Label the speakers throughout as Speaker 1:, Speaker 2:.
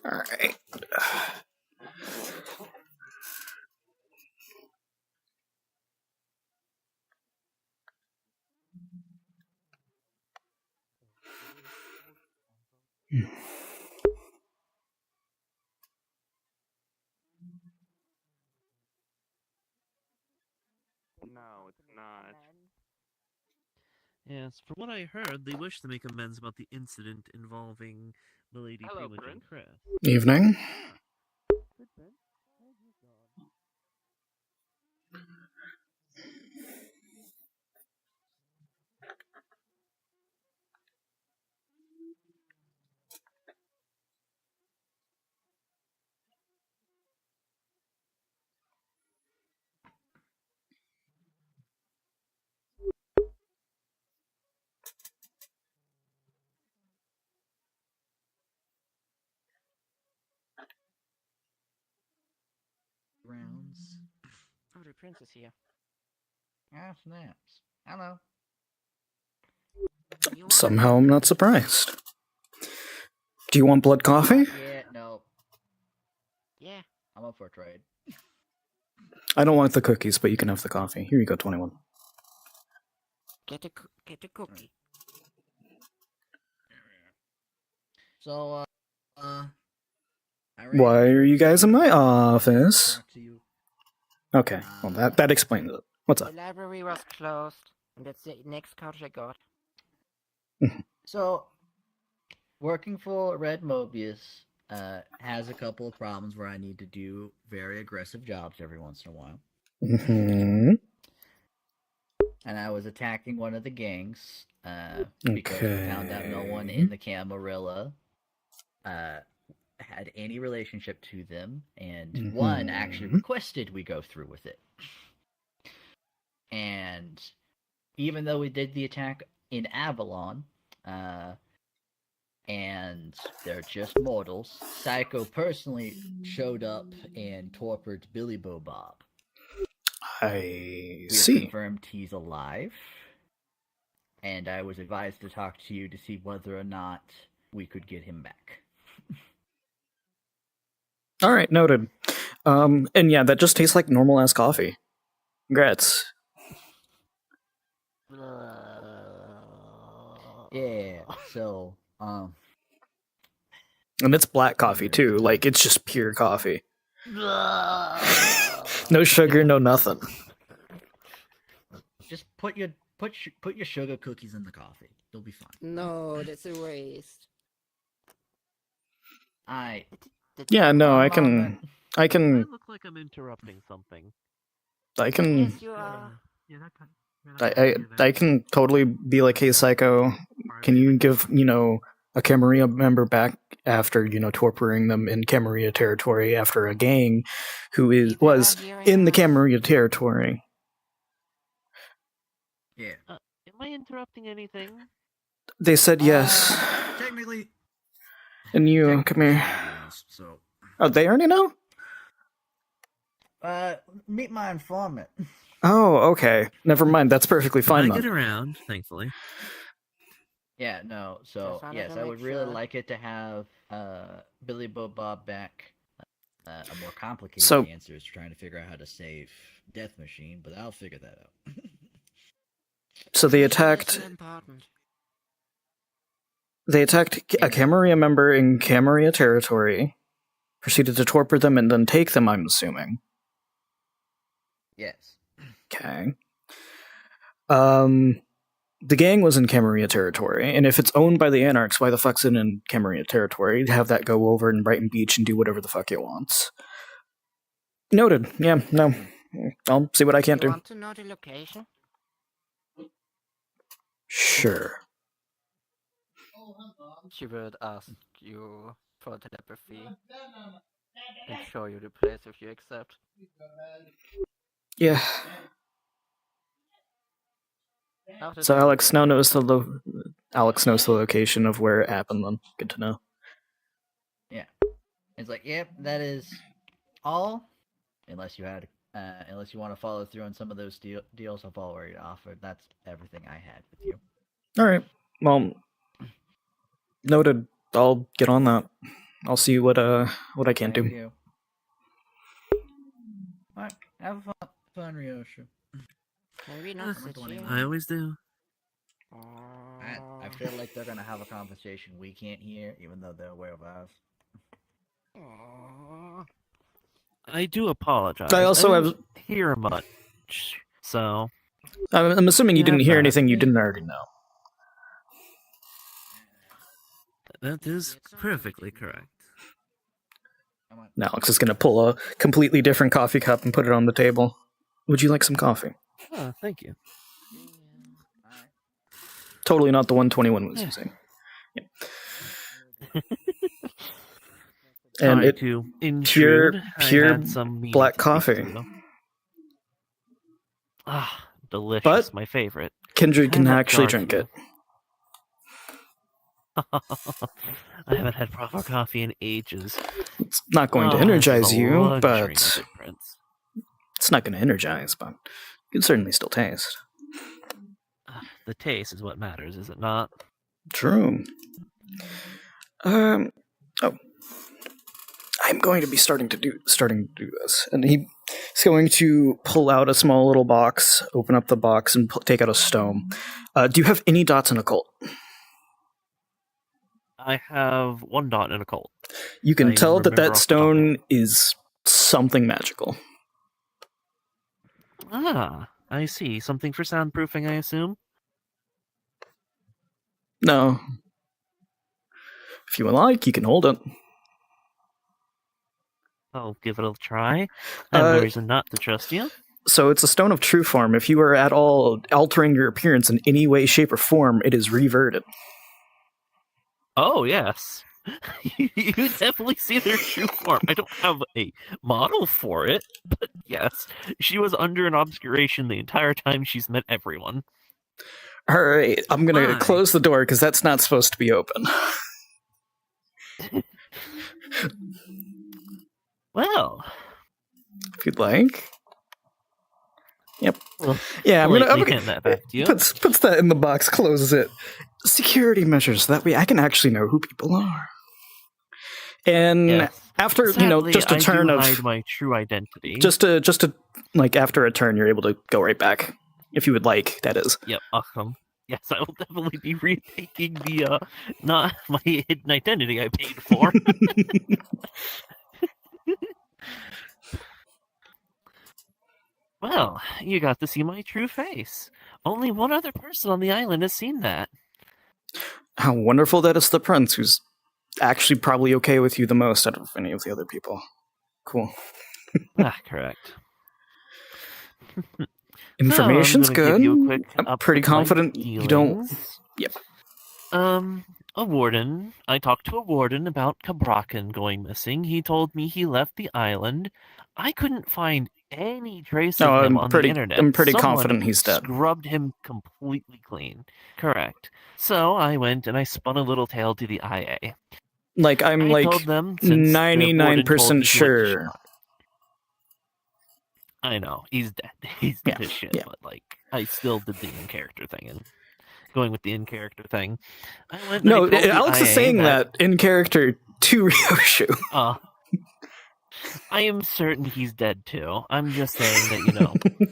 Speaker 1: Alright.
Speaker 2: No, it's not.
Speaker 3: Yes, from what I heard, they wish to make amends about the incident involving Milady
Speaker 2: Hello,
Speaker 3: Prewick and
Speaker 2: Prince.
Speaker 3: Chris.
Speaker 1: Evening.
Speaker 3: Good, Ben. How's your dog?
Speaker 4: Rounds.
Speaker 5: Oh, the prince is here.
Speaker 4: Ah, snaps. Hello.
Speaker 1: Somehow I'm not surprised. Do you want blood coffee?
Speaker 4: Yeah, no.
Speaker 5: Yeah.
Speaker 4: I'm up for a trade.
Speaker 1: I don't want the cookies, but you can have the coffee. Here you go, 21.
Speaker 5: Get a cookie.
Speaker 4: So, I
Speaker 1: Why are you guys in my office?
Speaker 4: talk to you.
Speaker 1: Okay, well that explains it. What's
Speaker 5: The
Speaker 1: up?
Speaker 5: library was closed, and that's the next couch I got.
Speaker 4: So, working for Red Mobius has a couple of problems where I need to do very aggressive jobs every once in a while.
Speaker 1: Mm-hmm.
Speaker 4: And I was attacking one of the gangs because we found out no one
Speaker 1: Okay.
Speaker 4: in the Camarilla had any relationship to them, and one actually requested we go through with it. And even though we did the attack in Avalon, and they're just mortals, Psycho personally showed up and tortured Billy Bo Bob.
Speaker 1: I
Speaker 4: We have
Speaker 1: see.
Speaker 4: confirmed he's alive, and I was advised to talk to you to see whether or not we could get him back.
Speaker 1: Alright, noted. And yeah, that just tastes like normal ass coffee. Congrats.
Speaker 4: Yeah, so,
Speaker 1: And it's black coffee too, like it's just pure coffee. No sugar, no nothing.
Speaker 4: just put your sugar cookies in the coffee. You'll be fine.
Speaker 5: No, that's a waste.
Speaker 1: Yeah, no, I
Speaker 4: Moment.
Speaker 1: can
Speaker 3: I look like I'm interrupting something.
Speaker 5: Yes, you are.
Speaker 3: Yeah, that
Speaker 1: I can totally be like, hey Psycho, can you give, a Camarilla member back after, torturing them in Camarilla territory after a gang who was in the Camarilla territory.
Speaker 4: Yeah.
Speaker 3: Am I interrupting anything?
Speaker 1: They said yes.
Speaker 4: Technically.
Speaker 1: And you, come here.
Speaker 4: So.
Speaker 1: Oh, they already know?
Speaker 4: Meet my informant.
Speaker 1: Oh, okay. Never mind. That's perfectly fine
Speaker 3: I
Speaker 1: then.
Speaker 3: get around, thankfully.
Speaker 4: Yeah, no. So yes, I would really like it to have Billy Bo Bob back. A more complicated answer is trying to figure out how to save Death Machine, but I'll figure that out.
Speaker 1: So they attacked. They attacked a Camarilla member in Camarilla territory, proceeded to torpor them, and then take them. I'm assuming.
Speaker 4: Yes.
Speaker 1: Okay. The gang was in Camarilla territory, and if it's owned by the Anarchs, why the fuck's it in Camarilla territory? Have that go over in Brighton Beach and do whatever the fuck it wants. Noted. Yeah, no. I'll see what I can't do.
Speaker 5: Want to know the location?
Speaker 1: Sure.
Speaker 5: She would ask you for telepathy and show you the place if you accept.
Speaker 1: Yeah. So Alex knows the location of where it happened. Then good to know.
Speaker 4: Yeah, it's like, yep, that is all. Unless you want to follow through on some of those deals I've already offered. That's everything I had with you.
Speaker 1: All right. Well, noted. I'll get on that. I'll see what I can
Speaker 4: Thank
Speaker 1: do.
Speaker 4: you. Alright, have fun, Ryoshu.
Speaker 6: Maybe not sit here.
Speaker 3: I always do.
Speaker 4: I feel like they're gonna have a conversation we can't hear, even though they're aware of ours.
Speaker 3: I do apologize.
Speaker 1: I also
Speaker 3: didn't hear much, so
Speaker 1: I'm assuming you
Speaker 3: Yeah,
Speaker 1: didn't hear
Speaker 3: but-
Speaker 1: anything you didn't already know.
Speaker 3: that is perfectly correct.
Speaker 1: Now Alex is going to pull a completely different coffee cup and put it on the table. Would you like some coffee?
Speaker 3: Oh, thank you.
Speaker 1: Totally not the 121 was using. Yeah. And
Speaker 3: Sorry
Speaker 1: it
Speaker 3: to
Speaker 1: pure
Speaker 3: intrude. I
Speaker 1: pure
Speaker 3: had some meat
Speaker 1: black
Speaker 3: to speak
Speaker 1: coffee.
Speaker 3: to. Ah, delicious.
Speaker 1: But-
Speaker 3: my favorite.
Speaker 1: Kindred can
Speaker 3: And that
Speaker 1: actually
Speaker 3: jar
Speaker 1: drink
Speaker 3: too.
Speaker 1: it.
Speaker 3: I haven't had proper coffee in ages.
Speaker 1: It's not going to
Speaker 3: Oh, this is
Speaker 1: energize
Speaker 3: a
Speaker 1: you,
Speaker 3: luxury,
Speaker 1: but
Speaker 3: my good prince.
Speaker 1: it's not going to energize, but you can certainly still taste.
Speaker 3: The taste is what matters, is it not?
Speaker 1: True. Oh, I'm going to be starting to do this, and he's going to pull out a small little box, open up the box, and take out a stone. Do you have any dots in occult?
Speaker 3: I have 1 dot in a cult.
Speaker 1: You can
Speaker 3: I
Speaker 1: tell that
Speaker 3: remember off the top of
Speaker 1: stone is something magical.
Speaker 3: Ah, I see. Something for soundproofing, I assume?
Speaker 1: No. If you would like, you can hold it.
Speaker 3: I'll give it a try. I have no reason not to trust you.
Speaker 1: So it's a stone of true form. If you are at all altering your appearance in any way, shape, or form, it is reverted.
Speaker 3: Oh, yes. You definitely see their true form. I don't have a model for it, but yes. She was under an obscuration the entire time she's met everyone.
Speaker 1: All right, I'm going to
Speaker 3: Why?
Speaker 1: close the door because that's not supposed to be open.
Speaker 3: Well,
Speaker 1: If you'd like. Yep.
Speaker 3: Well,
Speaker 1: Yeah, I'm
Speaker 3: politely
Speaker 1: gonna
Speaker 3: hand that back to you.
Speaker 1: puts that in the box, closes it. Security measures. That way I can actually know who people are. And
Speaker 3: Yes.
Speaker 1: after,
Speaker 3: Sadly,
Speaker 1: just a
Speaker 3: I
Speaker 1: turn
Speaker 3: do
Speaker 1: of
Speaker 3: hide my true identity.
Speaker 1: just to like after a turn you're able to go right back. If you would like, that is.
Speaker 3: Yep, awesome. Yes, I will definitely be retaking the not my hidden identity I paid for. Well, you got to see my true face. Only one other person on the island has seen that.
Speaker 1: How wonderful that is the prince, who's actually probably okay with you the most out of any of the other people. Cool.
Speaker 3: Correct.
Speaker 1: Information's
Speaker 3: So, I'm gonna give
Speaker 1: good.
Speaker 3: you a quick
Speaker 1: I'm pretty
Speaker 3: update on my
Speaker 1: confident you don't.
Speaker 3: dealings.
Speaker 1: Yep.
Speaker 3: A warden. I talked to a warden about Cabrakan going missing. He told me he left the island. I couldn't find any trace
Speaker 1: No,
Speaker 3: of him
Speaker 1: I'm
Speaker 3: on
Speaker 1: pretty-
Speaker 3: the internet.
Speaker 1: I'm pretty
Speaker 3: Someone
Speaker 1: confident he's dead.
Speaker 3: Scrubbed him completely clean. Correct. So I went and I spun a little tale to the IA.
Speaker 1: Like, I'm
Speaker 3: I
Speaker 1: like
Speaker 3: told them since the warden told me
Speaker 1: 99%
Speaker 3: he went to
Speaker 1: sure.
Speaker 3: Chicago. I know he's dead. He's dead
Speaker 1: Yeah,
Speaker 3: as shit.
Speaker 1: yeah.
Speaker 3: But like, I still did the in character thing and going with the in character thing. I went and
Speaker 1: No,
Speaker 3: I told the
Speaker 1: Alex is
Speaker 3: IA
Speaker 1: saying that in character to Ryoshu.
Speaker 3: I am certain he's dead too. I'm just saying that,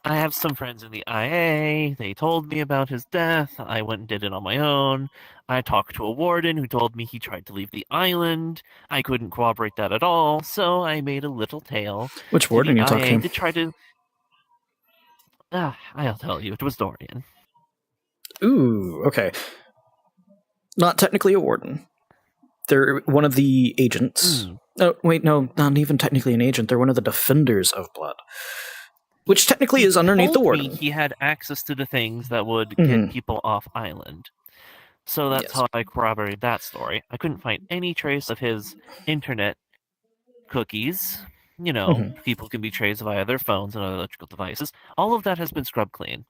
Speaker 3: I have some friends in the IA. They told me about his death. I went and did it on my own. I talked to a warden who told me he tried to leave the island. I couldn't corroborate that at all, so I made a little tale.
Speaker 1: Which warden you
Speaker 3: to the IA
Speaker 1: talking?
Speaker 3: to try to. I'll tell you. It was Dorian.
Speaker 1: Ooh, okay. Not technically a warden. They're one of the agents.
Speaker 3: Mm.
Speaker 1: Oh, wait, no, not even technically an agent. They're one of the defenders of blood. Which technically is underneath the
Speaker 3: Told me
Speaker 1: warden.
Speaker 3: he had access to the things that would
Speaker 1: Mhm.
Speaker 3: get people off island. So that's
Speaker 1: Yes.
Speaker 3: how I corroborated that story. I couldn't find any trace of his internet cookies.
Speaker 1: Mhm.
Speaker 3: People can be traced via their phones and other electrical devices. All of that has been scrubbed clean.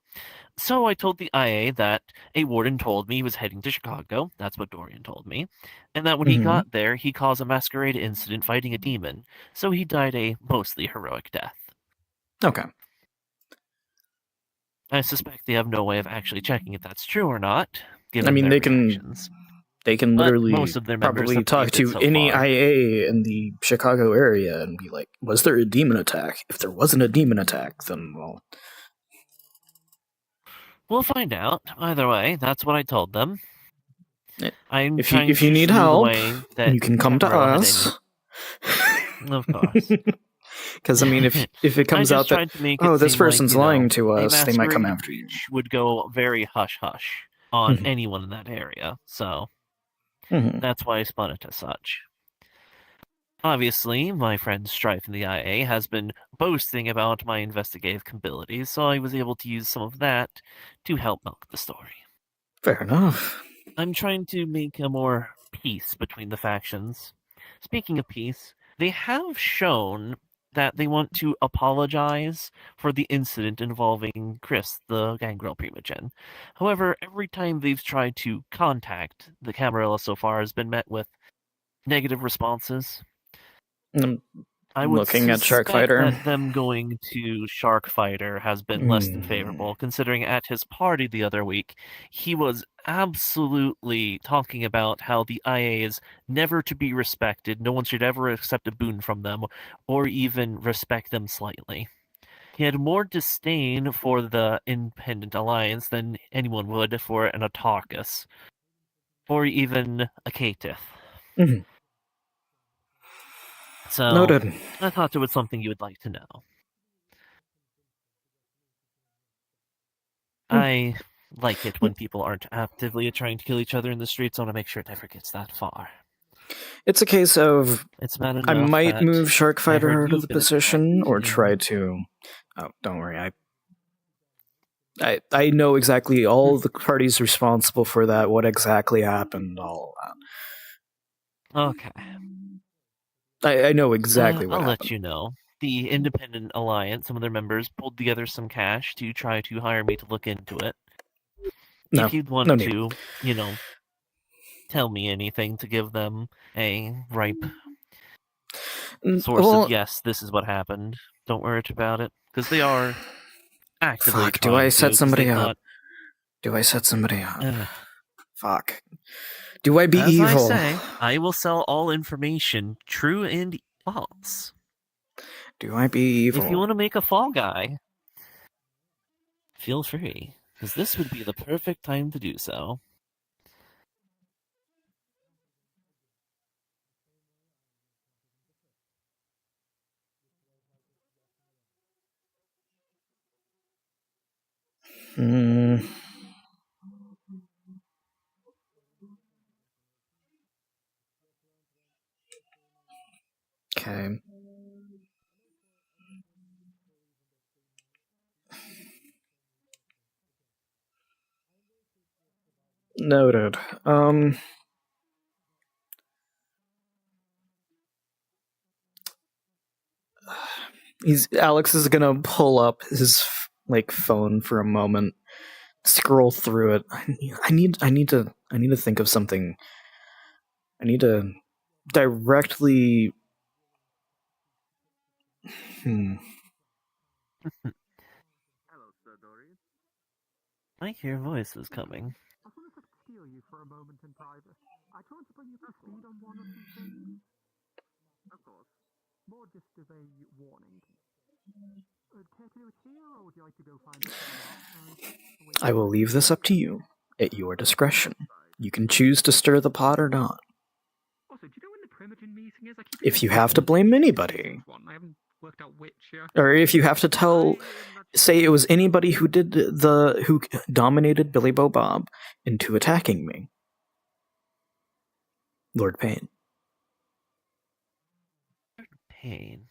Speaker 3: So I told the IA that a warden told me he was heading to Chicago. That's what Dorian told me. And that when he
Speaker 1: Mhm.
Speaker 3: got there, he caused a masquerade incident fighting a demon. So he died a mostly heroic death.
Speaker 1: Okay.
Speaker 3: I suspect they have no way of actually checking if that's true or not. Given
Speaker 1: I mean,
Speaker 3: their
Speaker 1: they can-
Speaker 3: reactions.
Speaker 1: They can
Speaker 3: But
Speaker 1: literally
Speaker 3: most of their members
Speaker 1: probably
Speaker 3: have
Speaker 1: talk
Speaker 3: tweeted
Speaker 1: to
Speaker 3: so
Speaker 1: any
Speaker 3: far.
Speaker 1: IA in the Chicago area and be like, was there a demon attack? If there wasn't a demon attack, then, well...
Speaker 3: We'll find out. Either way, that's what I told them. I'm
Speaker 1: If
Speaker 3: trying
Speaker 1: you
Speaker 3: to
Speaker 1: need
Speaker 3: shoo the
Speaker 1: help,
Speaker 3: way that
Speaker 1: you can come to
Speaker 3: Camarilla had
Speaker 1: us.
Speaker 3: Of course.
Speaker 1: Because, I mean, if it comes
Speaker 3: I
Speaker 1: out
Speaker 3: just
Speaker 1: that,
Speaker 3: tried to make it
Speaker 1: oh, this
Speaker 3: seem
Speaker 1: person's
Speaker 3: like,
Speaker 1: lying to
Speaker 3: a
Speaker 1: us, they might come
Speaker 3: masquerade
Speaker 1: after you.
Speaker 3: would go very hush-hush on
Speaker 1: Mhm.
Speaker 3: anyone in that area, so
Speaker 1: Mhm.
Speaker 3: that's why I spun it as such. Obviously, my friend Strife in the IA has been boasting about my investigative abilities, so I was able to use some of that to help milk the story.
Speaker 1: Fair enough.
Speaker 3: I'm trying to make a more peace between the factions. Speaking of peace, they have shown that they want to apologize for the incident involving Chris, the gangrel primogen. However, every time they've tried to contact the Camarilla so far has been met with negative responses. I would
Speaker 1: Looking at
Speaker 3: suspect
Speaker 1: Sharkfighter.
Speaker 3: that them going to Sharkfighter has been less than favorable, considering at his party the other week, he was absolutely talking about how the IA is never to be respected, no one should ever accept a boon from them, or even respect them slightly. He had more disdain for the Independent Alliance than anyone would for an Autarkus, or even a Caitith.
Speaker 1: Mhm.
Speaker 3: So,
Speaker 1: Noted.
Speaker 3: I thought it was something you would like to know. I like it when people aren't actively trying to kill each other in the streets. I want to make sure it never gets that far.
Speaker 1: It's a case of
Speaker 3: It's bad enough
Speaker 1: I might
Speaker 3: that
Speaker 1: move
Speaker 3: I
Speaker 1: Sharkfighter
Speaker 3: heard
Speaker 1: out of
Speaker 3: you've
Speaker 1: the
Speaker 3: been
Speaker 1: position
Speaker 3: attacked
Speaker 1: or
Speaker 3: in-
Speaker 1: try to... Oh, don't worry. I know exactly all the parties responsible for that, what exactly happened, all that.
Speaker 3: Okay.
Speaker 1: I know exactly what
Speaker 3: I'll
Speaker 1: happened.
Speaker 3: let you know. The Independent Alliance, some of their members, pulled together some cash to try to hire me to look into it.
Speaker 1: No,
Speaker 3: If you'd want
Speaker 1: no
Speaker 3: to, tell me anything to give them a ripe source of, yes, this is what happened. Don't worry about it. Because they are actively
Speaker 1: Fuck,
Speaker 3: trying
Speaker 1: do I
Speaker 3: to,
Speaker 1: set
Speaker 3: 'cause
Speaker 1: somebody
Speaker 3: they
Speaker 1: up?
Speaker 3: thought,
Speaker 1: Do I set somebody up?
Speaker 3: "Ugh."
Speaker 1: Fuck. Do I be
Speaker 3: As
Speaker 1: evil?
Speaker 3: I say, I will sell all information, true and false.
Speaker 1: Do I be evil?
Speaker 3: If you want to make a fall guy, feel free, because this would be the perfect time to do so.
Speaker 1: Okay. Noted. Alex is gonna pull up his phone for a moment, scroll through it. I need to think of something. I need to directly.
Speaker 2: Hello, Sir Dorian.
Speaker 3: I hear voices coming.
Speaker 2: I was wondering if I could steal you for a moment in private. I tried to bring you up to speed on one or two things. Of course. More just as a warning. Care to do it here, or would you like to go find it somewhere else?
Speaker 1: I will leave this up to you, at your discretion. You can choose to stir the pot or not.
Speaker 2: Also, do you know when the Primogen meeting is?
Speaker 1: If you have to blame anybody,
Speaker 2: I haven't worked out which yet.
Speaker 1: or if you have to say it was anybody who who dominated Billy Bo Bob into attacking me. Lord Payne.
Speaker 3: Pain.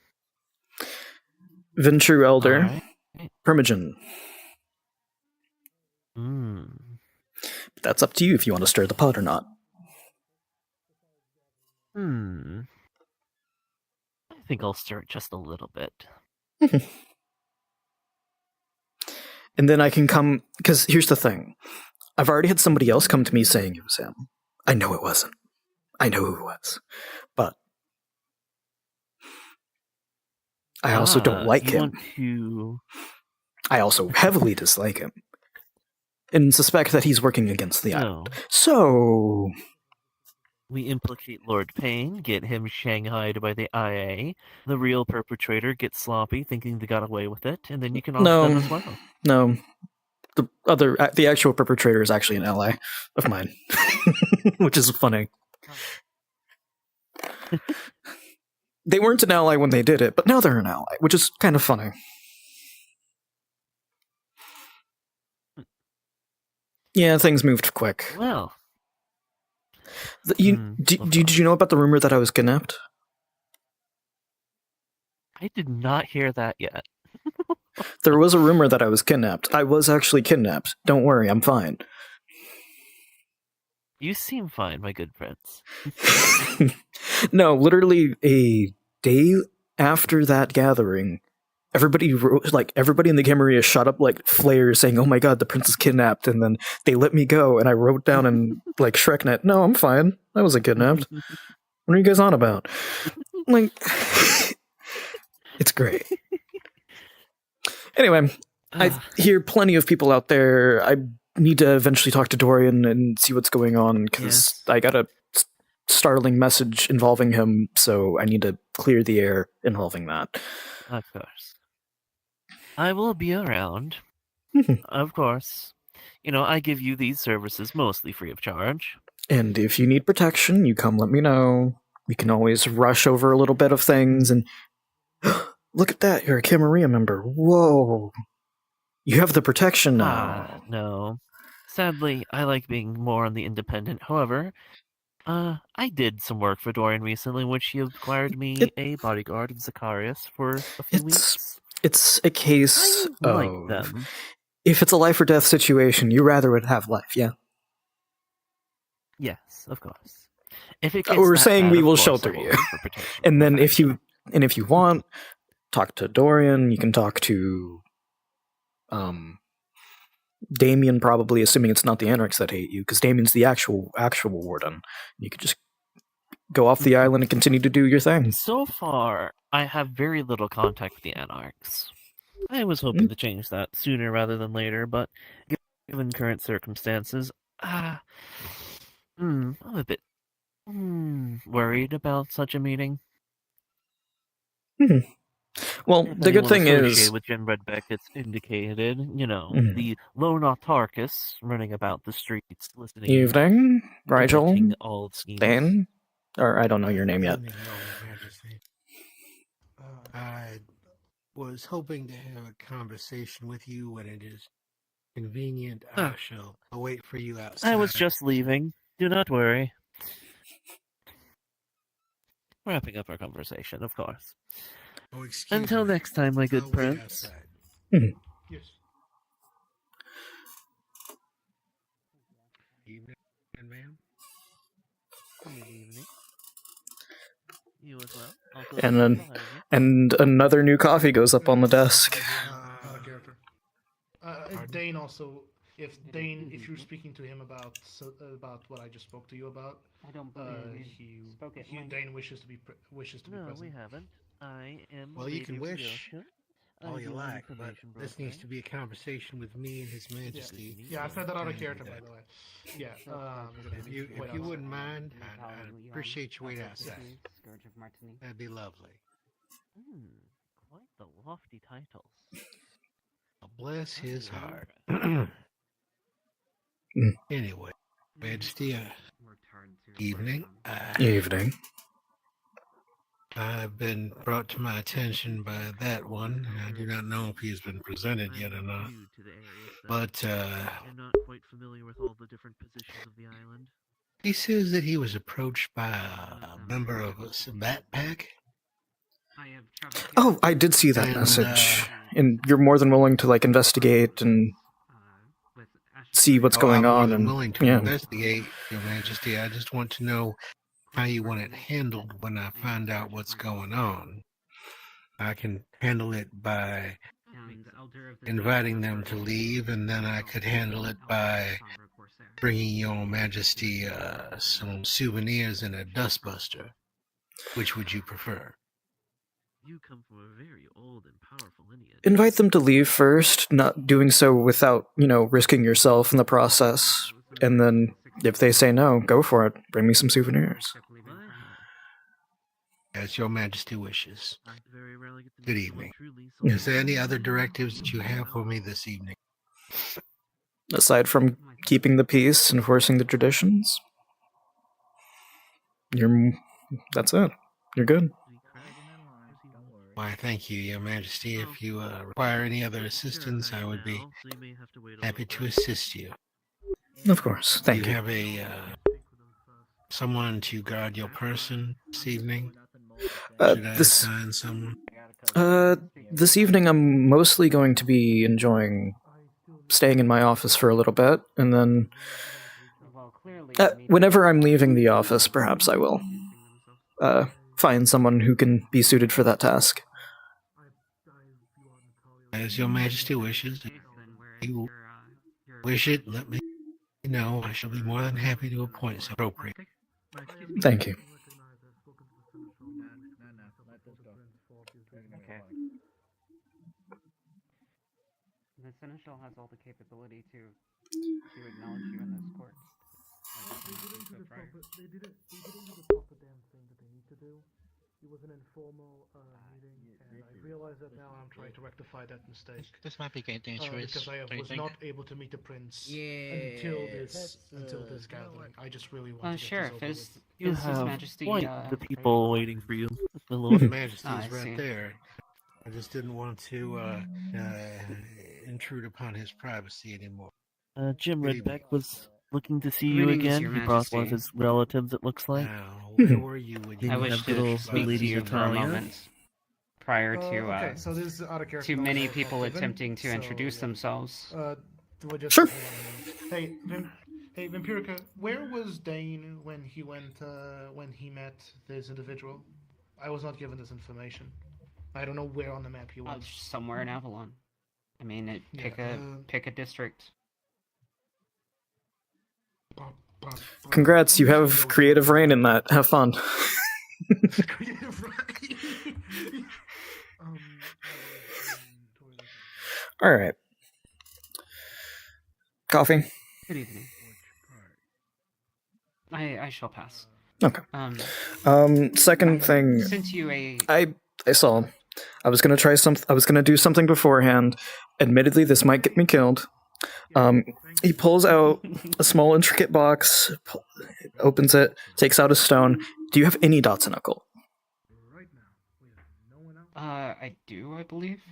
Speaker 1: Ventrue Elder.
Speaker 3: Right.
Speaker 1: Primogen. But that's up to you if you want to stir the pot or not.
Speaker 3: I think I'll stir it just a little bit.
Speaker 1: And then I can come... Because here's the thing. I've already had somebody else come to me saying it was him. I know it wasn't. I know who it was. But I also don't like him. I also heavily dislike him. And suspect that he's working against the island. So...
Speaker 3: We implicate Lord Payne, get him shanghaied by the IA. The real perpetrator gets sloppy, thinking they got away with it, and then you can off them as well.
Speaker 1: No. The actual perpetrator is actually an ally of mine, which is funny. They weren't an ally when they did it, but now they're an ally, which is kind of funny. Yeah, things moved quick.
Speaker 3: Well,
Speaker 1: did you know about the rumor that I was kidnapped?
Speaker 3: I did not hear that yet.
Speaker 1: There was a rumor that I was kidnapped. I was actually kidnapped. Don't worry, I'm fine.
Speaker 3: You seem fine, my good prince.
Speaker 1: No, literally a day after that gathering, everybody in the Camarilla shot up like flares saying, "Oh my god, the prince is kidnapped," and then they let me go, and I wrote down in like Shreknet, "No, I'm fine. I wasn't kidnapped. What are you guys on about?" Like, it's great. Anyway, I hear plenty of people out there. I need to eventually talk to Dorian and see what's going on, because I got a startling message involving him, so I need to clear the air involving that.
Speaker 3: Of course. I will be around. Of course. You know, I give you these services mostly free of charge.
Speaker 1: And if you need protection, you come let me know. We can always rush over a little bit of things, and look at that, you're a Camarilla member. Whoa. You have the protection now.
Speaker 3: No. Sadly, I like being more on the independent. However, I did some work for Dorian recently, in which he acquired me a bodyguard of Zacharias for a few weeks.
Speaker 1: It's a case of...
Speaker 3: like them.
Speaker 1: If it's a life or death situation, you rather would have life, yeah?
Speaker 3: Yes, of course. If it gets
Speaker 1: We're saying
Speaker 3: bad,
Speaker 1: we will
Speaker 3: course,
Speaker 1: shelter you. And then if you want, talk to Dorian, you can talk to Damien, probably, assuming it's not the Anarchs that hate you, because Damien's the actual warden. You could just go off the island and continue to do your thing.
Speaker 3: So far, I have very little contact with the Anarchs. I was hoping to change that sooner rather than later, but given current circumstances, I'm a bit worried about such a meeting.
Speaker 1: Well, the good thing is...
Speaker 3: with Jen Redbeck, it's indicated, the lone autarchus running about the streets listening.
Speaker 1: Evening, Rigel,
Speaker 3: old schemes.
Speaker 1: Dan, or I don't know your name yet.
Speaker 7: I was hoping to have a conversation with you when it is convenient. I shall await for you outside.
Speaker 3: I was just leaving. Do not worry. Wrapping up our conversation, of course.
Speaker 7: Oh,
Speaker 3: Until next time, my good prince.
Speaker 7: Yes. Evening, ma'am.
Speaker 3: Good evening. You as well.
Speaker 1: And another new coffee goes up on the desk.
Speaker 2: Dane also, if you're speaking to him about what I just spoke to you about,
Speaker 6: I don't
Speaker 2: Dane wishes to be present.
Speaker 3: No, we haven't. I am.
Speaker 7: Well, you can wish all you like, but this needs to be a conversation with me and His Majesty.
Speaker 2: Yeah, I said that out of character, by the way. Yeah.
Speaker 7: If you wouldn't mind, I'd appreciate you waiting outside. That'd be lovely.
Speaker 3: Quite the lofty titles.
Speaker 7: Bless his heart. Anyway, Majesty, evening.
Speaker 1: Evening.
Speaker 7: I've been brought to my attention by that one. I do not know if he has been presented yet or not. But
Speaker 3: I'm not quite familiar with all the different positions of the island.
Speaker 7: He says that he was approached by a member of a Sabat pack.
Speaker 1: Oh, I did see that message. And you're more than willing to investigate and see what's going on.
Speaker 7: I'm willing to investigate, Your Majesty. I just want to know how you want it handled when I find out what's going on. I can handle it by inviting them to leave, and then I could handle it by bringing Your Majesty some souvenirs and a dustbuster. Which would you prefer?
Speaker 3: You come from a very old and powerful lineage.
Speaker 1: Invite them to leave first, not doing so without, risking yourself in the process. And then, if they say no, go for it. Bring me some souvenirs.
Speaker 7: As your majesty wishes.
Speaker 3: Very rarely get to
Speaker 7: Good
Speaker 3: meet someone
Speaker 7: evening.
Speaker 3: truly
Speaker 7: Is there any other directives that you have for me this evening?
Speaker 1: Aside from keeping the peace, enforcing the traditions, that's it. You're good.
Speaker 7: Why, thank you, your majesty. If you require any other assistance, I would be happy to assist you.
Speaker 1: Of course. Thank you.
Speaker 7: Do you have a someone to guard your person this evening? Should I assign someone?
Speaker 1: This evening I'm mostly going to be enjoying staying in my office for a little bit, and then whenever I'm leaving the office, perhaps I will find someone who can be suited for that task.
Speaker 7: As your majesty wishes. If you wish it, let me know. I shall be more than happy to appoint as appropriate.
Speaker 1: Thank you.
Speaker 5: Okay. The Seneschal has all the capability to acknowledge you in this court.
Speaker 2: They didn't do the proper damn thing that they need to do. It was an informal meeting, and I realize that now. I'm trying to rectify that mistake.
Speaker 8: This might be getting dangerous.
Speaker 2: Because I was not able to meet the prince until this gathering. I just really wanted to
Speaker 5: Sheriff,
Speaker 2: is
Speaker 3: You
Speaker 5: His
Speaker 3: have
Speaker 5: Majesty,
Speaker 3: quite the people waiting for you. The Lord.
Speaker 7: His majesty
Speaker 5: I
Speaker 7: is right
Speaker 5: see.
Speaker 7: there. I just didn't want to intrude upon his privacy anymore.
Speaker 3: Jim
Speaker 7: Good evening.
Speaker 3: Redbeck was looking to see you
Speaker 5: Greetings,
Speaker 3: again.
Speaker 5: Your
Speaker 3: He brought one of
Speaker 5: Majesty.
Speaker 3: his relatives, it looks like.
Speaker 7: Now, where were you when you
Speaker 5: I
Speaker 3: Didn't
Speaker 5: wish
Speaker 3: have
Speaker 5: to
Speaker 3: little
Speaker 5: speak to
Speaker 3: Lady
Speaker 5: you for a
Speaker 3: Natalia?
Speaker 5: moment. Prior to
Speaker 2: okay, so this is out of character.
Speaker 5: too many
Speaker 2: also
Speaker 5: people
Speaker 2: given,
Speaker 5: attempting to
Speaker 2: so,
Speaker 5: introduce
Speaker 2: yeah.
Speaker 5: themselves.
Speaker 2: We'll just
Speaker 1: Sure.
Speaker 2: Hey, Vampirica, where was Dane when he met this individual? I was not given this information. I don't know where on the map he was.
Speaker 5: Somewhere in Avalon. I mean, pick a district.
Speaker 1: Congrats, you have creative reign in that. Have fun.
Speaker 2: Creative, right?
Speaker 1: Alright. Coffee?
Speaker 5: Good evening. I shall pass.
Speaker 1: Okay. Second
Speaker 5: I
Speaker 1: thing,
Speaker 5: sent you a.
Speaker 1: I saw. I was gonna do something beforehand. Admittedly, this might get me killed. He pulls out a small, intricate box, opens it, takes out a stone. Do you have any dots in occult?
Speaker 5: I do, I believe.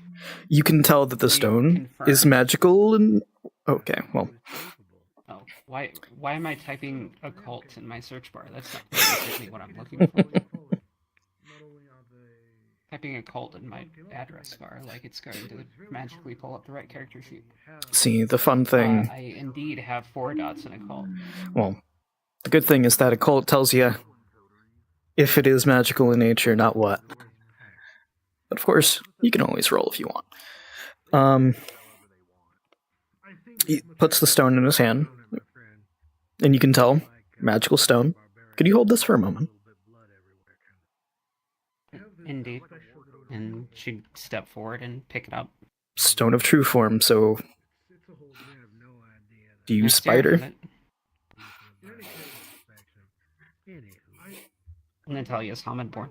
Speaker 1: You can tell that the stone is magical and... Okay, well...
Speaker 5: Oh, why am I typing occult in my search bar? That's not basically what I'm looking for. Typing occult in my address bar, like it's going to magically pull up the right character sheet.
Speaker 1: See, the fun thing...
Speaker 5: I indeed have 4 dots in occult.
Speaker 1: Well, the good thing is that occult tells you if it is magical in nature, not what. But of course, you can always roll if you want. He puts the stone in his hand, and you can tell, magical stone. Could you hold this for a moment?
Speaker 5: Indeed. And she'd step forward and pick it up.
Speaker 1: Stone of true form, so... Do you
Speaker 5: I stare
Speaker 1: spider?
Speaker 5: at it. Natalia's Hamidborn.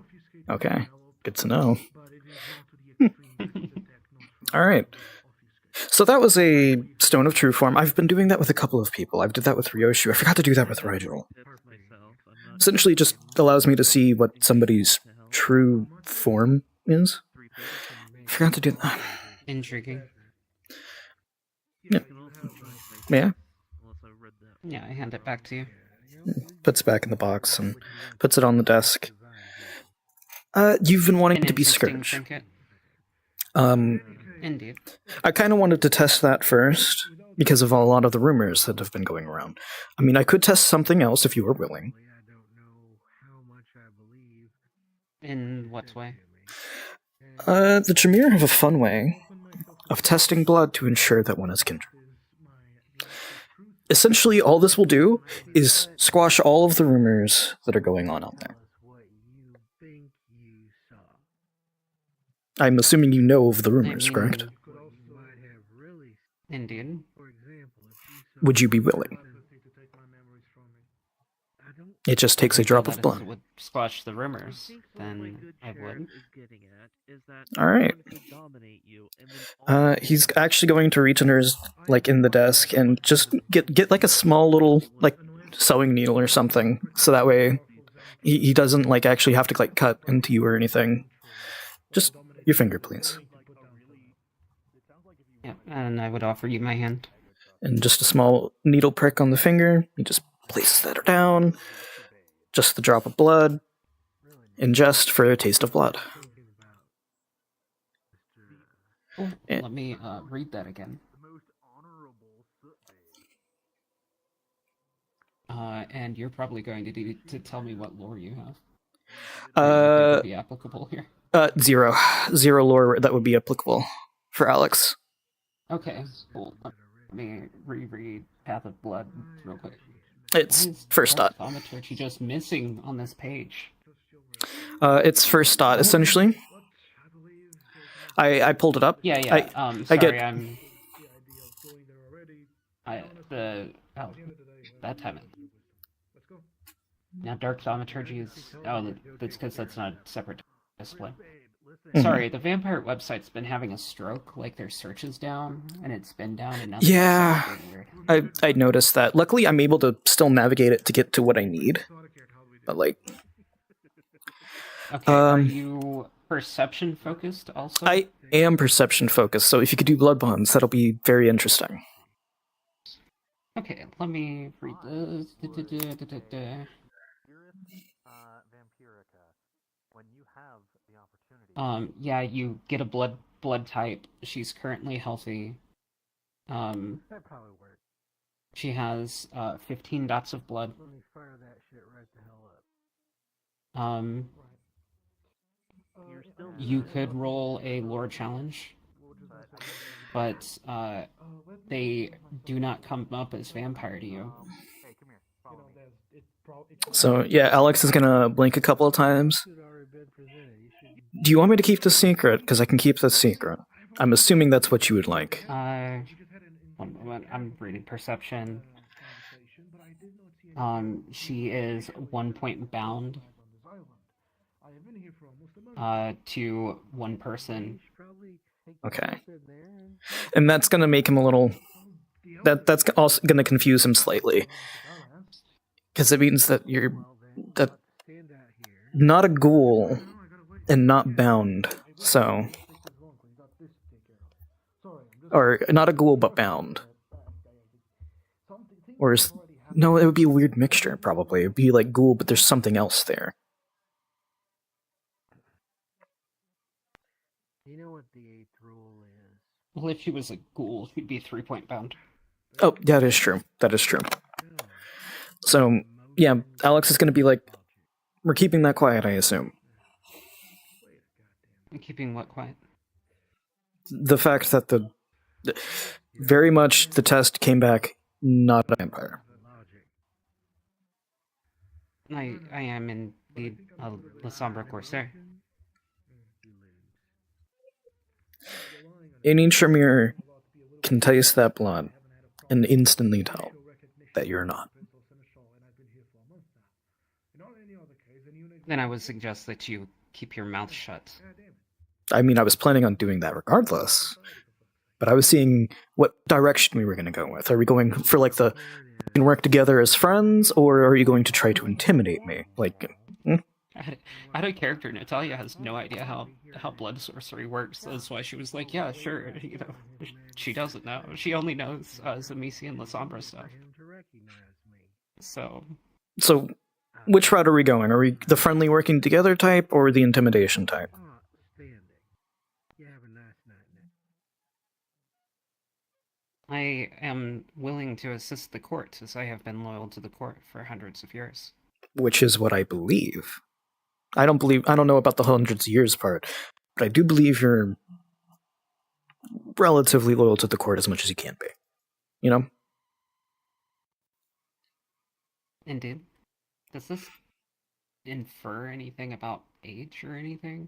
Speaker 1: Okay, good to know. Alright. So that was a stone of true form. I've been doing that with a couple of people. I've did that with Ryoshu. I forgot to do that with Rigel. Essentially just allows me to see what somebody's true form is. I forgot to do that.
Speaker 5: Intriguing.
Speaker 1: Yeah. Yeah.
Speaker 5: Yeah, I hand it back to you.
Speaker 1: Puts it back in the box and puts it on the desk. You've been wanting
Speaker 5: An
Speaker 1: to be
Speaker 5: interesting
Speaker 1: Scourge.
Speaker 5: trinket. Indeed.
Speaker 1: I kind of wanted to test that first because of a lot of the rumors that have been going around. I mean, I could test something else if you were willing.
Speaker 5: In what way?
Speaker 1: The Tremere have a fun way of testing blood to ensure that one is kindred. Essentially, all this will do is squash all of the rumors that are going on out there. I'm assuming you know of the rumors, correct?
Speaker 5: Indeed.
Speaker 1: Would you be willing? It just takes a drop of
Speaker 5: That
Speaker 1: blood.
Speaker 5: would squash the rumors, then I would.
Speaker 1: Alright. He's actually going to reach under his, like, in the desk and just get like a small little, like, sewing needle or something, so that way he doesn't, like, actually have to, like, cut into you or anything. Just your finger, please.
Speaker 5: Yeah, and I would offer you my hand.
Speaker 1: And just a small needle prick on the finger. He just places that down. Just the drop of blood. Ingest for a taste of blood.
Speaker 5: Oh, let me read that again. And you're probably going to need to tell me what lore you have. That would be applicable here.
Speaker 1: 0. 0 lore that would be applicable for Alex.
Speaker 5: Okay, cool. Let me reread Path of Blood real quick.
Speaker 1: It's first dot.
Speaker 5: Thaumaturgy just missing on this page.
Speaker 1: It's first dot, essentially. I pulled it up.
Speaker 5: Yeah. That time it. Now Dark Thaumaturgy is... Oh, that's because that's not a separate display.
Speaker 1: Mm-hmm.
Speaker 5: Sorry, the Vampire website's been having a stroke, like their search is down, and it's been down, and nothing.
Speaker 1: Yeah, I noticed that. Luckily, I'm able to still navigate it to get to what I need. But, like...
Speaker 5: Okay, are you perception-focused also?
Speaker 1: I am perception-focused, so if you could do blood bonds, that'll be very interesting.
Speaker 5: Okay, let me read this. Yeah, you get a blood type. She's currently healthy.
Speaker 2: That probably worked.
Speaker 5: She has 15 dots of blood.
Speaker 2: Let me fire that shit right the hell up.
Speaker 5: You could roll a lore challenge, but they do not come up as vampire to you.
Speaker 1: So, yeah, Alex is gonna blink a couple of times. Do you want me to keep this secret? Because I can keep this secret. I'm assuming that's what you would like.
Speaker 5: One moment, I'm reading perception. She is 1 point bound to one person.
Speaker 1: Okay. And that's gonna make him a little... That's also gonna confuse him slightly. Because it means that you're... not a ghoul and not bound, so... Or, not a ghoul, but bound. Or, no, it would be a weird mixture, probably. It would be like ghoul, but there's something else there.
Speaker 2: You know what the 8th rule is?
Speaker 5: Well, if she was a ghoul, she'd be 3 point bound.
Speaker 1: Oh, that is true. That is true. So, yeah, Alex is going to be like, we're keeping that quiet, I assume.
Speaker 5: Keeping what quiet?
Speaker 1: The fact that very much the test came back not a vampire.
Speaker 5: I am indeed a La Sombra Corsair.
Speaker 1: Any Tremere can taste that blood and instantly tell that you're not.
Speaker 5: Then I would suggest that you keep your mouth shut.
Speaker 1: I mean, I was planning on doing that regardless, but I was seeing what direction we were going to go with. Are we going for, like, we can work together as friends, or are you going to try to intimidate me? Like,
Speaker 5: Out of character, Natalia has no idea how blood sorcery works. That's why she was like, yeah, sure, you know. She doesn't know. She only knows Zamisi and La Sombra stuff. So, which route are we going? Are we the friendly working together type, or the intimidation type? I am willing to assist the court, as I have been loyal to the court for hundreds of years.
Speaker 1: Which is what I believe. I don't know about the hundreds of years part, but I do believe you're relatively loyal to the court as much as you can be. You know?
Speaker 5: Indeed. Does this infer anything about age or anything?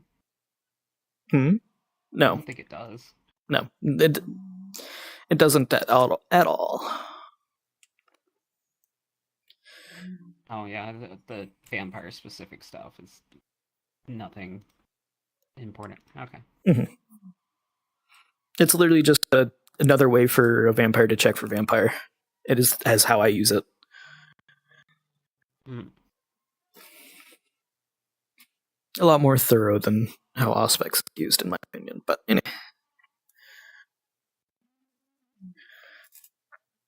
Speaker 1: No.
Speaker 5: I don't think it does.
Speaker 1: No, it doesn't at all.
Speaker 5: Oh yeah, the vampire specific stuff is nothing important. Okay.
Speaker 1: Mm-hmm. It's literally just another way for a vampire to check for vampire. It is as how I use it. A lot more thorough than how Auspex is used, in my opinion. But anyway.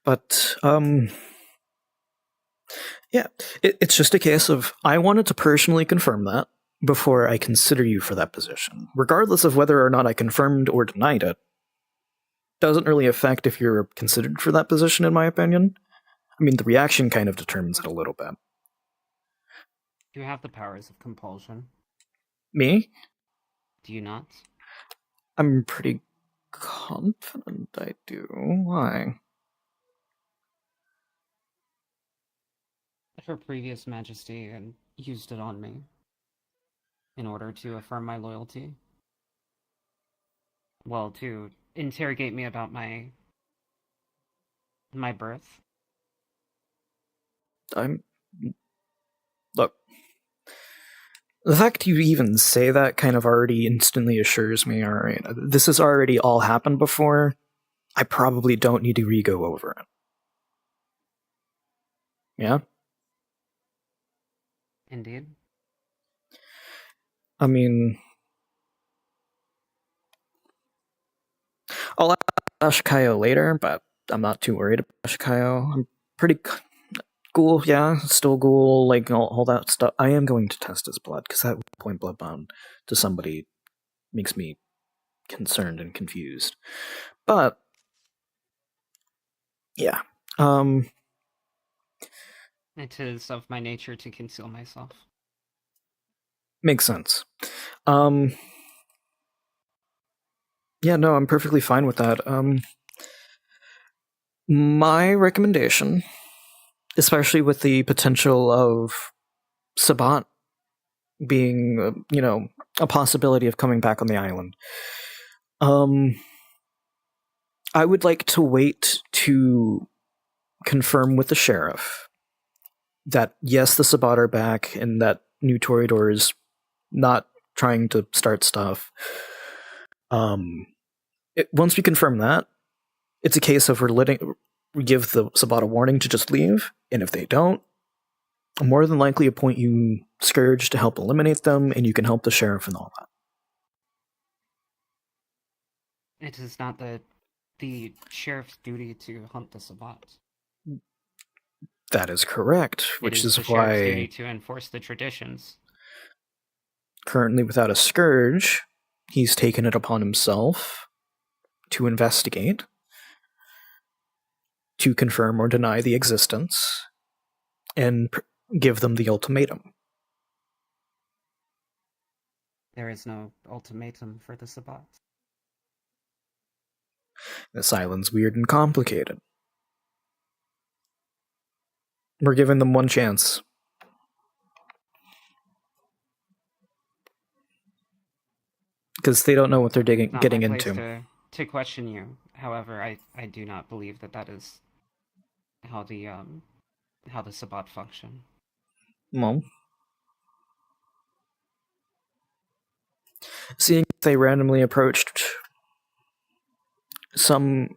Speaker 1: But yeah, it's just a case of I wanted to personally confirm that before I consider you for that position, regardless of whether or not I confirmed or denied it. Doesn't really affect if you're considered for that position, in my opinion. I mean, the reaction kind of determines it a little bit.
Speaker 5: Do you have the powers of compulsion?
Speaker 1: Me?
Speaker 5: Do you not?
Speaker 1: I'm pretty confident I do. Why?
Speaker 5: Her previous majesty and used it on me in order to affirm my loyalty. Well, to interrogate me about my birth.
Speaker 1: Look. The fact you even say that kind of already instantly assures me, alright, this has already all happened before. I probably don't need to re-go over it. Yeah?
Speaker 5: Indeed.
Speaker 1: I mean, I'll ask Kaio later, but I'm not too worried about Kaio. I'm pretty ghoul, yeah, still ghoul, like all that stuff. I am going to test his blood, because that point bloodbound to somebody makes me concerned and confused. But, yeah.
Speaker 5: It is of my nature to conceal myself.
Speaker 1: Makes sense. Yeah, no, I'm perfectly fine with that. My recommendation, especially with the potential of Sabat being, a possibility of coming back on the island, I would like to wait to confirm with the sheriff that, yes, the Sabat are back and that New Toreador is not trying to start stuff. Once we confirm that, it's a case of we give the Sabat a warning to just leave, and if they don't, I'll more than likely appoint you Scourge to help eliminate them, and you can help the sheriff and all that.
Speaker 5: It is not the sheriff's duty to hunt the Sabat.
Speaker 1: That is correct, which is
Speaker 5: the
Speaker 1: why
Speaker 5: sheriff's duty to enforce the traditions.
Speaker 1: Currently without a Scourge, he's taken it upon himself to investigate, to confirm or deny the existence, and give them the ultimatum.
Speaker 5: There is no ultimatum for the Sabat.
Speaker 1: This island's weird and complicated. We're giving them one chance. Because they don't know what they're getting into.
Speaker 5: To question you, however, I do not believe that is how the Sabat function.
Speaker 1: Well, seeing they randomly approached some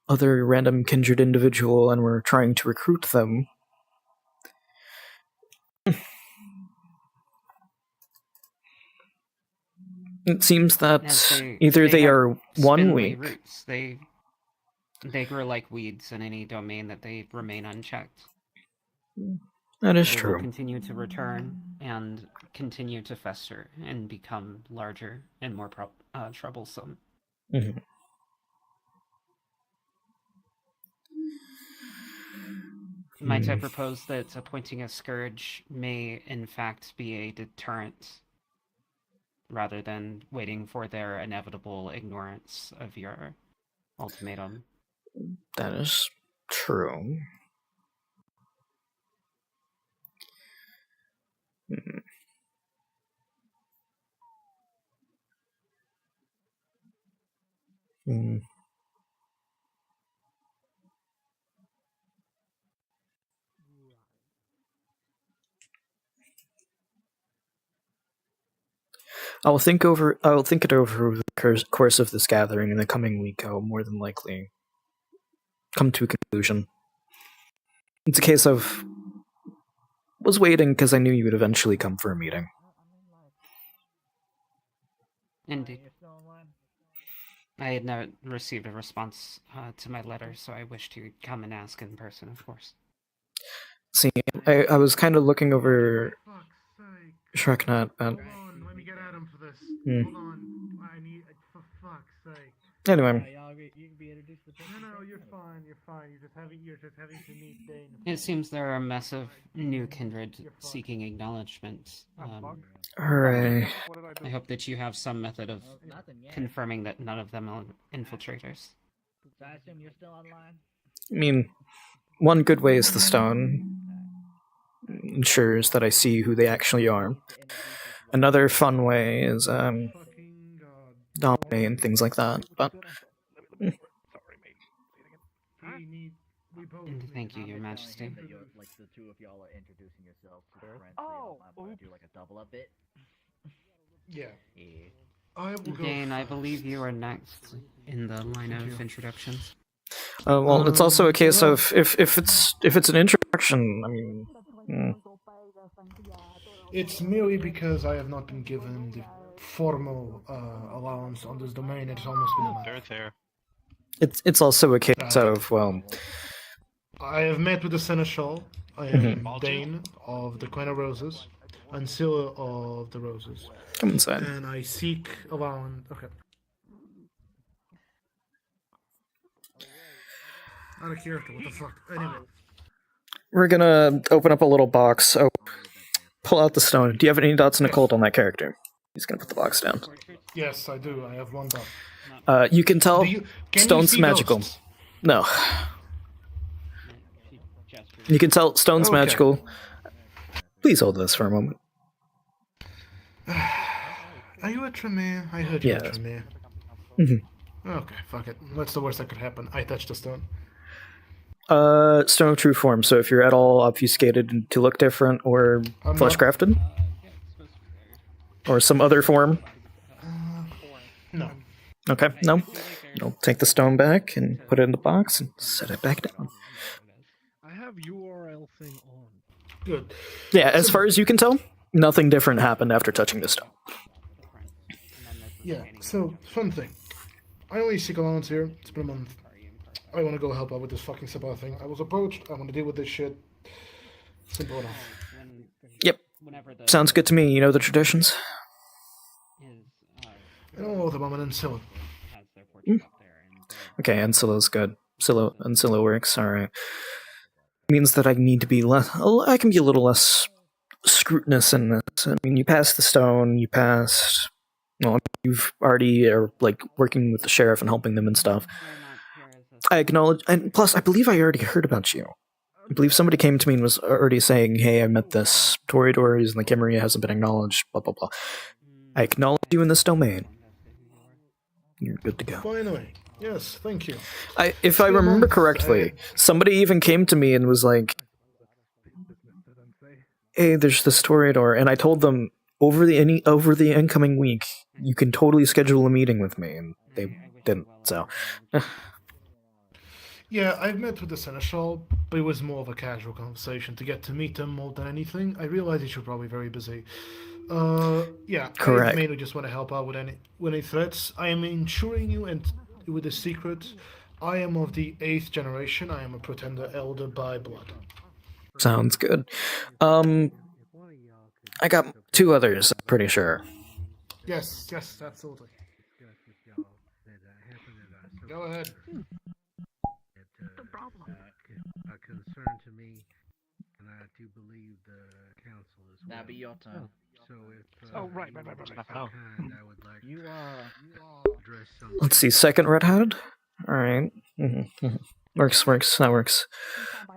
Speaker 1: other random kindred individual and were trying to recruit them, it seems that they are one week.
Speaker 5: Roots. They grow like weeds in any domain that they remain unchecked.
Speaker 1: That is
Speaker 5: they
Speaker 1: true.
Speaker 5: Will continue to return and continue to fester and become larger and more troublesome.
Speaker 1: Mm-hmm.
Speaker 5: Might I propose that appointing a Scourge may in fact be a deterrent, rather than waiting for their inevitable ignorance of your ultimatum?
Speaker 1: That is true. Hmm. I'll think it over the course of this gathering in the coming week. I'll more than likely come to a conclusion. It's a case of was waiting because I knew you would eventually come for a meeting.
Speaker 5: Indeed. I had not received a response to my letter, so I wish to come and ask in person, of course.
Speaker 1: See, I was kind of looking over Shreknut,
Speaker 2: Hold on, let me get at him for this. Hold on, I need, for fuck's sake.
Speaker 1: Anyway.
Speaker 2: No, you're fine. You're just having to meet Dane.
Speaker 5: It seems there are a mess of new kindred seeking acknowledgement.
Speaker 1: Hooray.
Speaker 5: I hope that you have some method of confirming that none of them are infiltrators.
Speaker 4: I assume you're still online?
Speaker 1: I mean, one good way is the stone. Ensures that I see who they actually are. Another fun way is, dominate and things like that, but...
Speaker 5: Thank you, Your Majesty.
Speaker 4: Like the two of y'all are introducing yourselves to the friends. Oh, do like a double up bit.
Speaker 2: Yeah.
Speaker 5: Dane, I believe you are next in the line of introductions.
Speaker 1: Well, it's also a case of if it's an introduction. I mean,
Speaker 2: It's merely because I have not been given the formal allowance on this domain. It's almost been a month.
Speaker 8: Fair.
Speaker 1: It's also a case of, well,
Speaker 2: I have met with the Seneschal. I am Dane of the Queen of Roses, and Scylla of the Roses.
Speaker 1: Come inside.
Speaker 2: And I seek allowance. Okay. Out of character. What the fuck? Anyway.
Speaker 1: We're gonna open up a little box. Oh, pull out the stone. Do you have any dots in occult on that character? He's gonna put the box down.
Speaker 2: Yes, I do. I have one dot.
Speaker 1: You can tell
Speaker 2: Can
Speaker 1: stone's
Speaker 2: you see
Speaker 1: magical.
Speaker 2: ghosts?
Speaker 1: No. You can tell stone's
Speaker 2: Okay.
Speaker 1: magical. Please hold this for a moment.
Speaker 2: Are you a Tremere? I heard you were a
Speaker 1: Yes.
Speaker 2: Tremere.
Speaker 1: Mm-hmm.
Speaker 2: Okay, fuck it. What's the worst that could happen? I touched the stone.
Speaker 1: Stone of true form. So if you're at all obfuscated to look different or
Speaker 2: I'm
Speaker 1: flesh crafted, or some other form.
Speaker 2: No.
Speaker 1: Okay, no. You'll take the stone back and put it in the box and set it back down.
Speaker 8: I have URL thing on.
Speaker 2: Good.
Speaker 1: Yeah, as far as you can tell, nothing different happened after touching the stone.
Speaker 2: Yeah, so, fun thing. I only seek allowance here. It's been a month. I want to go help out with this fucking Sabbath thing. I was approached. I want to deal with this shit. Simple enough.
Speaker 1: Yep. Sounds good to me. You know the traditions?
Speaker 2: I know all of them. I'm an Ancilla.
Speaker 1: Okay, Ancilla's good. Ancilla works, alright. Means that I need to be I can be a little less scrutinous in this. I mean, you passed the stone, you passed... Well, you've already are, like, working with the sheriff and helping them and stuff. I acknowledge... And plus, I believe I already heard about you. I believe somebody came to me and was already saying, hey, I met this Toreador, he's in the Camarilla, hasn't been acknowledged, blah, blah, blah. I acknowledge you in this domain. You're good to go.
Speaker 2: Finally. Yes, thank you.
Speaker 1: If I remember correctly, somebody even came to me and was like, hey, there's this Toreador, and I told them, over the incoming week, you can totally schedule a meeting with me, and they didn't, so...
Speaker 2: Yeah, I've met with the Seneschal, but it was more of a casual conversation to get to meet him more than anything. I realize he's probably very busy. Yeah,
Speaker 1: Correct.
Speaker 2: I mainly just want to help out with any threats. I am ensuring you, and with a secret, I am of the 8th generation. I am a pretender elder by blood.
Speaker 1: Sounds good. I got 2 others, I'm pretty sure.
Speaker 2: Yes, absolutely. Go ahead.
Speaker 7: A concern to me, and I do believe the council as well.
Speaker 4: That'll be your turn.
Speaker 7: So if
Speaker 8: Right.
Speaker 7: I would like
Speaker 4: You
Speaker 7: to address something.
Speaker 1: Let's see, second red-hatted? Alright. Works, that works.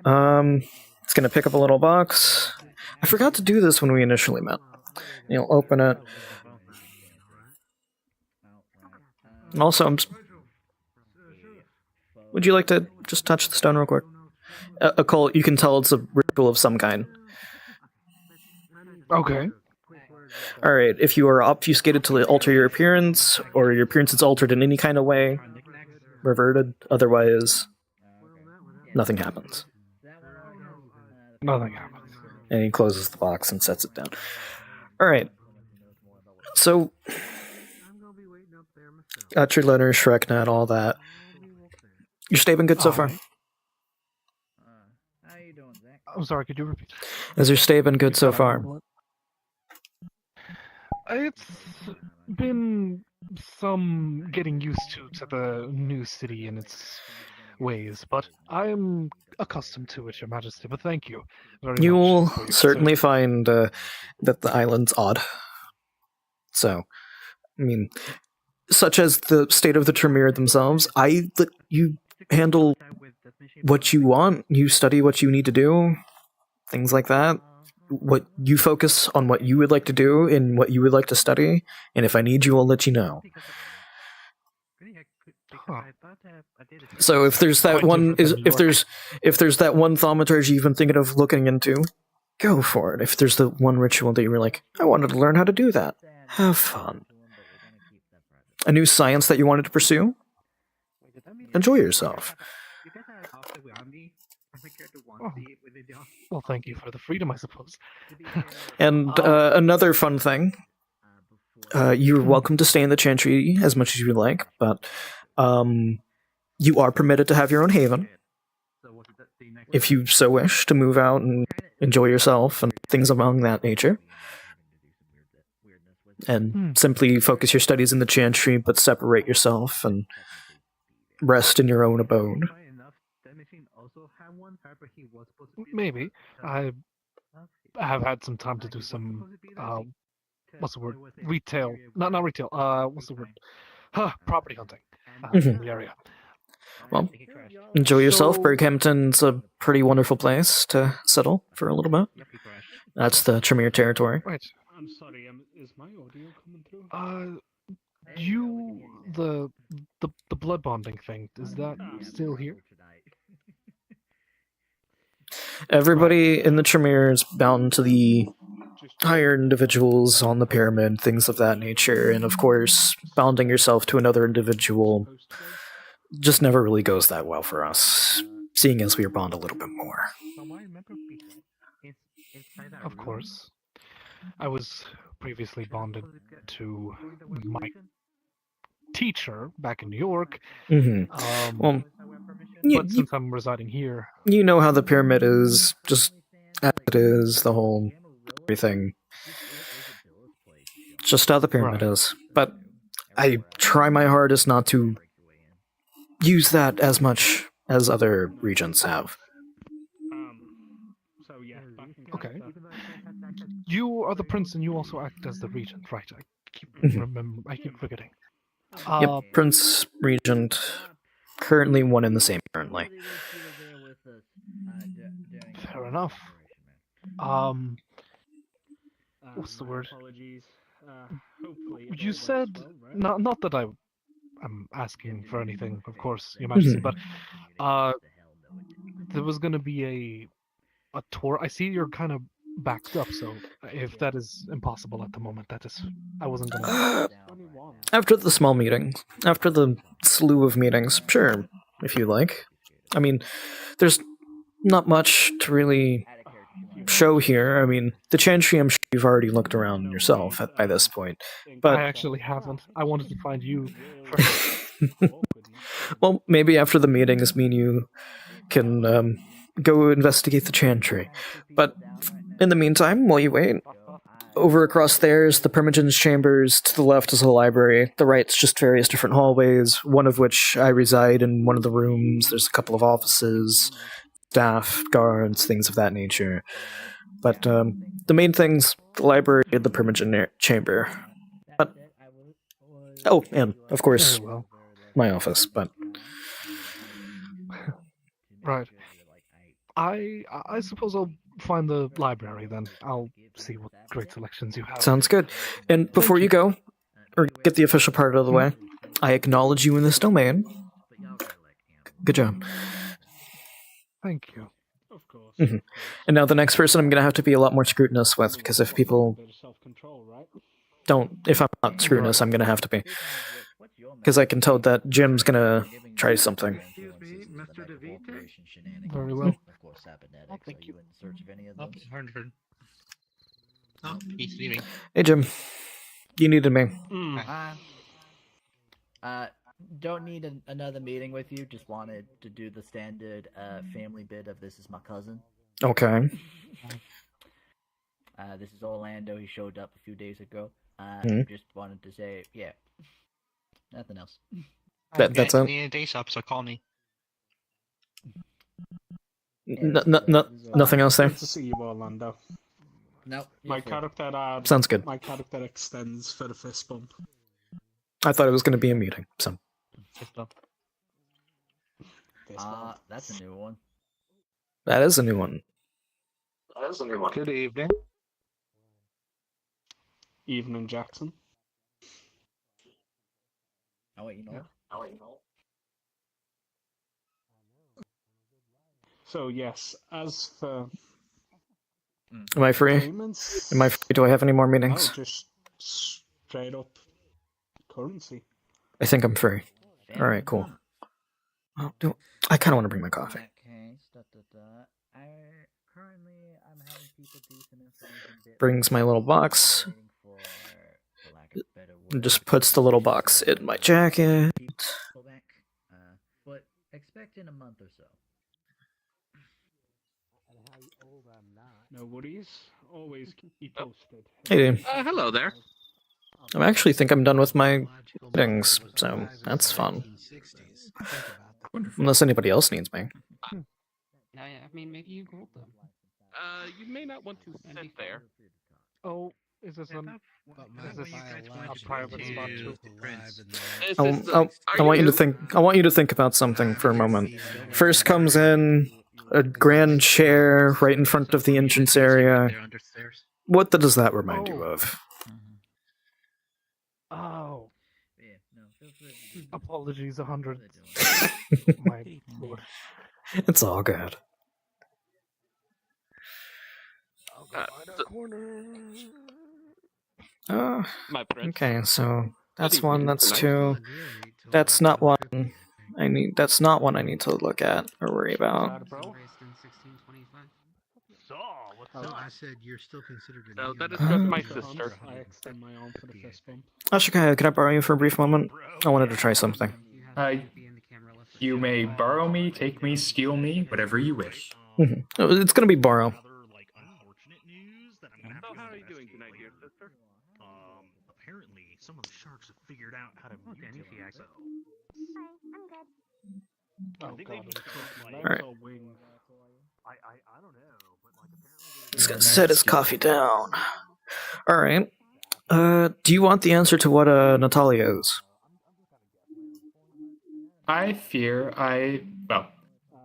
Speaker 1: It's gonna pick up a little box. I forgot to do this when we initially met. You'll open it. And also, Would you like to just touch the stone real quick? A cult, you can tell it's a ritual of some kind.
Speaker 8: Okay.
Speaker 1: Alright, if you are obfuscated to alter your appearance, or your appearance is altered in any kind of way, reverted, otherwise, nothing happens.
Speaker 8: Nothing happens.
Speaker 1: And he closes the box and sets it down. Alright. So, got your letter, ShrekNet, all that. Your stay been good so far?
Speaker 8: I'm sorry, could you repeat?
Speaker 1: Has your stay been good so far?
Speaker 8: It's been some getting used to the new city and its ways, but I'm accustomed to it, Your Majesty, but thank you very
Speaker 1: You will
Speaker 8: much.
Speaker 1: certainly find that the island's odd. So, I mean, such as the state of the Tremere themselves, I let you handle what you want, you study what you need to do, things like that. What you focus on what you would like to do and what you would like to study, and if I need you, I'll let you know.
Speaker 8: Huh.
Speaker 1: So if there's that one, if there's that one thaumaturgy you've been thinking of looking into, go for it. If there's the one ritual that you were like, I wanted to learn how to do that, have fun. A new science that you wanted to pursue, enjoy yourself.
Speaker 8: Oh. Well, thank you for the freedom, I suppose.
Speaker 1: And another fun thing, you're welcome to stay in the Chantry as much as you would like, but you are permitted to have your own haven. If you so wish to move out and enjoy yourself and things among that nature. And simply focus your studies in the Chantry, but separate yourself and rest in your own abode.
Speaker 8: Maybe. I have had some time to do some, what's the word? Retail. Not retail. What's the word? Property hunting in the area.
Speaker 1: Well, enjoy yourself. Berghampton's a pretty wonderful place to settle for a little bit. That's the Tremere territory.
Speaker 8: Right.
Speaker 2: I'm sorry, is my audio coming through?
Speaker 8: The blood bonding thing, is that still here?
Speaker 1: Everybody in the Tremere is bound to the higher individuals on the pyramid, things of that nature, and of course, bounding yourself to another individual just never really goes that well for us, seeing as we bond a little bit more.
Speaker 8: Of course. I was previously bonded to my teacher back in New York.
Speaker 1: Well,
Speaker 8: but since I'm residing here,
Speaker 1: you know how the pyramid is, just as it is, the whole everything. Just how the pyramid is. But I try my hardest not to use that as much as other regions have.
Speaker 8: Okay. You are the prince, and you also act as the regent, right? I keep forgetting.
Speaker 1: Yep, Prince, Regent, currently one and the same currently.
Speaker 8: Fair enough. What's the word? You said, not that I'm asking for anything, of course, Your Majesty, but there was going to be a tour. I see you're kind of backed up, so if that is impossible at the moment, I wasn't gonna.
Speaker 1: After the small meeting, after the slew of meetings, sure, if you like. I mean, there's not much to really show here. I mean, the Chantry, I'm sure you've already looked around yourself by this point. But
Speaker 8: I actually haven't. I wanted to find you first.
Speaker 1: Well, maybe after the meetings, me and you can go investigate the Chantry. But in the meantime, while you wait, over across there is the Primogen's chambers. To the left is a library. The right's just various different hallways, one of which I reside in one of the rooms. There's a couple of offices, staff, guards, things of that nature. But the main thing's the library and the Primogen chamber. But, oh, and, of course, my office, but...
Speaker 8: Right. I suppose I'll find the library then. I'll see what great selections you have.
Speaker 1: Sounds good. And before you go, or get the official part out of the way, I acknowledge you in this domain. Good job.
Speaker 8: Thank you.
Speaker 2: Of course.
Speaker 1: Mhm. And now the next person I'm going to have to be a lot more scrutinous with, because if people
Speaker 2: Self-control, right?
Speaker 1: if I'm not scrutinous, I'm going to have to be. Because I can tell that Jim's going to try something.
Speaker 4: Excuse me, Mr. DeVita?
Speaker 8: Very well.
Speaker 4: Of course, cybernetics.
Speaker 8: Oh, thank
Speaker 4: Are
Speaker 8: you.
Speaker 4: you in search of any of those?
Speaker 7: Heard. Oh, he's leaving.
Speaker 1: Hey, Jim. You needed me.
Speaker 4: Don't need another meeting with you. Just wanted to do the standard family bit of this is my cousin.
Speaker 1: Okay.
Speaker 4: This is Orlando. He showed up a few days ago. Just wanted to say, yeah. Nothing else.
Speaker 1: That's it.
Speaker 7: Need a day shop, so call me.
Speaker 1: Nothing else there?
Speaker 2: Good to see you, Orlando.
Speaker 4: No.
Speaker 2: My character.
Speaker 1: Sounds good.
Speaker 2: My character extends for the fist bump.
Speaker 1: I thought it was going to be a meeting, so.
Speaker 4: That's a new one.
Speaker 1: That is a new one.
Speaker 8: Good evening.
Speaker 2: Evening, Jackson.
Speaker 4: Oh, wait, you know.
Speaker 2: So yes, as for
Speaker 1: Am I free?
Speaker 2: payments,
Speaker 1: Am I free? Do I have any more meetings?
Speaker 2: just straight up currency.
Speaker 1: I think I'm free. All right, cool. I kind of want to bring my coffee.
Speaker 4: In that case, currently, I'm having people do some information.
Speaker 1: Brings my little box.
Speaker 4: Waiting for lack of better
Speaker 1: And
Speaker 4: word.
Speaker 1: just puts the little box in my jacket.
Speaker 4: Go back, but expect in a month or so.
Speaker 2: No worries. Always keep posted.
Speaker 1: Hey, dude.
Speaker 7: Hello there.
Speaker 1: I actually think I'm done with my meetings, so that's fun. Unless anybody else needs me.
Speaker 5: I mean, maybe you hold them.
Speaker 7: You may not want to sit there.
Speaker 8: Oh, is this a private spot too?
Speaker 1: I want you to think. I want you to think about something for a moment. First comes in a grand chair right in front of the entrance area. What does that remind you of?
Speaker 8: Oh,
Speaker 4: Yeah, no, feel free to do
Speaker 8: apologies, 100.
Speaker 4: what they're doing.
Speaker 8: My lord.
Speaker 1: It's all good. Okay, so that's one. That's two. That's not one. That's not one I need to look at or worry about.
Speaker 7: I said you're still considered a
Speaker 8: No,
Speaker 7: neo-
Speaker 8: that is just my sister.
Speaker 2: I extend my arm for the fist bump.
Speaker 1: Ashika, can I borrow you for a brief moment? I wanted to try something.
Speaker 9: You may borrow me, take me, steal me, whatever you wish.
Speaker 1: It's gonna be borrow.
Speaker 8: How are you doing tonight, dear sister?
Speaker 2: Apparently, some of the sharks have figured out how to mutate so.
Speaker 8: Oh, God.
Speaker 1: Alright.
Speaker 2: Wings. I don't know, but like apparently
Speaker 1: He's gonna set his coffee down. Alright. Do you want the answer to what Natalia is?
Speaker 9: I fear well,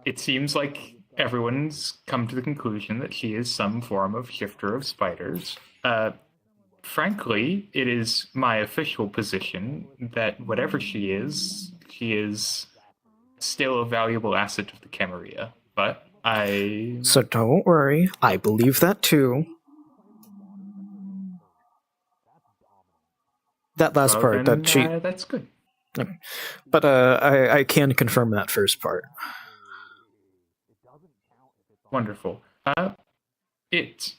Speaker 9: it seems like everyone's come to the conclusion that she is some form of shifter of spiders. Frankly, it is my official position that whatever she is still a valuable asset of the Camarilla. But
Speaker 1: So don't worry, I believe that too. That last
Speaker 9: well,
Speaker 1: part,
Speaker 9: then,
Speaker 1: that she...
Speaker 9: that's good.
Speaker 1: But I can confirm that first part.
Speaker 9: Wonderful. It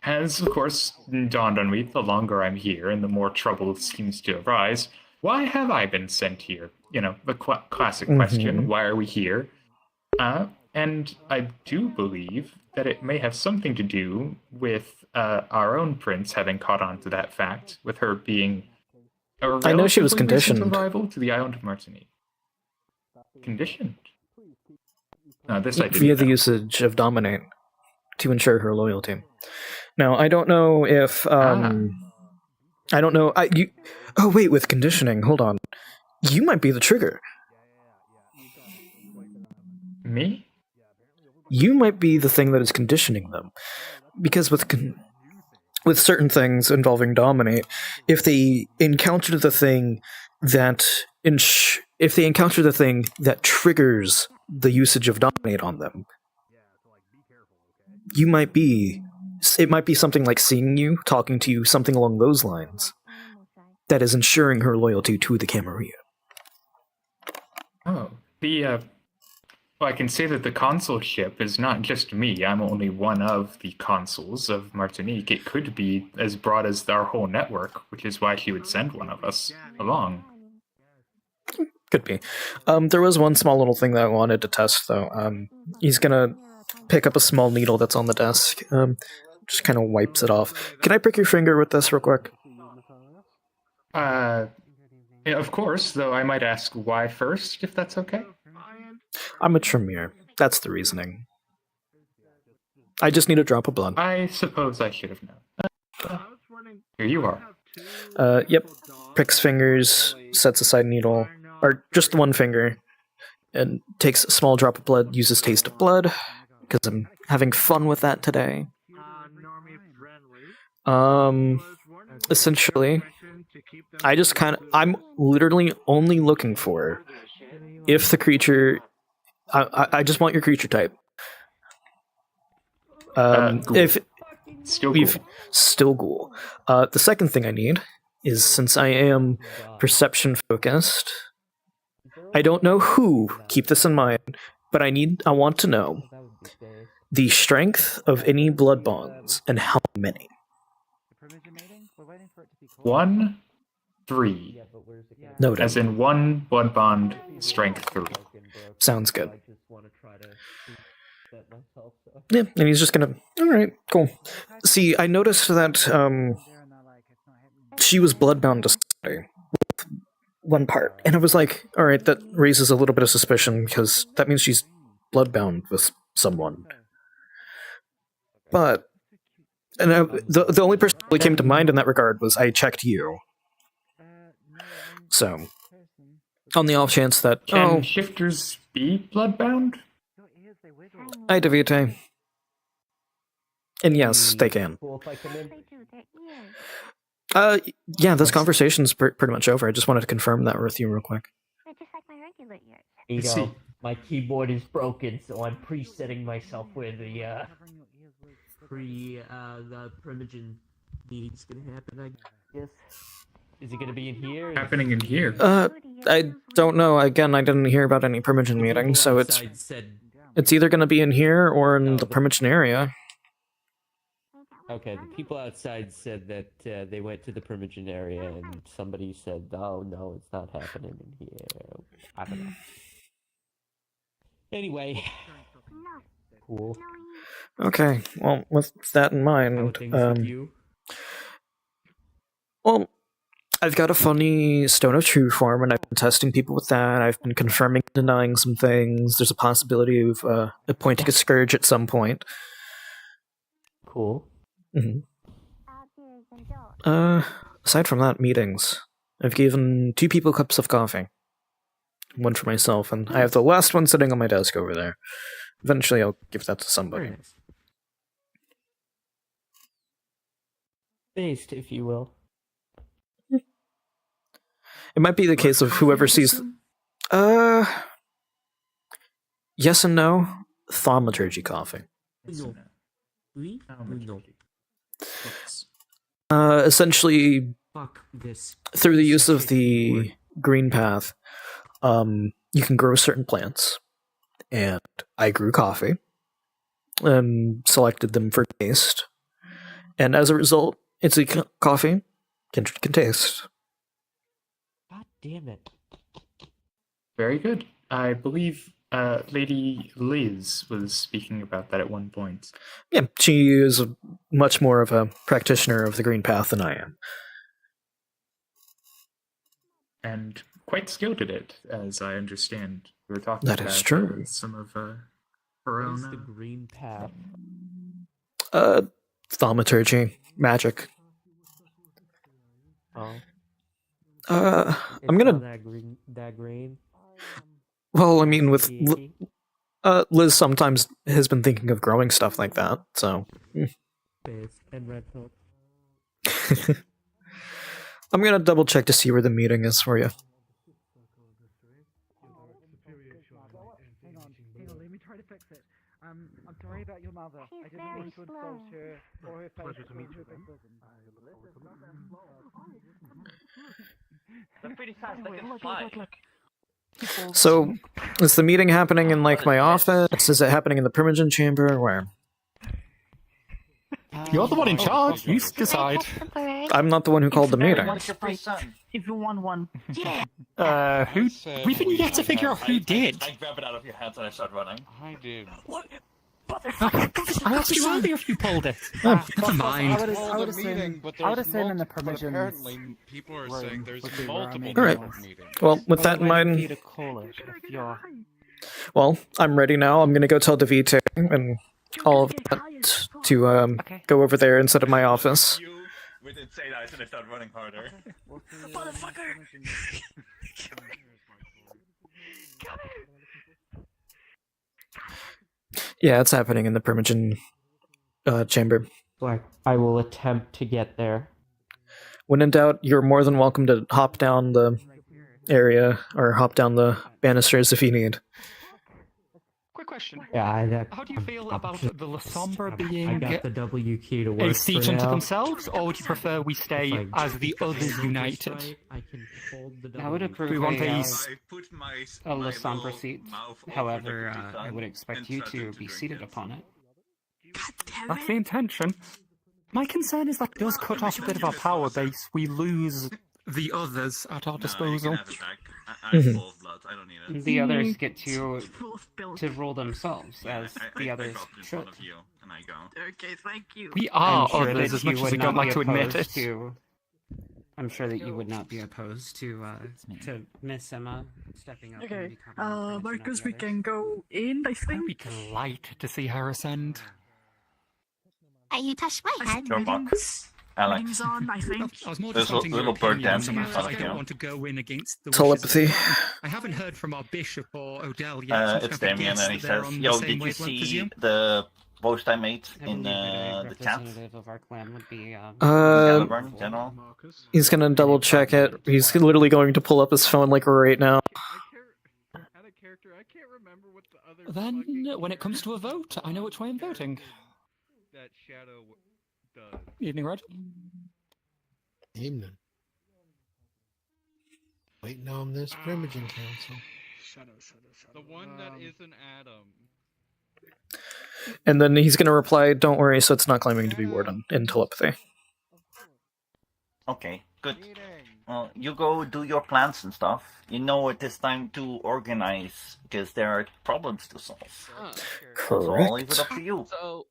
Speaker 9: has, of course, dawned on me the longer I'm here and the more trouble seems to arise. Why have I been sent here? You know, the classic question, why are we here? And I do believe that it may have something to do with our own prince having caught on to that fact, with her being a
Speaker 1: I know she was
Speaker 9: relatively recent
Speaker 1: conditioned.
Speaker 9: arrival to the island of Martinique. Conditioned? This I didn't
Speaker 1: Via the
Speaker 9: know.
Speaker 1: usage of Dominate to ensure her loyalty. Now, I don't know if... I don't know... Oh, wait, with conditioning, hold on. You might be the trigger.
Speaker 9: Me?
Speaker 1: You might be the thing that is conditioning them. Because with certain things involving Dominate, if they encounter the thing that if they encounter the thing that triggers the usage of Dominate on them, it might be something like seeing you, talking to you, something along those lines, that is ensuring her loyalty to the Camarilla.
Speaker 9: Oh, well, I can say that the consulship is not just me. I'm only one of the consuls of Martinique. It could be as broad as our whole network, which is why she would send one of us along.
Speaker 1: Could be. There was one small little thing that I wanted to test, though. He's gonna pick up a small needle that's on the desk. Just kind of wipes it off. Can I prick your finger with this real quick?
Speaker 9: Yeah, of course, though I might ask why first, if that's okay.
Speaker 1: I'm a Tremere. That's the reasoning. I just need a drop of blood.
Speaker 9: I suppose I should have known. Here you are.
Speaker 1: Yep. Pricks fingers, sets aside needle, or just one finger, and takes a small drop of blood, uses taste of blood, because I'm having fun with that today. Essentially, I'm literally only looking for if the creature, I just want your creature type.
Speaker 9: Ghoul.
Speaker 1: If
Speaker 9: Still
Speaker 1: ghoul. The second thing I need is, since I am perception focused, I don't know who, keep this in mind, but I want to know the strength of any blood bonds and how many.
Speaker 9: 1, 3.
Speaker 1: Noted.
Speaker 9: As in 1 blood bond, strength 3.
Speaker 1: Sounds good. Yeah, and he's just gonna... Alright, cool. See, I noticed that she was bloodbound to somebody. One part. And I was like, alright, that raises a little bit of suspicion, because that means she's bloodbound with someone. But... And the only person that came to mind in that regard was I checked you. So, on the off chance that...
Speaker 9: Can shifters be bloodbound?
Speaker 1: I devite. And yes, they can. Yeah, this conversation's pretty much over. I just wanted to confirm that with you real quick.
Speaker 10: My keyboard is broken, so I'm presetting myself where the Primogen meeting's gonna happen, I guess. Is it gonna be in here?
Speaker 9: Happening in here?
Speaker 1: I don't know. Again, I didn't hear about any Primogen meetings, so it's either gonna be in here or in the Primogen area.
Speaker 10: Okay, the people outside said that they went to the Primogen area, and somebody said, "Oh no, it's not happening in here." I don't know. Anyway, cool.
Speaker 1: Okay, well, with that in mind, well, I've got a funny Stone of True form, and I've been testing people with that. I've been confirming and denying some things. There's a possibility of appointing a Scourge at some point.
Speaker 10: Cool.
Speaker 1: Mm-hmm. Aside from that, meetings. I've given 2 people cups of coffee. One for myself, and I have the last one sitting on my desk over there. Eventually I'll give that to somebody.
Speaker 10: Nice. Based, if you will.
Speaker 1: It might be the case of whoever sees... Yes and no. Thaumaturgy coffee. Essentially, through the use of the green path, you can grow certain plants, and I grew coffee, and selected them for taste, and as a result, it's a coffee can taste.
Speaker 10: God damn it.
Speaker 9: Very good. I believe Lady Liz was speaking about that at one point.
Speaker 1: Yeah, she is much more of a practitioner of the green path than I am.
Speaker 9: And quite skilled at it, as I understand. We were talking
Speaker 1: that
Speaker 9: about
Speaker 1: is true.
Speaker 9: Some of her own...
Speaker 10: the green path?
Speaker 1: Thaumaturgy. Magic.
Speaker 10: Oh.
Speaker 1: I'm gonna...
Speaker 10: That green?
Speaker 1: Well, I mean, with... Liz sometimes has been thinking of growing stuff like that, so...
Speaker 10: And red pill.
Speaker 1: I'm gonna double check to see where the meeting is for you.
Speaker 2: sorry about your mother. I didn't mean to insult her or her
Speaker 8: Pleasure to meet you, then.
Speaker 11: They're pretty fast. They can fly.
Speaker 1: So, is the meeting happening in like my office? Is it happening in the Primogen chamber? Where?
Speaker 12: You're the one in charge. You decide.
Speaker 1: I'm not the one who called the meeting.
Speaker 11: What's your free son? If you want one.
Speaker 12: Who? We didn't yet to figure out who did.
Speaker 11: I grab it out of your hands and I start running.
Speaker 13: I did.
Speaker 11: What?
Speaker 12: I asked you earlier if you pulled it. Oh, never mind.
Speaker 2: I would assume in the permissions.
Speaker 13: Apparently, people are saying there's multiple
Speaker 1: Alright.
Speaker 13: meetings.
Speaker 1: Well, with that in mind, well, I'm ready now. I'm gonna go tell Davite and all of that to go over there instead of my office.
Speaker 11: We didn't say that, so they start running harder. Motherfucker!
Speaker 1: Yeah, it's happening in the Primogen chamber.
Speaker 10: I will attempt to get there.
Speaker 1: When in doubt, you're more than welcome to hop down the area or hop down the banisters if you need.
Speaker 12: Quick question.
Speaker 10: Yeah,
Speaker 12: How do you feel about the La Sombra
Speaker 10: I
Speaker 12: being
Speaker 10: got the W key to work
Speaker 12: a siege
Speaker 10: for
Speaker 12: unto
Speaker 10: now.
Speaker 12: themselves, or would you prefer we stay
Speaker 10: If I
Speaker 12: as the others united?
Speaker 10: I can hold the
Speaker 5: I would
Speaker 10: W.
Speaker 5: approve
Speaker 12: We want
Speaker 5: a La Sombra seat. However, I would expect you to be seated upon it.
Speaker 12: That's the intention. My concern is that does cut off a bit of our power base. We lose the others at our disposal.
Speaker 5: The others get to rule themselves, as the others should.
Speaker 11: Okay, thank you.
Speaker 12: We are
Speaker 5: I'm sure
Speaker 12: others
Speaker 5: that
Speaker 12: as
Speaker 5: you
Speaker 12: much as
Speaker 5: would
Speaker 12: we don't
Speaker 5: not
Speaker 12: like
Speaker 5: be
Speaker 12: to admit it.
Speaker 5: opposed to- I'm sure that you would not be opposed to Miss Emma stepping up and
Speaker 11: Okay,
Speaker 5: becoming
Speaker 11: Marcus, we can go in, I
Speaker 12: I'd
Speaker 11: think.
Speaker 12: be delighted to see her ascend.
Speaker 6: You touched my hand.
Speaker 11: Your box. Alex.
Speaker 2: Meetings on, I think.
Speaker 12: I was more
Speaker 11: There's
Speaker 12: just
Speaker 11: a
Speaker 12: wanting your
Speaker 11: little bird
Speaker 12: opinion on
Speaker 11: dancing
Speaker 12: the
Speaker 11: in
Speaker 12: matter.
Speaker 11: front
Speaker 12: I
Speaker 11: of
Speaker 12: don't
Speaker 11: you.
Speaker 12: want to go in against the
Speaker 1: Telepathy.
Speaker 12: wishes of everyone. I haven't heard from our bishop or Odell yet. so
Speaker 11: It's
Speaker 12: I can
Speaker 11: Damien,
Speaker 12: guess
Speaker 11: and he
Speaker 12: that they're
Speaker 11: says,
Speaker 12: on the
Speaker 11: "Yo,
Speaker 12: same
Speaker 11: did you
Speaker 12: wavelength as
Speaker 11: see
Speaker 12: you."
Speaker 11: the post I made
Speaker 5: I
Speaker 11: in
Speaker 5: believe that a
Speaker 11: the chat?
Speaker 5: representative of our clan would be.
Speaker 11: Caliburn, General.
Speaker 1: He's gonna double check it. He's literally going to pull up his phone like right now.
Speaker 12: Then, when it comes to a vote, I know which way I'm voting.
Speaker 13: That shadow does.
Speaker 12: Evening, Red.
Speaker 7: Evening. Waiting on this Primogen Council.
Speaker 13: The one that isn't Adam.
Speaker 1: And then he's gonna reply, "Don't worry, so it's not claiming to be Warden" in telepathy.
Speaker 11: Okay, good. Well, you go do your plans and stuff. You know it is time to organize, because there are problems to solve. So I'll leave it up to you.
Speaker 14: So,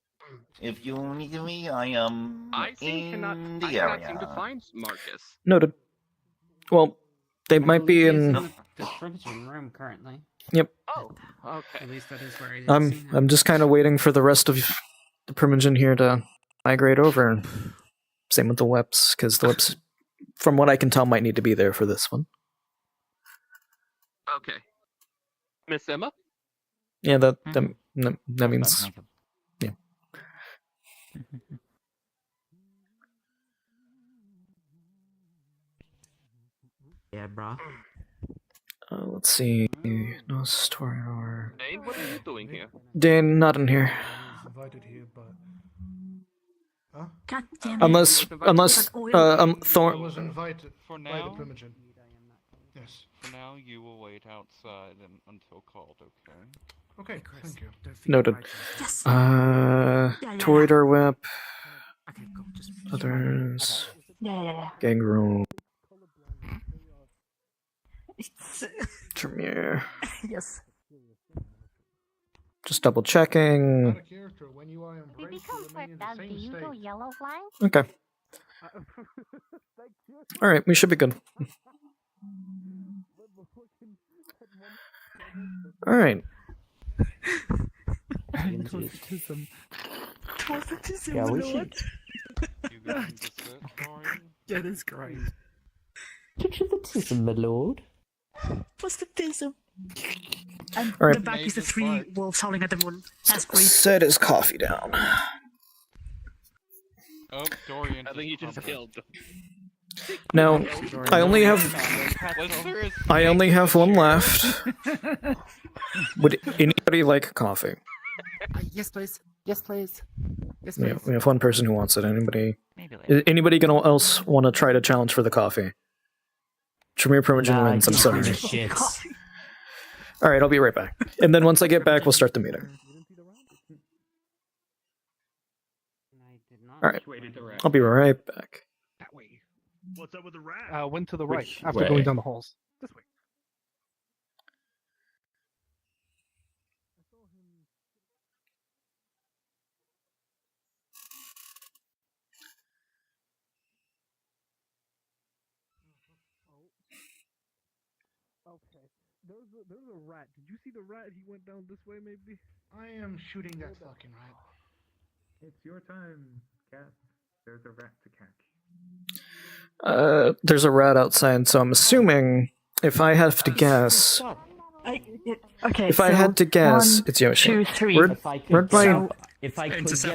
Speaker 11: If you need me, I am in the
Speaker 14: I
Speaker 11: area.
Speaker 14: cannot seem to find Marcus.
Speaker 1: Noted. Well, they might be in.
Speaker 5: the Primogen room currently.
Speaker 1: Yep.
Speaker 14: Oh, okay.
Speaker 5: At least that is where I did see him.
Speaker 1: I'm just kind of waiting for the rest of the Primogen here to migrate over. Same with the Weps, because the Weps, from what I can tell, might need to be there for this one.
Speaker 14: Okay. Miss Emma?
Speaker 1: Yeah, that means. Yeah.
Speaker 10: Yeah, brah.
Speaker 1: Let's see. No story or.
Speaker 14: Dane, what are you doing here?
Speaker 1: Dane, not in here.
Speaker 8: Invited here, but
Speaker 2: God damn it.
Speaker 1: Unless Thorn.
Speaker 8: I was invited
Speaker 13: For
Speaker 8: by
Speaker 13: now?
Speaker 8: the Primogen. Yes.
Speaker 13: For now, you will wait outside until called, okay?
Speaker 8: Okay, thank you.
Speaker 1: Noted.
Speaker 2: Yes.
Speaker 1: Toridor Whip.
Speaker 2: Okay, cool. Just...
Speaker 1: Others.
Speaker 2: Yeah.
Speaker 1: Gangrel.
Speaker 2: It's...
Speaker 1: Tremere.
Speaker 2: yes.
Speaker 1: Just double checking.
Speaker 8: Out of character, when you are embraced, you remain in the same state.
Speaker 6: Yellow flag?
Speaker 1: Okay. Alright, we should be good. Alright.
Speaker 2: Torvatism. Torvatism,
Speaker 10: Yeah, we
Speaker 2: Lord.
Speaker 10: should.
Speaker 13: You going to sit, Dorian?
Speaker 2: Yeah, that's great.
Speaker 10: Torvatism, my lord.
Speaker 2: Torvatism. And
Speaker 1: Alright.
Speaker 2: the back is the three wolves howling at the moon. That's great.
Speaker 1: Set his coffee down.
Speaker 13: Oh, Dorian.
Speaker 14: I think you just killed.
Speaker 1: Now, I only have one left. Would anybody like coffee?
Speaker 12: Yes, please. Yes, please. Yes,
Speaker 1: Yeah,
Speaker 12: please.
Speaker 1: we have one person who wants it. Anybody?
Speaker 15: Maybe later.
Speaker 1: Anybody else want to try to challenge for the coffee? Tremere Primogen wins. I'm sorry. All right, I'll be right back. And then once I get back, we'll start the meeting. All right, I'll be right back.
Speaker 8: That way.
Speaker 2: What's up with the rat?
Speaker 8: Went to the right
Speaker 9: Which
Speaker 8: after
Speaker 9: way?
Speaker 8: going down the halls. This way. Okay. There's a rat. Did you see the rat? He went down this way, maybe?
Speaker 7: I am shooting that fucking rat.
Speaker 16: It's your time, Cat. There's a rat to catch.
Speaker 1: There's a rat outside, so I'm assuming if I have to guess,
Speaker 15: Okay.
Speaker 1: if I had to guess, it's Yoshi.
Speaker 15: 2, 3.
Speaker 1: Where'd
Speaker 10: If I
Speaker 1: my
Speaker 10: could get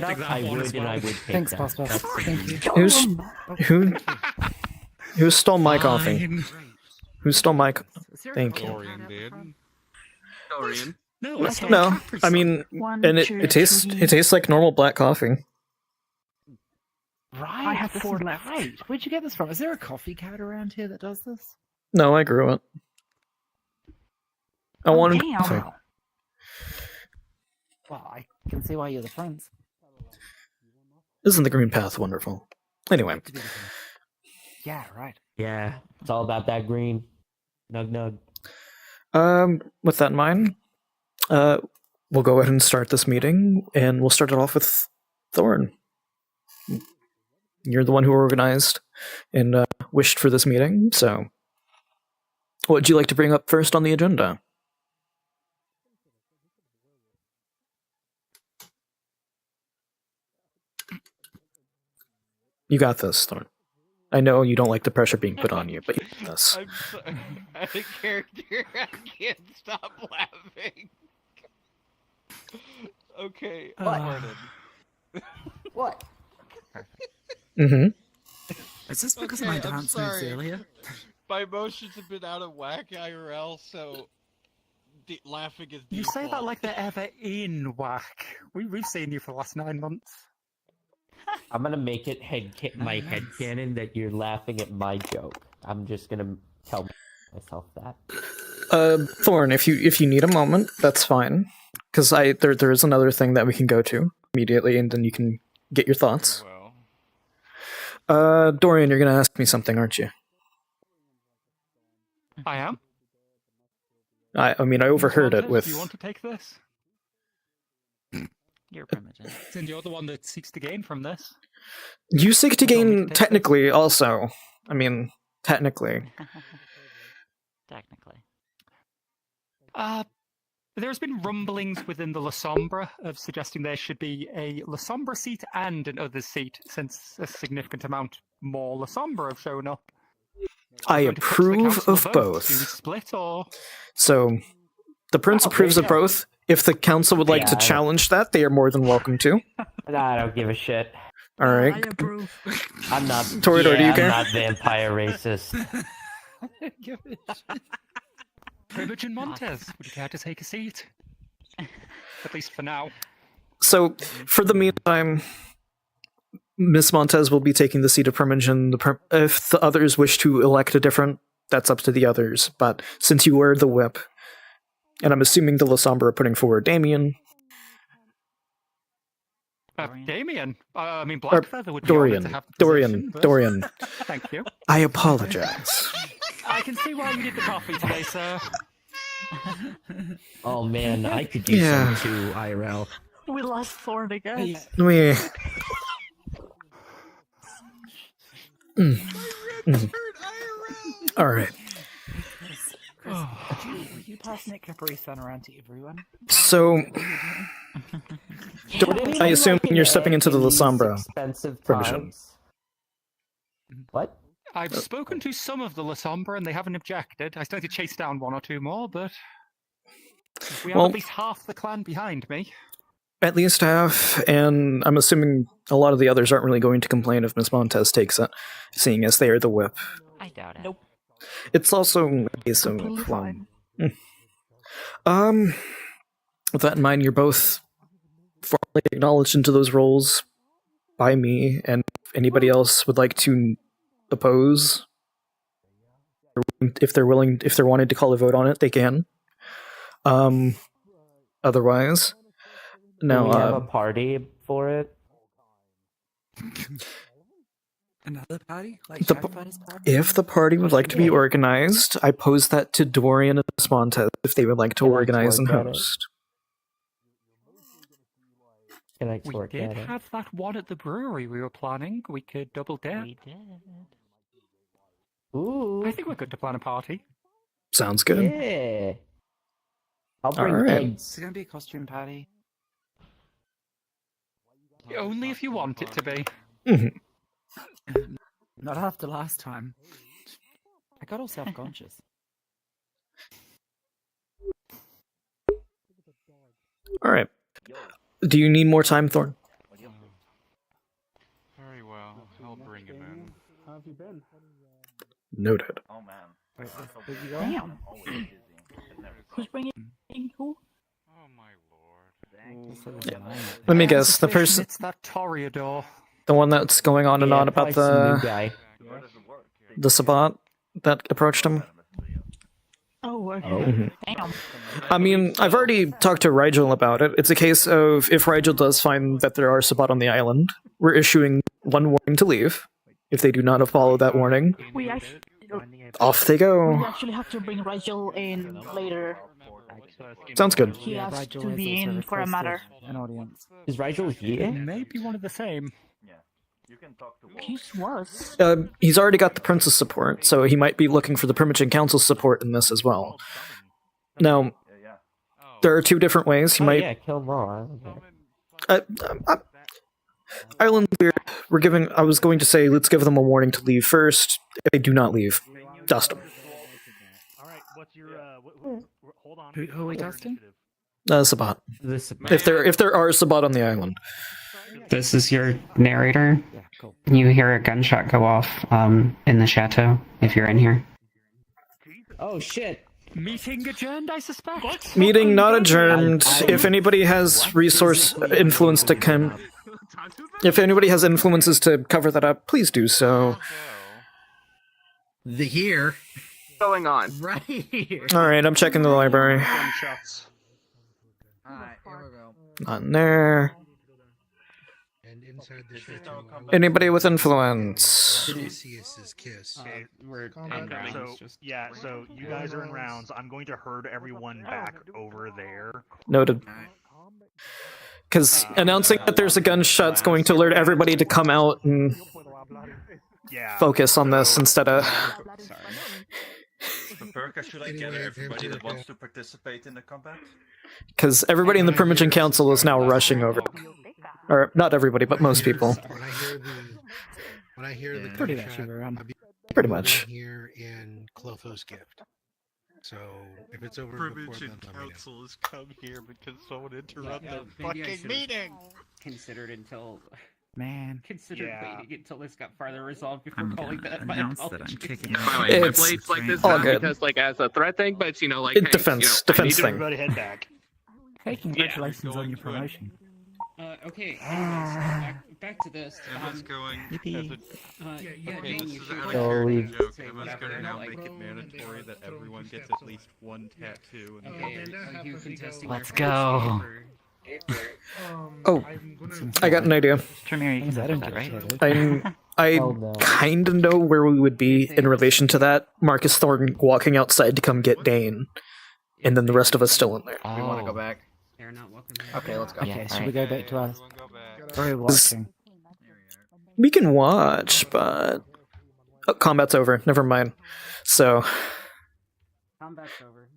Speaker 10: up, I would, and I would take
Speaker 12: Thanks,
Speaker 10: that.
Speaker 12: boss.
Speaker 10: That's
Speaker 12: Thank you.
Speaker 1: Who stole my coffee? Who stole my? Thank you.
Speaker 13: Dorian did.
Speaker 14: Dorian.
Speaker 12: No, it's not
Speaker 1: No,
Speaker 12: Capricorn.
Speaker 1: I mean,
Speaker 15: One,
Speaker 1: and
Speaker 15: two,
Speaker 1: it tastes like normal black coffee.
Speaker 12: Right.
Speaker 15: I have
Speaker 12: this
Speaker 15: 4
Speaker 12: is
Speaker 15: left.
Speaker 12: Right. Where'd you get this from? Is there a coffee cat around here that does this?
Speaker 1: No, I grew it. I wanted
Speaker 15: damn.
Speaker 1: coffee.
Speaker 12: Well, I can see why you're the friends.
Speaker 1: Isn't the green path wonderful? Anyway,
Speaker 12: Yeah, right.
Speaker 10: Yeah, it's all about that green. Nug nug.
Speaker 1: with that in mind, we'll go ahead and start this meeting, and we'll start it off with Thorn. You're the one who organized and wished for this meeting, so what would you like to bring up first on the agenda? You got this, Thorn. I know you don't like the pressure being put on you, but you got this.
Speaker 13: I'm sorry. Out of character, I can't stop laughing. Okay, pardon.
Speaker 12: What?
Speaker 1: Mm-hmm.
Speaker 12: Is this because of my
Speaker 13: Okay, I'm
Speaker 12: dance moves
Speaker 13: sorry.
Speaker 12: earlier?
Speaker 13: My emotions have been out of whack IRL, so laughing is
Speaker 12: You
Speaker 13: default.
Speaker 12: say that like they're ever in whack. We've seen you for the last 9 months.
Speaker 10: I'm gonna make it my head canon that you're laughing at my joke. I'm just gonna tell myself that.
Speaker 1: Thorn, if you need a moment, that's fine. Because there is another thing that we can go to immediately, and then you can get your thoughts. Dorian, you're gonna ask me something, aren't you?
Speaker 12: I am.
Speaker 1: I mean, I overheard it
Speaker 12: Do
Speaker 1: with.
Speaker 12: you want to take this?
Speaker 15: You're primitive.
Speaker 12: Then you're the one that seeks to gain from this.
Speaker 1: You seek to gain technically, also. I mean, technically.
Speaker 15: Technically.
Speaker 12: There's been rumblings within the La Sombra of suggesting there should be a La Sombra seat and an other seat, since a significant amount more La Sombra have shown up.
Speaker 1: I approve of
Speaker 12: Do we
Speaker 1: both.
Speaker 12: split or?
Speaker 1: So, the prince approves of both. If the council would like to challenge that, they are more than welcome to.
Speaker 10: I don't give a shit.
Speaker 1: All right.
Speaker 15: I approve.
Speaker 10: I'm not.
Speaker 1: Torador, do you care?
Speaker 10: I'm not vampire racist.
Speaker 12: Give it. Imogen Montez, would you care to take a seat? At least for now.
Speaker 1: So, for the meantime, Miss Montez will be taking the seat of Primogen. If the others wish to elect a different, that's up to the others. But since you were the whip, and I'm assuming the La Sombra are putting forward Damien.
Speaker 12: Damien. I mean, Blackfeather would be
Speaker 1: Dorian.
Speaker 12: honored to have the
Speaker 1: Dorian.
Speaker 12: position, but-
Speaker 1: Dorian.
Speaker 12: Thank you.
Speaker 1: I apologize.
Speaker 12: I can see why you did the coffee today, sir.
Speaker 10: Oh man, I could do
Speaker 1: Yeah.
Speaker 10: some too, IRL.
Speaker 15: We lost Thorn again.
Speaker 1: We. All right.
Speaker 12: Would you pass Nick Capri Sun around to everyone?
Speaker 1: So, I assume you're stepping into the La Sombra.
Speaker 10: Expensive
Speaker 1: Primogen.
Speaker 10: times. What?
Speaker 12: I've spoken to some of the La Sombra and they haven't objected. I still need to chase down 1 or 2 more, but we have
Speaker 1: Well-
Speaker 12: at least half the clan behind me.
Speaker 1: At least half, and I'm assuming a lot of the others aren't really going to complain if Miss Montez takes it, seeing as they are the whip.
Speaker 15: I doubt it.
Speaker 12: Nope.
Speaker 1: It's also a case of, with that in mind, you're both formally acknowledged into those roles by me, and if anybody else would like to oppose, if they're wanting to call a vote on it, they can. Otherwise, now
Speaker 10: Do we have a party for it?
Speaker 17: Another party? Like
Speaker 1: if the party would like to be organized, I pose that to Dorian and Desmontes if they would like to organize and host.
Speaker 12: We did have that one at the brewery we were planning. We could double dip.
Speaker 15: We did.
Speaker 10: Ooh.
Speaker 12: I think we're good to plan a party.
Speaker 1: Sounds good.
Speaker 10: Yeah. I'll bring
Speaker 1: Alright.
Speaker 10: eggs.
Speaker 17: It's gonna be a costume party.
Speaker 12: Only if you want it to be.
Speaker 17: Not after last time. I got all self-conscious.
Speaker 1: Alright. Do you need more time, Thorn?
Speaker 13: Very well. I'll bring him in.
Speaker 16: How have you been?
Speaker 1: Noted.
Speaker 11: Oh man.
Speaker 15: Damn. Who's bringing who?
Speaker 13: Oh my lord.
Speaker 1: Let me guess. The person,
Speaker 12: It's that Toreador.
Speaker 1: the one that's going on and on about
Speaker 10: Some new
Speaker 1: the
Speaker 10: guy.
Speaker 1: Sabat that approached him.
Speaker 15: Oh, okay.
Speaker 1: Mhm.
Speaker 15: Damn.
Speaker 1: I mean, I've already talked to Rigel about it. It's a case of if Rigel does find that there are Sabat on the island, we're issuing one warning to leave. If they do not follow that warning,
Speaker 15: We actually,
Speaker 1: off they
Speaker 15: we
Speaker 1: go.
Speaker 15: actually have to bring Rigel in later.
Speaker 1: Sounds good.
Speaker 15: He has to be in for a matter.
Speaker 17: An audience.
Speaker 10: Is Rigel here?
Speaker 12: Maybe one of the same.
Speaker 15: He was.
Speaker 1: He's already got the Prince's support, so he might be looking for the Primogen Council's support in this as well. Now, there are two different ways. He might.
Speaker 10: Yeah, kill more.
Speaker 1: Island we're giving. I was going to say let's give them a warning to leave first. If they do not leave, dust them.
Speaker 16: Alright, what's your hold on.
Speaker 17: Who are we dusting?
Speaker 1: Sabat. If there are Sabat on the island.
Speaker 5: This is your narrator.
Speaker 17: Yeah, cool.
Speaker 5: You hear a gunshot go off in the chateau if you're in here.
Speaker 10: Oh shit.
Speaker 12: Meeting adjourned, I suspect.
Speaker 1: Meeting not adjourned. If anybody has resource influence to if anybody has influences to cover that up, please do so.
Speaker 7: The here.
Speaker 14: Going on?
Speaker 17: Right here.
Speaker 1: Alright, I'm checking the library.
Speaker 16: Gunshots.
Speaker 4: Alright, here we go.
Speaker 1: Not in there.
Speaker 7: And inside this
Speaker 1: Anybody with influence?
Speaker 7: Odysseus's kiss.
Speaker 5: We're in
Speaker 16: So
Speaker 5: rounds.
Speaker 16: yeah, so you guys are in rounds. I'm going to herd everyone back over there.
Speaker 1: Noted. Because announcing that there's a gunshot's going to alert everybody to come out and focus on this instead of...
Speaker 11: Perka, should I gather everybody that wants to participate in the combat?
Speaker 1: Because everybody in the Primogen Council is now rushing over. Or, not everybody, but most people.
Speaker 7: When I hear the
Speaker 17: Pretty
Speaker 7: gunshot,
Speaker 17: much everyone.
Speaker 7: I'll be
Speaker 1: Pretty much.
Speaker 7: here in Clotho's gift. So if it's over before then, let me know.
Speaker 13: Council has come here because someone interrupted their
Speaker 5: maybe I
Speaker 13: fucking
Speaker 5: should've
Speaker 13: meeting.
Speaker 5: Considered until
Speaker 17: Man.
Speaker 5: waiting until this got farther resolved before calling that my
Speaker 17: announce that I'm
Speaker 5: apologies.
Speaker 17: kicking
Speaker 14: By the way, my
Speaker 1: It's
Speaker 14: blade's like this
Speaker 1: all
Speaker 14: not
Speaker 1: good.
Speaker 14: because like as a threat thing, but it's, you know, like
Speaker 1: It
Speaker 14: hey,
Speaker 1: defense
Speaker 14: you know, I
Speaker 1: thing.
Speaker 14: need to-
Speaker 16: Everybody head back.
Speaker 17: Hey, congratulations on your promotion.
Speaker 5: Okay, anyways, back to this.
Speaker 13: Emma's going as
Speaker 17: Yippee.
Speaker 13: a...
Speaker 5: Okay,
Speaker 13: Okay, this
Speaker 5: you
Speaker 13: is
Speaker 5: should
Speaker 13: out of
Speaker 10: So
Speaker 13: character
Speaker 10: we-
Speaker 13: joke.
Speaker 5: say
Speaker 13: Emma's
Speaker 5: whatever,
Speaker 13: going to now
Speaker 5: like-
Speaker 13: make it mandatory that everyone gets at least one tattoo. And
Speaker 5: Okay, are you contesting
Speaker 15: Let's
Speaker 5: your
Speaker 15: go.
Speaker 1: Oh, I got an idea.
Speaker 17: Tremere, you can do that, right?
Speaker 1: I
Speaker 10: Oh, no.
Speaker 1: kind of know where we would be in relation to that. Marcus Thornton walking outside to come get Dane, and then the rest of us still in there.
Speaker 4: We want to go back.
Speaker 5: They're not welcome.
Speaker 4: Okay, let's go.
Speaker 17: Okay, should we go back to us?
Speaker 13: everyone go back.
Speaker 17: We're watching.
Speaker 1: We can watch, but combat's over. Never mind. So,
Speaker 5: Combat's over.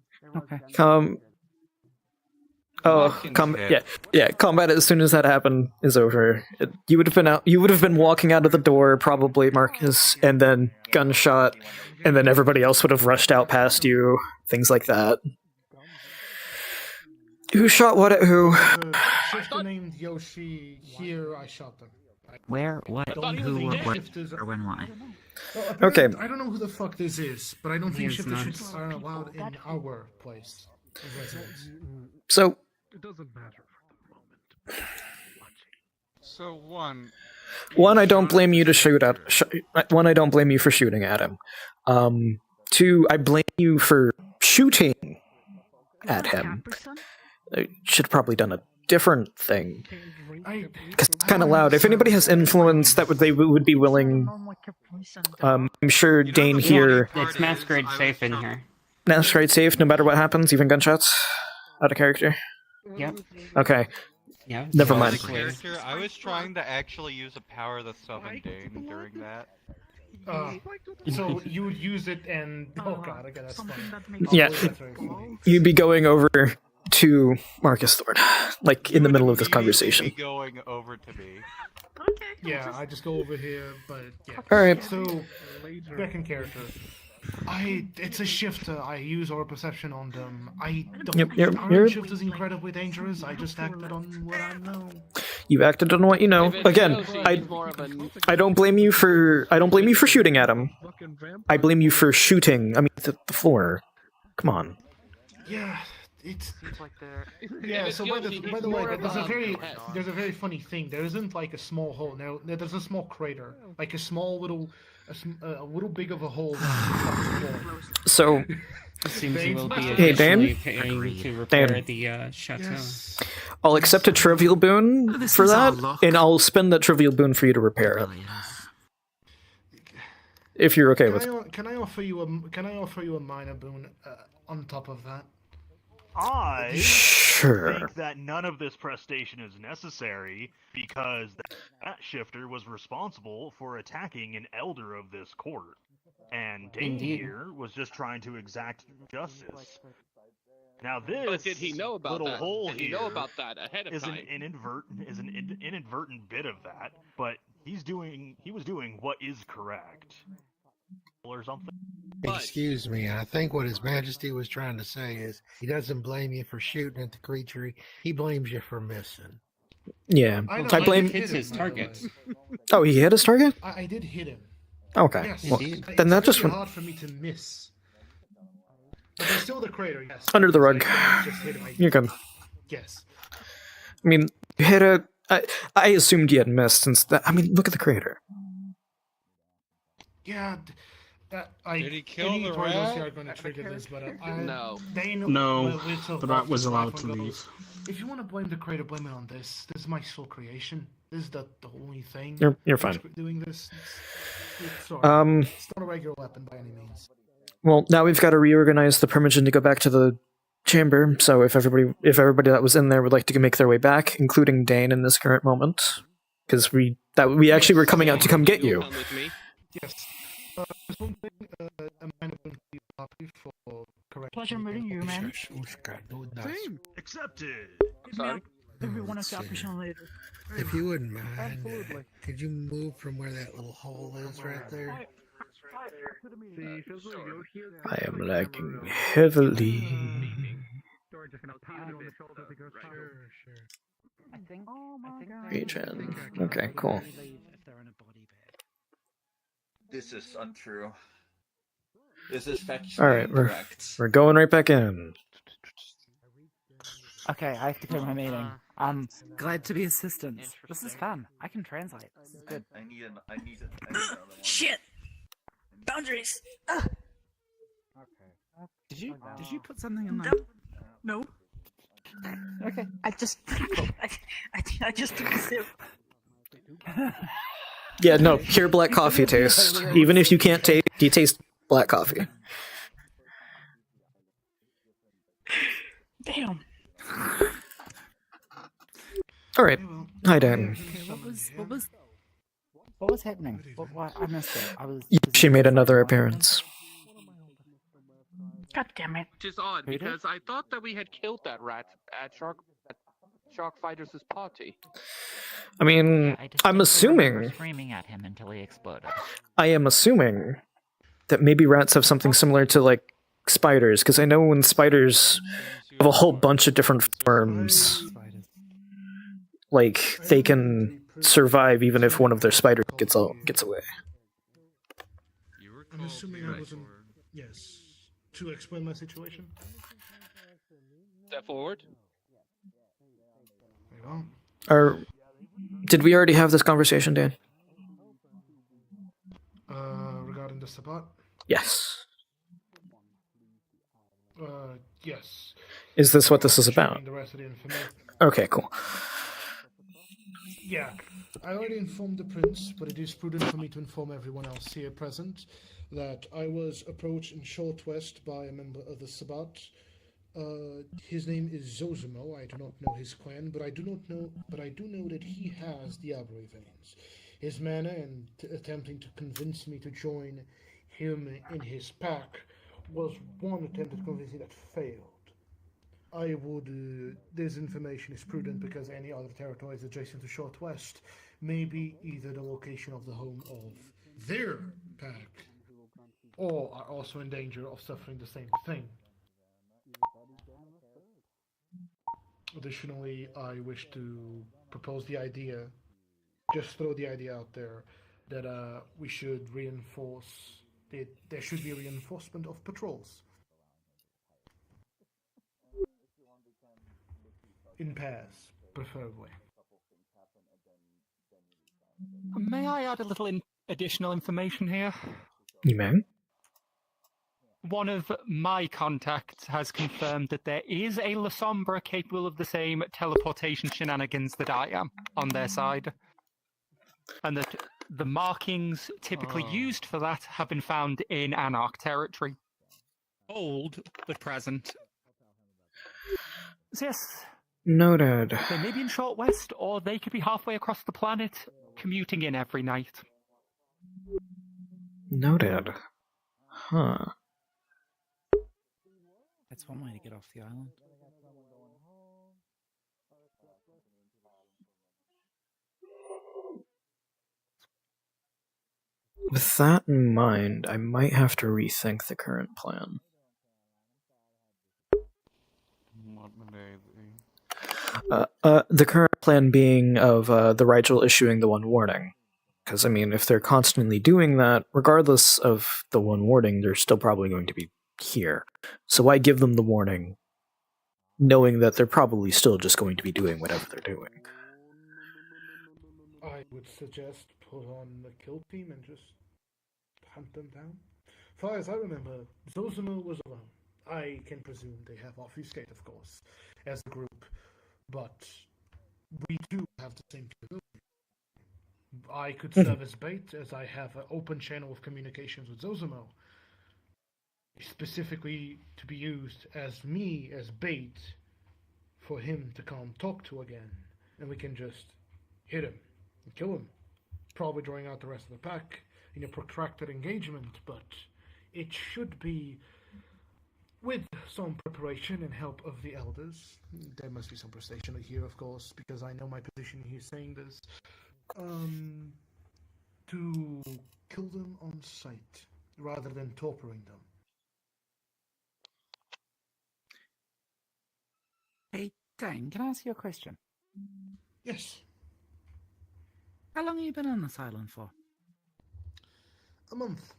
Speaker 17: Okay.
Speaker 1: combat as soon as that happened is over. You would have been out. You would have been walking out of the door, probably, Marcus, and then gunshot, and then everybody else would have rushed out past you. Things like that. Who shot what at who?
Speaker 18: Shifter named Yoshi here. I shot them.
Speaker 17: Where, what, who, what, or when, why?
Speaker 18: Well,
Speaker 1: Okay.
Speaker 18: I don't know who the fuck this is, but I don't think
Speaker 17: He is
Speaker 18: shifter
Speaker 17: not.
Speaker 18: shooters are allowed in our place of residence.
Speaker 1: So,
Speaker 8: It doesn't matter for the moment,
Speaker 13: So one.
Speaker 1: One, I don't blame you to shoot at. One, I don't blame you for shooting at him. Two, I blame you for shooting at him. I should have probably done a different thing. Because it's kind of loud. If anybody has influence that they would be willing, I'm sure Dane here.
Speaker 5: It's Masquerade safe in here.
Speaker 1: Masquerade safe, no matter what happens, even gunshots, out of character.
Speaker 5: Yep.
Speaker 1: Okay.
Speaker 5: Yeah.
Speaker 1: Never mind.
Speaker 13: Character, I was trying to actually use a power that summoned Dane during that.
Speaker 18: So you would use it and oh god, okay, that's funny.
Speaker 1: Yeah, you'd be going over to Marcus Thorne, like in the middle of this conversation.
Speaker 13: Be going over to me.
Speaker 18: Yeah, I just go over here, but yeah.
Speaker 1: All right.
Speaker 18: So, second character. It's a shifter. I use aura perception on them. I don't. Aren't shifters incredibly dangerous? I just acted on what I know.
Speaker 1: You acted on what you know. Again, I don't blame you for shooting at him. I blame you for shooting. I mean, the floor. Come on.
Speaker 18: Yeah, it's like yeah. So by the way, there's a very funny thing. There isn't like a small hole. Now there's a small crater, like a small little. A little big of a hole.
Speaker 1: So,
Speaker 5: it seems you will be
Speaker 1: hey Dan,
Speaker 5: paying to repair the chateau.
Speaker 18: Yes.
Speaker 1: I'll accept a trivial boon for that, and I'll spend that trivial boon for you to repair it. If you're okay with it.
Speaker 18: Can I offer you a minor boon on top of that?
Speaker 16: I
Speaker 1: sure.
Speaker 16: think that none of this prestation is necessary because that shifter was responsible for attacking an elder of this court. And Dane here was just trying to exact justice. Now this
Speaker 14: but did he know about
Speaker 16: little
Speaker 14: that?
Speaker 16: hole
Speaker 14: did he
Speaker 16: here
Speaker 14: know about that ahead of
Speaker 16: is
Speaker 14: time?
Speaker 16: an inadvertent bit of that, but he was doing what is correct. Or something.
Speaker 7: Excuse me, I think what His Majesty was trying to say is he doesn't blame you for shooting at the creature, he blames you for missing.
Speaker 1: Yeah, I blame.
Speaker 5: Hits his target.
Speaker 1: Oh, he hit his target?
Speaker 18: I did hit him.
Speaker 1: Okay,
Speaker 18: Yes.
Speaker 1: well, then that just went
Speaker 18: hard for me to miss. But there's still the crater. Yes.
Speaker 1: under the rug.
Speaker 18: Just hit him.
Speaker 1: You're good.
Speaker 18: Yes.
Speaker 1: I mean, you hit it. I assumed you had missed since that. I mean, look at the crater.
Speaker 18: Yeah.
Speaker 13: Did he kill the rat?
Speaker 18: Are going to trigger this, but
Speaker 14: No.
Speaker 18: The
Speaker 19: rat was allowed to leave.
Speaker 18: If you want to blame the creator, blame it on this. This is my sole creation. This is the only thing.
Speaker 1: You're fine.
Speaker 18: Doing this. It's not a regular weapon by any means.
Speaker 1: Well, now we've got to reorganize the Primogen to go back to the chamber. So if everybody that was in there would like to make their way back, including Dane in this current moment, because we actually were coming out to come get you.
Speaker 18: Yes. There's one thing, a minor boon for you, Poppy, for correct.
Speaker 15: Pleasure meeting you, man.
Speaker 16: Same. Accepted.
Speaker 15: Sorry. Maybe we want to operation later.
Speaker 7: If you wouldn't mind, could you move from where that little hole is right there?
Speaker 1: I am lagging heavily. Regen. Okay, cool.
Speaker 11: This is untrue. This is factually
Speaker 1: Alright,
Speaker 11: incorrect.
Speaker 1: we're going right back in.
Speaker 17: Okay, I have to clear my meeting. I'm glad to be assistance. This is fun. I can translate. This is good.
Speaker 11: I need another one.
Speaker 15: Shit! Boundaries!
Speaker 17: Did you put something in there?
Speaker 15: No.
Speaker 17: Okay.
Speaker 15: I just took a sip.
Speaker 1: Yeah, no, pure black coffee taste. Even if you can't taste, you taste black coffee.
Speaker 15: Damn.
Speaker 1: All right, hi Dan.
Speaker 17: What was happening? What? I missed it.
Speaker 1: She made another appearance.
Speaker 15: God damn it.
Speaker 14: Which is odd because I thought that we had killed that rat at Shark Fighters' party.
Speaker 1: I mean, I'm assuming.
Speaker 20: Screaming at him until he exploded.
Speaker 1: I am assuming that maybe rats have something similar to like spiders, because I know when spiders have a whole bunch of different forms, like they can survive even if one of their spiders gets away.
Speaker 18: I'm assuming I wasn't. Yes. To explain my situation.
Speaker 14: Step forward.
Speaker 18: Very well.
Speaker 1: Did we already have this conversation, Dan?
Speaker 18: Regarding the Sabbat?
Speaker 1: Yes.
Speaker 18: Yes.
Speaker 1: Is this what this is about?
Speaker 18: The rest of the information.
Speaker 1: Okay, cool.
Speaker 18: Yeah, I already informed the prince, but it is prudent for me to inform everyone else here present that I was approached in Short West by a member of the Sabbat. His name is Zosimo. I do not know his clan, but I do know that he has the Diablo veins. His manner in attempting to convince me to join him in his pack was one attempt at convincing that failed. I would, this information is prudent because any other territories adjacent to Short West may be either the location of the home of their pack, or are also in danger of suffering the same thing. Additionally, I wish to propose the idea, just throw the idea out there, that we should reinforce, there should be a reinforcement of patrols. In pairs, preferably.
Speaker 12: May I add a little additional information here?
Speaker 1: You may.
Speaker 12: One of my contacts has confirmed that there is a La Sombra capable of the same teleportation shenanigans that I am on their side. And that the markings typically used for that have been found in Anarch territory. Old, but present. So yes.
Speaker 1: Noted.
Speaker 12: They may be in Short West, or they could be halfway across the planet, commuting in every night.
Speaker 1: Noted. Huh.
Speaker 17: That's one way to get off the island.
Speaker 1: With that in mind, I might have to rethink the current plan. The current plan being of the Rigel issuing the one warning. Because, I mean, if they're constantly doing that, regardless of the one warning, they're still probably going to be here. So why give them the warning, knowing that they're probably still just going to be doing whatever they're doing?
Speaker 18: I would suggest put on the kill team and just hunt them down. As far as I remember, Zosimo was alone. I can presume they have obfuscate, of course, as a group, but we do have the same capability. I could serve as bait, as I have an open channel of communications with Zosimo, specifically to be used as me as bait for him to come talk to again, and we can just hit him and kill him, probably drawing out the rest of the pack in a protracted engagement, but it should be with some preparation and help of the elders. There must be some prestation here, of course, because I know my position here saying this. To kill them on sight rather than torturing them.
Speaker 17: Hey, Dane, can I ask you a question?
Speaker 18: Yes.
Speaker 17: How long have you been on this island for?
Speaker 18: A month.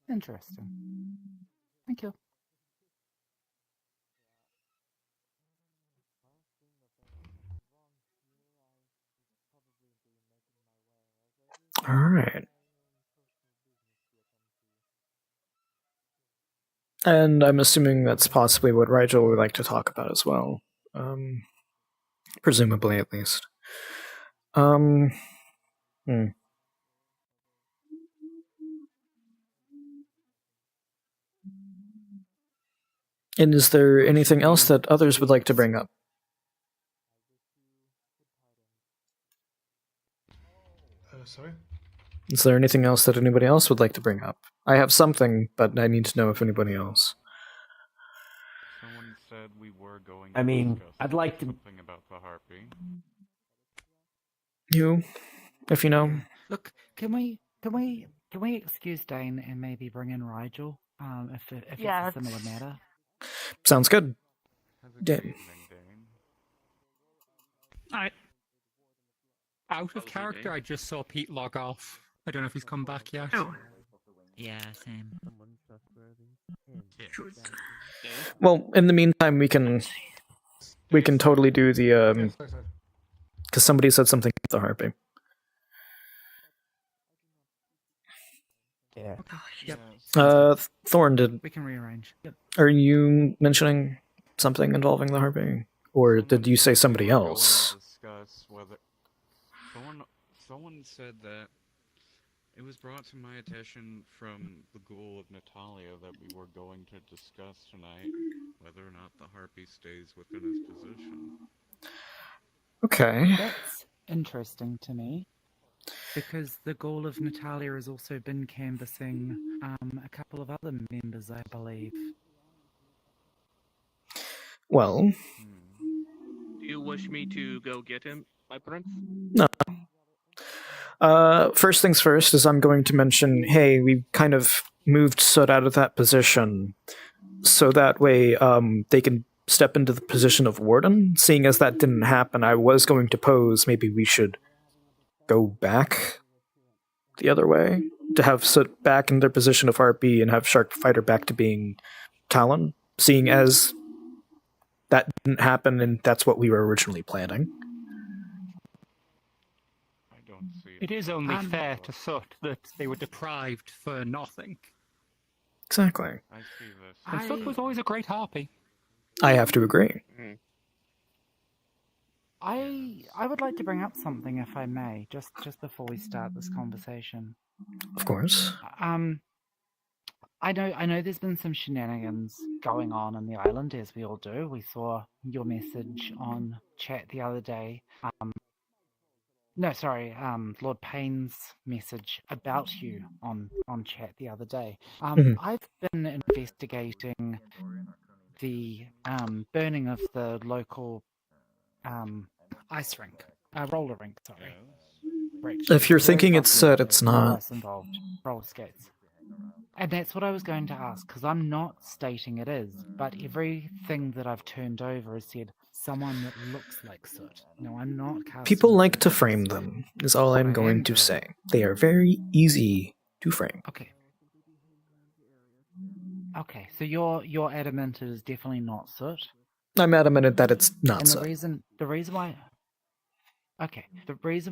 Speaker 17: Interesting. Thank you.
Speaker 1: Alright. And I'm assuming that's possibly what Rigel would like to talk about as well. Presumably, at least. And is there anything else that others would like to bring up?
Speaker 18: Sorry?
Speaker 1: Is there anything else that anybody else would like to bring up? I have something, but I need to know if anybody else.
Speaker 19: Someone said we were going.
Speaker 10: I mean, I'd like to.
Speaker 19: Something about the harpy.
Speaker 1: You, if you know.
Speaker 17: Look, can we excuse Dane and maybe bring in Rigel? If it's a similar matter.
Speaker 1: Sounds good. Dane.
Speaker 12: Out of character, I just saw Pete log off. I don't know if he's come back yet.
Speaker 20: Oh. Yeah, same.
Speaker 1: Well, in the meantime, we can we can totally do the because somebody said something about the harpy.
Speaker 17: Yeah.
Speaker 1: Yep. Thorn,
Speaker 17: We can rearrange. Yep.
Speaker 1: are you mentioning something involving the harpy, or did you say somebody else?
Speaker 19: Discuss whether someone said that it was brought to my attention from the ghoul of Natalia that we were going to discuss tonight whether or not the harpy stays within his position.
Speaker 1: Okay.
Speaker 17: That's interesting to me, because the ghoul of Natalia has also been canvassing a couple of other members, I believe.
Speaker 1: Well,
Speaker 14: Do you wish me to go get him, my prince?
Speaker 1: no. First things first is I'm going to mention, hey, we kind of moved Soot out of that position, so that way they can step into the position of warden. Seeing as that didn't happen, I was going to pose maybe we should go back the other way, to have Soot back in their position of RP and have Shark Fighter back to being Talon, seeing as that didn't happen and that's what we were originally planning.
Speaker 12: It is only fair to Soot that they were deprived for nothing.
Speaker 1: Exactly.
Speaker 19: I see this.
Speaker 12: And Soot was always a great harpy.
Speaker 1: I have to agree.
Speaker 17: I would like to bring up something, if I may, just before we start this conversation.
Speaker 1: Of course.
Speaker 17: I know there's been some shenanigans going on the island, as we all do. We saw your message on chat the other day. Lord Payne's message about you on chat the other day. I've been investigating the burning of the local ice rink, roller rink, sorry.
Speaker 1: If you're thinking it's Soot, it's not.
Speaker 17: Involved, roller skates. And that's what I was going to ask, because I'm not stating it is, but everything that I've turned over has said someone that looks like Soot. No, I'm not casting.
Speaker 1: People like to frame them, is all I'm going to say. They are very easy to frame.
Speaker 17: Okay, so you're adamant it is definitely not Soot?
Speaker 1: I'm adamant that it's not
Speaker 17: and
Speaker 1: Soot.
Speaker 17: The reason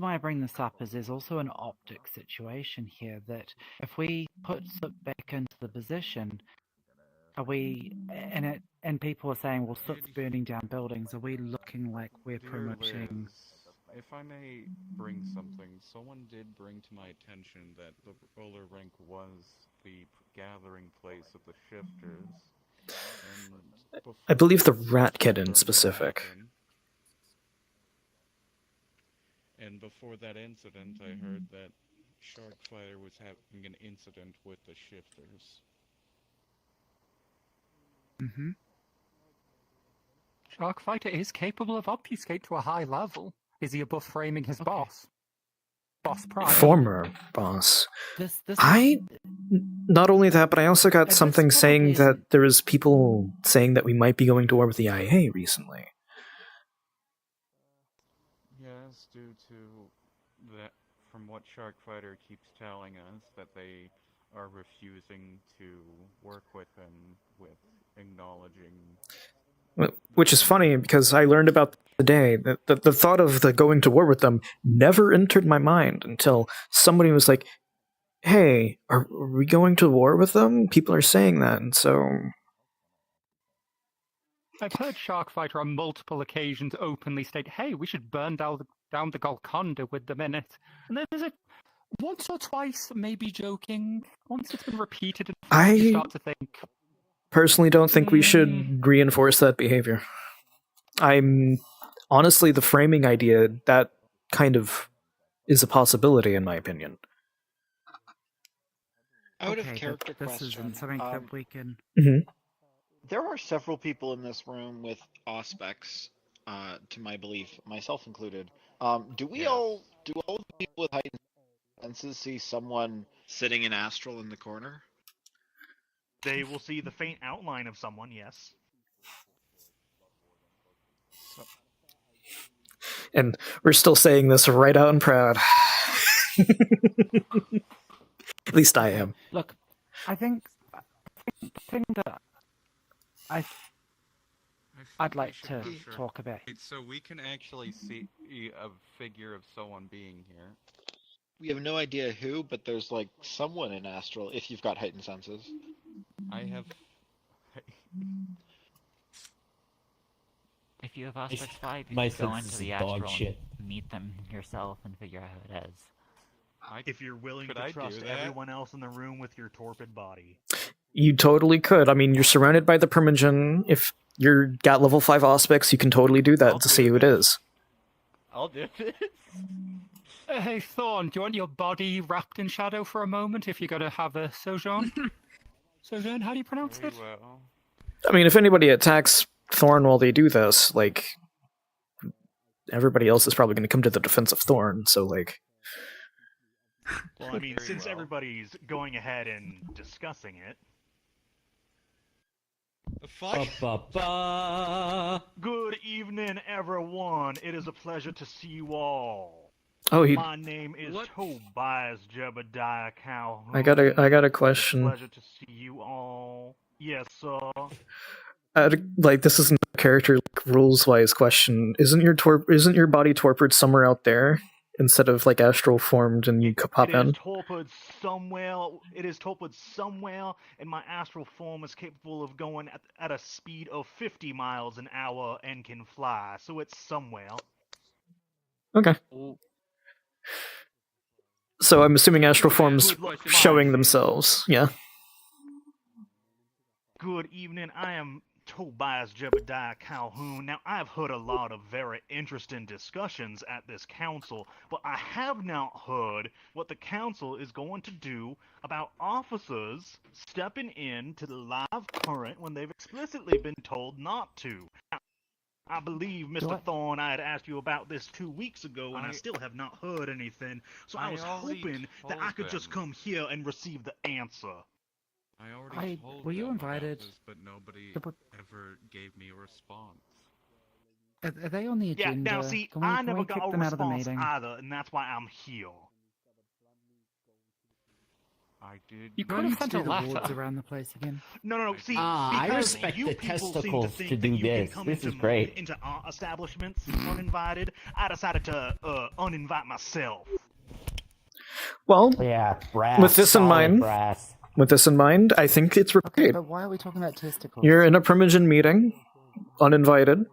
Speaker 17: why I bring this up is there's also an optic situation here, that if we put Soot back into the position, are we, and people are saying, well, Soot's burning down buildings, are we looking like we're promoting...
Speaker 19: If I may bring something, someone did bring to my attention that the roller rink was the gathering place of the shifters. And
Speaker 1: I believe the Rat Kid in specific.
Speaker 19: And before that incident, I heard that Sharkfighter was having an incident with the shifters.
Speaker 12: Sharkfighter is capable of obfuscate to a high level. Is he above framing his boss? Boss Prime.
Speaker 1: Former boss. Not only that, but I also got something saying that there was people saying that we might be going to war with the IA recently.
Speaker 19: Yes, due to that, from what Sharkfighter keeps telling us, that they are refusing to work with him with acknowledging...
Speaker 1: Which is funny, because I learned about today that the thought of the going to war with them never entered my mind until somebody was like, hey, are we going to war with them? People are saying that, and so...
Speaker 12: I've heard Sharkfighter on multiple occasions openly state, hey, we should burn down the Golconda with them in it. And there's a once or twice, maybe joking, once it's been repeated, and you start to think...
Speaker 1: Personally don't think we should reinforce that behavior. Honestly, the framing idea, that kind of is a possibility in my opinion.
Speaker 21: Out of character
Speaker 17: this
Speaker 21: question.
Speaker 17: Isn't something that we can...
Speaker 21: There are several people in this room with auspex, to my belief, myself included. Do all the people with heightened senses see someone sitting in astral in the corner?
Speaker 16: They will see the faint outline of someone, yes.
Speaker 1: And we're still saying this right out and proud. At least I am.
Speaker 17: Look, I think the thing that I'd like to talk about.
Speaker 19: So we can actually see a figure of someone being here.
Speaker 21: We have no idea who, but there's like someone in astral if you've got heightened senses.
Speaker 19: I have.
Speaker 20: If you have Aspect 5, you
Speaker 10: My
Speaker 20: can go
Speaker 10: sense
Speaker 20: into
Speaker 10: is
Speaker 20: the
Speaker 10: dog
Speaker 20: astral
Speaker 10: shit.
Speaker 20: and meet them yourself and figure out who it is.
Speaker 16: If you're willing
Speaker 19: Could
Speaker 16: to
Speaker 19: I do
Speaker 16: trust
Speaker 19: that?
Speaker 16: everyone else in the room with your torpid body.
Speaker 1: You totally could. I mean, you're surrounded by the Primogen. If you're got level 5 Auspex, you can totally do that to see who it is.
Speaker 4: I'll do it.
Speaker 12: Hey, Thorn, do you want your body wrapped in shadow for a moment if you're going to have a sojourn? Sojourn, how do you pronounce it?
Speaker 19: Well.
Speaker 1: I mean, if anybody attacks Thorn while they do this, like, everybody else is probably going to come to the defense of Thorn, so, like...
Speaker 16: Well, I mean, since everybody's going ahead and discussing it...
Speaker 19: The fuck?
Speaker 16: Good evening, everyone. It is a pleasure to see you all.
Speaker 1: Oh,
Speaker 16: My name is Tobias Jebediah Calhoun.
Speaker 1: I got a
Speaker 16: It's
Speaker 1: question.
Speaker 16: a pleasure to see you all. Yes, sir.
Speaker 1: Like, this isn't a character rules-wise question. Isn't your body torpid somewhere out there instead of like astral formed and you pop
Speaker 16: It is
Speaker 1: in?
Speaker 16: torpid somewhere. It is torpid somewhere, and my astral form is capable of going at a speed of 50 miles an hour and can fly. So it's somewhere.
Speaker 1: Okay. So I'm assuming astral forms showing themselves. Yeah.
Speaker 16: Good evening. I am Tobias Jebediah Calhoun. Now, I've heard a lot of very interesting discussions at this council, but I have not heard what the council is going to do about officers stepping in to the live current when they've explicitly been told not to. Now, I believe, Mr. Thorne, I had asked you about this 2 weeks ago, and I still have not heard anything, so I was hoping that I could just come here and receive the answer.
Speaker 19: I already told
Speaker 17: were you
Speaker 19: them
Speaker 17: invited?
Speaker 19: about this, but nobody ever gave me a response.
Speaker 17: Are they on the agenda?
Speaker 16: Yeah, now see,
Speaker 17: Can we,
Speaker 16: I
Speaker 17: can
Speaker 16: never
Speaker 17: we kick
Speaker 16: got a
Speaker 17: them out of the
Speaker 16: response
Speaker 17: meeting?
Speaker 16: either, and that's why I'm here.
Speaker 19: I did.
Speaker 12: You
Speaker 17: Do I
Speaker 12: could have
Speaker 17: need to
Speaker 12: sent
Speaker 17: do
Speaker 12: a
Speaker 17: the wards
Speaker 12: letter.
Speaker 17: around the place again?
Speaker 16: No, see,
Speaker 10: I
Speaker 16: because
Speaker 10: respect
Speaker 16: you
Speaker 10: the
Speaker 16: people seem
Speaker 10: testicles
Speaker 16: think
Speaker 10: to
Speaker 16: that
Speaker 10: do
Speaker 16: you can
Speaker 10: this.
Speaker 16: come
Speaker 10: This is
Speaker 16: into
Speaker 10: great.
Speaker 16: into our establishments uninvited, I decided to uninvite myself.
Speaker 1: Well,
Speaker 10: yeah, brass,
Speaker 1: with this in
Speaker 10: solid
Speaker 1: mind,
Speaker 10: brass.
Speaker 1: I think it's okay.
Speaker 17: But why are we talking about testicles?
Speaker 1: You're in a Primogen meeting, uninvited.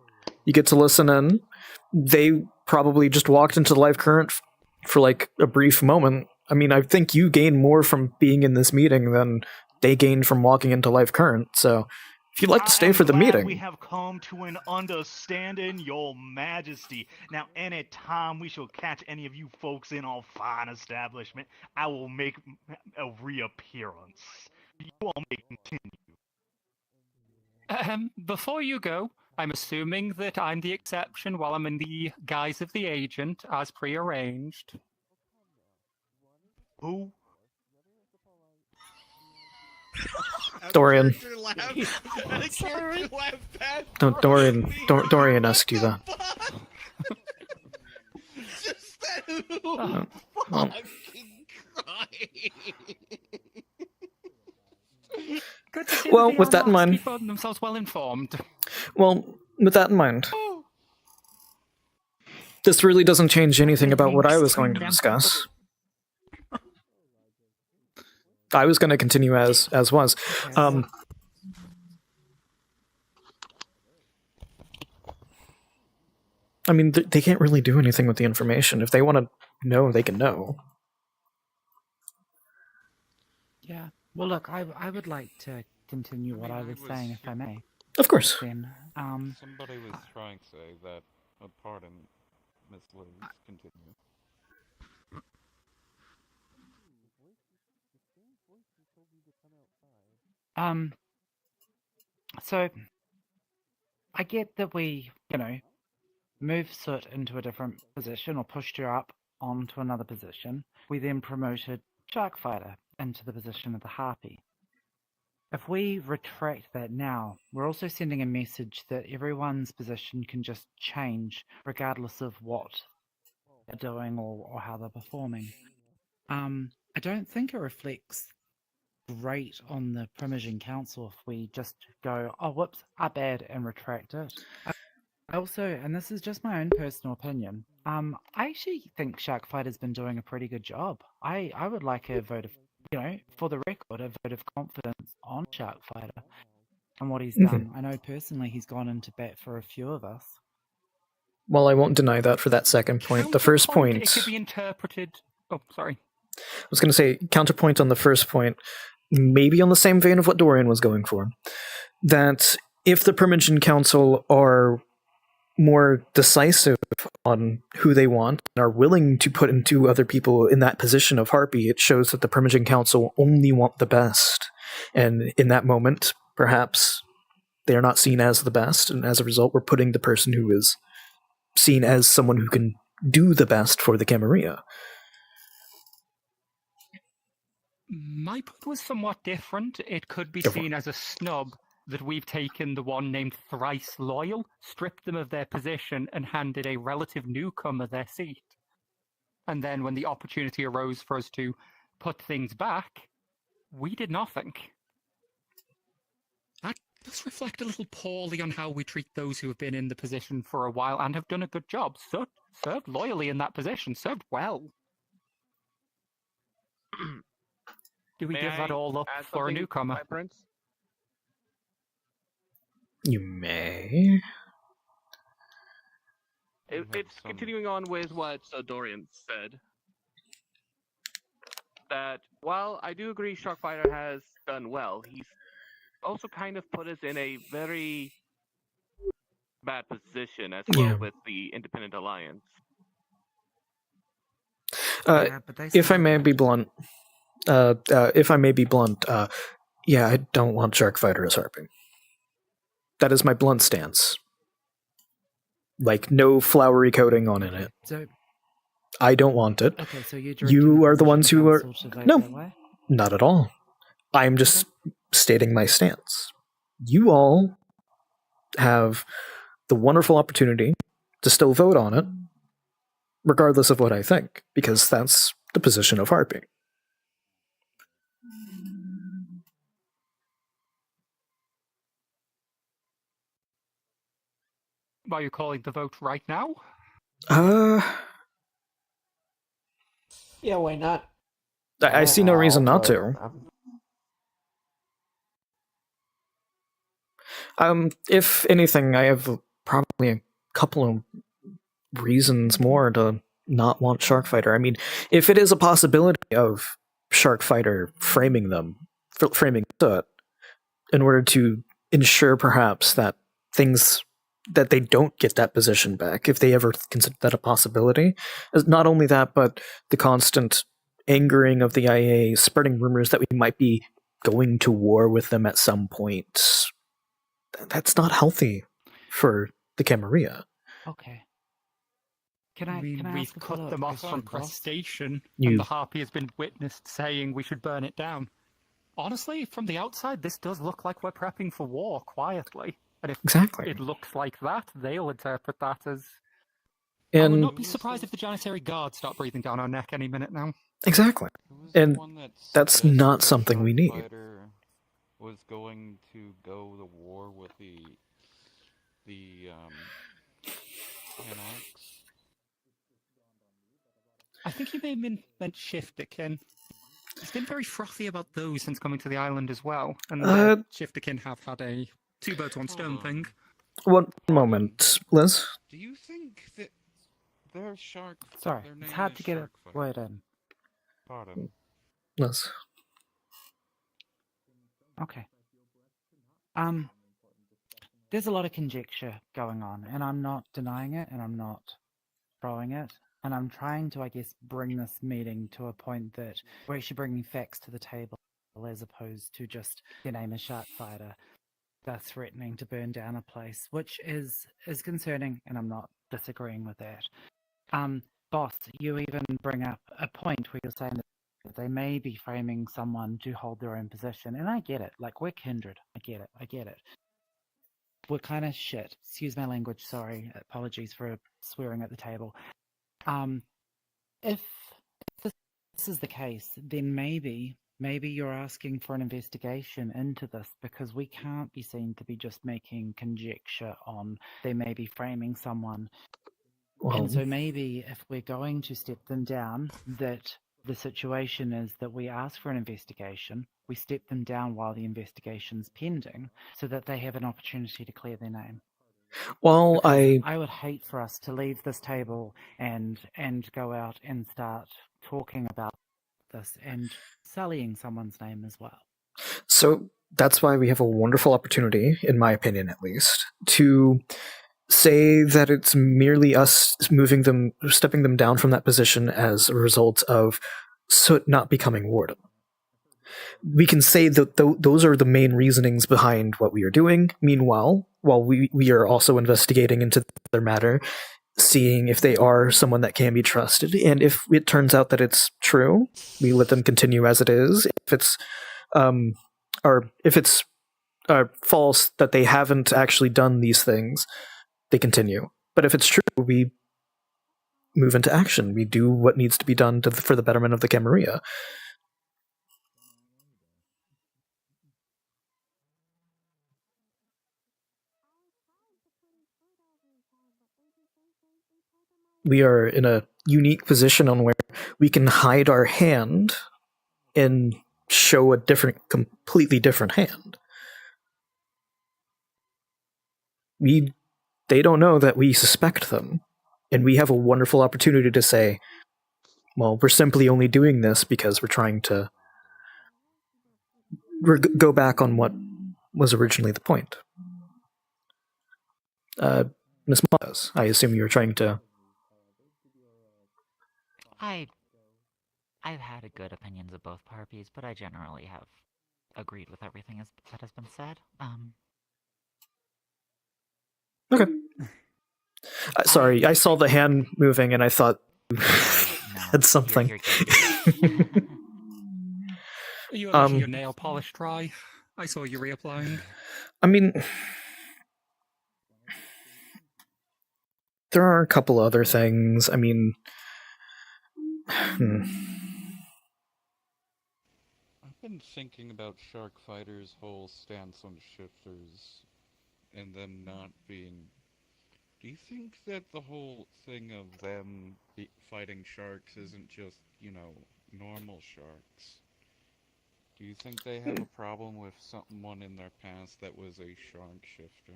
Speaker 1: You get to listen in. They probably just walked into the live current for like a brief moment. I mean, I think you gain more from being in this meeting than they gained from walking into live current. So, if you'd like to stay for the
Speaker 16: We
Speaker 1: meeting,
Speaker 16: have come to an understanding, Your Majesty. Now, any time we shall catch any of you folks in our fine establishment, I will make a reappearance. You all may continue.
Speaker 12: Before you go, I'm assuming that I'm the exception while I'm in the guise of the agent, as prearranged.
Speaker 16: Who?
Speaker 1: Dorian.
Speaker 13: Sorry.
Speaker 1: Don't Dorian asked you that.
Speaker 13: Just that
Speaker 1: well.
Speaker 13: fucking crying.
Speaker 12: Good to see
Speaker 1: Well,
Speaker 12: the
Speaker 1: with that in mind-
Speaker 12: keep themselves well informed.
Speaker 1: Well, with that in mind, this really doesn't change anything about what I was going to discuss. I was going to continue as was. I mean, they can't really do anything with the information. If they want to know, they can know.
Speaker 17: Yeah. Well, look, I would like to continue what I was saying, if I may.
Speaker 1: Of course.
Speaker 17: Then,
Speaker 19: Somebody was trying to say that. Pardon, Miss Liz. Continue.
Speaker 17: So, I get that we, moved Soot into a different position or pushed her up onto another position. We then promoted Sharkfighter into the position of the Harpy. If we retract that now, we're also sending a message that everyone's position can just change regardless of what they're doing or how they're performing. I don't think it reflects great on the Primogen Council if we just go, oh, whoops, our bad, and retract it. Also, and this is just my own personal opinion, I actually think Sharkfighter's been doing a pretty good job. I would like a vote of, for the record, a vote of confidence on Sharkfighter and what he's done. I know personally he's gone into bat for a few of us.
Speaker 1: Well, I won't deny that for that second point. The first point...
Speaker 12: It could be interpreted... Oh, sorry.
Speaker 1: I was going to say, counterpoint on the first point, maybe on the same vein of what Dorian was going for, that if the Primogen Council are more decisive on who they want and are willing to put into other people in that position of Harpy, it shows that the Primogen Council only want the best. And in that moment, perhaps they are not seen as the best, and as a result, we're putting the person who is seen as someone who can do the best for the Camarilla.
Speaker 12: My point was somewhat different. It could be seen as a snub that we've taken the one named Thrice Loyal, stripped them of their position, and handed a relative newcomer their seat. And then when the opportunity arose for us to put things back, we did nothing. That does reflect a little poorly on how we treat those who have been in the position for a while and have done a good job. Served loyally in that position, served well. Do we give that all up for a newcomer?
Speaker 1: You may.
Speaker 14: It's continuing on with what Dorian said. That while I do agree Sharkfighter has done well, he's also kind of put us in a very bad position as well with the Independent Alliance.
Speaker 1: If I may be blunt, yeah, I don't want Sharkfighter as Harpy. That is my blunt stance. Like, no flowery coating on it.
Speaker 17: So,
Speaker 1: I don't want it.
Speaker 17: okay, so
Speaker 1: You are the ones who are... No,
Speaker 17: way?
Speaker 1: not at all. I'm just stating my stance. You all have the wonderful opportunity to still vote on it, regardless of what I think, because that's the position of Harpy.
Speaker 12: Are you calling the vote right now?
Speaker 10: Yeah, why not?
Speaker 1: I see no reason not to. If anything, I have probably a couple of reasons more to not want Sharkfighter. I mean, if it is a possibility of Sharkfighter framing it in order to ensure perhaps that that they don't get that position back, if they ever consider that a possibility. Not only that, but the constant angering of the IA, spreading rumors that we might be going to war with them at some point. That's not healthy for the Camarilla.
Speaker 17: Okay.
Speaker 12: We've cut them off from Crest Station, and the Harpy has been witnessed saying we should burn it down. Honestly, from the outside, this does look like we're prepping for war, quietly. And if it looks like that, they'll interpret that as... I would not be surprised if the Janitary Guards start breathing down our neck any minute now.
Speaker 1: Exactly. And that's not something we need.
Speaker 19: Was going to go to war with the Anarchs.
Speaker 12: I think he may have meant Shifterkin. He's been very frothy about those since coming to the island as well. And Shifterkin have had a two birds, one stone thing.
Speaker 1: One moment, Liz.
Speaker 19: Do you think that their shark...
Speaker 17: Sorry, it's hard to get a word in.
Speaker 19: Pardon.
Speaker 1: Liz.
Speaker 17: Okay. There's a lot of conjecture going on, and I'm not denying it, and I'm not throwing it, and I'm trying to, I guess, bring this meeting to a point that we're actually bringing facts to the table, as opposed to just your name is Sharkfighter. They're threatening to burn down a place, which is concerning, and I'm not disagreeing with that. Boss, you even bring up a point where you're saying that they may be framing someone to hold their own position, and I get it. Like, we're kindred. I get it. We're kind of shit. Excuse my language, sorry. Apologies for swearing at the table. If this is the case, then maybe maybe you're asking for an investigation into this because we can't be seen to be just making conjecture on they may be framing someone.
Speaker 1: Well,
Speaker 17: And so maybe if we're going to step them down, that the situation is that we ask for an investigation, we step them down while the investigation's pending, so that they have an opportunity to clear their name.
Speaker 1: well,
Speaker 17: Because I would hate for us to leave this table and go out and start talking about this and sullying someone's name as well.
Speaker 1: So that's why we have a wonderful opportunity, in my opinion at least, to say that it's merely us stepping them down from that position as a result of Soot not becoming warden. We can say that those are the main reasonings behind what we are doing. Meanwhile, while we are also investigating into their matter, seeing if they are someone that can be trusted, and if it turns out that it's true, we let them continue as it is. If it's false, that they haven't actually done these things, they continue. But if it's true, we move into action. We do what needs to be done for the betterment of the Camarilla. We are in a unique position on where we can hide our hand and show a completely different hand. They don't know that we suspect them, and we have a wonderful opportunity to say, well, we're simply only doing this because we're trying to go back on what was originally the point. Miss Moss, I assume you were trying to...
Speaker 20: I've had good opinions of both parties, but I generally have agreed with everything that has been said.
Speaker 1: Okay. Sorry, I saw the hand moving and I thought you had something.
Speaker 12: Are you letting your nail polish dry? I saw you reapplying.
Speaker 1: I mean, there are a couple other things. I mean,
Speaker 19: I've been thinking about Shark Fighter's whole stance on shifters and them not being... Do you think that the whole thing of them fighting sharks isn't just, normal sharks? Do you think they have a problem with someone in their past that was a shark shifter?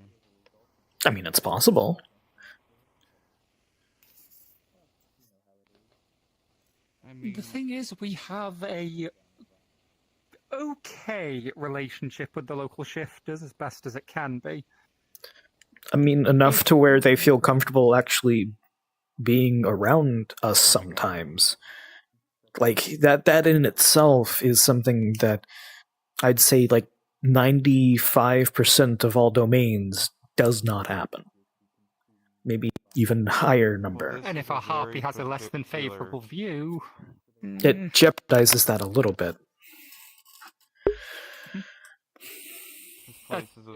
Speaker 1: I mean, it's possible.
Speaker 12: The thing is, we have a okay relationship with the local shifters, as best as it can be.
Speaker 1: I mean, enough to where they feel comfortable actually being around us sometimes. Like, that in itself is something that I'd say, 95% of all domains does not happen. Maybe even higher number.
Speaker 12: And if a harpy has a less than favorable view...
Speaker 1: It jeopardizes that a little bit.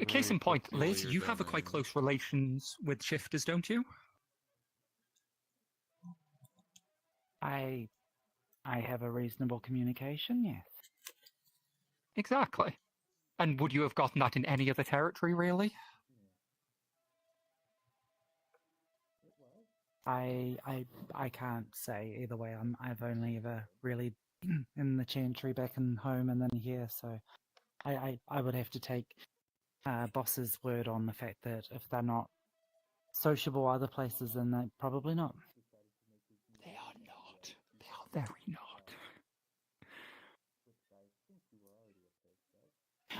Speaker 12: Case in point, Liz, you have a quite close relations with shifters, don't you?
Speaker 17: I have a reasonable communication, yes.
Speaker 12: Exactly. And would you have gotten that in any other territory, really?
Speaker 17: I can't say either way. I've only ever really been in the Chantry back and home and then here, so I would have to take boss's word on the fact that if they're not sociable other places, then they're probably not.
Speaker 12: They are not. They are very not.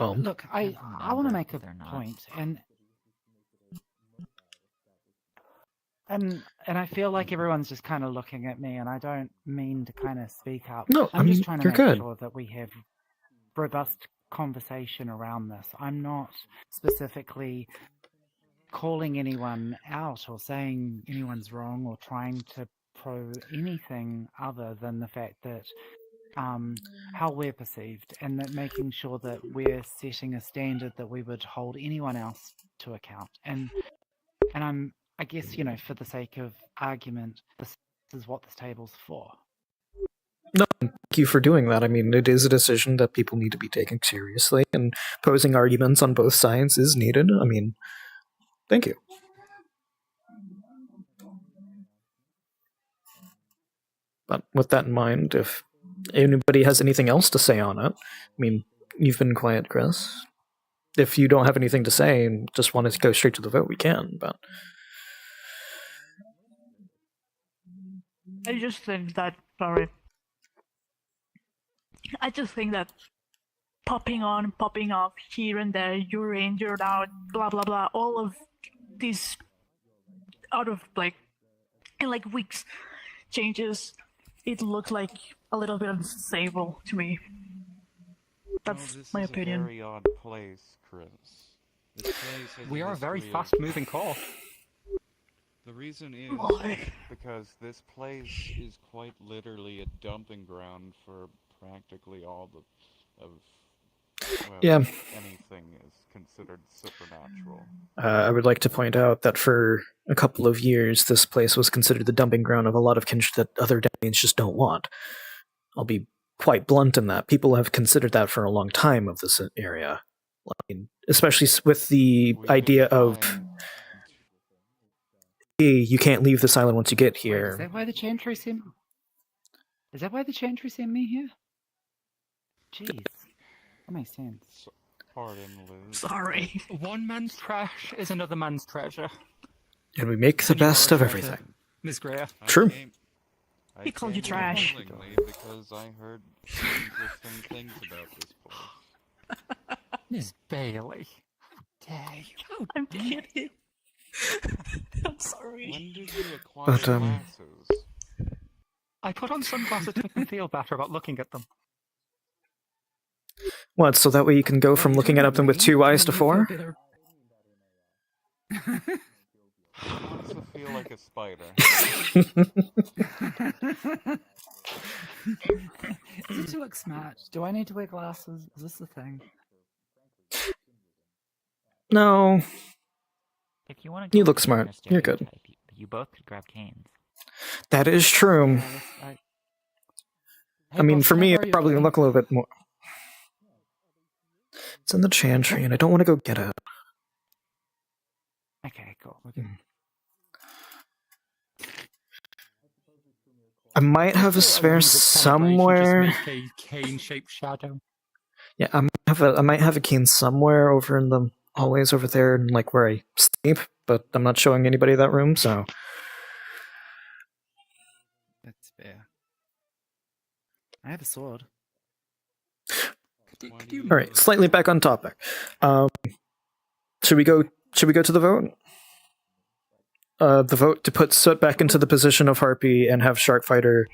Speaker 17: Well, look, I want to make a point, and I feel like everyone's just kind of looking at me, and I don't mean to kind of speak up.
Speaker 1: No,
Speaker 17: I'm just trying to make
Speaker 1: good.
Speaker 17: sure that we have robust conversation around this. I'm not specifically calling anyone out or saying anyone's wrong or trying to pro anything other than the fact that how we're perceived, and that making sure that we're setting a standard that we would hold anyone else to account. And I guess, for the sake of argument, this is what this table's for.
Speaker 1: No, thank you for doing that. I mean, it is a decision that people need to be taken seriously, and posing arguments on both sides is needed. I mean, thank you. But with that in mind, if anybody has anything else to say on it, I mean, you've been quiet, Chris. If you don't have anything to say and just want to go straight to the vote, we can, but...
Speaker 15: I just think that, sorry. I just think that popping on, popping off, here and there, you're in, you're out, blah blah blah, all of these out of in weeks changes, it looks like a little bit unstable to me. That's my opinion.
Speaker 19: This is a very odd place, Chris. This place has
Speaker 12: We are a very
Speaker 19: history of-
Speaker 12: fast-moving core.
Speaker 19: The reason is
Speaker 15: Why?
Speaker 19: because this place is quite literally a dumping ground for practically all
Speaker 1: Yeah.
Speaker 19: anything is considered supernatural.
Speaker 1: I would like to point out that for a couple of years, this place was considered the dumping ground of a lot of kinship that other domains just don't want. I'll be quite blunt in that. People have considered that for a long time of this area. I mean, especially with the idea of, hey, you can't leave this island once you get here.
Speaker 17: Is that why the Chantry sent? Is that why the Chantry sent me here? Jeez, that makes sense.
Speaker 19: Pardon, Liz.
Speaker 15: Sorry.
Speaker 12: One man's trash is another man's treasure.
Speaker 1: And we make the best of everything.
Speaker 12: Miss Greer.
Speaker 1: True.
Speaker 15: He called you
Speaker 19: came
Speaker 15: trash.
Speaker 19: willingly because I heard interesting things about this place.
Speaker 12: Miss Bailey. Dare you?
Speaker 15: I'm kidding. I'm sorry.
Speaker 19: When did you acquire
Speaker 1: But,
Speaker 19: glasses?
Speaker 12: I put on sunglasses to make me feel better about looking at them.
Speaker 1: What, so that way you can go from looking at them with 2 eyes to 4?
Speaker 19: Wants to feel like a spider.
Speaker 17: Is it to look smart? Do I need to wear glasses? Is this the thing?
Speaker 1: No.
Speaker 20: If you want to
Speaker 1: You look smart. You're good.
Speaker 20: You both could grab canes.
Speaker 1: That is true. I mean, for me, it probably look a little bit more... It's in the Chantry, and I don't want to go get it.
Speaker 17: Okay, cool. Okay.
Speaker 1: I might have a spare somewhere.
Speaker 12: Cane-shaped shadow.
Speaker 1: Yeah, I might have a cane somewhere over in the hallways over there, and where I sleep. But I'm not showing anybody that room, so.
Speaker 17: That's fair. I have a sword.
Speaker 1: All right, slightly back on topic. Should we go to the vote? The vote to put Soot back into the position of Harpy and have Sharkfighter.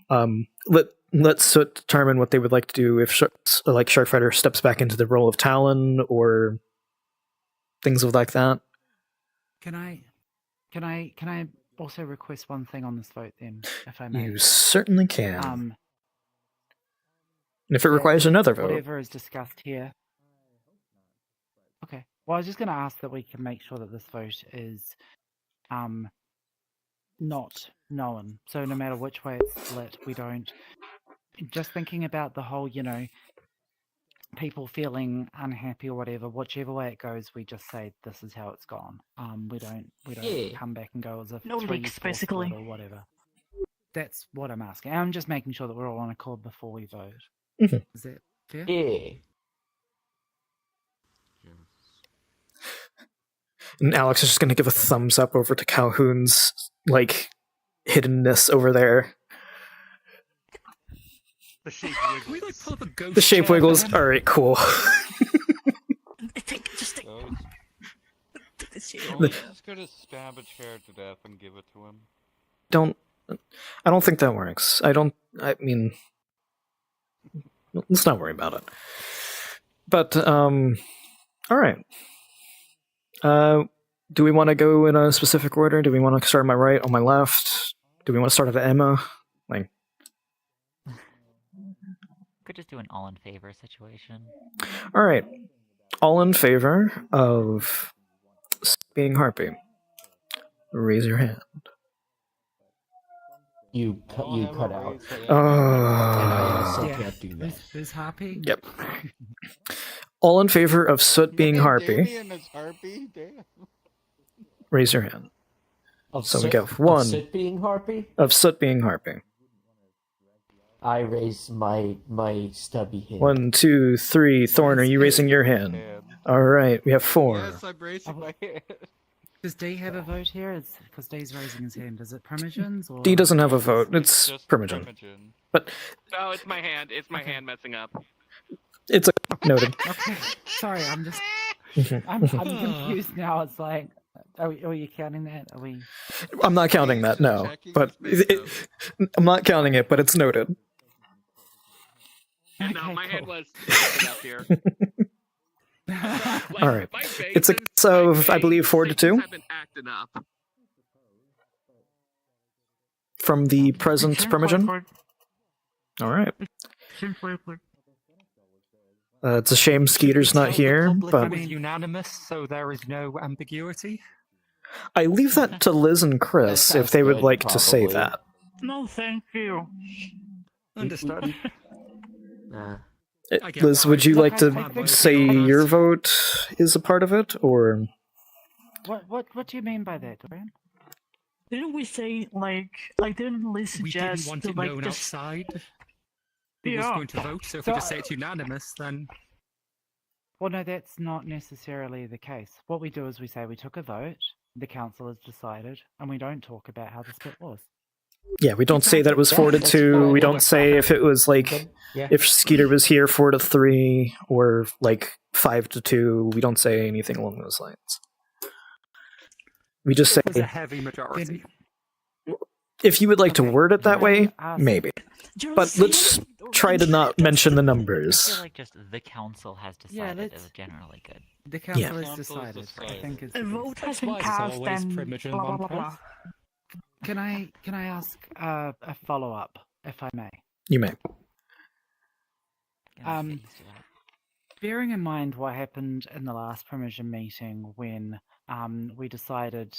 Speaker 1: Let Soot determine what they would like to do if Sharkfighter steps back into the role of Talon or things like that.
Speaker 17: Can I also request one thing on this vote then, if I may?
Speaker 1: You certainly can. And if it requires another vote.
Speaker 17: Whatever is discussed here. Okay. Well, I was just going to ask that we can make sure that this vote is not known. So no matter which way it's split, we don't... Just thinking about the whole, people feeling unhappy or whatever, whichever way it goes, we just say this is how it's gone. We don't come back and go as if
Speaker 15: No leaks, basically.
Speaker 17: or whatever. That's what I'm asking. I'm just making sure that we're all on accord before we vote.
Speaker 1: Mm-hmm.
Speaker 17: Is that fair?
Speaker 10: Yeah.
Speaker 1: And Alex is just going to give a thumbs up over to Calhoun's, hiddenness over there.
Speaker 16: The shape wiggles.
Speaker 1: The shape wiggles. Alright, cool.
Speaker 19: Just go to stab a chair to death and give it to him.
Speaker 1: I don't think that works. I mean... Let's not worry about it. But, alright. Do we want to go in a specific order? Do we want to start on my right, on my left? Do we want to start at Emma?
Speaker 20: Could just do an all in favor situation.
Speaker 1: Alright. All in favor of being Harpy. Raise your hand.
Speaker 10: You cut out.
Speaker 1: Oh.
Speaker 10: And I also can't do that.
Speaker 17: Who's Harpy?
Speaker 1: Yep. All in favor of Soot being Harpy,
Speaker 13: Damien is Harpy? Damn.
Speaker 1: raise your hand.
Speaker 10: Of
Speaker 1: So we
Speaker 10: Soot-
Speaker 1: got
Speaker 10: of
Speaker 1: one.
Speaker 10: Soot being Harpy?
Speaker 1: Of Soot being Harpy.
Speaker 10: I raise my stubby hand.
Speaker 1: 1, 2, 3. Thorn, are you raising your hand? Alright, we have 4.
Speaker 13: Yes, I'm raising my hand.
Speaker 17: Does D have a vote here? Because D's raising his hand. Is it Primogens or?
Speaker 1: D doesn't have a vote. It's Primogen. But
Speaker 14: No, it's my hand. It's my hand messing up.
Speaker 1: it's noted.
Speaker 17: Okay, sorry, I'm just. I'm confused now. It's like, are you counting that? Are we?
Speaker 1: I'm not counting that, no. But I'm not counting it, but it's noted.
Speaker 14: No, my hand was messing up here.
Speaker 1: All right. It's a case of, I believe, 4-2 from the present Primogen. All right. It's a shame Skeeter's not here, but
Speaker 12: It was unanimous, so there is no ambiguity.
Speaker 1: I leave that to Liz and Chris if they would like to say that.
Speaker 15: No, thank you.
Speaker 12: Understood.
Speaker 1: Liz, would you like to say your vote is a part of it, or?
Speaker 17: What do you mean by that, Dorian?
Speaker 15: Didn't we say like didn't Liz
Speaker 12: We
Speaker 15: suggest
Speaker 12: didn't want
Speaker 15: to
Speaker 12: it
Speaker 15: like
Speaker 12: known
Speaker 15: just
Speaker 12: outside who was going to vote, so if we just say it's unanimous, then...
Speaker 17: Well, no, that's not necessarily the case. What we do is we say we took a vote, the council has decided, and we don't talk about how the split was.
Speaker 1: Yeah, we don't say that it was 4-2. We don't say if it was like if Skeeter was here 4-3 or like 5-2. We don't say anything along those lines. We just say
Speaker 12: It was a heavy majority.
Speaker 1: if you would like to word it that way, maybe. But let's try to not mention the
Speaker 20: I
Speaker 1: numbers.
Speaker 20: feel like just the council has decided is generally good.
Speaker 17: The council has decided. I think it's
Speaker 15: a vote has been
Speaker 12: why it's
Speaker 15: passed
Speaker 12: always
Speaker 15: and
Speaker 12: Primogen
Speaker 15: blah blah
Speaker 12: one
Speaker 15: blah blah.
Speaker 17: Can I ask a follow up, if I may?
Speaker 1: You may.
Speaker 17: Bearing in mind what happened in the last Primogen meeting when we decided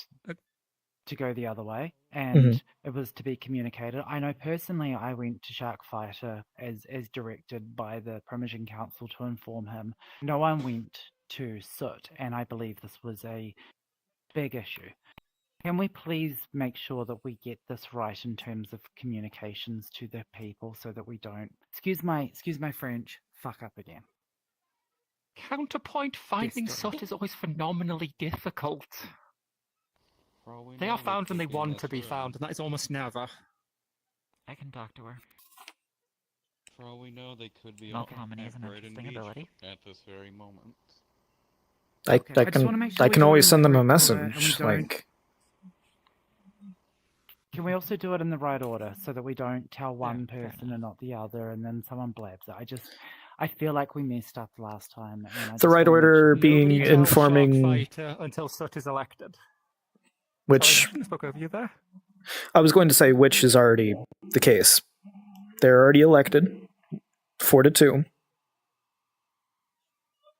Speaker 17: to go the other way and it was to be communicated. I know personally I went to Sharkfighter as directed by the Primogen Council to inform him. No one went to Soot, and I believe this was a big issue. Can we please make sure that we get this right in terms of communications to the people so that we don't, excuse my French, fuck up again?
Speaker 12: Counterpoint, finding Soot is always phenomenally difficult. They are found when they want to be found, and that is almost never.
Speaker 20: I can talk to her.
Speaker 19: For all we know, they could be
Speaker 20: Milk
Speaker 19: on
Speaker 20: Harmony is an
Speaker 19: Brighton
Speaker 20: interesting
Speaker 19: Beach
Speaker 20: ability.
Speaker 19: at this very moment.
Speaker 1: I can always send them a message. Like,
Speaker 17: can we also do it in the right order so that we don't tell one person and not the other, and then someone blabs it? I feel like we messed up last time. And
Speaker 1: the right order being
Speaker 12: Nobody tells
Speaker 1: informing
Speaker 12: Sharkfighter until Soot is elected.
Speaker 1: which
Speaker 12: Sorry, I spoke over you there.
Speaker 1: I was going to say which is already the case. They're already elected 4-2.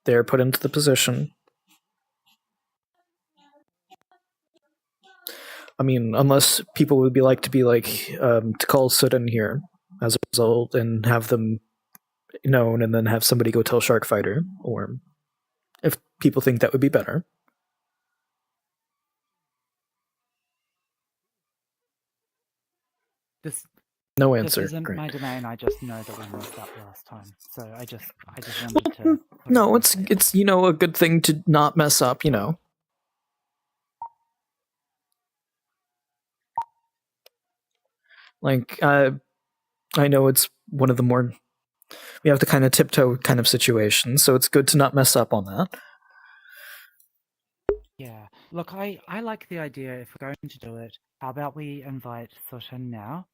Speaker 1: They're put into the position. I mean, unless people would be like to call Soot in here as a result and have them known, and then have somebody go tell Sharkfighter, or if people think that would be better. No answer.
Speaker 17: This isn't
Speaker 1: Great.
Speaker 17: my domain. I just know that we messed up last time, so I just wanted to.
Speaker 1: No, it's a good thing to not mess up. Like I know it's one of the more we have to kind of tiptoe kind of situations, so it's good to not mess up on that.
Speaker 17: Yeah, look, I like the idea. If we're going to do it, how about we invite Soot in now,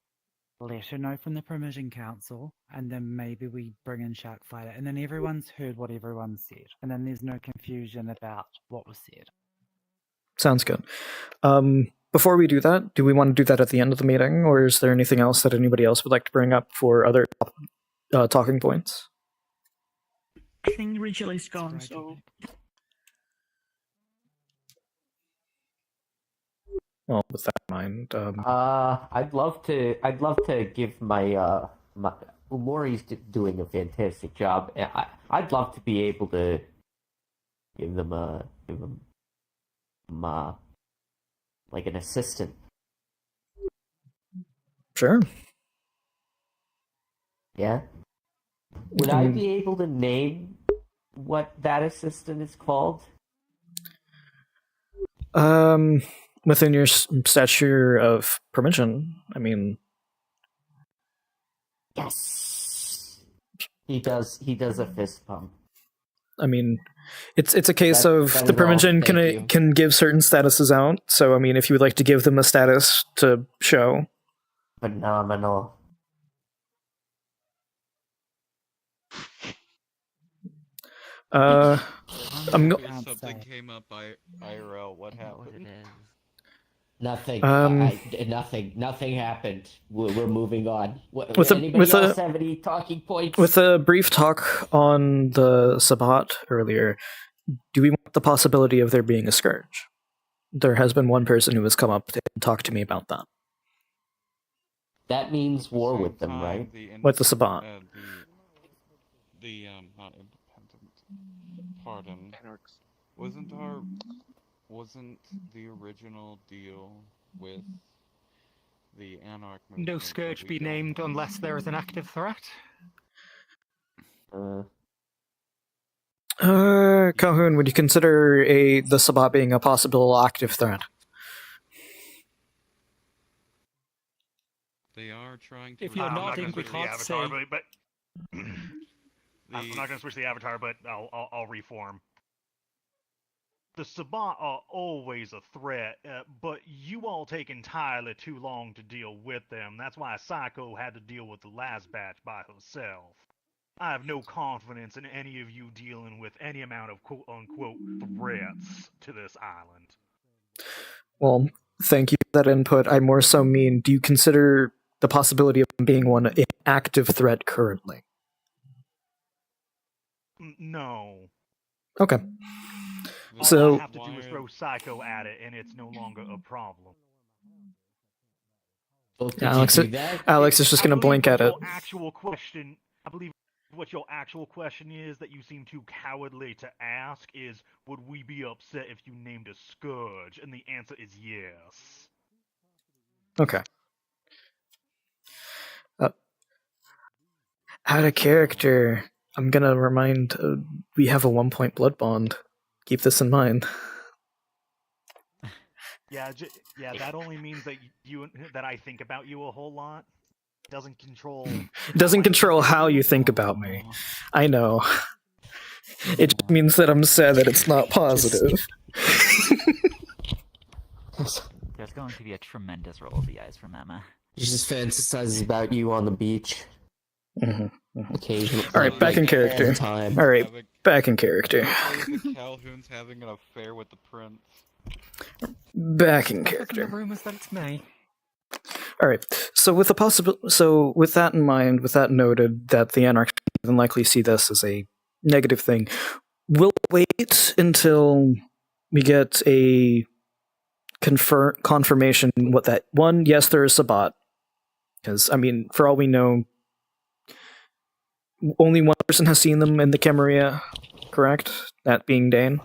Speaker 17: let her know from the Primogen Council, and then maybe we bring in Sharkfighter, and then everyone's heard what everyone said, and then there's no confusion about what was said.
Speaker 1: Sounds good. Before we do that, do we want to do that at the end of the meeting, or is there anything else that anybody else would like to bring up for other talking points?
Speaker 15: I think Rachel is gone, so
Speaker 1: Well, with that in mind,
Speaker 10: I'd love to give my Umori's doing a fantastic job. I'd love to be able to give them like an assistant.
Speaker 1: Sure.
Speaker 10: Yeah. Would I be able to name what that assistant is called?
Speaker 1: Within your stature of permission, I mean.
Speaker 10: Yes. He does a fist pump.
Speaker 1: I mean, it's a case of the permission can give certain statuses out. So I mean, if you would like to give them a status to show.
Speaker 10: Phenomenal.
Speaker 19: Something came up by IRL. What happened?
Speaker 10: Nothing. Nothing happened. We're moving on.
Speaker 1: Anybody
Speaker 10: else have any talking points?
Speaker 1: With a brief talk on the Sabbat earlier, do we want the possibility of there being a scourge? There has been one person who has come up and talked to me about that.
Speaker 10: That means war with them, right?
Speaker 1: With the Sabbat.
Speaker 19: Not independent. Pardon. Wasn't the original deal with the Anarch movement?
Speaker 12: No scourge be named unless there is an active threat.
Speaker 1: Calhoun, would you consider the Sabbat being a possible active threat?
Speaker 19: They are trying to.
Speaker 12: If you're nodding, we can't say.
Speaker 16: But I'm not going to switch the avatar, but I'll reform. The Sabbat are always a threat, but you all take entirely too long to deal with them. That's why Psycho had to deal with the last batch by herself. I have no confidence in any of you dealing with any amount of quote-unquote threats to this island.
Speaker 1: Well, thank you for that input. I more so mean, do you consider the possibility of being one an active threat currently?
Speaker 16: No.
Speaker 1: Okay.
Speaker 16: All I have to do is throw Psycho at it, and it's no longer a problem.
Speaker 1: Alex is just going to blink at it.
Speaker 16: I believe what your actual question is that you seem too cowardly to ask is, would we be upset if you named a scourge? And the answer is yes.
Speaker 1: Okay. Out of character, I'm going to remind we have a 1-point blood bond. Keep this in mind.
Speaker 16: Yeah, that only means that I think about you a whole lot. It doesn't control.
Speaker 1: It doesn't control how you think about me. I know. It just means that I'm sad that it's not positive.
Speaker 20: There's going to be a tremendous roll of the eyes from Emma.
Speaker 10: She just fantasizes about you on the beach. Occasionally.
Speaker 1: All right, back in character. All right, back in character.
Speaker 19: Calhoun's having an affair with the prince.
Speaker 1: Back in character.
Speaker 12: The rumors that it's May.
Speaker 1: All right. So with with that in mind, with that noted, that the Anarchs can likely see this as a negative thing, we'll wait until we get a confirmation. What that one? Yes, there is Sabbat. Because I mean, for all we know, only one person has seen them in the Camarilla, correct? That being Dane.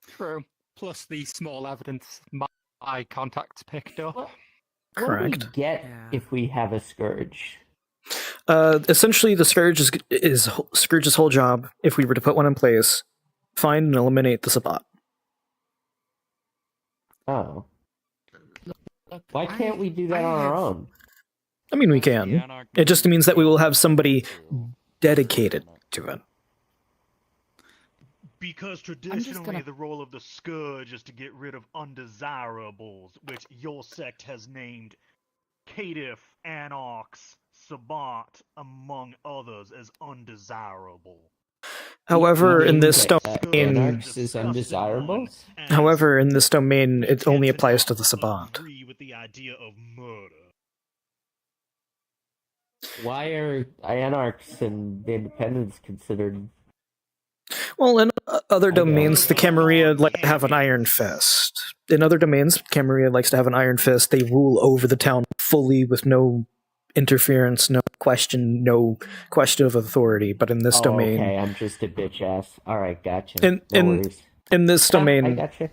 Speaker 12: True. Plus the small evidence my contacts picked up.
Speaker 1: Correct.
Speaker 10: What do we get if we have a scourge?
Speaker 1: Essentially, the scourge is Scourge's whole job. If we were to put one in place, find and eliminate the Sabbat.
Speaker 10: Oh. Why can't we do that on our own?
Speaker 1: I mean, we can. It just means that we will have somebody dedicated to it.
Speaker 16: Because traditionally the role of the Scourge is to get rid of undesirables, which your sect has named Caitiff, Anarchs, Sabbat, among others, as undesirable.
Speaker 1: However, in this domain,
Speaker 10: Anarchs is undesirable?
Speaker 1: However, in this domain, it only applies to the Sabbat.
Speaker 16: With the idea of murder.
Speaker 10: Why are Anarchs and the Independents considered
Speaker 1: Well, in other domains, the Camarilla like to have an iron fist. In other domains, Camarilla likes to have an iron fist. They rule over the town fully with no interference, no question of authority. But in this domain,
Speaker 10: okay, I'm just a bitch ass. All right, gotcha.
Speaker 1: In this domain,
Speaker 10: I gotcha.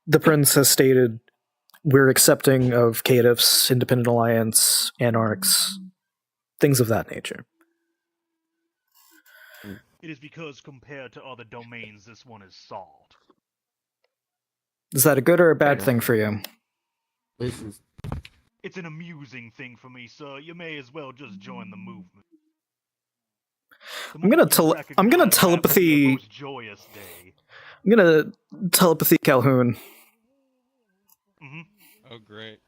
Speaker 1: The prince has stated we're accepting of caitiffs, independent alliance, anarchs, things of that nature.
Speaker 16: It is because compared to other domains, this one is soft.
Speaker 1: Is that a good or a bad thing for you?
Speaker 16: It's an amusing thing for me, sir. You may as well just join the movement.
Speaker 1: I'm gonna telepathy. I'm gonna telepathy Calhoun.
Speaker 19: Oh, great.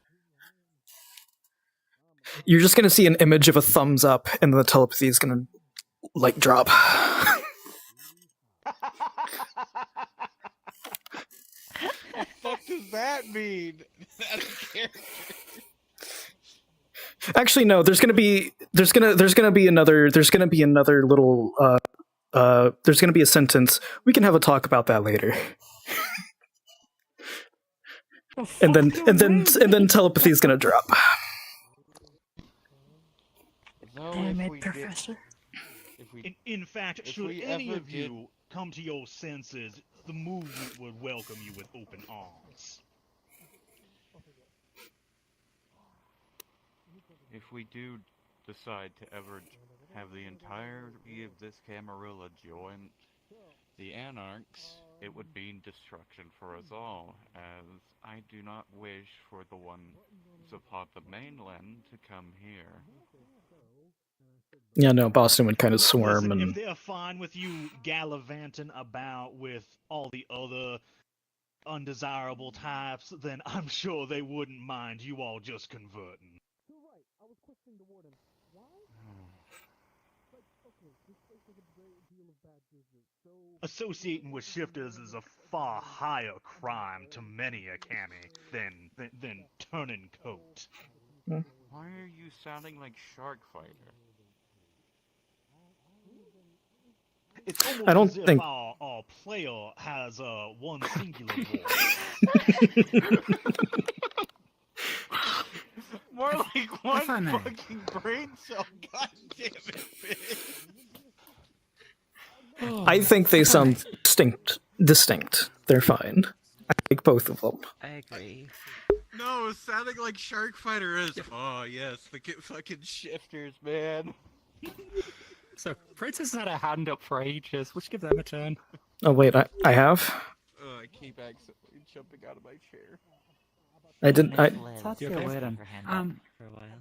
Speaker 1: You're just gonna see an image of a thumbs up, and then the telepathy is gonna like drop.
Speaker 13: What the fuck does that mean? That's a character.
Speaker 1: Actually, no. There's gonna be another little there's gonna be a sentence. We can have a talk about that later. and then telepathy is gonna drop.
Speaker 15: Damn it, Professor.
Speaker 16: In fact, should any of you come to your senses, the movement would welcome you with open arms.
Speaker 19: If we do decide to ever have the entirety of this Camarilla join the Anarchs, it would mean destruction for us all, as I do not wish for the ones upon the mainland to come here.
Speaker 1: Yeah, no, Boston would kind of swarm.
Speaker 16: Listen, if they're fine with you gallivanting about with all the other undesirable types, then I'm sure they wouldn't mind you all just converting. Associating with shifters is a far higher crime to many a Cammy than turning coat.
Speaker 19: Why are you sounding like Sharkfighter?
Speaker 16: It's almost
Speaker 1: I don't
Speaker 16: as if
Speaker 1: think
Speaker 16: our player has one singular voice.
Speaker 13: More like one fucking brain cell. God damn it, bitch.
Speaker 1: I think they sound distinct. They're fine. I like both of them.
Speaker 20: I agree.
Speaker 13: No, it's sounding like Sharkfighter is. Oh yes, the fucking shifters, man.
Speaker 12: So, Princess has had a hand up for ages. Let's give them a turn.
Speaker 1: Oh wait, I have.
Speaker 13: I keep accidentally jumping out of my chair.
Speaker 1: I didn't.
Speaker 17: That's your wedding.
Speaker 20: For a while.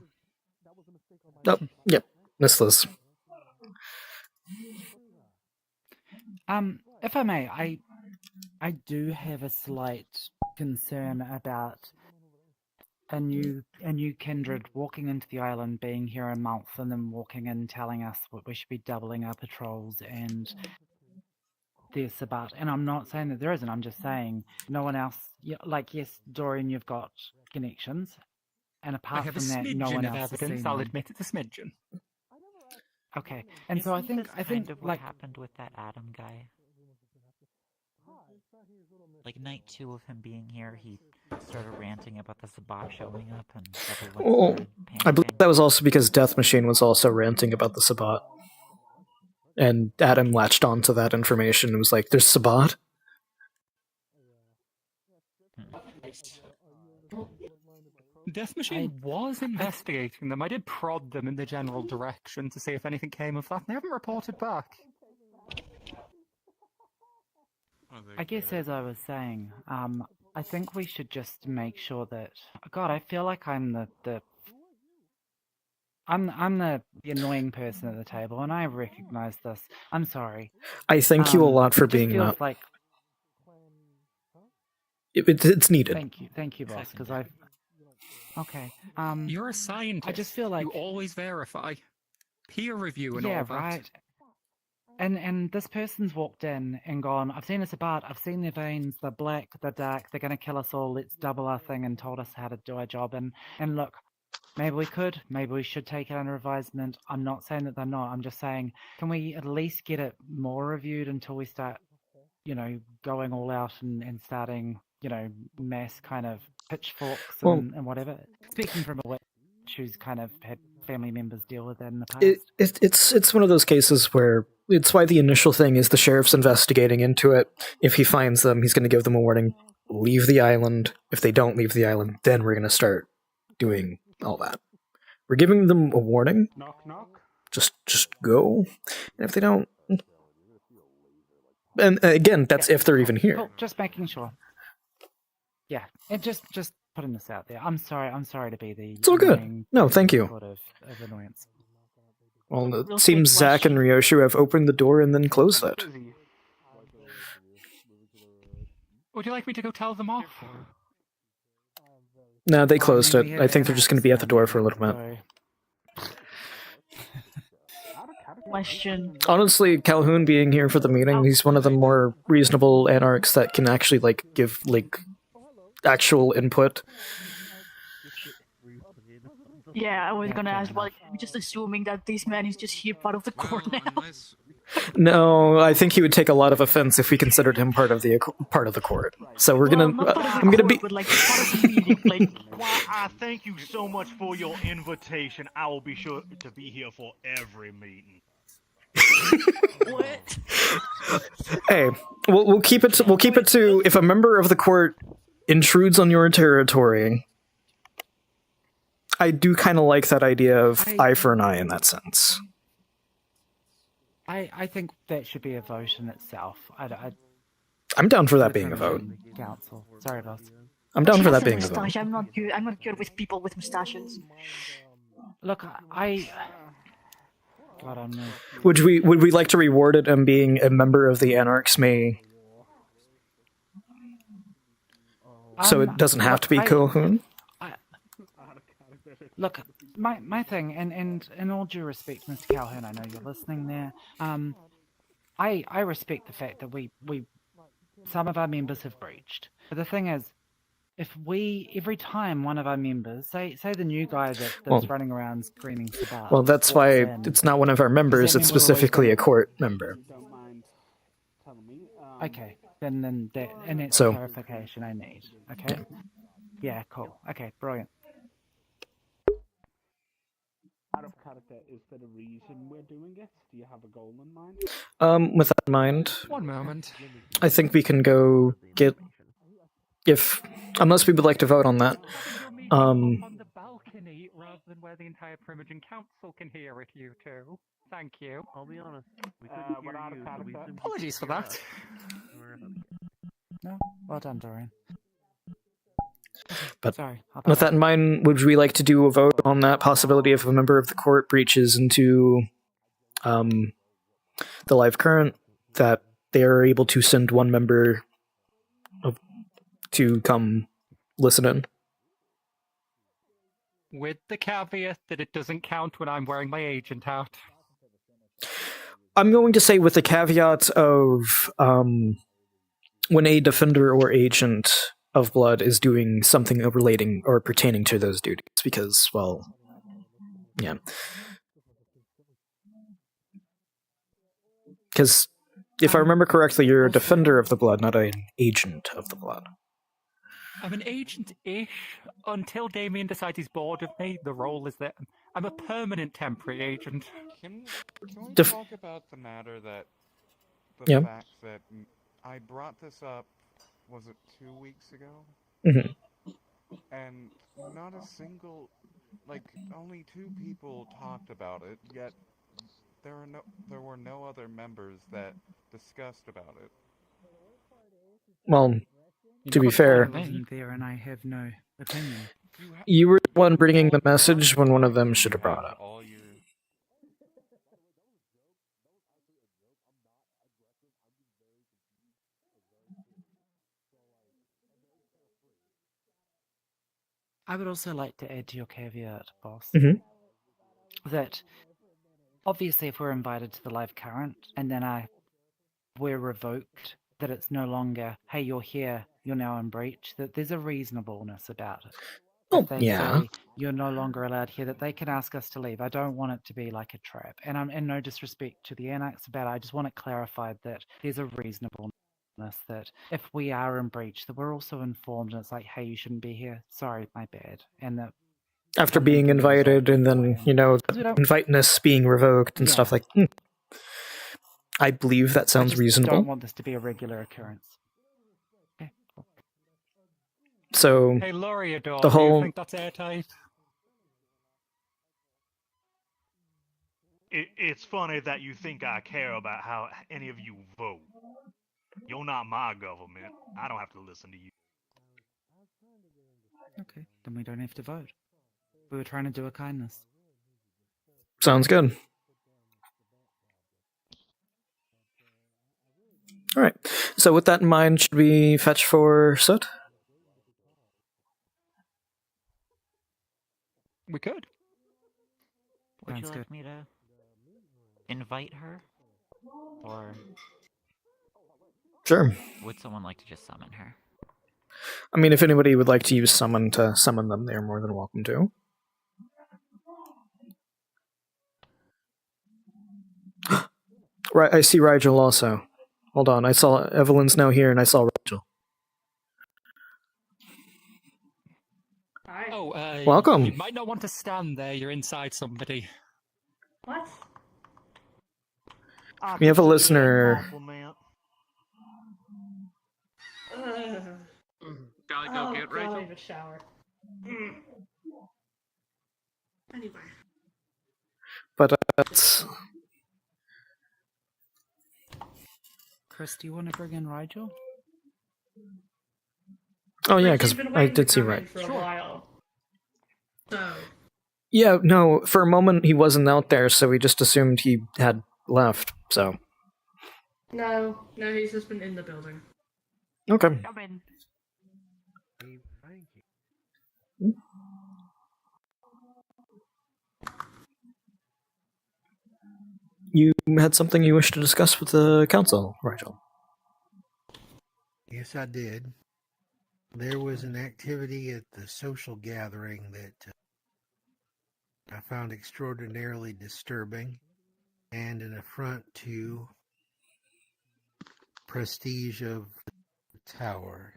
Speaker 1: Oh, yep, Miss Liz.
Speaker 17: If I may, I do have a slight concern about a new kindred walking into the island, being here a month, and then walking in telling us what we should be doubling our patrols and this about. And I'm not saying that there isn't. I'm just saying no one else. Like, yes, Dorian, you've got connections, and apart from that, no one else has seen
Speaker 12: I'll
Speaker 17: them.
Speaker 12: admit it's a smidgen.
Speaker 17: Okay, and so I
Speaker 20: Isn't
Speaker 17: think
Speaker 20: this kind of what
Speaker 17: like
Speaker 20: happened with that Adam guy. Like night 2 of him being here, he started ranting about the Sabbat showing up, and everyone
Speaker 1: Well,
Speaker 20: started
Speaker 1: I believe
Speaker 20: panicking.
Speaker 1: that was also because Death Machine was also ranting about the Sabbat. And Adam latched onto that information and was like, there's Sabbat?
Speaker 12: Death Machine was investigating them. I did prod them in the general direction to see if anything came of that, and they haven't reported back.
Speaker 17: I guess as I was saying, I think we should just make sure that. God, I feel like I'm the annoying person at the table, and I recognize this. I'm sorry.
Speaker 1: I thank you a lot for
Speaker 17: it just
Speaker 1: being
Speaker 17: feels
Speaker 1: that.
Speaker 17: like.
Speaker 1: It's needed.
Speaker 17: Thank you, boss. Because I've. Okay.
Speaker 12: You're a scientist.
Speaker 17: I just feel like
Speaker 12: you always verify, peer review, and
Speaker 17: yeah,
Speaker 12: all that.
Speaker 17: right. And this person's walked in and gone, I've seen a Sabbat, I've seen their veins, they're black, they're dark, they're going to kill us all, let's double our thing, and told us how to do our job. And look, maybe we could. Maybe we should take it under advisement. I'm not saying that they're not. I'm just saying, can we at least get it more reviewed until we start, going all out and starting, mass kind of pitchforks and whatever. Speaking from a witch who's kind of had family members deal with that in the past.
Speaker 1: It's one of those cases where it's why the initial thing is the sheriff's investigating into it. If he finds them, he's going to give them a warning. Leave the island. If they don't leave the island, then we're going to start doing all that. We're giving them a warning.
Speaker 5: Knock, knock.
Speaker 1: Just go. And if they don't... And again, that's if they're even here.
Speaker 17: Cool. Just making sure. Yeah, and just putting this out there. I'm sorry to be the...
Speaker 1: It's all good. No, thank you.
Speaker 17: Sort of annoyance.
Speaker 1: Well, it seems Zach and Ryoshu have opened the door and then closed it.
Speaker 12: Would you like me to go tell them off?
Speaker 1: No, they closed it. I think they're just going to be at the door for a little bit.
Speaker 15: Question.
Speaker 1: Honestly, Calhoun being here for the meeting, he's one of the more reasonable anarchs that can actually give actual input.
Speaker 15: Yeah, I was gonna ask, just assuming that this man is just here part of the court now.
Speaker 1: No, I think he would take a lot of offense if we considered him part of the court. So we're gonna. I'm gonna be.
Speaker 16: I thank you so much for your invitation. I will be sure to be here for every meeting.
Speaker 15: What?
Speaker 1: Hey, we'll keep it. We'll keep it to if a member of the court intrudes on your territory. I do kind of like that idea of eye for an eye in that sense.
Speaker 17: I think that should be a vote in itself.
Speaker 1: I'm down for that being a vote.
Speaker 17: Council. Sorry, boss.
Speaker 1: I'm down for that being a vote.
Speaker 15: I'm not good with people with mustaches.
Speaker 17: Look, God, I'm not...
Speaker 1: Would we like to reward it and being a member of the Anarchs may... So it doesn't have to be Calhoun?
Speaker 17: Look, my thing, and in all due respect, Mr. Calhoun, I know you're listening there. I respect the fact that we some of our members have breached. But the thing is, if every time one of our members, say the new guy that's running around screaming Sabat.
Speaker 1: Well, that's why it's not one of our members, it's specifically a court member.
Speaker 17: Okay, then that's
Speaker 1: So-
Speaker 17: clarification I need. Okay? Yeah, cool. Okay, brilliant.
Speaker 3: Out of character, is there a reason we're doing it? Do you have a goal in mind?
Speaker 1: With that in mind,
Speaker 12: One moment.
Speaker 1: I think we can go get... Unless we would like to vote on that.
Speaker 12: On the balcony rather than where the entire Primogen Council can hear it, you two. Thank you.
Speaker 3: I'll be honest. We couldn't hear you, so we simply...
Speaker 12: Apologies for that.
Speaker 17: No, well done, Dorian.
Speaker 1: But
Speaker 17: Sorry.
Speaker 1: with that in mind, would we like to do a vote on that possibility if a member of the court breaches into the live current, that they are able to send one member to come listen in?
Speaker 12: With the caveat that it doesn't count when I'm wearing my agent hat.
Speaker 1: I'm going to say with the caveat of when a defender or agent of blood is doing something relating or pertaining to those duties, because, well, yeah. Because if I remember correctly, you're a defender of the blood, not an agent of the blood.
Speaker 12: I'm an agent-ish. Until Damien decides he's bored of me, the role is that I'm a permanent temporary agent.
Speaker 19: Can we talk about the matter that... The fact that I brought this up, was it 2 weeks ago?
Speaker 1: Mm-hmm.
Speaker 19: And not a single... only 2 people talked about it, yet there were no other members that discussed about it.
Speaker 1: Well, to be fair,
Speaker 17: I wasn't there and I have no opinion.
Speaker 1: you were the one bringing the message when one of them should have brought it.
Speaker 17: I would also like to add to your caveat, boss,
Speaker 1: Mm-hmm.
Speaker 17: that obviously if we're invited to the live current and then we're revoked, that it's no longer, hey, you're here, you're now in breach, that there's a reasonableness about it. if they
Speaker 1: yeah.
Speaker 17: say you're no longer allowed here, that they can ask us to leave. I don't want it to be like a trap. And I'm in no disrespect to the annex about it. I just want it clarified that there's a reasonableness that if we are in breach, that we're also informed and it's like, hey, you shouldn't be here. Sorry, my bad. And that
Speaker 1: after being invited and then, inviteness being revoked and stuff like I believe that sounds reasonable.
Speaker 17: I don't want this to be a regular occurrence. Okay.
Speaker 1: So,
Speaker 12: hey, Loriador,
Speaker 1: the whole...
Speaker 12: do you think that's airtight?
Speaker 16: It's funny that you think I care about how any of you vote. You're not my government. I don't have to listen to you.
Speaker 17: Okay, then we don't have to vote. We were trying to do a kindness.
Speaker 1: Sounds good. Alright, so with that in mind, should we fetch for Soot?
Speaker 12: We could.
Speaker 20: Would you like me to invite her? Or...
Speaker 1: Sure.
Speaker 20: Would someone like to just summon her?
Speaker 1: I mean, if anybody would like to use summon to summon them, they're more than welcome to. Right, I see Rigel also. Hold on, I saw Evelyn's now here, and I saw Rigel.
Speaker 12: Oh,
Speaker 1: welcome.
Speaker 12: You might not want to stand there. You're inside somebody.
Speaker 15: What?
Speaker 1: We have a listener.
Speaker 14: Gotta go get Rachel.
Speaker 15: I'll leave a shower. Anyway.
Speaker 1: But that's...
Speaker 17: Chris, do you want to bring in Rigel?
Speaker 1: Oh yeah, because I did see Rigel.
Speaker 15: For a while. So.
Speaker 1: Yeah, no, for a moment he wasn't out there, so we just assumed he had left, so...
Speaker 15: No, he's just been in the building.
Speaker 1: Okay.
Speaker 15: Come in.
Speaker 1: You had something you wished to discuss with the council, Rigel?
Speaker 7: Yes, I did. There was an activity at the social gathering that I found extraordinarily disturbing and an affront to prestige of the tower.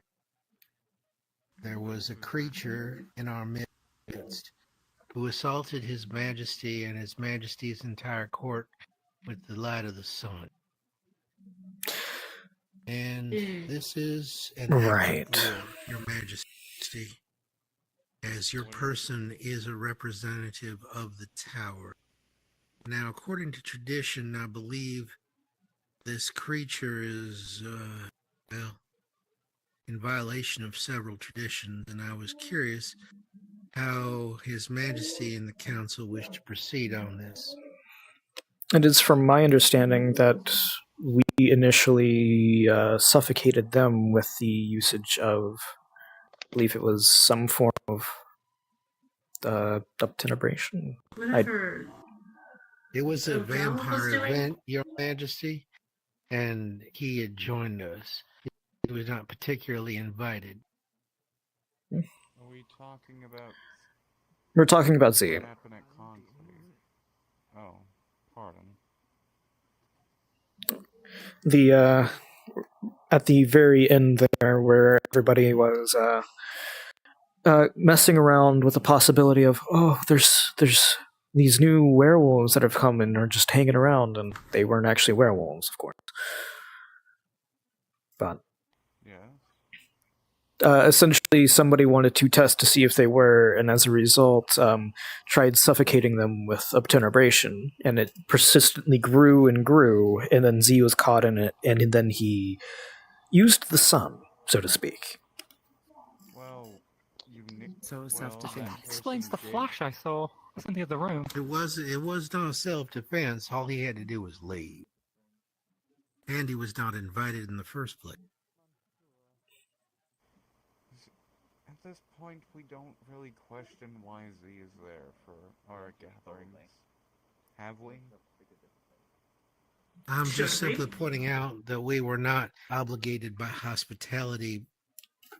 Speaker 7: There was a creature in our midst who assaulted His Majesty and His Majesty's entire court with the light of the sun. And this is an act of war, Your Majesty, as your person is a representative of the tower. Now, according to tradition, I believe this creature is, in violation of several traditions, and I was curious how His Majesty and the Council wish to proceed on this.
Speaker 1: It is from my understanding that we initially suffocated them with the usage of, I believe it was some form of obtenebration.
Speaker 7: It was a vampire event, Your Majesty, and he had joined us. He was not particularly invited.
Speaker 19: Are we talking about...
Speaker 1: We're talking about Z.
Speaker 19: What happened at Conklin? Oh, pardon.
Speaker 1: The, at the very end there, where everybody was, messing around with the possibility of, oh, there's these new werewolves that have come and are just hanging around, and they weren't actually werewolves, of course. But essentially, somebody wanted to test to see if they were, and as a result, tried suffocating them with obtenebration, and it persistently grew and grew, and then Z was caught in it, and then he used the sun, so to speak.
Speaker 19: Well,
Speaker 17: so self-defense.
Speaker 12: Explains the flash I saw. It was in the other room.
Speaker 7: It was not self-defense. All he had to do was leave. And he was not invited in the first place.
Speaker 19: At this point, we don't really question why Z is there for our gatherings. Have we?
Speaker 7: I'm just simply pointing out that we were not obligated by hospitality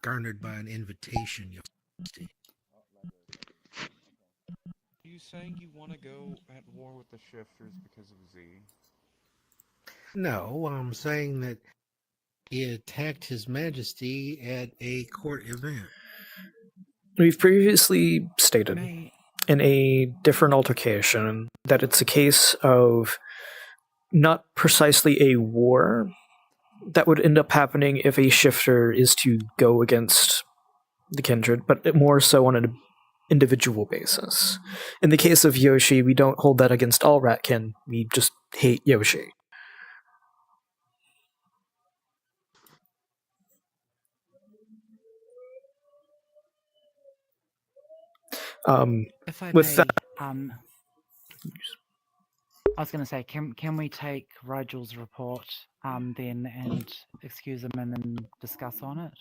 Speaker 7: garnered by an invitation, Your Majesty.
Speaker 19: saying you want to go at war with the shifters because of Z?
Speaker 7: No, I'm saying that he attacked His Majesty at a court event.
Speaker 1: We've previously stated in a different altercation that it's a case of not precisely a war that would end up happening if a shifter is to go against the kindred, but more so on an individual basis. In the case of Yoshi, we don't hold that against all Ratkin, we just hate Yoshi.
Speaker 17: If I
Speaker 1: with
Speaker 17: may,
Speaker 1: that,
Speaker 17: I was going to say, can we take Rigel's report then and excuse him and then discuss on it?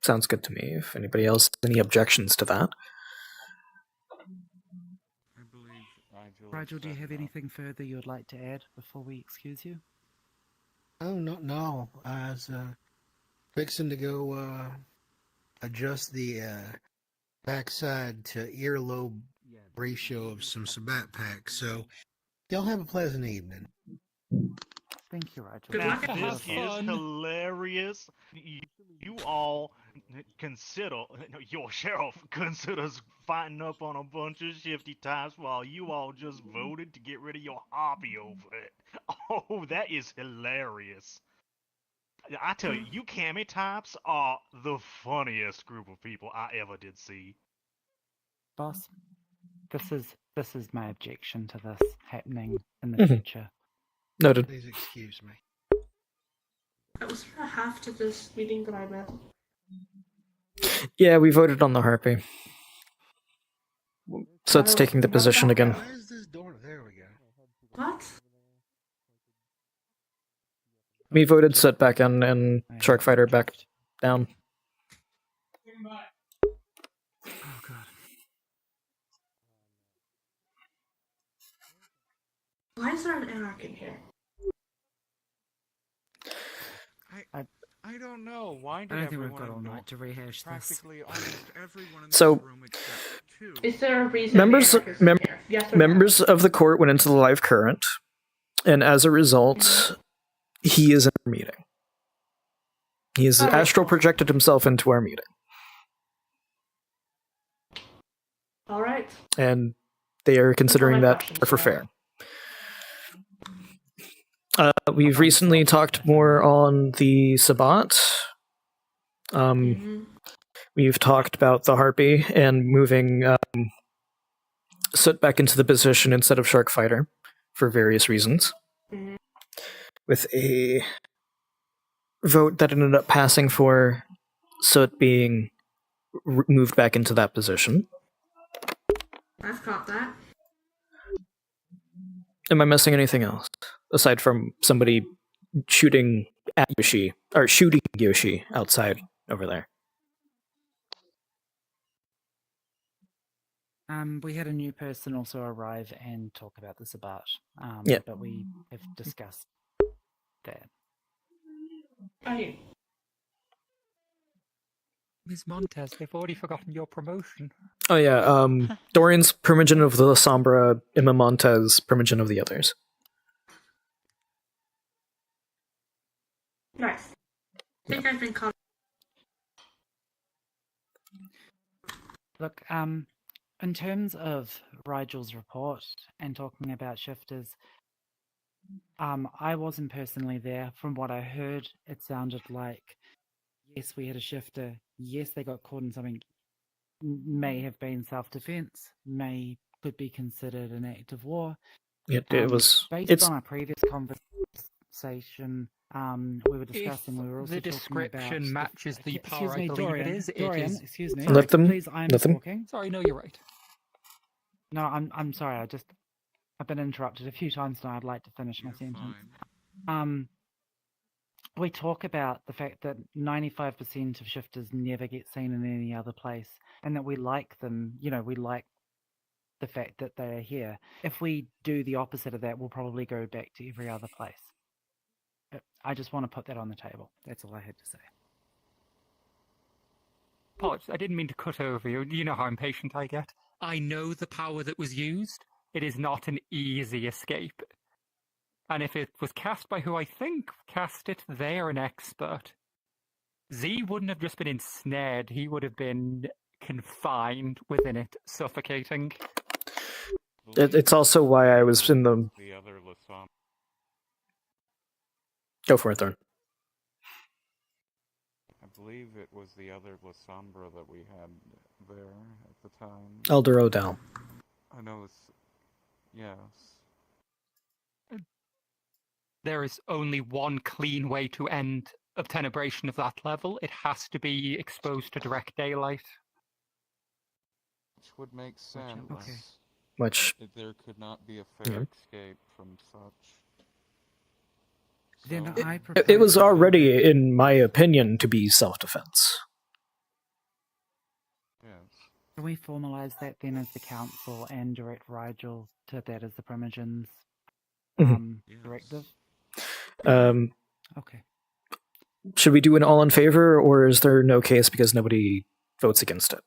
Speaker 1: sounds good to me. If anybody else has any objections to that.
Speaker 19: I believe
Speaker 17: Rigel, do you have anything further you would like to add before we excuse you?
Speaker 7: Oh, no. I was fixing to go adjust the backside to earlobe ratio of some Sabat packs. So, y'all have a pleasant evening.
Speaker 17: Thank you, Rigel.
Speaker 16: Good luck. This is hilarious. You all consider, your sheriff considers fighting up on a bunch of shifty types while you all just voted to get rid of your hobby over it. Oh, that is hilarious. I tell you, you Cammy types are the funniest group of people I ever did see.
Speaker 17: Boss, this is my objection to this happening in the future.
Speaker 1: Noted.
Speaker 7: Please excuse me.
Speaker 6: That was for half to this meeting that I'm at.
Speaker 1: Yeah, we voted on the Harpy. So it's taking the position again.
Speaker 7: Where's this door? There we go.
Speaker 6: What?
Speaker 1: We voted Set back in and Sharkfighter back down.
Speaker 17: Oh, God.
Speaker 6: Why is there an anarch in here?
Speaker 19: I don't know. Why did
Speaker 17: I don't think we've got
Speaker 19: everyone
Speaker 17: all night to rehash this.
Speaker 19: practically almost everyone in
Speaker 1: So-
Speaker 19: this room except two?
Speaker 6: Is there a reason
Speaker 1: Members
Speaker 6: the anarch is in here? Yes or no?
Speaker 1: members of the court went into the live current, and as a result, he is in our meeting. He has astral projected himself into our meeting,
Speaker 6: All right.
Speaker 1: and they are considering that for fair. We've recently talked more on the Sabat. We've talked about the Harpy and moving Soot back into the position instead of Sharkfighter for various reasons. With a vote that ended up passing for Soot being moved back into that position.
Speaker 6: I've caught that.
Speaker 1: Am I missing anything else? Aside from somebody shooting at Yoshi, or shooting Yoshi outside over there.
Speaker 17: We had a new person also arrive and talk about the Sabat.
Speaker 1: Yeah.
Speaker 17: But we have discussed that.
Speaker 6: Hey.
Speaker 12: Ms. Montez, they've already forgotten your promotion.
Speaker 1: Oh yeah, Dorian's Primogen of the Sombra, Emma Montez, Primogen of the others.
Speaker 6: Nice. I think I've been caught.
Speaker 17: Look, in terms of Rigel's report and talking about shifters, I wasn't personally there. From what I heard, it sounded like, yes, we had a shifter. Yes, they got caught in something. May have been self-defense. Could be considered an act of war.
Speaker 1: It was.
Speaker 17: Based on our previous conversation. We were discussing. We were also
Speaker 12: the
Speaker 17: talking
Speaker 12: description
Speaker 17: about
Speaker 12: matches the power
Speaker 17: excuse me,
Speaker 12: I believe
Speaker 17: Dorian,
Speaker 12: it is.
Speaker 17: Dorian,
Speaker 12: it is.
Speaker 17: excuse me.
Speaker 1: Let them.
Speaker 17: Please, I'm
Speaker 1: let them.
Speaker 17: talking.
Speaker 12: Sorry, no, you're right.
Speaker 17: No, I'm sorry. I've been interrupted a few times now. I'd like to finish my sentence. We talk about the fact that 95% of shifters never get seen in any other place, and that we like them. You know, we like the fact that they are here. If we do the opposite of that, we'll probably go back to every other place. I just want to put that on the table. That's all I had to say.
Speaker 12: Apologies, I didn't mean to cut over you. You know how impatient I get. I know the power that was used. It is not an easy escape. And if it was cast by who I think cast it, they are an expert. Z wouldn't have just been ensnared, he would have been confined within it, suffocating.
Speaker 1: It's also why I was in the...
Speaker 19: other Lasombra.
Speaker 1: Go for it, Thorn.
Speaker 19: I believe it was the other Lasombra that we had there at the time.
Speaker 1: Elder Odell.
Speaker 19: I know it's... Yes.
Speaker 12: There is only one clean way to end obtenebration of that level. It has to be exposed to direct daylight.
Speaker 19: Which would make sense.
Speaker 12: Okay.
Speaker 1: Which...
Speaker 19: There could not be a fair escape from such.
Speaker 17: Then
Speaker 19: So-
Speaker 17: I
Speaker 1: It was already, in my opinion, to be self-defense.
Speaker 17: Can we formalize that then as the council and direct Rigel to that as the Primogen's directive? Okay.
Speaker 1: Should we do an all in favor, or is there no case because nobody votes against it?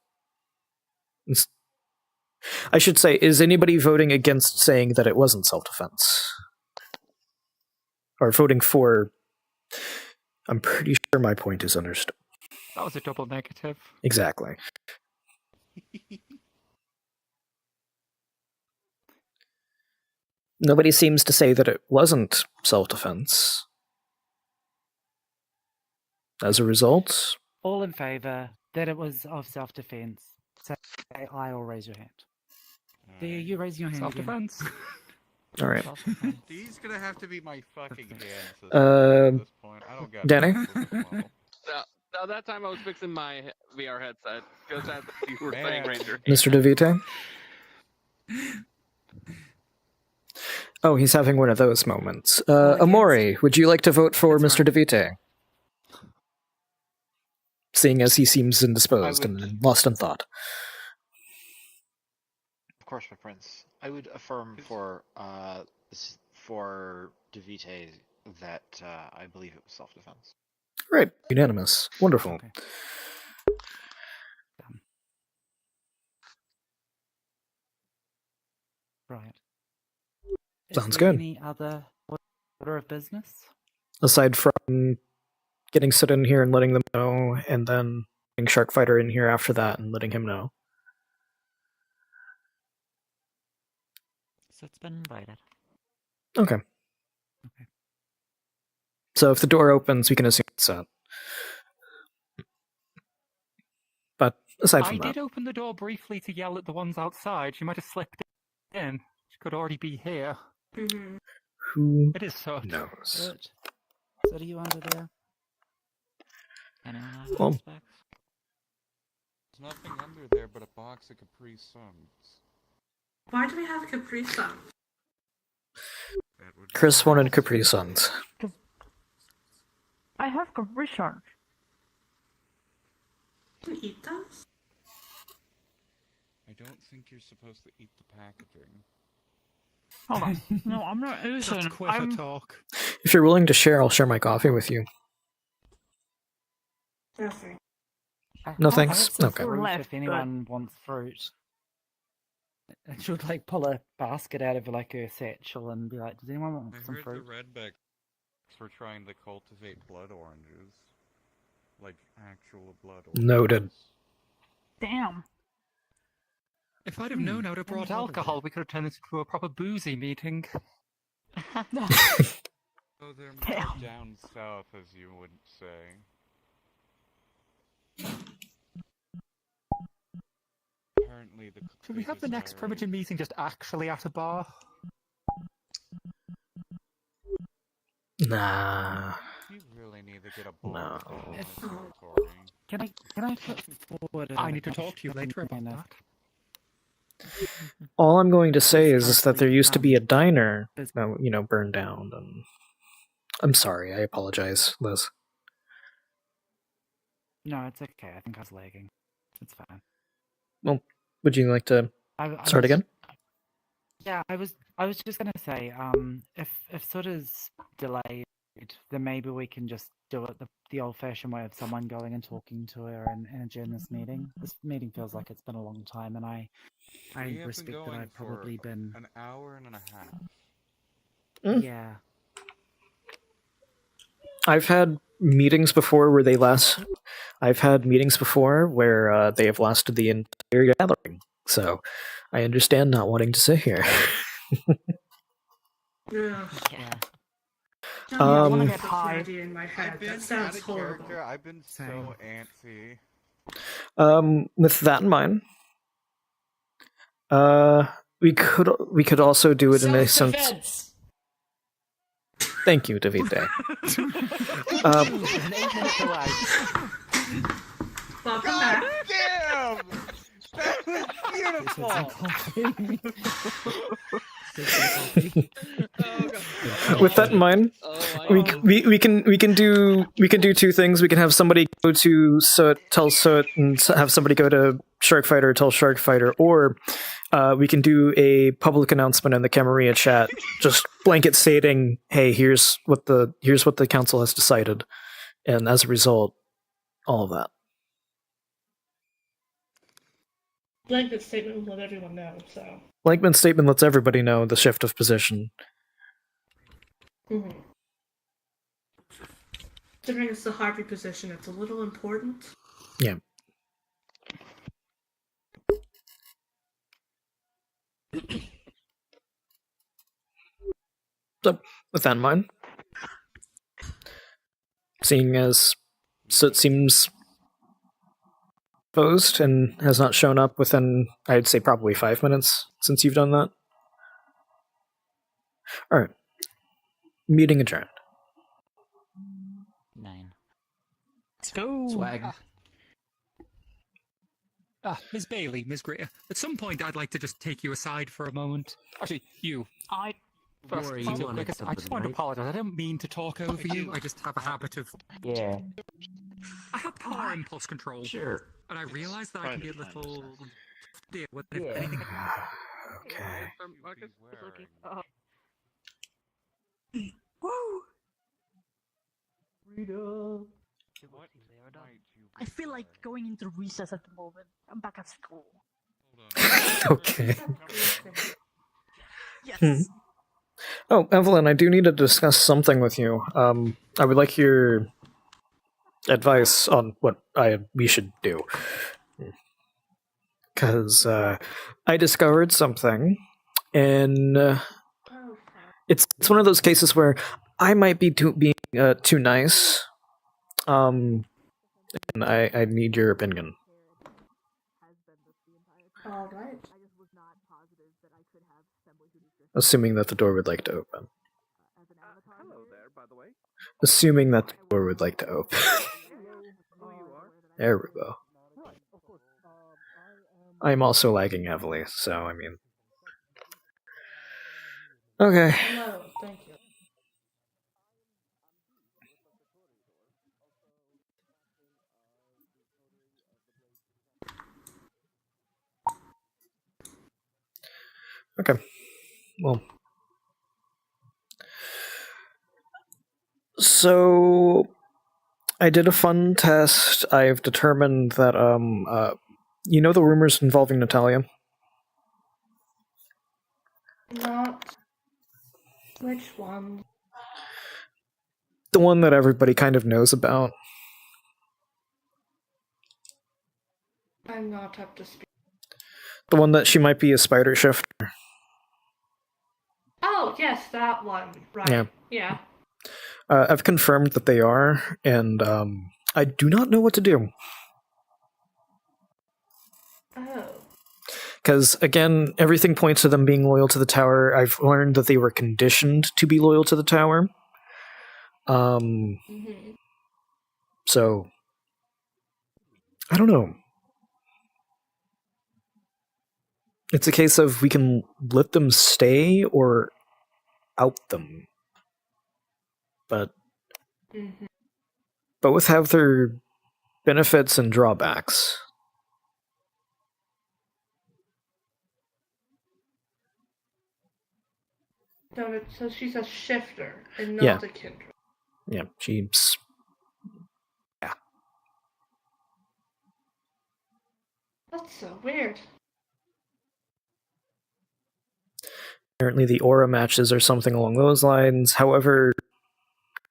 Speaker 1: I should say, is anybody voting against saying that it wasn't self-defense? Or voting for... I'm pretty sure my point is understood.
Speaker 12: That was a double negative.
Speaker 1: Exactly. Nobody seems to say that it wasn't self-defense. As a result...
Speaker 17: All in favor that it was of self-defense. Say aye or raise your hand. There, you raising your hand
Speaker 12: Self-defense.
Speaker 17: again.
Speaker 1: All right.
Speaker 19: He's gonna have to be my fucking hands at this point. I don't got
Speaker 1: Danny?
Speaker 14: No, that time I was fixing my VR headset. Just as you were saying, Ranger.
Speaker 1: Mr. DeVite? Oh, he's having one of those moments. Amori, would you like to vote for Mr. DeVite? Seeing as he seems indisposed and lost in thought.
Speaker 21: Of course, my prince. I would affirm for DeVite that I believe it was self-defense.
Speaker 1: Right, unanimous. Wonderful.
Speaker 17: Okay. Right.
Speaker 1: Sounds
Speaker 17: Is there
Speaker 1: good.
Speaker 17: Any other order of business?
Speaker 1: Aside from getting Sid in here and letting them know, and then getting Sharkfighter in here after that and letting him know.
Speaker 20: So it's been invited.
Speaker 1: Okay. So if the door opens, we can assume it's set. But aside from
Speaker 12: I
Speaker 1: that...
Speaker 12: did open the door briefly to yell at the ones outside. She might have slipped in. She could already be here.
Speaker 1: Who
Speaker 12: It is so.
Speaker 1: knows?
Speaker 17: So do you under there?
Speaker 20: Anyone have
Speaker 1: Well,
Speaker 20: specs?
Speaker 19: There's nothing under there but a box of Capri Suns.
Speaker 6: Why do we have Capri Sun?
Speaker 1: Chris wanted Capri Suns.
Speaker 15: I have Capri Sun.
Speaker 6: You can eat those?
Speaker 19: I don't think you're supposed to eat the packaging.
Speaker 15: Hold on. No, I'm not using.
Speaker 12: That's quitter talk.
Speaker 1: If you're willing to share, I'll share my coffee with you.
Speaker 6: Nothing.
Speaker 1: No
Speaker 17: I
Speaker 1: thanks?
Speaker 17: have some
Speaker 1: Okay.
Speaker 17: fruit
Speaker 15: Left,
Speaker 17: if anyone wants fruit. And she would like pull a basket out of like her satchel and be like, "Does anyone want
Speaker 19: I
Speaker 17: some
Speaker 19: heard
Speaker 17: fruit?"
Speaker 19: the redbacks were trying to cultivate blood oranges. Like actual blood oranges.
Speaker 1: Noted.
Speaker 15: Damn.
Speaker 12: If I'd have known, I would have brought alcohol. We could have turned this into a proper boozy meeting.
Speaker 19: Oh, they're more down south, as you would say. Apparently the
Speaker 12: Should we have the next Primogen meeting just actually at a bar?
Speaker 1: Nah.
Speaker 19: You really need to get a blood
Speaker 1: No.
Speaker 19: down this territory.
Speaker 17: Can I put forward?
Speaker 12: I need to talk to you later about that.
Speaker 1: All I'm going to say is that there used to be a diner that, burned down. And I'm sorry, I apologize, Liz.
Speaker 17: No, it's okay. I think I was lagging. It's fine.
Speaker 1: Well, would you like to start again?
Speaker 17: Yeah, I was just gonna say, if Soda's delayed then maybe we can just do it the old-fashioned way of someone going and talking to her and adjourn this meeting. This meeting feels like it's been a long time, and I respect that I've probably been
Speaker 19: an hour and a half.
Speaker 17: Yeah.
Speaker 1: I've had meetings before where they last. I've had meetings before where they have lasted the entire gathering, so I understand not wanting to sit here.
Speaker 6: Yeah.
Speaker 15: I want to get
Speaker 6: That's the
Speaker 15: high.
Speaker 6: idea in my head.
Speaker 19: I've been
Speaker 6: That sounds
Speaker 19: out of
Speaker 6: horrible.
Speaker 19: character. I've been so antsy.
Speaker 1: With that in mind, we could also do it in a sense.
Speaker 2: Self-defense!
Speaker 1: Thank you, Davide.
Speaker 17: An 8 minutes away.
Speaker 6: Welcome back.
Speaker 13: Damn! That was beautiful!
Speaker 1: With that in mind, we can do two things. We can have somebody go to Soot, tell Soot, and have somebody go to Sharkfighter, tell Sharkfighter, or we can do a public announcement in the Camarilla chat, just blanket stating, "Hey, here's what the council has decided," and as a result, all of that.
Speaker 6: Blanket statement will let everyone know, so.
Speaker 1: Blankman statement lets everybody know the shift of position.
Speaker 6: Mm-hmm. Considering it's the Harvey position, it's a little important.
Speaker 1: Yeah. So, with that in mind, seeing as Soot seems posed and has not shown up within, I'd say, probably 5 minutes since you've done that. Alright. Meeting adjourned.
Speaker 20: 9.
Speaker 2: Let's go.
Speaker 12: Swag. Ms. Bailey, Ms. Greer, at some point I'd like to just take you aside for a moment. Actually, you. First,
Speaker 10: Rory,
Speaker 12: I
Speaker 10: you wanted
Speaker 12: just
Speaker 10: something,
Speaker 12: want to
Speaker 10: right?
Speaker 12: apologize. I don't mean to talk over you. I just have a habit of...
Speaker 10: Yeah.
Speaker 12: I have poor impulse control.
Speaker 10: Sure.
Speaker 12: And I realize that I can be a little... deal with
Speaker 10: Yeah.
Speaker 12: anything...
Speaker 1: Okay.
Speaker 15: Woo!
Speaker 13: Freedom.
Speaker 15: I feel like going into recess at the moment. I'm back at school.
Speaker 1: Okay.
Speaker 15: Yes.
Speaker 1: Oh, Evelyn, I do need to discuss something with you. I would like your advice on what we should do. Because I discovered something, and it's one of those cases where I might be being too nice, and I need your opinion.
Speaker 6: Alright.
Speaker 1: Assuming that the door would like to open.
Speaker 14: Hello there, by the way.
Speaker 1: Assuming that the door would like to open. There we go. I am also lagging heavily, so I mean... Okay.
Speaker 6: No, thank you.
Speaker 1: Okay. Well. So I did a fun test. I've determined that you know the rumors involving Natalia?
Speaker 6: Not. Which one?
Speaker 1: The one that everybody kind of knows about.
Speaker 6: I'm not up to speed.
Speaker 1: The one that she might be a spider shifter.
Speaker 6: Oh, yes, that one. Right.
Speaker 1: Yeah.
Speaker 6: Yeah.
Speaker 1: I've confirmed that they are, and I do not know what to do.
Speaker 6: Oh.
Speaker 1: Because, again, everything points to them being loyal to the tower. I've learned that they were conditioned to be loyal to the tower. So, I don't know. It's a case of we can let them stay or out them. But both have their benefits and drawbacks.
Speaker 6: So she's a shifter and not a kindred.
Speaker 1: yeah, she's yeah.
Speaker 6: That's so weird.
Speaker 1: Apparently, the aura matches or something along those lines. However,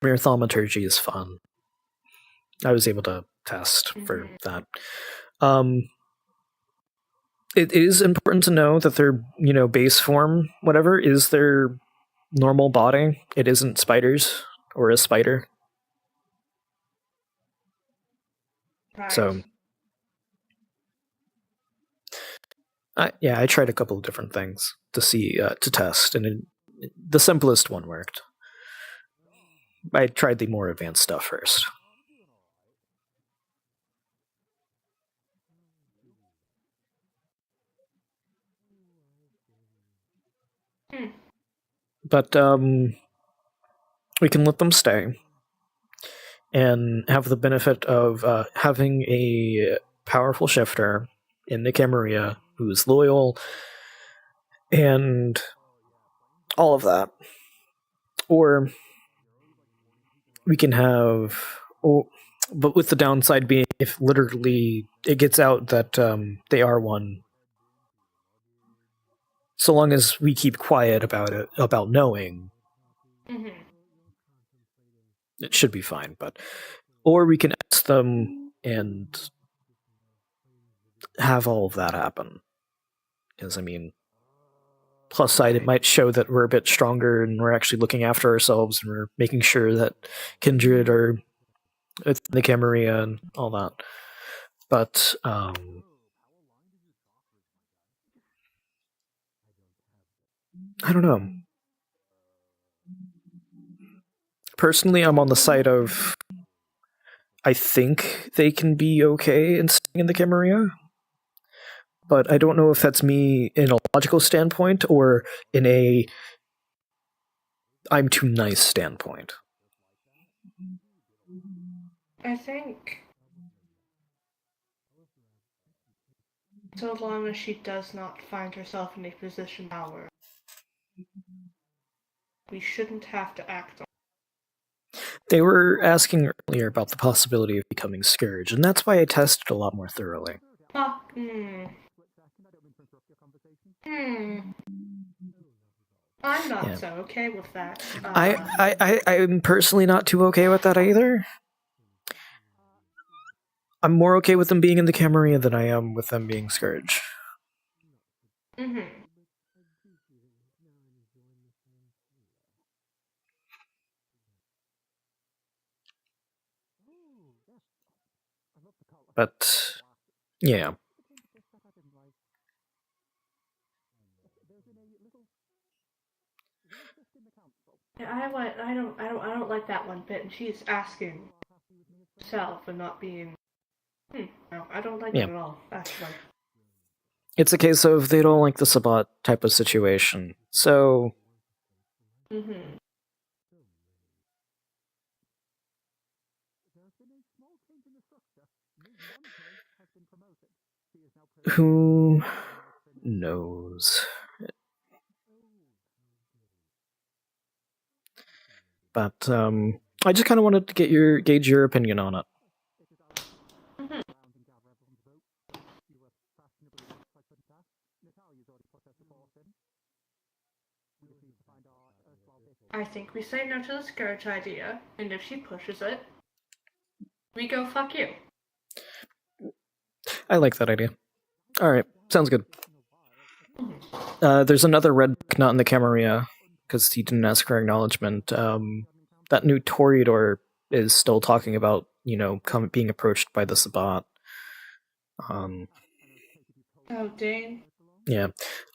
Speaker 1: mere thaumaturgy is fun. I was able to test for that. It is important to know that their, base form, whatever, is their normal body. It isn't spiders or a spider.
Speaker 6: Right.
Speaker 1: So, I tried a couple of different things to see, to test, and the simplest one worked. I tried the more advanced stuff first. But we can let them stay and have the benefit of having a powerful shifter in the Camarilla who's loyal and all of that. Or we can have... but with the downside being if literally it gets out that they are one, so long as we keep quiet about it, about knowing, it should be fine. Or we can ask them and have all of that happen. Because, plus side, it might show that we're a bit stronger and we're actually looking after ourselves and we're making sure that Kindred are with the Camarilla and all that. But, I don't know. Personally, I'm on the side of I think they can be okay in staying in the Camarilla. But I don't know if that's me in a logical standpoint or in a I'm too nice standpoint.
Speaker 6: I think so long as she does not find herself in a position of power, we shouldn't have to act on it.
Speaker 1: They were asking earlier about the possibility of becoming Scourge, and that's why I tested a lot more thoroughly.
Speaker 6: I'm not so okay with that.
Speaker 1: I'm personally not too okay with that either. I'm more okay with them being in the Camarilla than I am with them being Scourge. But yeah.
Speaker 6: I don't like that one bit, and she's asking herself and not being. No, I don't like it at all. Actually,
Speaker 1: It's a case of they don't like the Sabbat type of situation. So. Who knows? But I just kind of wanted to gauge your opinion on it.
Speaker 6: I think we say no to the Scourge idea, and if she pushes it, we go fuck you.
Speaker 1: I like that idea. Alright, sounds good. There's another red not in the Camarilla, because he didn't ask for acknowledgement. That new Toreador is still talking about, being approached by the Sabbat.
Speaker 6: Oh, dang.
Speaker 1: Yeah.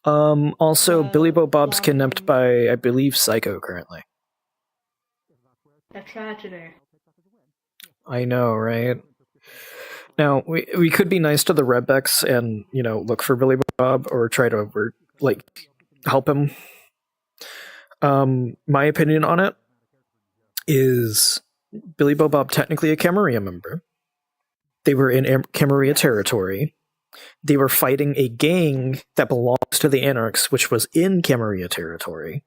Speaker 1: Also, Billy Bo Bob's kidnapped by, I believe, Psycho currently.
Speaker 6: A tragedy.
Speaker 1: I know, right? Now, we could be nice to the Redbecks and, look for Billy Bo Bob or try to, help him. My opinion on it is Billy Bo Bob technically a Camarilla member. They were in Camarilla territory. They were fighting a gang that belongs to the Anarchs, which was in Camarilla territory.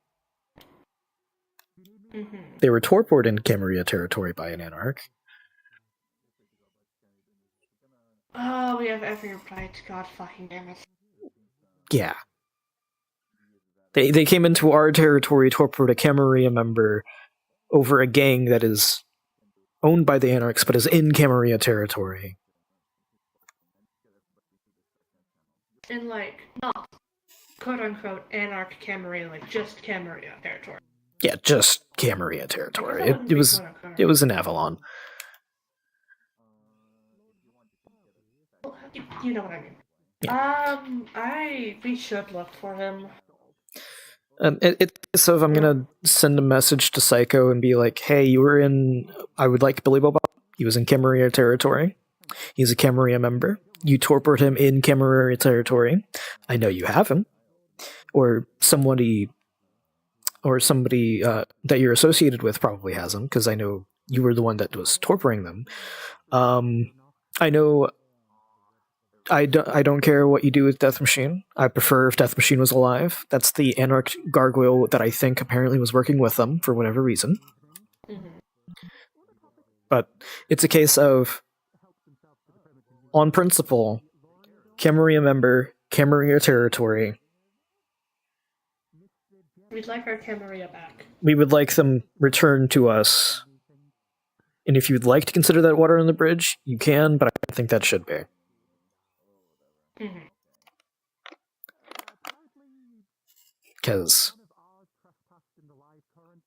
Speaker 1: They were torpored in Camarilla territory by an Anarch.
Speaker 6: Oh, we have every right. God fucking damn it.
Speaker 1: Yeah. They came into our territory, torpedoed a Camarilla member over a gang that is owned by the Anarchs, but is in Camarilla territory.
Speaker 6: In, like, not quote-unquote Anarch Camarilla, like, just Camarilla territory.
Speaker 1: Yeah, just Camarilla territory. It was an Avalon.
Speaker 6: You know what I mean.
Speaker 1: Yeah.
Speaker 6: We should look for him.
Speaker 1: So if I'm gonna send a message to Psycho and be like, hey, I would like Billy Bob. He was in Camarilla territory. He's a Camarilla member. You torpedoed him in Camarilla territory. I know you have him. Or somebody that you're associated with probably has him, because I know you were the one that was torturing them. I know I don't care what you do with Death Machine. I prefer if Death Machine was alive. That's the Anarch gargoyle that I think apparently was working with them for whatever reason. But it's a case of, on principle, Camarilla member, Camarilla territory.
Speaker 6: We'd like our Camarilla back.
Speaker 1: We would like them returned to us. And if you'd like to consider that water on the bridge, you can, but I don't think that should be. Because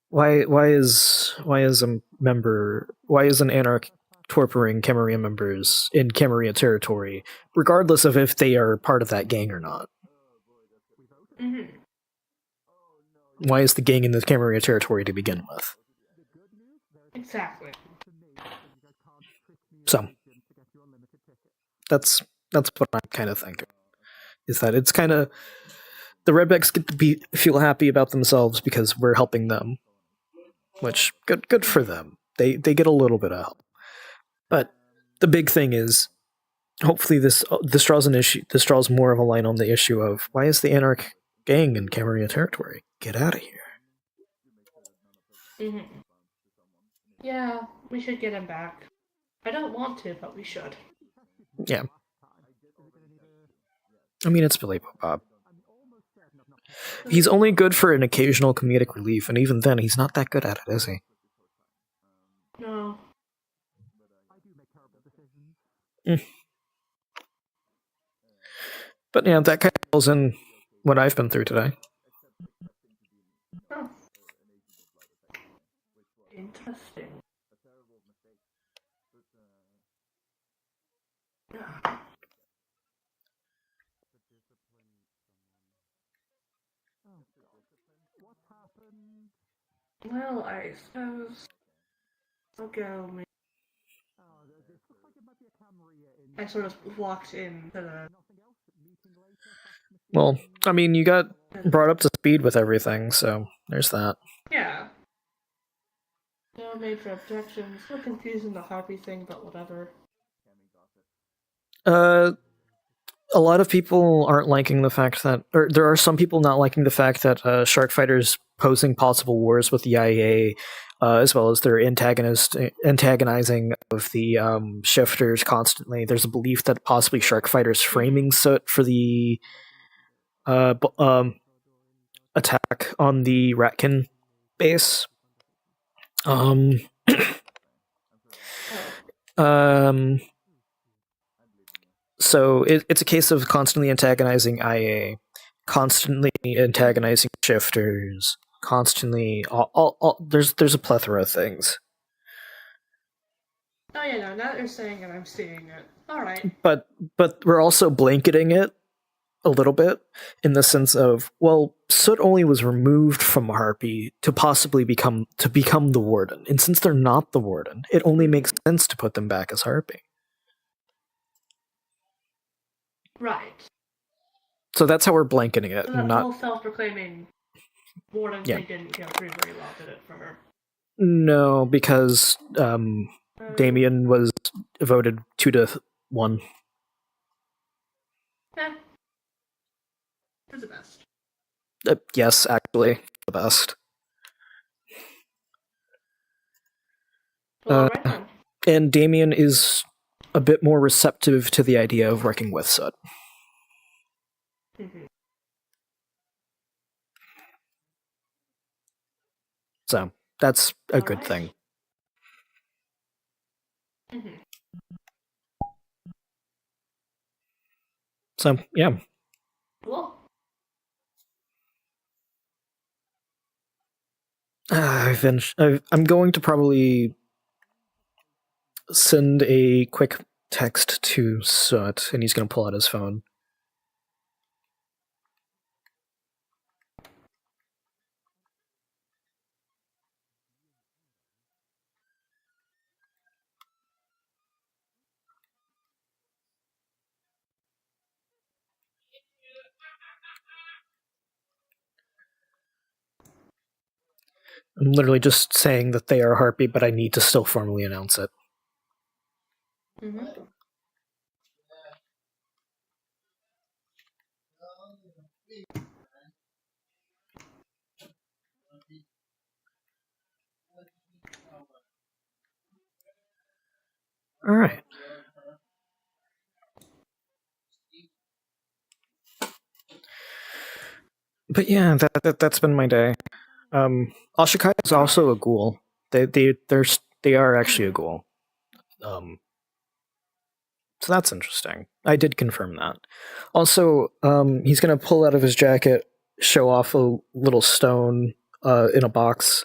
Speaker 1: why is an Anarch torturing Camarilla members in Camarilla territory, regardless of if they are part of that gang or not? Why is the gang in the Camarilla territory to begin with?
Speaker 6: Exactly.
Speaker 1: So that's what I'm kind of thinking. Is that it's kind of the Redbacks get to feel happy about themselves because we're helping them, which good for them. They get a little bit of help, but the big thing is, hopefully this draws an issue. This draws more of a line on the issue of why is the Anarch gang in Camarilla territory? Get out of here.
Speaker 6: Yeah, we should get him back. I don't want to, but we should.
Speaker 1: Yeah. I mean, it's Billy Bob. He's only good for an occasional comedic relief, and even then, he's not that good at it, is he?
Speaker 6: No.
Speaker 1: But yeah, that kind of fills in what I've been through today.
Speaker 6: Oh. Interesting. Well, I suppose I'll go. I sort of walked into the.
Speaker 1: Well, I mean, you got brought up to speed with everything, so there's that.
Speaker 6: Yeah. No major objections. A little confused in the Harpy thing, but whatever.
Speaker 1: A lot of people aren't liking the fact that, or there are some people not liking the fact that Shark Fighter's posing possible wars with the IAA, as well as their antagonizing of the shifters constantly. There's a belief that possibly Shark Fighter's framing Soot for the attack on the Ratkin base. So it's a case of constantly antagonizing IA, constantly antagonizing shifters, constantly there's a plethora of things.
Speaker 6: Oh yeah, no, now that you're saying it, I'm seeing it. Alright.
Speaker 1: But we're also blanketing it a little bit in the sense of, well, Soot only was removed from Harpy to possibly become the Warden. And since they're not the Warden, it only makes sense to put them back as Harpy.
Speaker 6: Right.
Speaker 1: So that's how we're blanketing it.
Speaker 6: So that
Speaker 1: not
Speaker 6: whole self-proclaiming Warden thing didn't go through very well, did it, for her?
Speaker 1: No, because Damien was voted 2-1.
Speaker 6: Yeah. It's the best.
Speaker 1: Yes, actually, the best.
Speaker 6: Right then.
Speaker 1: And Damien is a bit more receptive to the idea of working with Soot.
Speaker 6: Mhm.
Speaker 1: So that's a good thing.
Speaker 6: Mhm.
Speaker 1: So yeah.
Speaker 6: Cool.
Speaker 1: I'm going to probably send a quick text to Soot, and he's going to pull out his phone. I'm literally just saying that they are Harpy, but I need to still formally announce it.
Speaker 6: Mm-hmm.
Speaker 1: All right. But yeah, that's been my day. Ashikai is also a ghoul. They are actually a ghoul. So that's interesting. I did confirm that. Also, he's gonna pull out of his jacket, show off a little stone in a box.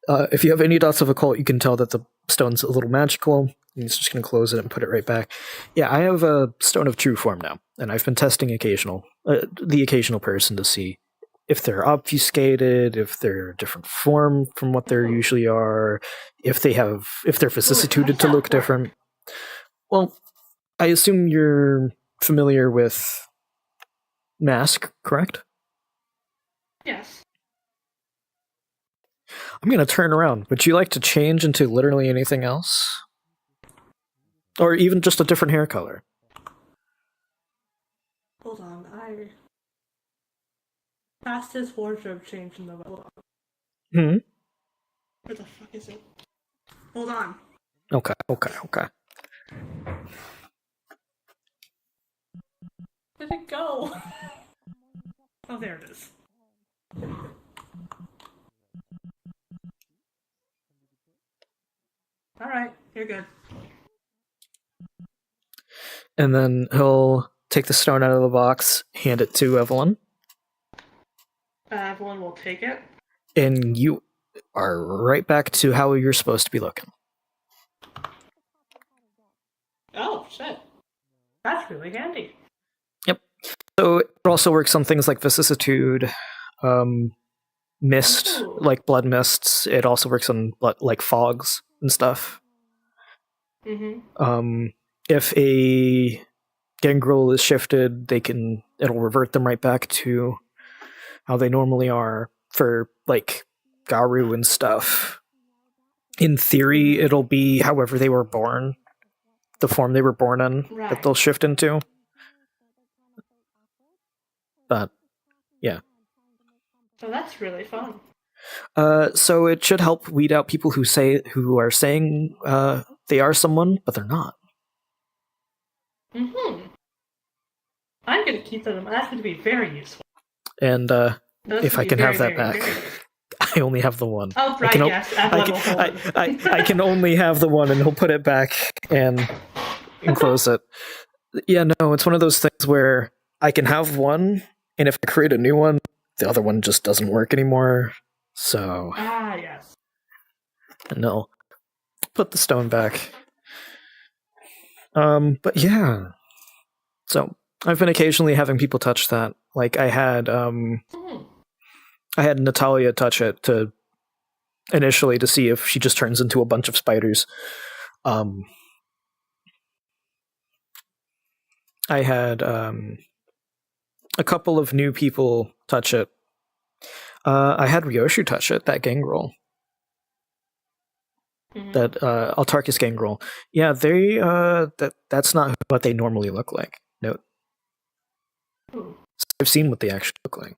Speaker 1: If you have any dots of occult, you can tell that the stone's a little magical. He's just gonna close it and put it right back. Yeah, I have a stone of true form now, and I've been testing the occasional person to see if they're obfuscated, if they're a different form from what they usually are, if they're vicissituted to look different. Well, I assume you're familiar with Mask, correct?
Speaker 6: Yes.
Speaker 1: I'm going to turn around. Would you like to change into literally anything else? Or even just a different hair color?
Speaker 6: Hold on, I passed his wardrobe change in the hold on.
Speaker 1: Hmm?
Speaker 6: Where the fuck is it? Hold on.
Speaker 1: Okay.
Speaker 6: Where'd it go? Oh, there it is. Alright, you're good.
Speaker 1: And then he'll take the stone out of the box, hand it to Evelyn.
Speaker 6: Evelyn will take it.
Speaker 1: And you are right back to how you're supposed to be looking.
Speaker 6: Oh, shit. That's really handy.
Speaker 1: Yep. So it also works on things like vicissitude, mist, like blood mists. It also works on like fogs and stuff.
Speaker 6: Mm-hmm.
Speaker 1: If a gangrel is shifted, it'll revert them right back to how they normally are for like Garu and stuff. In theory, it'll be however they were born, the form they were born in, that they'll shift into. But yeah.
Speaker 6: So that's really fun.
Speaker 1: So it should help weed out people who are saying they are someone, but they're not.
Speaker 6: Mm-hmm. I'm gonna keep them. That's going to be very useful.
Speaker 1: And if I can have that back, I only have the one.
Speaker 6: Oh, right, yes.
Speaker 1: I can only have the one, and he'll put it back and close it. Yeah, no, it's one of those things where I can have one, and if I create a new one, the other one just doesn't work anymore. So.
Speaker 6: Ah, yes.
Speaker 1: And I'll put the stone back. But yeah. So I've been occasionally having people touch that. Like I had Natalia touch it initially to see if she just turns into a bunch of spiders. I had a couple of new people touch it. I had Ryoshu touch it, that gangrel. That Autarchus gangrel. Yeah, they that's not what they normally look like. No. I've seen what they actually look like.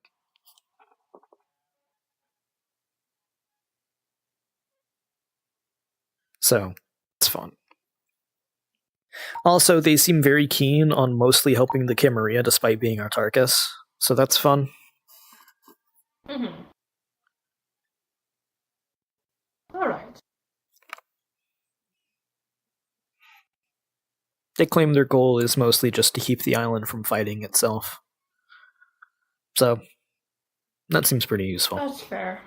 Speaker 1: So it's fun. Also, they seem very keen on mostly helping the Camarilla despite being Autarchus, so that's fun.
Speaker 6: Mm-hmm. Alright.
Speaker 1: They claim their goal is mostly just to keep the island from fighting itself. So, that seems pretty useful.
Speaker 6: That's fair.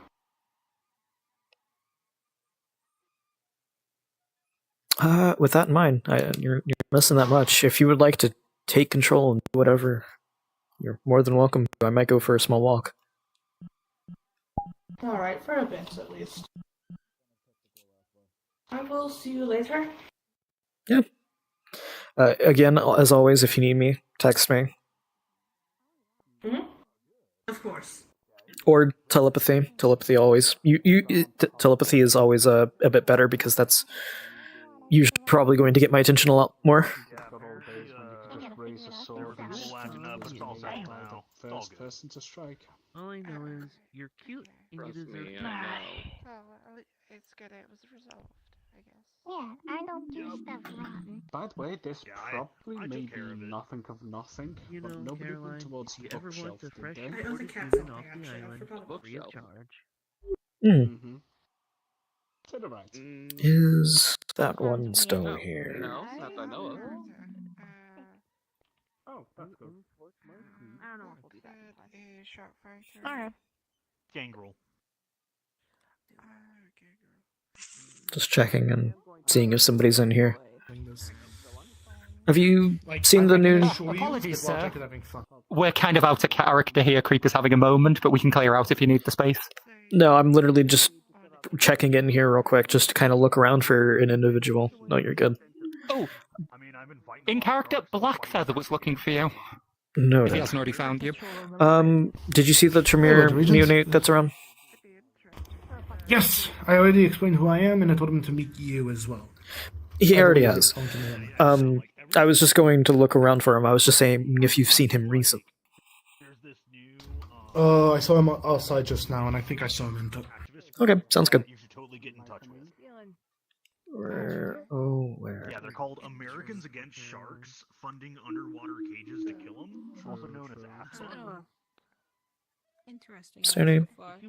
Speaker 1: With that in mind, you're missing that much. If you would like to take control and do whatever, you're more than welcome to. I might go for a small walk.
Speaker 6: Alright, for a bit at least. I will see you later.
Speaker 1: Yeah. Again, as always, if you need me, text me.
Speaker 6: Mm-hmm. Of course.
Speaker 1: Or telepathy. Telepathy always. Telepathy is always a bit better because that's usually probably going to get my attention a lot more.
Speaker 18: First person to strike.
Speaker 9: All I know is you're cute and you deserve to know.
Speaker 22: It's good it was resolved, I guess. Yeah, I don't do stuff wrong.
Speaker 3: By the way, this probably
Speaker 16: I
Speaker 3: may
Speaker 16: took care
Speaker 3: be
Speaker 16: of it.
Speaker 3: nothing of nothing,
Speaker 9: You
Speaker 3: but
Speaker 9: know,
Speaker 3: nobody
Speaker 9: Caroline,
Speaker 3: went towards
Speaker 9: if
Speaker 3: the
Speaker 9: you ever
Speaker 3: bookshelf,
Speaker 9: want to
Speaker 3: did
Speaker 9: fresh
Speaker 3: they?
Speaker 6: I also
Speaker 9: 40
Speaker 6: can't
Speaker 9: women
Speaker 6: something,
Speaker 9: off the
Speaker 6: actually, I
Speaker 9: island,
Speaker 6: forgot about
Speaker 9: free of
Speaker 6: bookshelf.
Speaker 9: charge.
Speaker 3: Mm-hmm. To the right.
Speaker 1: Is that one still here?
Speaker 3: No, not that I know of. Oh, that's good.
Speaker 22: I don't know if we'll be back in time. A shark fighter.
Speaker 15: Alright.
Speaker 16: Gangrel.
Speaker 1: Just checking and seeing if somebody's in here. Have you seen the new...
Speaker 12: Apologies, sir. We're kind of out of character here. Creeper's having a moment, but we can clear out if you need the space.
Speaker 1: No, I'm literally just checking in here real quick, just to kind of look around for an individual. No, you're good.
Speaker 12: Oh, in character, Blackfeather was looking for you.
Speaker 1: No,
Speaker 12: If he hasn't already found you.
Speaker 1: Did you see the Tremere neonate that's around?
Speaker 18: Yes, I already explained who I am, and I told him to meet you as well.
Speaker 1: He already has. I was just going to look around for him. I was just saying if you've seen him recently.
Speaker 18: I saw him outside just now, and I think I saw him in the...
Speaker 1: Okay, sounds good.
Speaker 16: You should totally get in touch with.
Speaker 1: Where?
Speaker 16: Yeah, they're called Americans Against Sharks, funding underwater cages to kill them. Also known as AFSA.
Speaker 22: Interesting.
Speaker 1: Danny?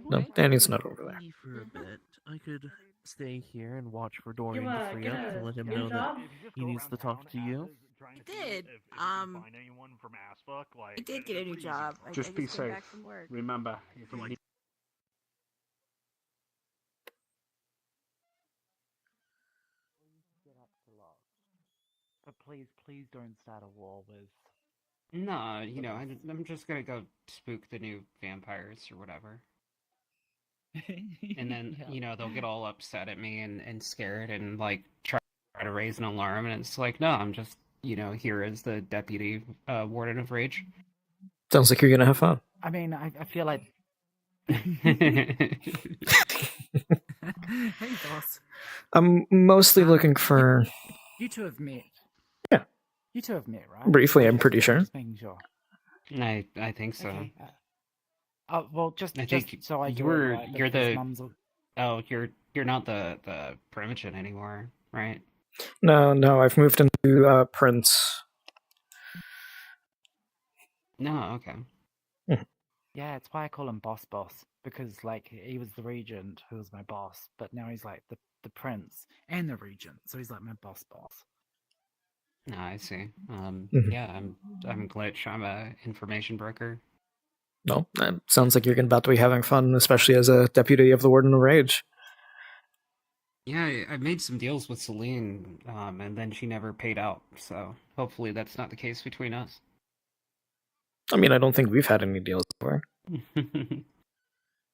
Speaker 1: No, Danny's not over there.
Speaker 9: For a bit, I could stay here and watch for Dorian
Speaker 22: You,
Speaker 9: to free
Speaker 22: get
Speaker 9: up
Speaker 22: a
Speaker 9: and let him
Speaker 22: good
Speaker 9: know that
Speaker 22: job?
Speaker 9: he needs to talk to you.
Speaker 22: I did. I did get a new job. I
Speaker 3: Just be
Speaker 22: came
Speaker 3: safe.
Speaker 22: back from work.
Speaker 3: Remember, if you need...
Speaker 17: But please don't start a war with...
Speaker 5: No, you know, I'm just gonna go spook the new vampires or whatever. And then, you know, they'll get all upset at me and scared and, like, try to raise an alarm, and it's like, no, I'm just, you know, here as the deputy warden of rage.
Speaker 1: Sounds like you're gonna have fun.
Speaker 17: I mean, I feel like...
Speaker 22: Hey, boss.
Speaker 1: I'm mostly looking for...
Speaker 17: You two have met.
Speaker 1: Yeah.
Speaker 17: You two have met, right?
Speaker 1: Briefly, I'm pretty sure.
Speaker 17: Just making sure.
Speaker 5: I think so.
Speaker 17: Okay. Well, just
Speaker 5: I
Speaker 17: just
Speaker 5: think
Speaker 17: so I
Speaker 5: you're
Speaker 17: do it right,
Speaker 5: you're
Speaker 17: because
Speaker 5: the
Speaker 17: Mum's a-
Speaker 5: oh you're not the Primogen anymore, right?
Speaker 1: No, I've moved into Prince.
Speaker 5: No, okay.
Speaker 17: Yeah, it's why I call him boss, because like he was the regent who was my boss, but now he's like the prince and the regent, so he's like my boss.
Speaker 5: No, I see.
Speaker 1: Mhm.
Speaker 5: Yeah, I'm Glitch. I'm a information broker.
Speaker 1: No, that sounds like you're about to be having fun, especially as a deputy of the Warden of Rage.
Speaker 5: Yeah, I made some deals with Celine, and then she never paid out. So hopefully that's not the case between us.
Speaker 1: I mean, I don't think we've had any deals before.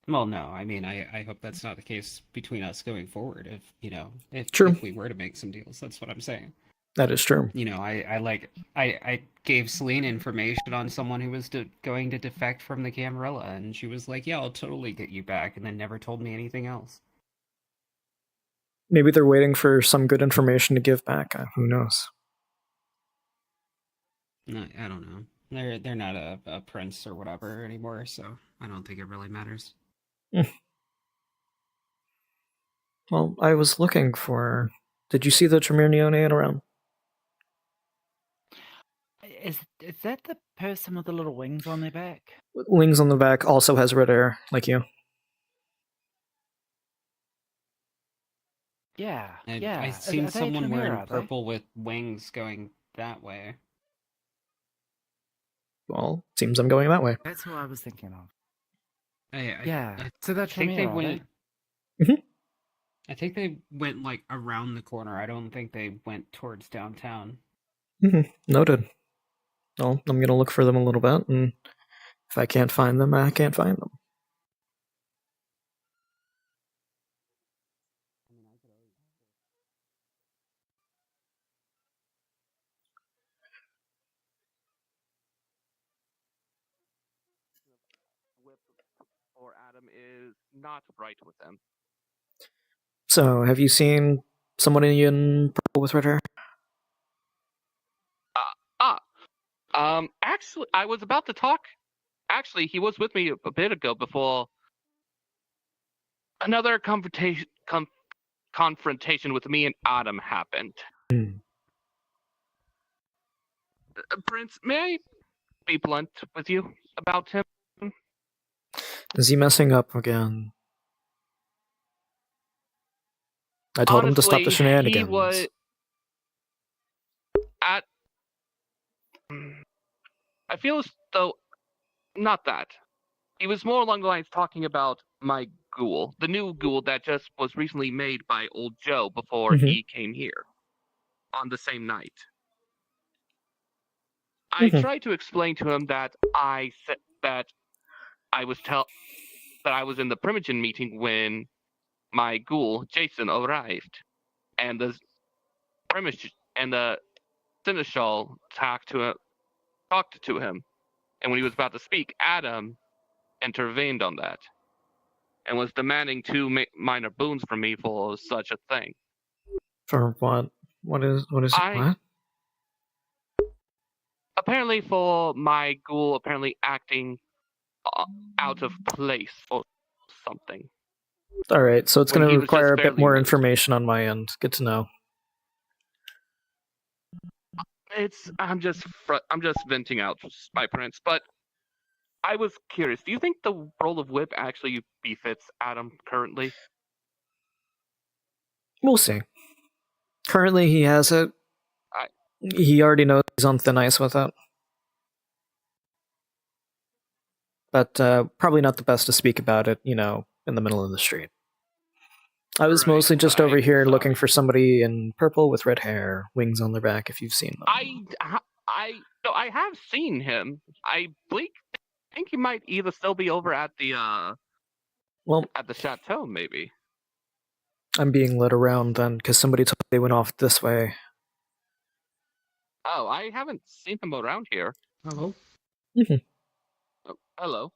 Speaker 5: Well, no, I mean, I hope that's not the case between us going forward. If you know, if we were to make some deals, that's what I'm saying.
Speaker 1: That is true.
Speaker 5: You know, I gave Celine information on someone who was going to defect from the Camarilla, and she was like, "Yeah, I'll totally get you back," and then never told me anything else.
Speaker 1: Maybe they're waiting for some good information to give back. Who knows?
Speaker 5: No, I don't know. They're not a prince or whatever anymore, so I don't think it really matters.
Speaker 1: Well, I was looking for Did you see the Tremere Neonate around?
Speaker 17: Is that the person with the little wings on their back?
Speaker 1: Wings on the back, also has red hair, like you.
Speaker 5: Yeah, yeah. I've seen
Speaker 17: Are they
Speaker 5: someone
Speaker 17: Tremere,
Speaker 5: wearing
Speaker 17: are they?
Speaker 5: purple with wings going that way.
Speaker 1: Well, seems I'm going that way.
Speaker 17: That's who I was thinking of.
Speaker 5: Yeah,
Speaker 17: So that's
Speaker 5: I think they
Speaker 17: Tremere, are
Speaker 5: went.
Speaker 1: Mhm.
Speaker 5: I think they went like around the corner. I don't think they went towards downtown.
Speaker 1: Noted. Well, I'm gonna look for them a little bit, and if I can't find them, I can't find them.
Speaker 14: Whip or Adam is not right with them.
Speaker 1: So, have you seen someone in purple with red hair?
Speaker 14: Actually, I was about to talk. Actually, he was with me a bit ago before another confrontation with me and Adam happened. Prince, may I be blunt with you about him?
Speaker 1: Is he messing up again? I told him to stop the
Speaker 14: Honestly,
Speaker 1: shenanigans.
Speaker 14: He was at. I feel as though not that. He was more along the lines talking about my ghoul, the new ghoul that just was recently made by old Joe before he came here on the same night. I tried to explain to him that I said that I was in the Primogen meeting when my ghoul Jason arrived, and the Seneschal talked to him, and when he was about to speak, Adam intervened on that, and was demanding 2 minor boons from me for such a thing.
Speaker 1: For what? What is what?
Speaker 14: Apparently for my ghoul apparently acting out of place or something.
Speaker 1: Alright, so it's
Speaker 14: When
Speaker 1: going
Speaker 14: he
Speaker 1: to
Speaker 14: was
Speaker 1: require a
Speaker 14: just
Speaker 1: bit more
Speaker 14: barely
Speaker 1: information on my end. Good to know.
Speaker 14: I'm just venting out, my prince, but I was curious. Do you think the role of whip actually befits Adam currently?
Speaker 1: We'll see. Currently, he has it. He already knows he's on thin ice with it. But probably not the best to speak about it, in the middle of the street. I was mostly just over here looking for somebody in purple with red hair, wings on their back, if you've seen them.
Speaker 14: I have seen him. I think he might either still be over at the at the chateau, maybe.
Speaker 1: I'm being led around then, because somebody told me they went off this way.
Speaker 14: Oh, I haven't seen him around here.
Speaker 5: Hello.
Speaker 14: Oh, hello.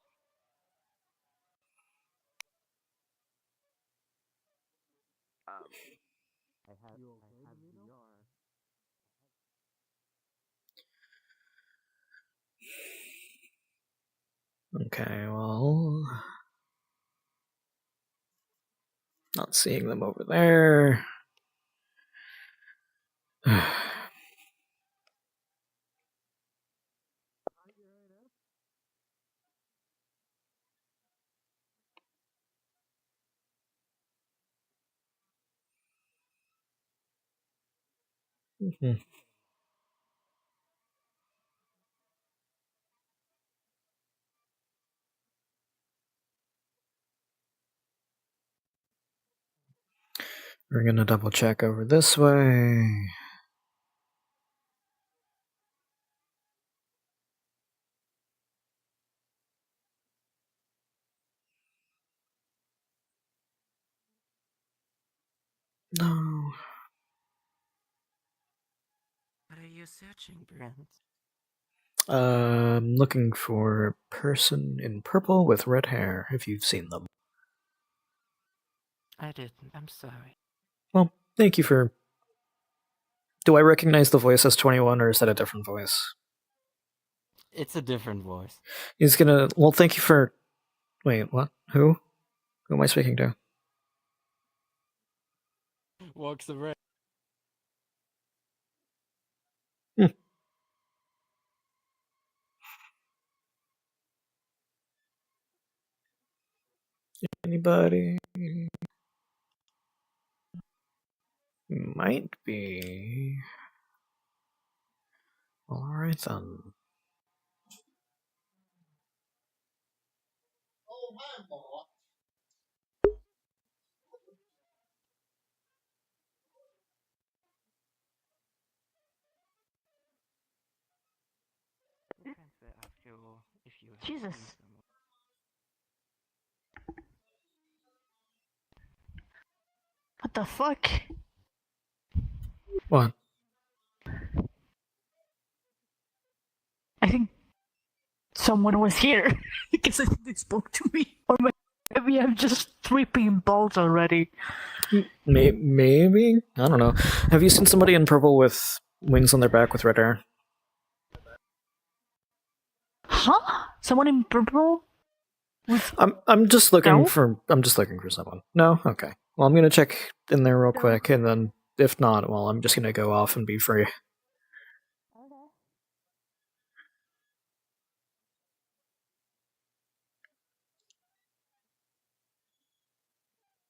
Speaker 1: Okay, well... Not seeing them over there. We're gonna double check over this way. No.
Speaker 20: What are you searching, Brent?
Speaker 1: I'm looking for a person in purple with red hair, if you've seen them.
Speaker 20: I didn't. I'm sorry.
Speaker 1: Well, thank you for... Do I recognize the voice as 21, or is that a different voice?
Speaker 10: It's a different voice.
Speaker 1: He's gonna... Well, thank you for... Wait, what? Who? Who am I speaking to?
Speaker 9: Walks the red.
Speaker 1: Anybody? Might be. Alright then.
Speaker 15: Jesus. What the fuck?
Speaker 1: What?
Speaker 15: I think someone was here because they spoke to me. Or maybe I'm just tripping balls already.
Speaker 1: Maybe? I don't know. Have you seen somebody in purple with wings on their back with red hair?
Speaker 15: Huh? Someone in purple?
Speaker 1: I'm just looking
Speaker 15: No?
Speaker 1: for someone. No? Okay. Well, I'm gonna check in there real quick, and then if not, well, I'm just gonna go off and be free.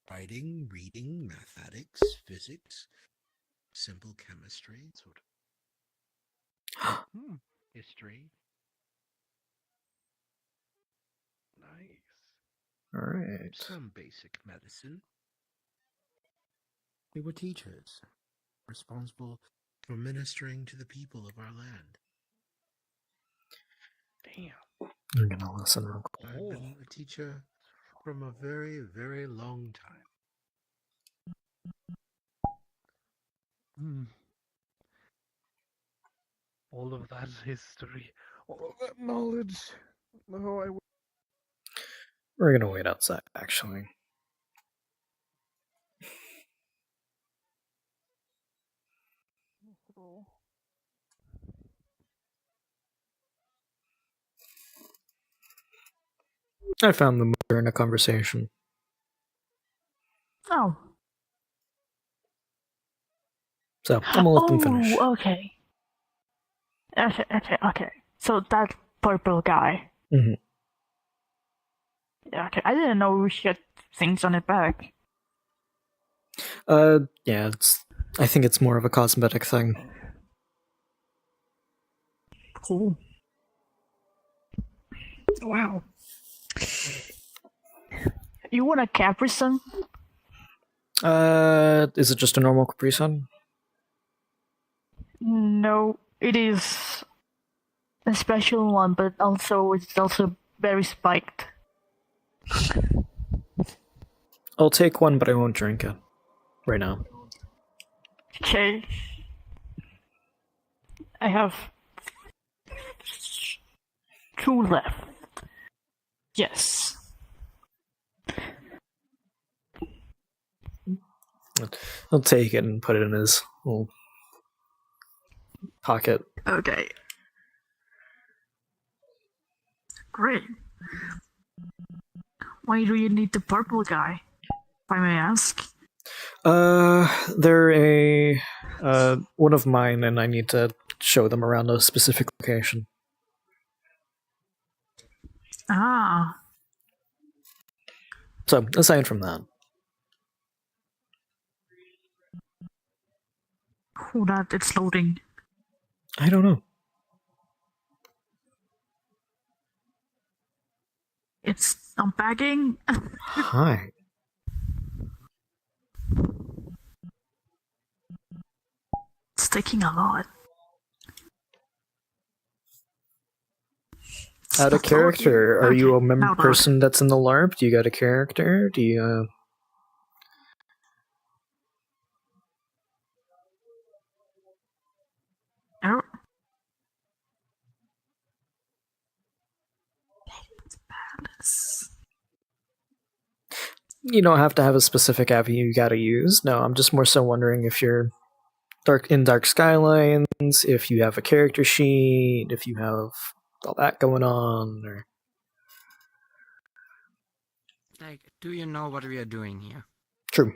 Speaker 7: Writing, reading, mathematics, physics, simple chemistry, sort of. History. Nice.
Speaker 1: Alright.
Speaker 7: Some basic medicine. We were teachers, responsible for ministering to the people of our land. Damn.
Speaker 1: I'm gonna listen real quick.
Speaker 7: I've been a teacher from a very, very long time.
Speaker 3: All of that history, all of that knowledge. No, I.
Speaker 1: We're gonna wait outside, actually. I found them during a conversation.
Speaker 15: Oh.
Speaker 1: So, I'm gonna let them finish.
Speaker 15: Okay. Okay. So that purple guy.
Speaker 1: Mm-hmm.
Speaker 15: Yeah, okay. I didn't know we had things on it back.
Speaker 1: Yeah, I think it's more of a cosmetic thing.
Speaker 15: Cool. Wow. You want a Capri Sun?
Speaker 1: Is it just a normal Capri Sun?
Speaker 15: No, it is a special one, but it's also very spiked.
Speaker 1: I'll take one, but I won't drink it right now.
Speaker 15: Okay. I have 2 left. Yes.
Speaker 1: He'll take it and put it in his little pocket.
Speaker 15: Okay. Great. Why do you need the purple guy, if I may ask?
Speaker 1: They're a one of mine, and I need to show them around a specific location.
Speaker 15: Ah.
Speaker 1: So, aside from that.
Speaker 15: Hold on, it's loading.
Speaker 1: I don't know.
Speaker 15: It's unpacking.
Speaker 1: Hi.
Speaker 15: It's taking a lot.
Speaker 1: Out of character, are you a person that's in the LARP? Do you got a character? Do you,
Speaker 15: Oh.
Speaker 1: You don't have to have a specific avenue you gotta use. No, I'm just more so wondering if you're in Dark Skylines, if you have a character sheet, if you have all that going on, or...
Speaker 8: Like, do you know what we are doing here?
Speaker 1: True.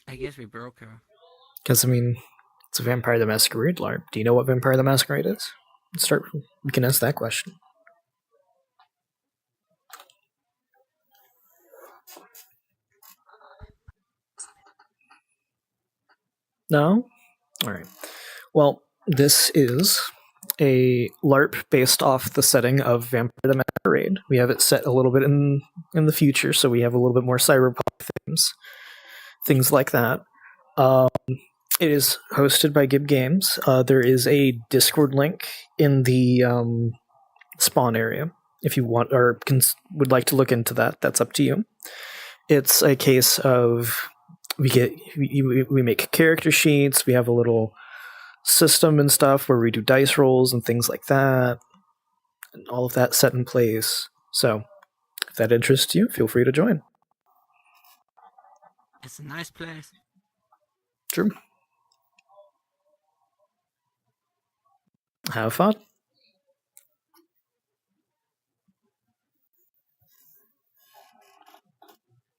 Speaker 8: I guess we broke her.
Speaker 1: Because, I mean, it's a Vampire the Masquerade Larp. Do you know what Vampire the Masquerade is? Let's start. We can ask that question. No? Alright. Well, this is a LARP based off the setting of Vampire the Masquerade. We have it set a little bit in the future, so we have a little bit more cyberpunk themes, things like that. It is hosted by GIB Games. There is a Discord link in the spawn area. If you want or would like to look into that, that's up to you. It's a case of we make character sheets. We have a little system and stuff where we do dice rolls and things like that, and all of that set in place. So, if that interests you, feel free to join.
Speaker 8: It's a nice place.
Speaker 1: True. Have fun.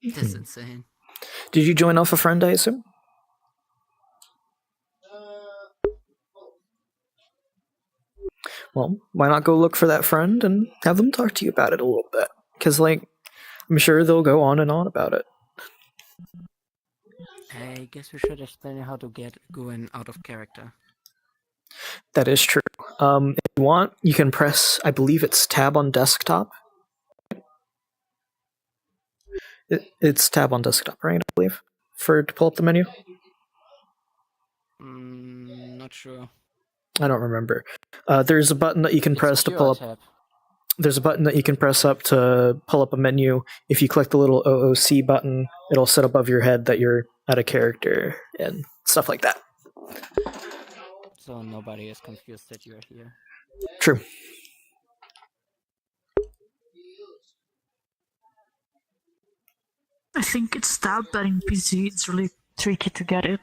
Speaker 8: That's insane.
Speaker 1: Did you join off a friend, I assume? Well, why not go look for that friend and have them talk to you about it a little bit? Because, like, I'm sure they'll go on and on about it.
Speaker 8: I guess we should explain how to get going out of character.
Speaker 1: That is true. If you want, you can press, I believe it's tab on desktop. It's tab on desktop, right? I believe, to pull up the menu.
Speaker 8: Not sure.
Speaker 1: I don't remember. There's a button that you can press to pull up.
Speaker 8: Tab.
Speaker 1: There's a button that you can press up to pull up a menu. If you click the little OOC button, it'll sit above your head that you're out of character and stuff like that.
Speaker 8: So nobody is confused that you're here.
Speaker 1: True.
Speaker 15: I think it's tab, but in PC it's really tricky to get it.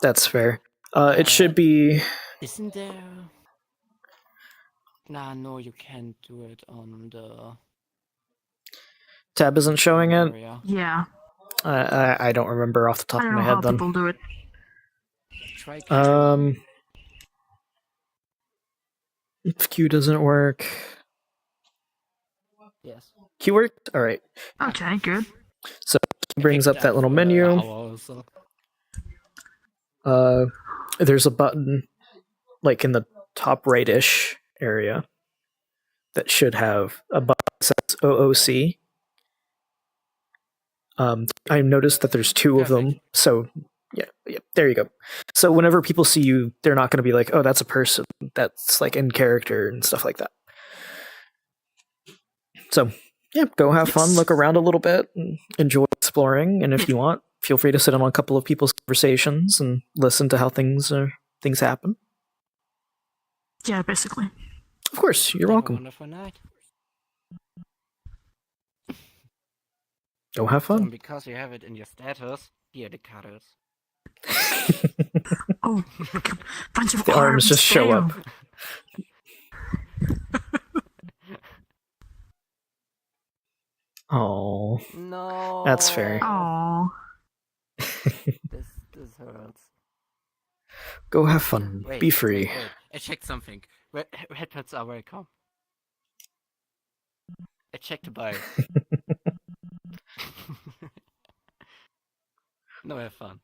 Speaker 1: That's fair. It should be...
Speaker 8: Isn't there... Nah, no, you can't do it on the...
Speaker 1: Tab isn't showing it?
Speaker 15: Yeah.
Speaker 1: I don't remember off the top
Speaker 15: I
Speaker 1: of
Speaker 15: don't
Speaker 1: my
Speaker 15: know
Speaker 1: head
Speaker 15: how
Speaker 1: then.
Speaker 15: people do it.
Speaker 8: Try
Speaker 1: If Q doesn't work...
Speaker 8: Yes.
Speaker 1: Q worked? Alright.
Speaker 15: Okay, good.
Speaker 1: So Q brings up that little menu. There's a button, like in the top right-ish area, that should have a button that says OOC. I noticed that there's two of them, so yeah, there you go. So whenever people see you, they're not going to be like, oh, that's a person. That's like in character and stuff like that. So yeah, go have fun, look around a little bit, and enjoy exploring. And if you want, feel free to sit in on a couple of people's conversations and listen to how things happen.
Speaker 15: Yeah, basically.
Speaker 1: Of course, you're welcome.
Speaker 8: Wonderful night.
Speaker 1: Go have fun.
Speaker 8: So because you have it in your status, here are the cutters.
Speaker 15: Oh, bunch of
Speaker 1: The arms just show up. Oh,
Speaker 8: no,
Speaker 1: that's fair.
Speaker 15: Oh,
Speaker 8: this hurts.
Speaker 1: Go have fun.
Speaker 8: Wait,
Speaker 1: Be free.
Speaker 8: wait. I checked something. Headphones are welcome. I checked the bio. No, have fun.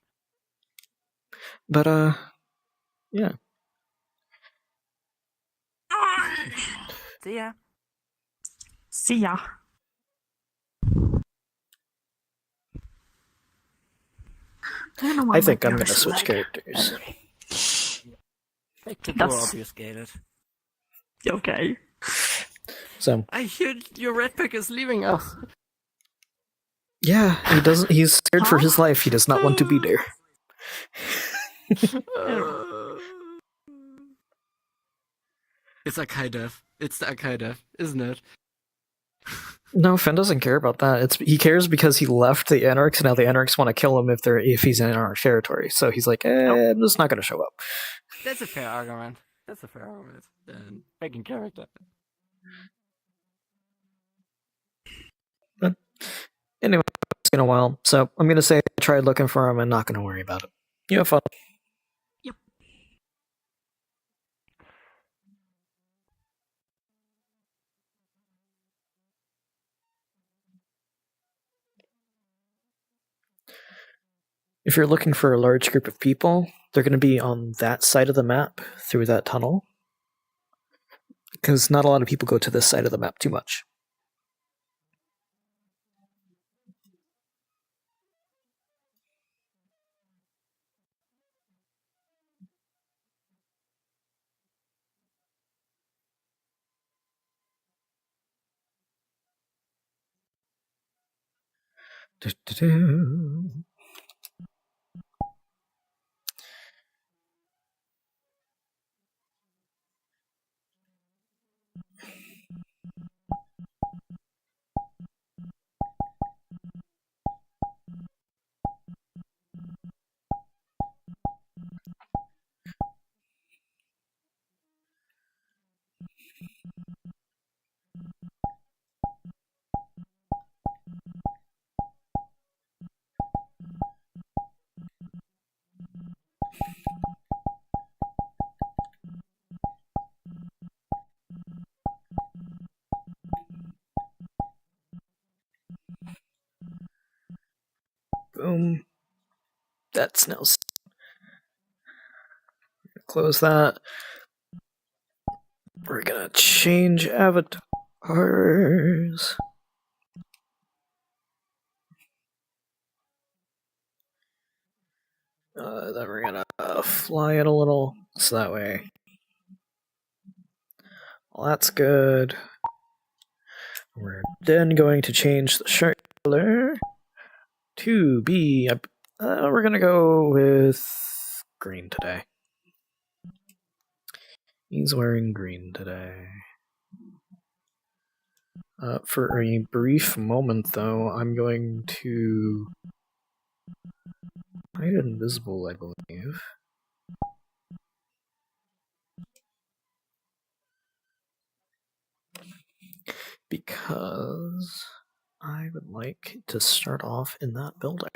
Speaker 1: But yeah.
Speaker 8: See ya.
Speaker 15: See ya.
Speaker 1: I think I'm gonna switch characters.
Speaker 8: Back to
Speaker 15: That's-
Speaker 8: more obfuscated.
Speaker 15: Okay.
Speaker 1: So
Speaker 8: I hear your red pack is leaving us.
Speaker 1: yeah, he doesn't. He's scared for his life. He does not want to be there.
Speaker 8: It's Akai Death. It's the Akai Death, isn't it?
Speaker 1: No, Finn doesn't care about that. He cares because he left the Anarchs, and now the Anarchs want to kill him if he's in our territory. So he's like, I'm just not going to show up.
Speaker 8: That's a fair argument. Then back in character.
Speaker 1: But anyway, asking a while, so I'm gonna say I tried looking for him and not gonna worry about it. You have fun. If you're looking for a large group of people, they're going to be on that side of the map through that tunnel. Because not a lot of people go to this side of the map too much. Boom. That's now. Close that. We're gonna change avatars. Then we're gonna fly it a little, so that way. Well, that's good. We're then going to change the shirt color to be. We're gonna go with green today. He's wearing green today. For a brief moment, though, I'm going to hide invisible, I believe. Because I would like to start off in that building.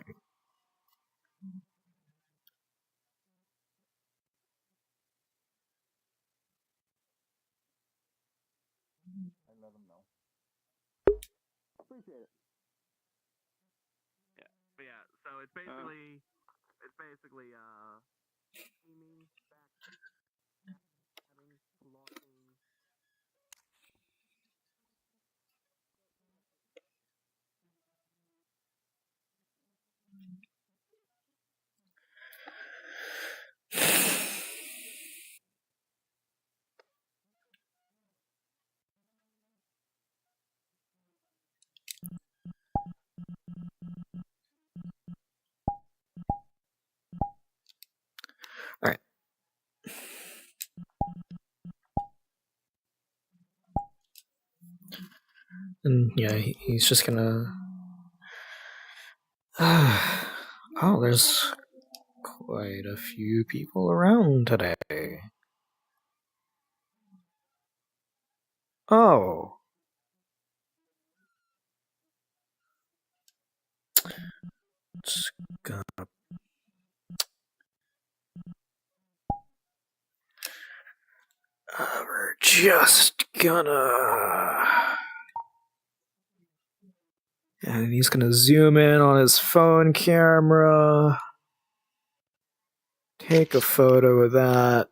Speaker 3: Let them know. Appreciate it.
Speaker 4: Yeah, but yeah. So it's basically, aiming back, locking.
Speaker 1: All right. And yeah, he's just gonna. Oh, there's quite a few people around today. Oh. Just gonna. We're just gonna. And he's gonna zoom in on his phone camera. Take a photo of that.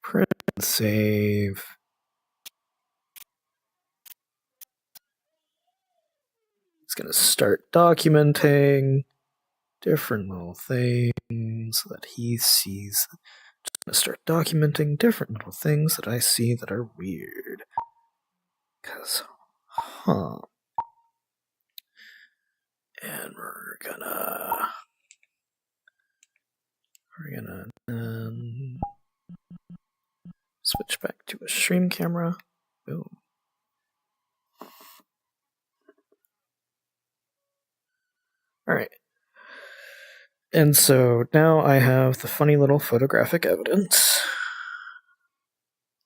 Speaker 1: Print and save. He's gonna start documenting different little things that he sees. Just gonna start documenting different little things that I see that are weird. Cause, And we're gonna switch back to a stream camera. Boom. All right. And so now I have the funny little photographic evidence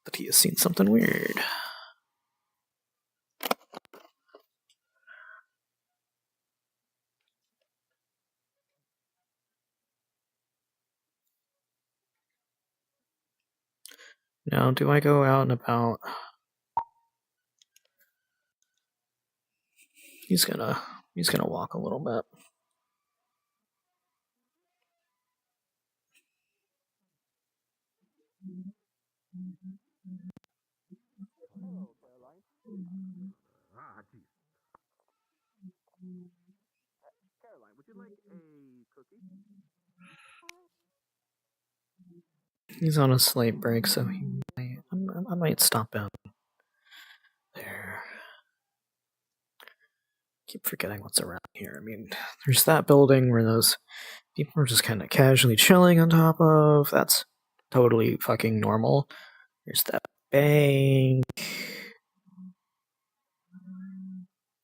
Speaker 1: that he has seen something weird. Now, do I go out and about? He's gonna walk a little bit.
Speaker 4: Ah, geez. Caroline, would you like a cookie?
Speaker 1: He's on a slight break, so I might stop in there. Keep forgetting what's around here. I mean, there's that building where those people are just kind of casually chilling on top of. That's totally fucking normal. There's that bank.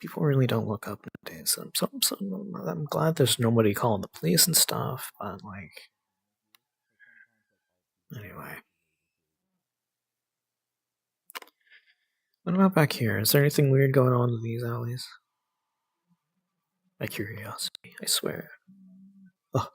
Speaker 1: People really don't look up nowadays. I'm glad there's nobody calling the police and stuff, but like, anyway. What about back here? Is there anything weird going on in these alleys? My curiosity, I swear. Oh.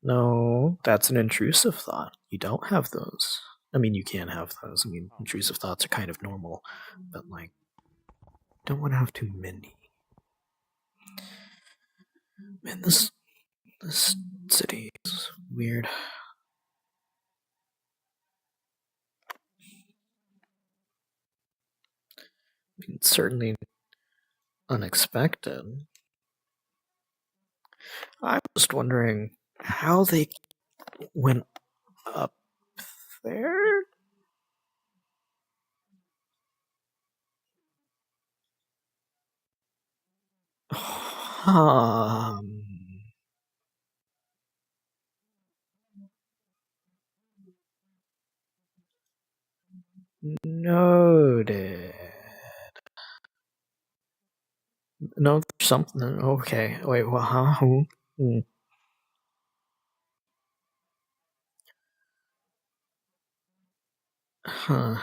Speaker 1: No, that's an intrusive thought. You don't have those. I mean, you can have those. I mean, intrusive thoughts are kind of normal, but like, don't want to have too many. Man, this city is weird. I mean, it's certainly unexpected. I was wondering how they went up there. Noted. No, there's something. Okay, wait, well, huh? Huh.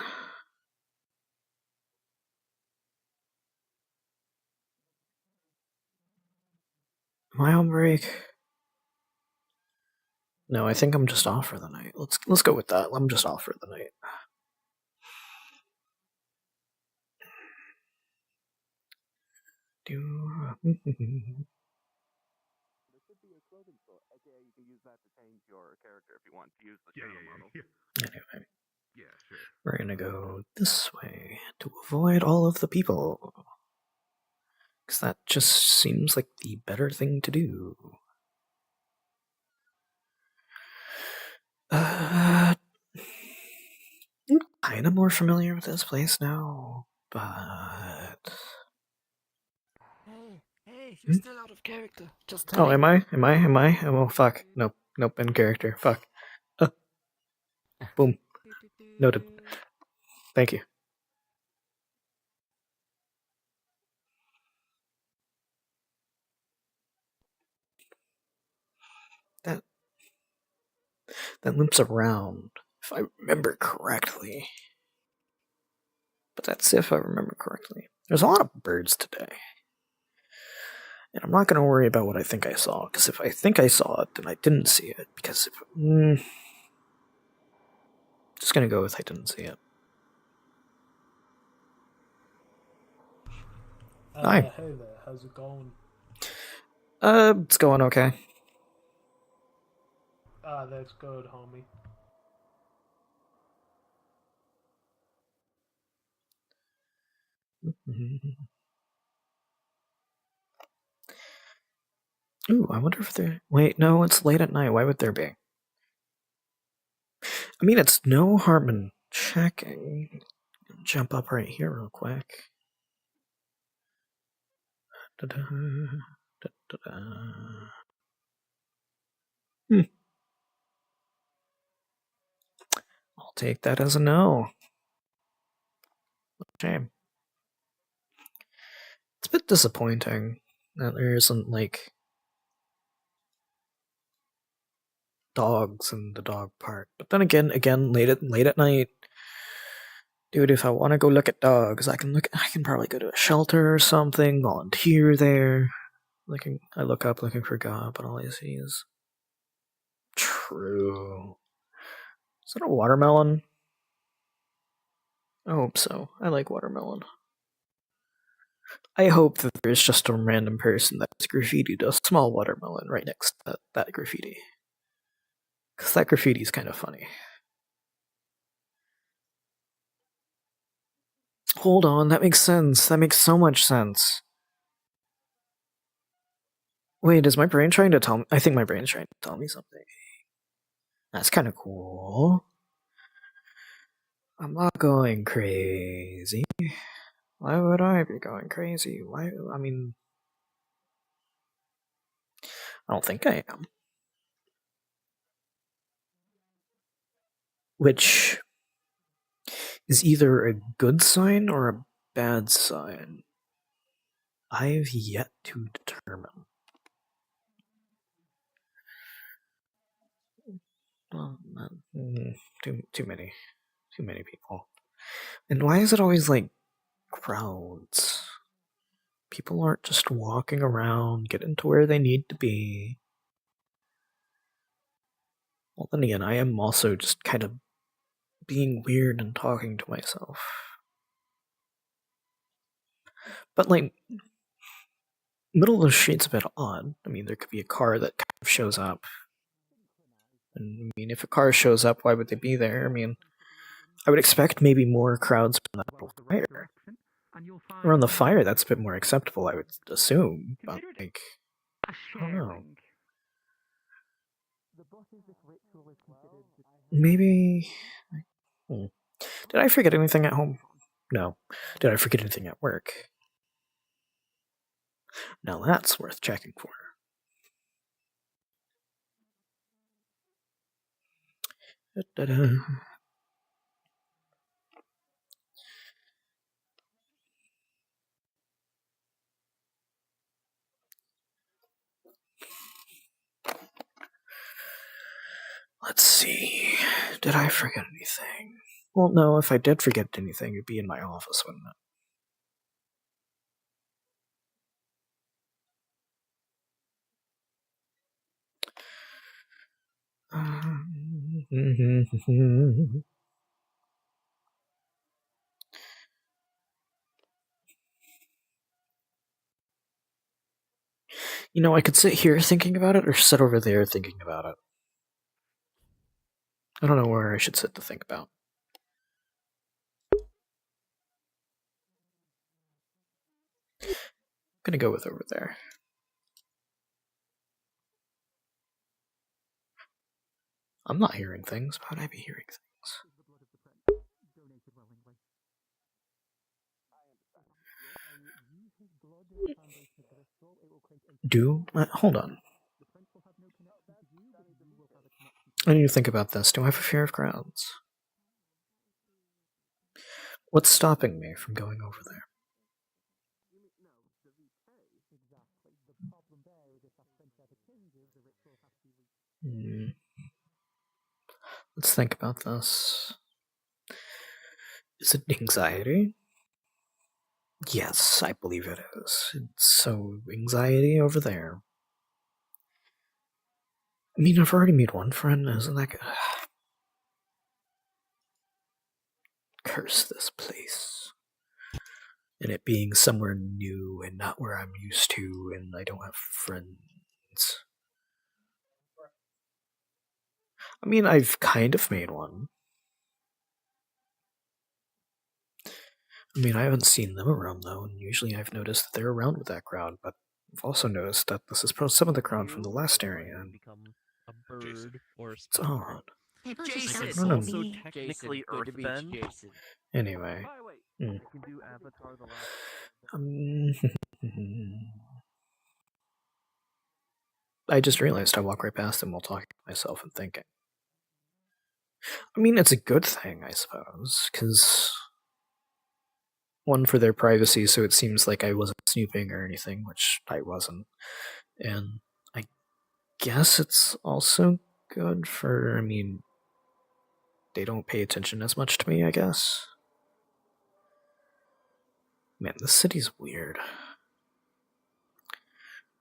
Speaker 1: Am I on break? No, I think I'm just off for the night. Let's go with that. I'm just off for the night.
Speaker 4: There should be a clothing store. Okay, you can use that to change your character if you want to use the shadow model.
Speaker 1: Anyway,
Speaker 4: Yeah, sure.
Speaker 1: we're gonna go this way to avoid all of the people. Because that just seems like the better thing to do. I'm kind of more familiar with this place now, but...
Speaker 8: Hey, you're still out of character. Just
Speaker 1: Oh, am I? Oh, fuck. Nope, in character. Fuck. Boom. Noted. Thank you. That loops around, if I remember correctly. But that's if I remember correctly. There's a lot of birds today. And I'm not going to worry about what I think I saw, because if I think I saw it, then I didn't see it. Because if... just going to go with I didn't see it. Hi.
Speaker 11: Hey there, how's it going?
Speaker 1: It's going okay.
Speaker 11: That's good, homie.
Speaker 1: Ooh, I wonder if they're... Wait, no, it's late at night. Why would there be? I mean, it's no harm in checking. Jump up right here real quick. Da-da, da-da-da. I'll take that as a no. Shame. It's a bit disappointing that there isn't, like, dogs in the dog park. But then again, late at night, dude, if I want to go look at dogs, I can probably go to a shelter or something, volunteer there. I look up looking for God, but all I see is true. Is that a watermelon? I hope so. I like watermelon. I hope that there's just a random person that's graffitied a small watermelon right next to that graffiti. Because that graffiti is kind of funny. Hold on, that makes sense. That makes so much sense. Wait, is my brain trying to tell me? I think my brain's trying to tell me something. That's kind of cool. I'm not going crazy. Why would I be going crazy? Why? I mean, I don't think I am. Which is either a good sign or a bad sign. I've yet to determine. Well, too many people. And why is it always like crowds? People aren't just walking around, getting to where they need to be. Well, then again, I am also just kind of being weird and talking to myself. But like, middle of the street's a bit odd. I mean, there could be a car that kind of shows up. And I mean, if a car shows up, why would they be there? I mean, I would expect maybe more crowds from the fire. Around the fire, that's a bit more acceptable, I would assume. But like, I don't know. Maybe. Did I forget anything at home? No. Did I forget anything at work? Now that's worth checking for. Da-da-da. Let's see. Did I forget anything? Well, no, if I did forget anything, it'd be in my office, wouldn't it? You know, I could sit here thinking about it or sit over there thinking about it. I don't know where I should sit to think about. I'm gonna go with over there. I'm not hearing things. How would I be hearing things? Hold on. I need to think about this. Do I have a fear of crowds? What's stopping me from going over there? Let's think about this. Is it anxiety? Yes, I believe it is. So, anxiety over there. I mean, I've already made one friend, isn't that good? Curse this place. And it being somewhere new and not where I'm used to, and I don't have friends. I mean, I've kind of made one. I mean, I haven't seen them around, though, and usually I've noticed that they're around with that crowd, but I've also noticed that this is some of the crowd from the last area.
Speaker 9: A bird or a
Speaker 1: It's odd.
Speaker 9: Jason,
Speaker 1: I don't know.
Speaker 9: also technically Earthbend.
Speaker 1: Anyway.
Speaker 9: I can do Avatar the Last.
Speaker 1: I just realized I walk right past them while talking to myself and thinking. I mean, it's a good thing, I suppose, because one, for their privacy, so it seems like I wasn't snooping or anything, which I wasn't. And I guess it's also good for, I mean, they don't pay attention as much to me, I guess. Man, this city's weird.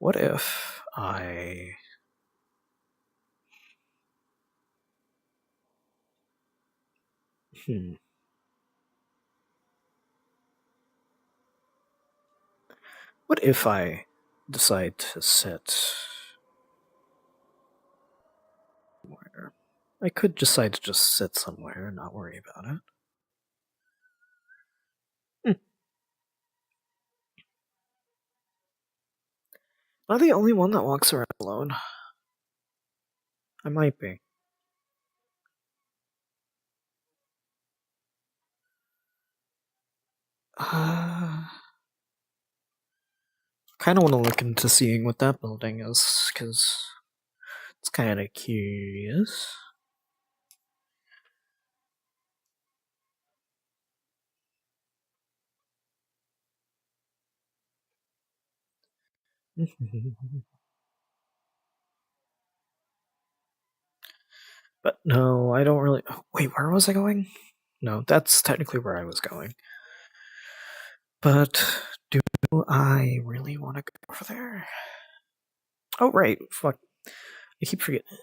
Speaker 1: What if I... What if I decide to sit somewhere? I could decide to just sit somewhere and not worry about it. Am I the only one that walks around alone? I might be. Kind of want to look into seeing what that building is, because it's kind of curious. But no, I don't really... Wait, where was I going? No, that's technically where I was going. But do I really want to go over there? Oh, right. Fuck. I keep forgetting.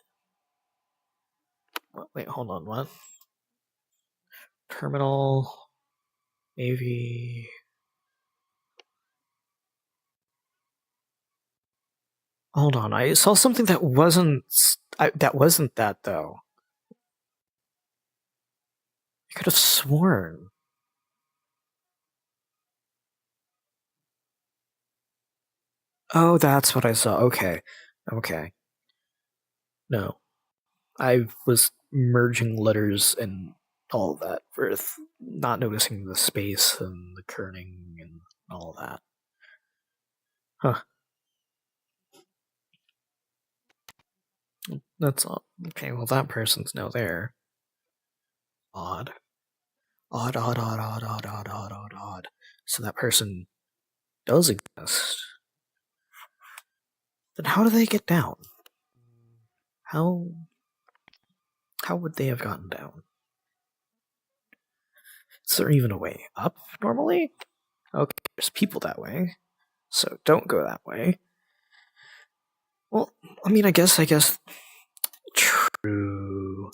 Speaker 1: Wait, hold on. What? Terminal. AV. Hold on. I saw something that wasn't... that wasn't that, though. I could have sworn. Oh, that's what I saw. Okay. Okay. No. I was merging letters and all of that for not noticing the space and the kerning and all that. Huh. That's all. Okay, well, that person's now there. Odd. Odd, odd, odd, odd, odd, odd, odd, odd, odd. So that person does exist. Then how do they get down? How would they have gotten down? Is there even a way up normally? Okay, there's people that way, so don't go that way. Well, I mean, I guess. True.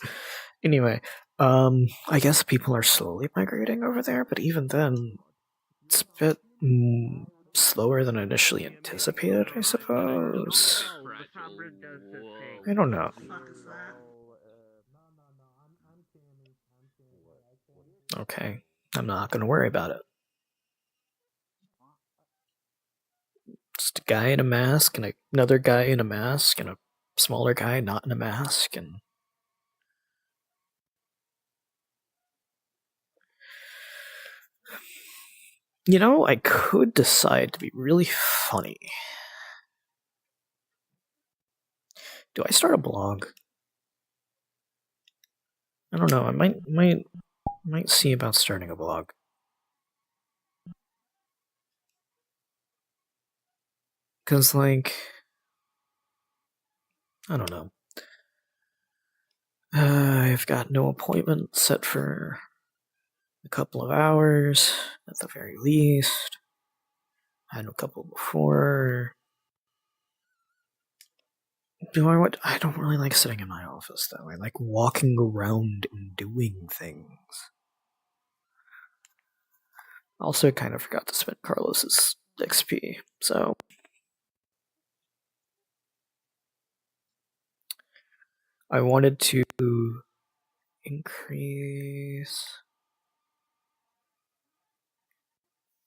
Speaker 1: Anyway, I guess people are slowly migrating over there, but even then, it's a bit slower than initially anticipated, I suppose. I don't know. Okay, I'm not gonna worry about it. Just a guy in a mask and another guy in a mask and a smaller guy not in a mask and... You know, I could decide to be really funny. Do I start a blog? I don't know, I might see about starting a blog. Cause like, I don't know. I've got no appointment set for a couple of hours, at the very least. I had a couple before. I don't really like sitting in my office, though. I like walking around and doing things. Also, kind of forgot to spend Carlos's XP, so... I wanted to increase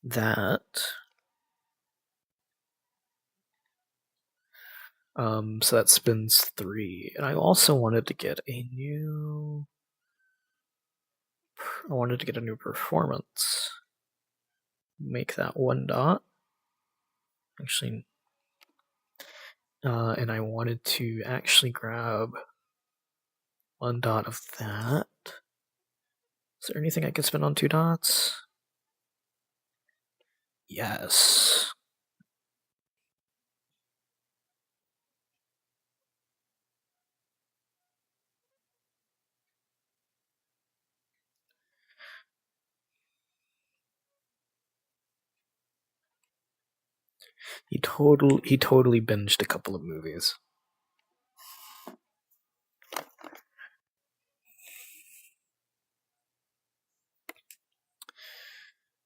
Speaker 1: that. So that spins 3. And I also wanted to get a new... I wanted to get a new performance. Make that 1 dot. Actually... and I wanted to actually grab 1 dot of that. Is there anything I could spend on 2 dots? Yes. He totally binged a couple of movies.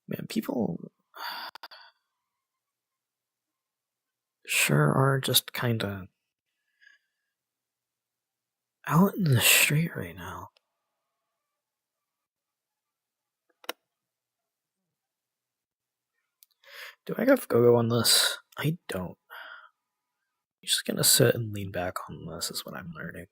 Speaker 1: Man, people sure are just kinda out in the street right now. Do I have go-go on this? I don't. I'm just gonna sit and lean back on this is what I'm learning.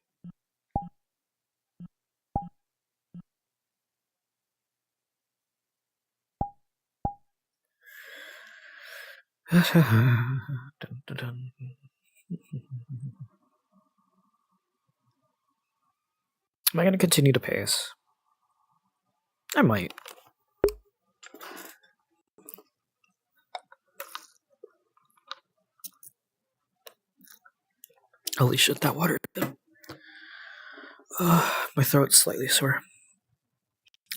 Speaker 1: Dun, dun, dun. Am I gonna continue to pace? I might. Holy shit, that water. My throat's slightly sore.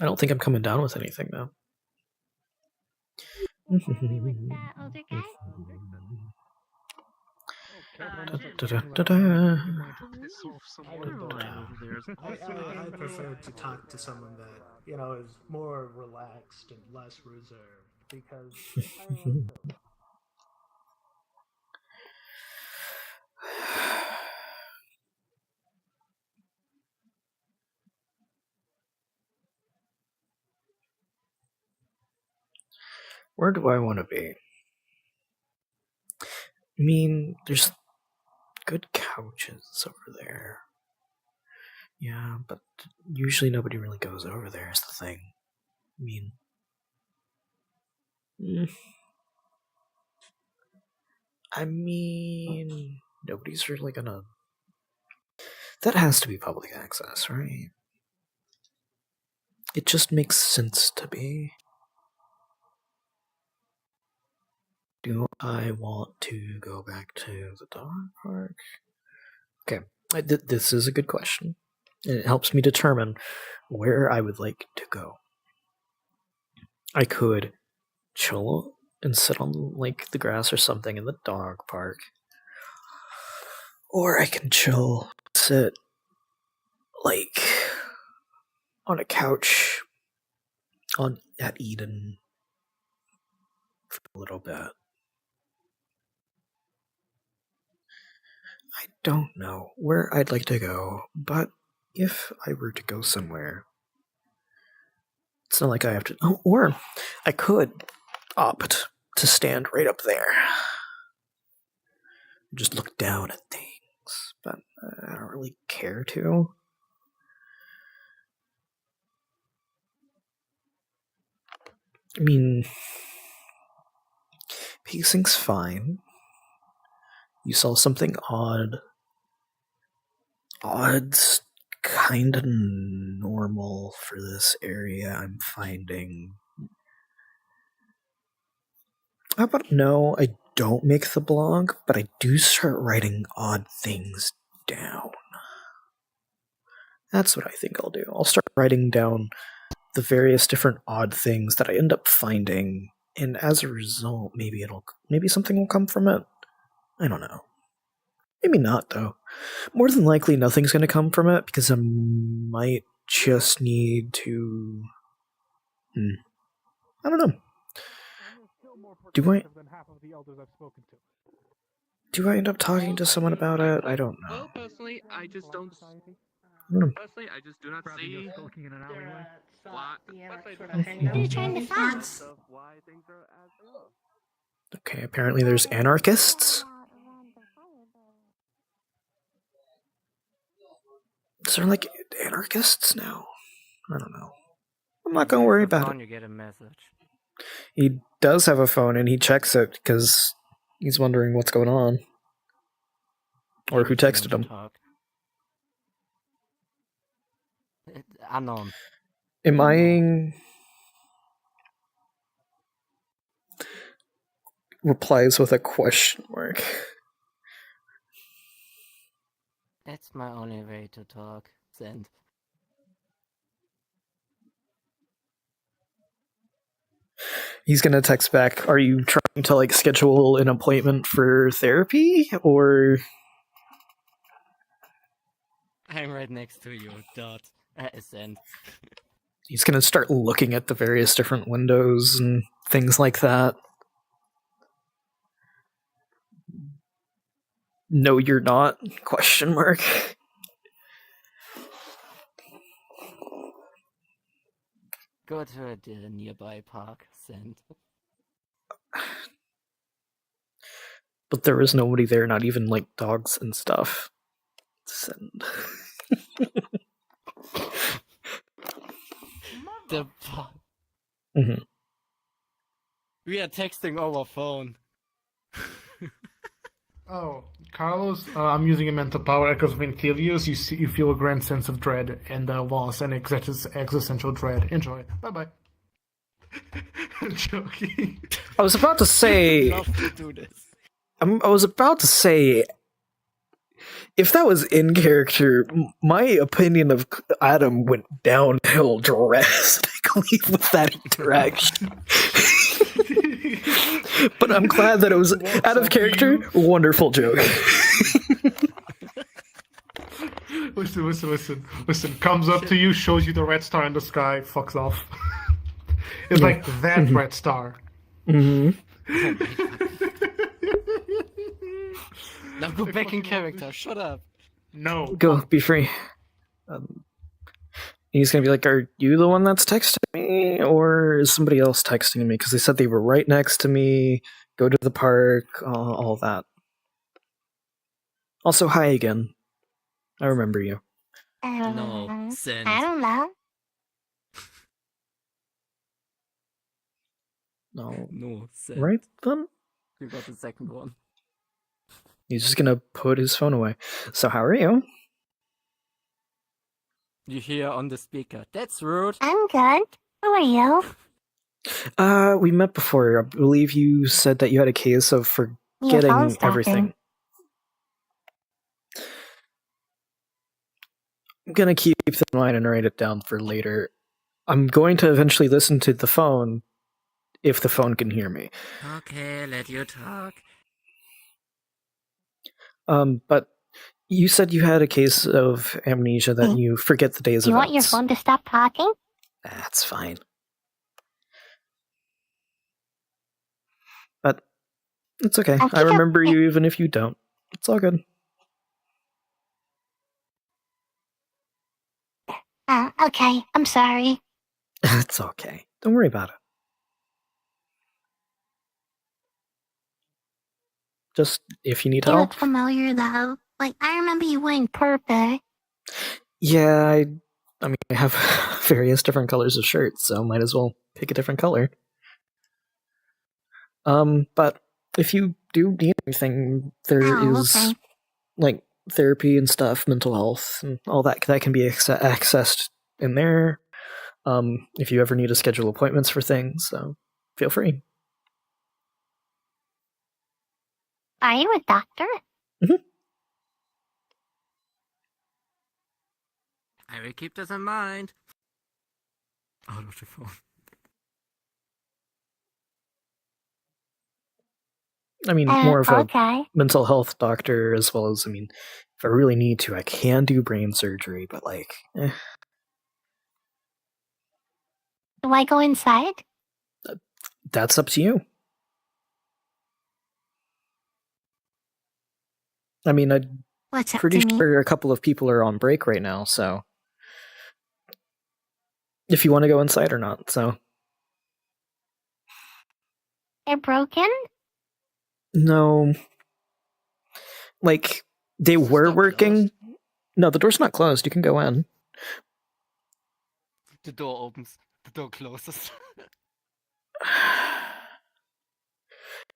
Speaker 1: I don't think I'm coming down with anything though.
Speaker 11: I prefer to talk to someone that, you know, is more relaxed and less reserved, because
Speaker 1: Where do I want to be? I mean, there's good couches over there. Yeah, but usually nobody really goes over there is the thing. I mean... nobody's really gonna... That has to be public access, right? It just makes sense to be. Do I want to go back to the dog park? Okay, this is a good question. And it helps me determine where I would like to go. I could chill and sit on like the grass or something in the dog park. Or I can chill, sit like on a couch at Eden for a little bit. I don't know where I'd like to go, but if I were to go somewhere, it's not like I have to... Oh, or I could opt to stand right up there. Just look down at things, but I don't really care to. I mean, pacing's fine. You saw something odd. Odd's kinda normal for this area, I'm finding. How about no, I don't make the blog, but I do start writing odd things down. That's what I think I'll do. I'll start writing down the various different odd things that I end up finding, and as a result, maybe something will come from it. I don't know. Maybe not, though. More than likely, nothing's going to come from it, because I might just need to... I don't know. Do I end up talking to someone about it? I don't know.
Speaker 14: Well, personally, I just don't. Personally, I just do not see why.
Speaker 6: What are you trying to find?
Speaker 1: Okay, apparently there's anarchists. Is there like anarchists now? I don't know. I'm not gonna worry about it.
Speaker 8: You get a message.
Speaker 1: He does have a phone and he checks it because he's wondering what's going on. Or who texted him.
Speaker 8: Unknown.
Speaker 1: Am I... Replies with a question mark.
Speaker 8: That's my only way to talk. Send.
Speaker 1: He's gonna text back, are you trying to, like, schedule an appointment for therapy, or...
Speaker 8: I'm right next to you, dot. Send.
Speaker 1: He's gonna start looking at the various different windows and things like that. No, you're not? Question mark.
Speaker 8: Go to the nearby park, send.
Speaker 1: But there was nobody there, not even, like, dogs and stuff. Send.
Speaker 8: The
Speaker 1: Mm-hmm.
Speaker 8: We are texting over phone.
Speaker 18: Oh, Carlos, I'm using a mental power echoes of Inthelios. You feel a grand sense of dread and loss and existential dread. Enjoy. Bye-bye. I'm joking.
Speaker 1: I was about to say...
Speaker 8: Love to do this.
Speaker 1: I was about to say... If that was in character, my opinion of Adam went downhill drastically with that interaction. But I'm glad that it was out of character. Wonderful joke.
Speaker 18: Listen. Comes up to you, shows you the red star in the sky, fucks off. It's like that red star.
Speaker 1: Mm-hmm.
Speaker 8: Now go back in character. Shut up.
Speaker 18: No.
Speaker 1: Go, be free. He's gonna be like, are you the one that's texting me, or is somebody else texting me? Because they said they were right next to me, go to the park, all that. Also, hi again. I remember you.
Speaker 8: No, send.
Speaker 22: I don't know.
Speaker 8: No, send.
Speaker 1: Right then?
Speaker 8: You got the second one.
Speaker 1: He's just gonna put his phone away. So how are you?
Speaker 8: You hear on the speaker. That's rude.
Speaker 22: I'm good. Who are you?
Speaker 1: We met before. I believe you said that you had a case of forgetting everything. I'm gonna keep that in mind and write it down for later. I'm going to eventually listen to the phone if the phone can hear me.
Speaker 8: Okay, let you talk.
Speaker 1: But you said you had a case of amnesia that you forget the days of
Speaker 22: You want your phone to stop talking?
Speaker 1: That's fine. But it's okay. I remember you even if you don't. It's all good.
Speaker 22: Okay. I'm sorry.
Speaker 1: It's okay. Don't worry about it. Just if you need
Speaker 22: You
Speaker 1: help.
Speaker 22: look familiar, though. Like, I remember you wearing purple.
Speaker 1: Yeah, I mean, I have various different colors of shirts, so might as well pick a different color. But if you do need anything, there is like therapy and stuff, mental health, and all that can be accessed in there. If you ever need to schedule appointments for things, so feel free.
Speaker 22: Are you a doctor?
Speaker 1: Mm-hmm.
Speaker 8: I will keep this in mind. Out of the phone.
Speaker 1: I mean, more of a mental health doctor, as well as, I mean, if I really need to, I can do brain surgery, but like,
Speaker 22: Do I go inside?
Speaker 1: That's up to you. I mean, I'm pretty sure a couple of people are on break right now, so if you want to go inside or not, so.
Speaker 22: They're broken?
Speaker 1: No. Like, they were working. No, the door's not closed. You can go in.
Speaker 8: The door opens. The door closes.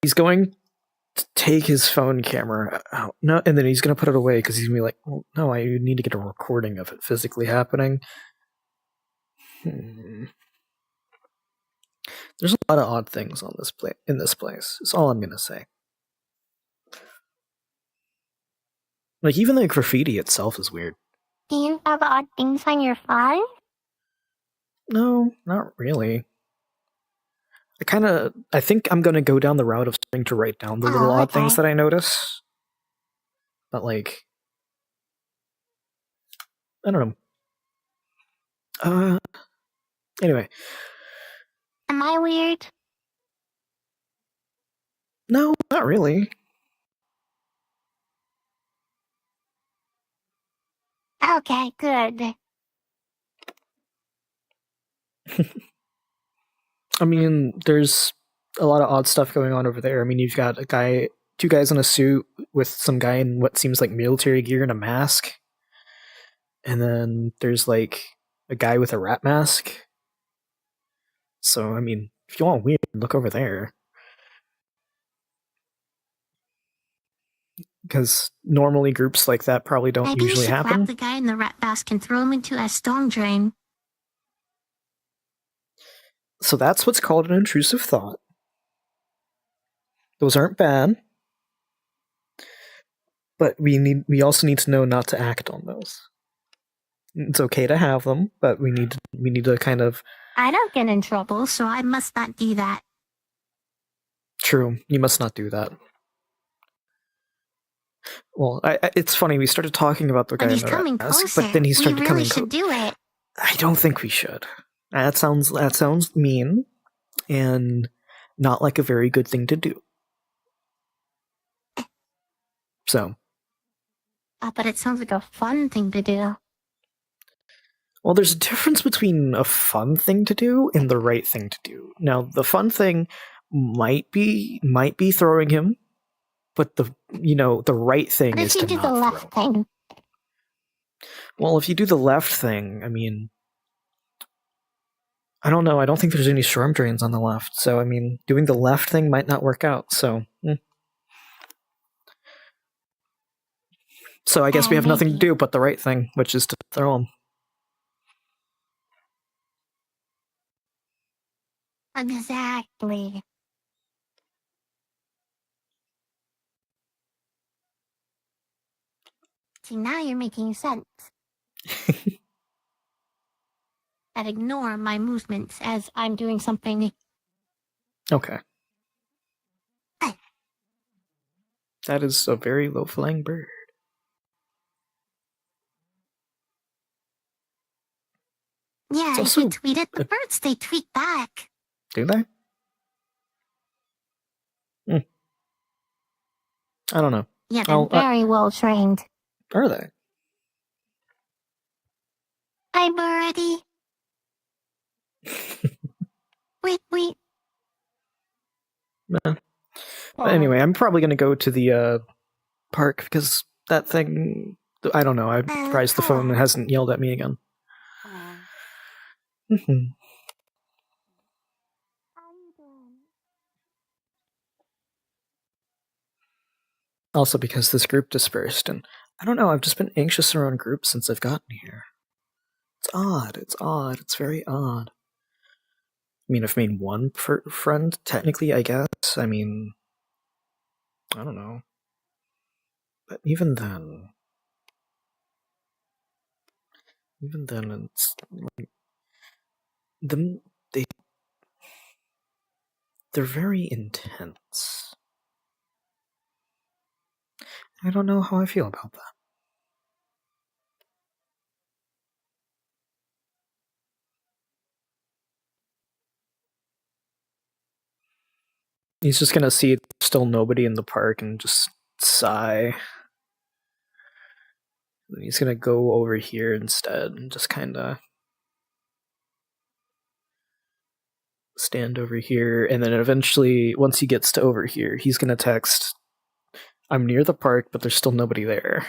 Speaker 1: He's going to take his phone camera out. No, and then he's going to put it away because he's going to be like, well, no, I need to get a recording of it physically happening. There's a lot of odd things on this in this place. That's all I'm going to say. Like, even the graffiti itself is weird.
Speaker 22: Do you have odd things on your phone?
Speaker 1: No, not really. I think I'm gonna go down the route of starting to write down the little odd things that I notice. But like, I don't know. Anyway.
Speaker 19: Am I weird?
Speaker 1: No, not really.
Speaker 19: Okay, good.
Speaker 1: I mean, there's a lot of odd stuff going on over there. I mean, you've got two guys in a suit with some guy in what seems like military gear and a mask. And then there's like a guy with a rat mask. So, I mean, if you want weird, look over there. Because normally groups like that probably don't
Speaker 19: Maybe
Speaker 1: usually
Speaker 19: you should
Speaker 1: happen.
Speaker 19: grab the guy in the rat mask and throw him into a storm drain.
Speaker 1: So that's what's called an intrusive thought. Those aren't bad. But we also need to know not to act on those. It's okay to have them, but we need to kind of...
Speaker 19: I don't get in trouble, so I must not do that.
Speaker 1: True, you must not do that. Well, it's funny, we started talking about the guy in the rat mask, but then he started coming closer.
Speaker 19: We really should do it.
Speaker 1: I don't think we should. That sounds mean, and not like a very good thing to do. So.
Speaker 19: But it sounds like a fun thing to do.
Speaker 1: Well, there's a difference between a fun thing to do and the right thing to do. Now, the fun thing might be throwing him, but the right thing is to not throw. What if you do the left thing? Well, if you do the left thing, I mean, I don't know. I don't think there's any storm drains on the left, so I mean, doing the left thing might not work out. So, so I guess we have nothing to do but the right thing, which is to throw him.
Speaker 19: Exactly. See, now you're making sense. And ignore my movements as I'm doing something.
Speaker 1: Okay. That is a very low-flying bird.
Speaker 19: Yeah, if you tweet it, the birds, they tweet back.
Speaker 1: Do they? I don't know.
Speaker 19: Yeah, they're very well trained.
Speaker 1: Are they?
Speaker 19: Hi, birdie. Wait.
Speaker 1: Nah. But anyway, I'm probably going to go to the park because that thing, I don't know, I'm surprised the phone hasn't yelled at me again. Also because this group dispersed, and I don't know, I've just been anxious around groups since I've gotten here. It's odd, it's very odd. I mean, I've made one friend, technically, I guess. I mean, I don't know. But even then, it's like, they're very intense. I don't know how I feel about that. He's just gonna see still nobody in the park and just sigh. And he's gonna go over here instead and just kinda stand over here, and then eventually, once he gets to over here, he's gonna text, I'm near the park, but there's still nobody there.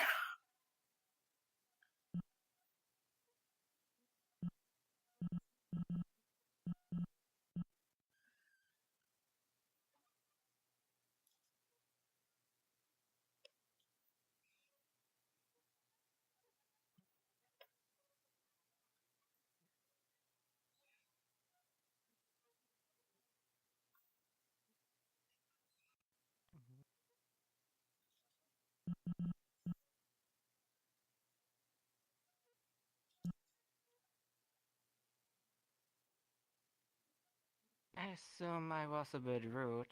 Speaker 8: I assume I was a bit rude.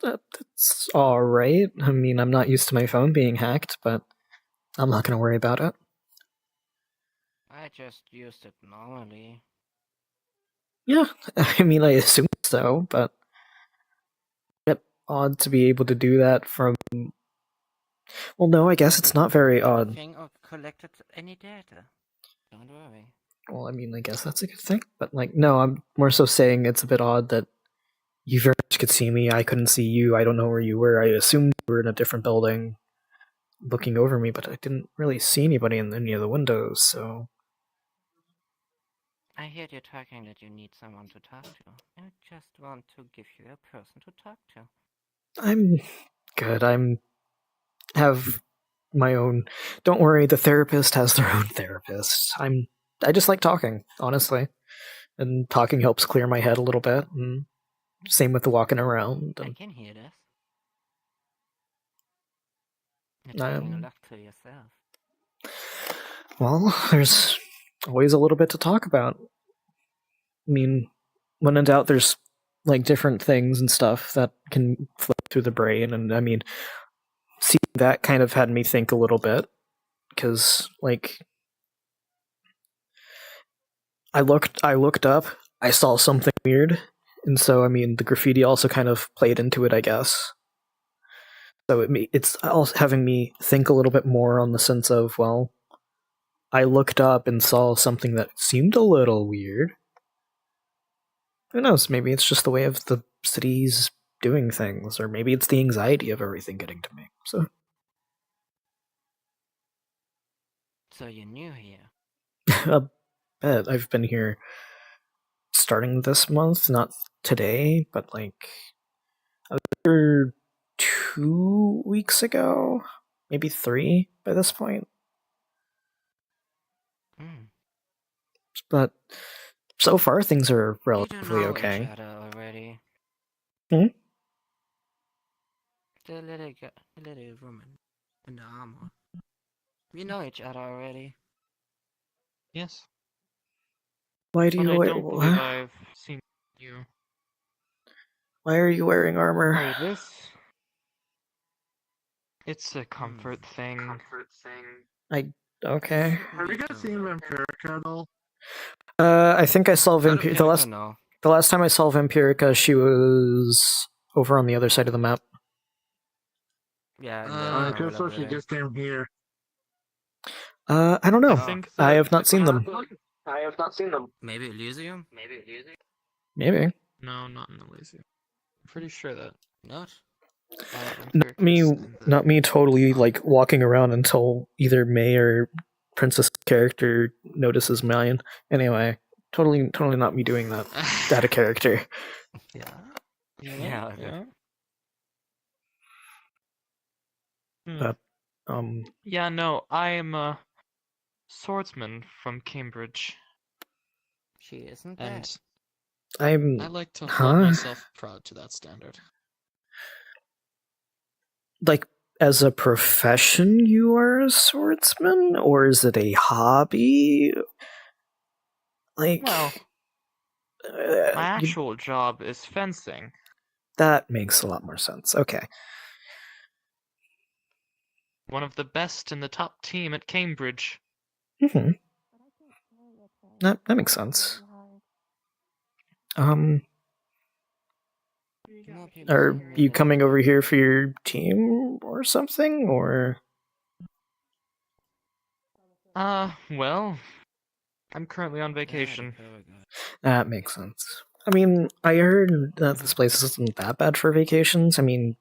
Speaker 1: That's alright. I mean, I'm not used to my phone being hacked, but I'm not gonna worry about it.
Speaker 8: I just used it normally.
Speaker 1: Yeah, I mean, I assume so, but a bit odd to be able to do that from... Well, no, I guess it's not very odd.
Speaker 8: Or collected any data. Don't worry.
Speaker 1: Well, I mean, I guess that's a good thing, but like, no, I'm more so saying it's a bit odd that you very much could see me, I couldn't see you, I don't know where you were, I assumed you were in a different building looking over me, but I didn't really see anybody in any of the windows, so...
Speaker 8: I heard you talking that you need someone to talk to. I just want to give you a person to talk to.
Speaker 1: I'm good, have my own... Don't worry, the therapist has their own therapist. I just like talking, honestly. And talking helps clear my head a little bit, and same with the walking around.
Speaker 8: I can hear this. You're talking a lot to yourself.
Speaker 1: Well, there's always a little bit to talk about. I mean, when in doubt, there's like different things and stuff that can flip through the brain, and I mean, seeing that kind of had me think a little bit, because like I looked up, I saw something weird, and so I mean, the graffiti also kind of played into it, I guess. So it's also having me think a little bit more on the sense of, well, I looked up and saw something that seemed a little weird. Who knows, maybe it's just the way of the city's doing things, or maybe it's the anxiety of everything getting to me, so...
Speaker 8: So you're new here?
Speaker 1: A bit. I've been here starting this month, not today, but like... I was here 2 weeks ago? Maybe 3 by this point? But so far things are relatively okay.
Speaker 8: Each other already.
Speaker 1: Hmm?
Speaker 8: The little woman in the armor. We know each other already.
Speaker 13: Yes.
Speaker 1: Why do
Speaker 13: But
Speaker 1: you
Speaker 13: I
Speaker 1: wear...
Speaker 13: don't believe I've seen you.
Speaker 1: Why are you wearing armor?
Speaker 13: Wait, this... It's a comfort thing.
Speaker 1: Okay.
Speaker 9: Have you guys seen Vampirica at all?
Speaker 1: I think I saw Vampirica.
Speaker 8: No.
Speaker 1: The last time I saw Vampirica, she was over on the other side of the map.
Speaker 8: Yeah.
Speaker 9: I just thought she just came here.
Speaker 1: I don't know. I have not seen them.
Speaker 8: Maybe Elysium?
Speaker 1: Maybe.
Speaker 13: No, not in Elysium. I'm pretty sure that.
Speaker 8: Not?
Speaker 1: Not me totally like walking around until either May or Princess character notices mine. Anyway, totally not me doing that. That a character.
Speaker 8: Yeah.
Speaker 1: But
Speaker 13: Yeah, no, I am a swordsman from Cambridge.
Speaker 8: She isn't
Speaker 13: And
Speaker 1: I
Speaker 13: like to hold myself proud to that standard.
Speaker 1: Like, as a profession, you are a swordsman, or is it a hobby? Like,
Speaker 13: well, my actual job is fencing.
Speaker 1: That makes a lot more sense. Okay.
Speaker 13: One of the best in the top team at Cambridge.
Speaker 1: Mm-hmm. That makes sense. Are you coming over here for your team or something, or?
Speaker 13: Well, I'm currently on vacation.
Speaker 1: That makes sense. I mean, I heard that this place isn't that bad for vacations. I mean,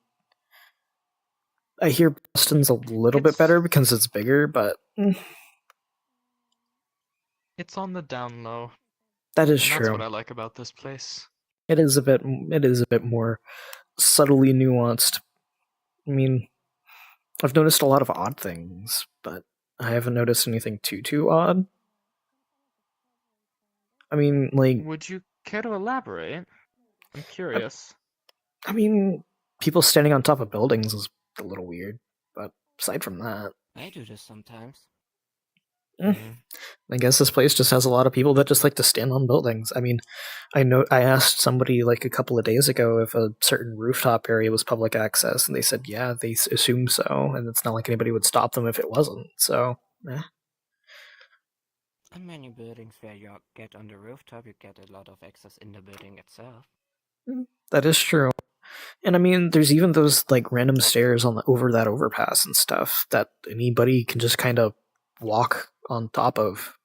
Speaker 1: I hear Boston's a little bit better because it's bigger, but...
Speaker 13: It's on the down low.
Speaker 1: That is
Speaker 13: and
Speaker 1: true.
Speaker 13: That's what I like about this place.
Speaker 1: It is a bit more subtly nuanced. I mean, I've noticed a lot of odd things, but I haven't noticed anything too odd. I mean, like...
Speaker 13: Would you care to elaborate? I'm curious.
Speaker 1: I mean, people standing on top of buildings is a little weird, but aside from that...
Speaker 8: I do this sometimes.
Speaker 1: I guess this place just has a lot of people that just like to stand on buildings. I mean, I asked somebody like a couple of days ago if a certain rooftop area was public access, and they said, yeah, they assume so, and it's not like anybody would stop them if it wasn't, so,
Speaker 8: In many buildings where you get on the rooftop, you get a lot of access in the building itself.
Speaker 1: That is true. And I mean, there's even those like random stairs over that overpass and stuff that anybody can just kind of walk on top of.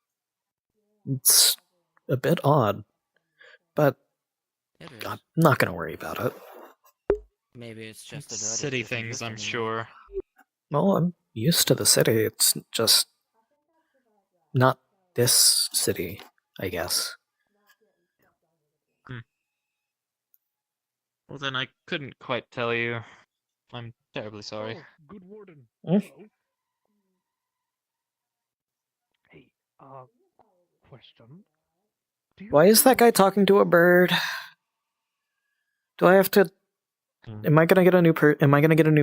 Speaker 1: It's a bit odd, but I'm not gonna worry about it.
Speaker 8: Maybe it's just a
Speaker 2: city things, I'm sure.
Speaker 1: Well, I'm used to the city. It's just not this city, I guess.
Speaker 2: Well, then I couldn't quite tell you. I'm terribly sorry.
Speaker 3: Good warden. Hey, question.
Speaker 1: Why is that guy talking to a bird? Do I have to? Am I gonna get a new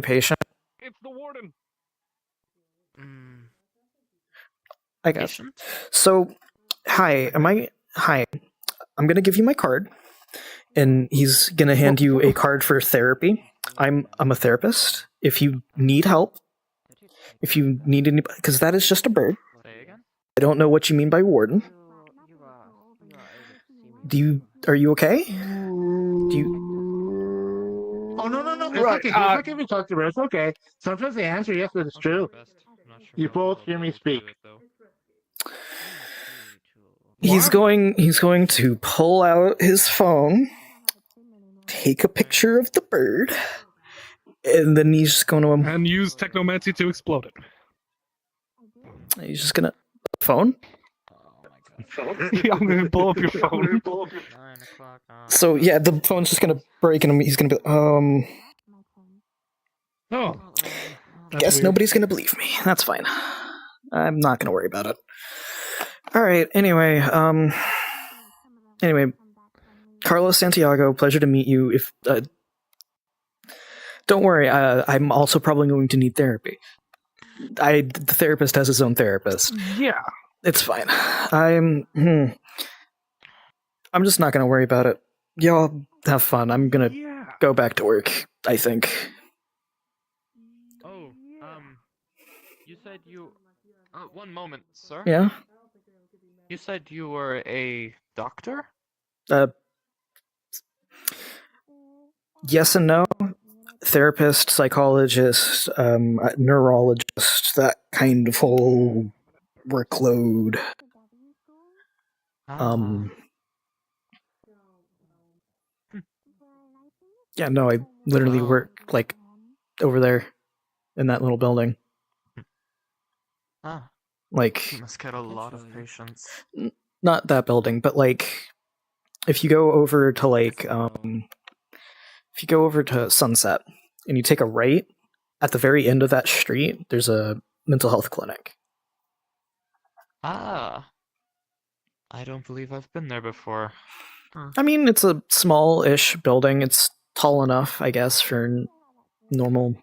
Speaker 1: patient?
Speaker 3: It's the warden.
Speaker 1: I guess. So, hi. Hi. I'm gonna give you my card, and he's gonna hand you a card for therapy. I'm a therapist. If you need help, if you need any, because that is just a bird. I don't know what you mean by warden. Are you okay?
Speaker 21: Oh, no. It's
Speaker 18: Right,
Speaker 21: okay. It's okay if you talk to her. It's okay. Sometimes the answer yes, but it's true. You both hear me speak.
Speaker 1: He's going to pull out his phone, take a picture of the bird, and then he's just going to
Speaker 3: and use technomancy to explode it.
Speaker 1: He's just gonna phone.
Speaker 3: Yeah, I'm gonna blow up your phone.
Speaker 1: So yeah, the phone's just gonna break, and he's gonna be
Speaker 3: Oh.
Speaker 1: Guess
Speaker 3: weird.
Speaker 1: nobody's gonna believe me. That's fine. I'm not gonna worry about it. All right. Anyway, Carlos Santiago, pleasure to meet you. If don't worry, I'm also probably going to need therapy. The therapist has his own therapist.
Speaker 3: Yeah,
Speaker 1: it's fine. I'm just not gonna worry about it. Y'all have fun. I'm gonna go back to work, I think.
Speaker 2: Oh, you said you... one moment, sir?
Speaker 1: Yeah?
Speaker 2: You said you were a doctor?
Speaker 1: Yes and no. Therapist, psychologist, neurologist, that kind of whole workload. Yeah, no, I literally work, like, over there, in that little building. Like...
Speaker 2: You must get a lot of patients.
Speaker 1: Not that building, but, like, if you go over to, like, if you go over to Sunset, and you take a right, at the very end of that street, there's a mental health clinic.
Speaker 2: I don't believe I've been there before.
Speaker 1: I mean, it's a small-ish building. It's tall enough, I guess, for normal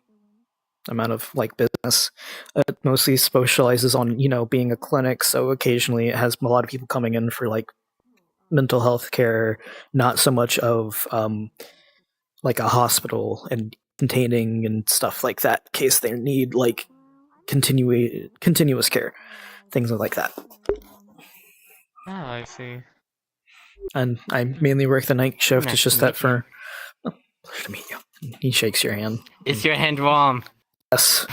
Speaker 1: amount of, like, business. It mostly specializes on, being a clinic, so occasionally it has a lot of people coming in for, like, mental health care, not so much of, like, a hospital and containing and stuff like that, in case they need, like, continuous care. Things like that.
Speaker 2: I see.
Speaker 1: And I mainly work the night shift. It's just that for... Oh, pleasure to meet you. He shakes your hand.
Speaker 8: Is your hand warm?
Speaker 1: Yes.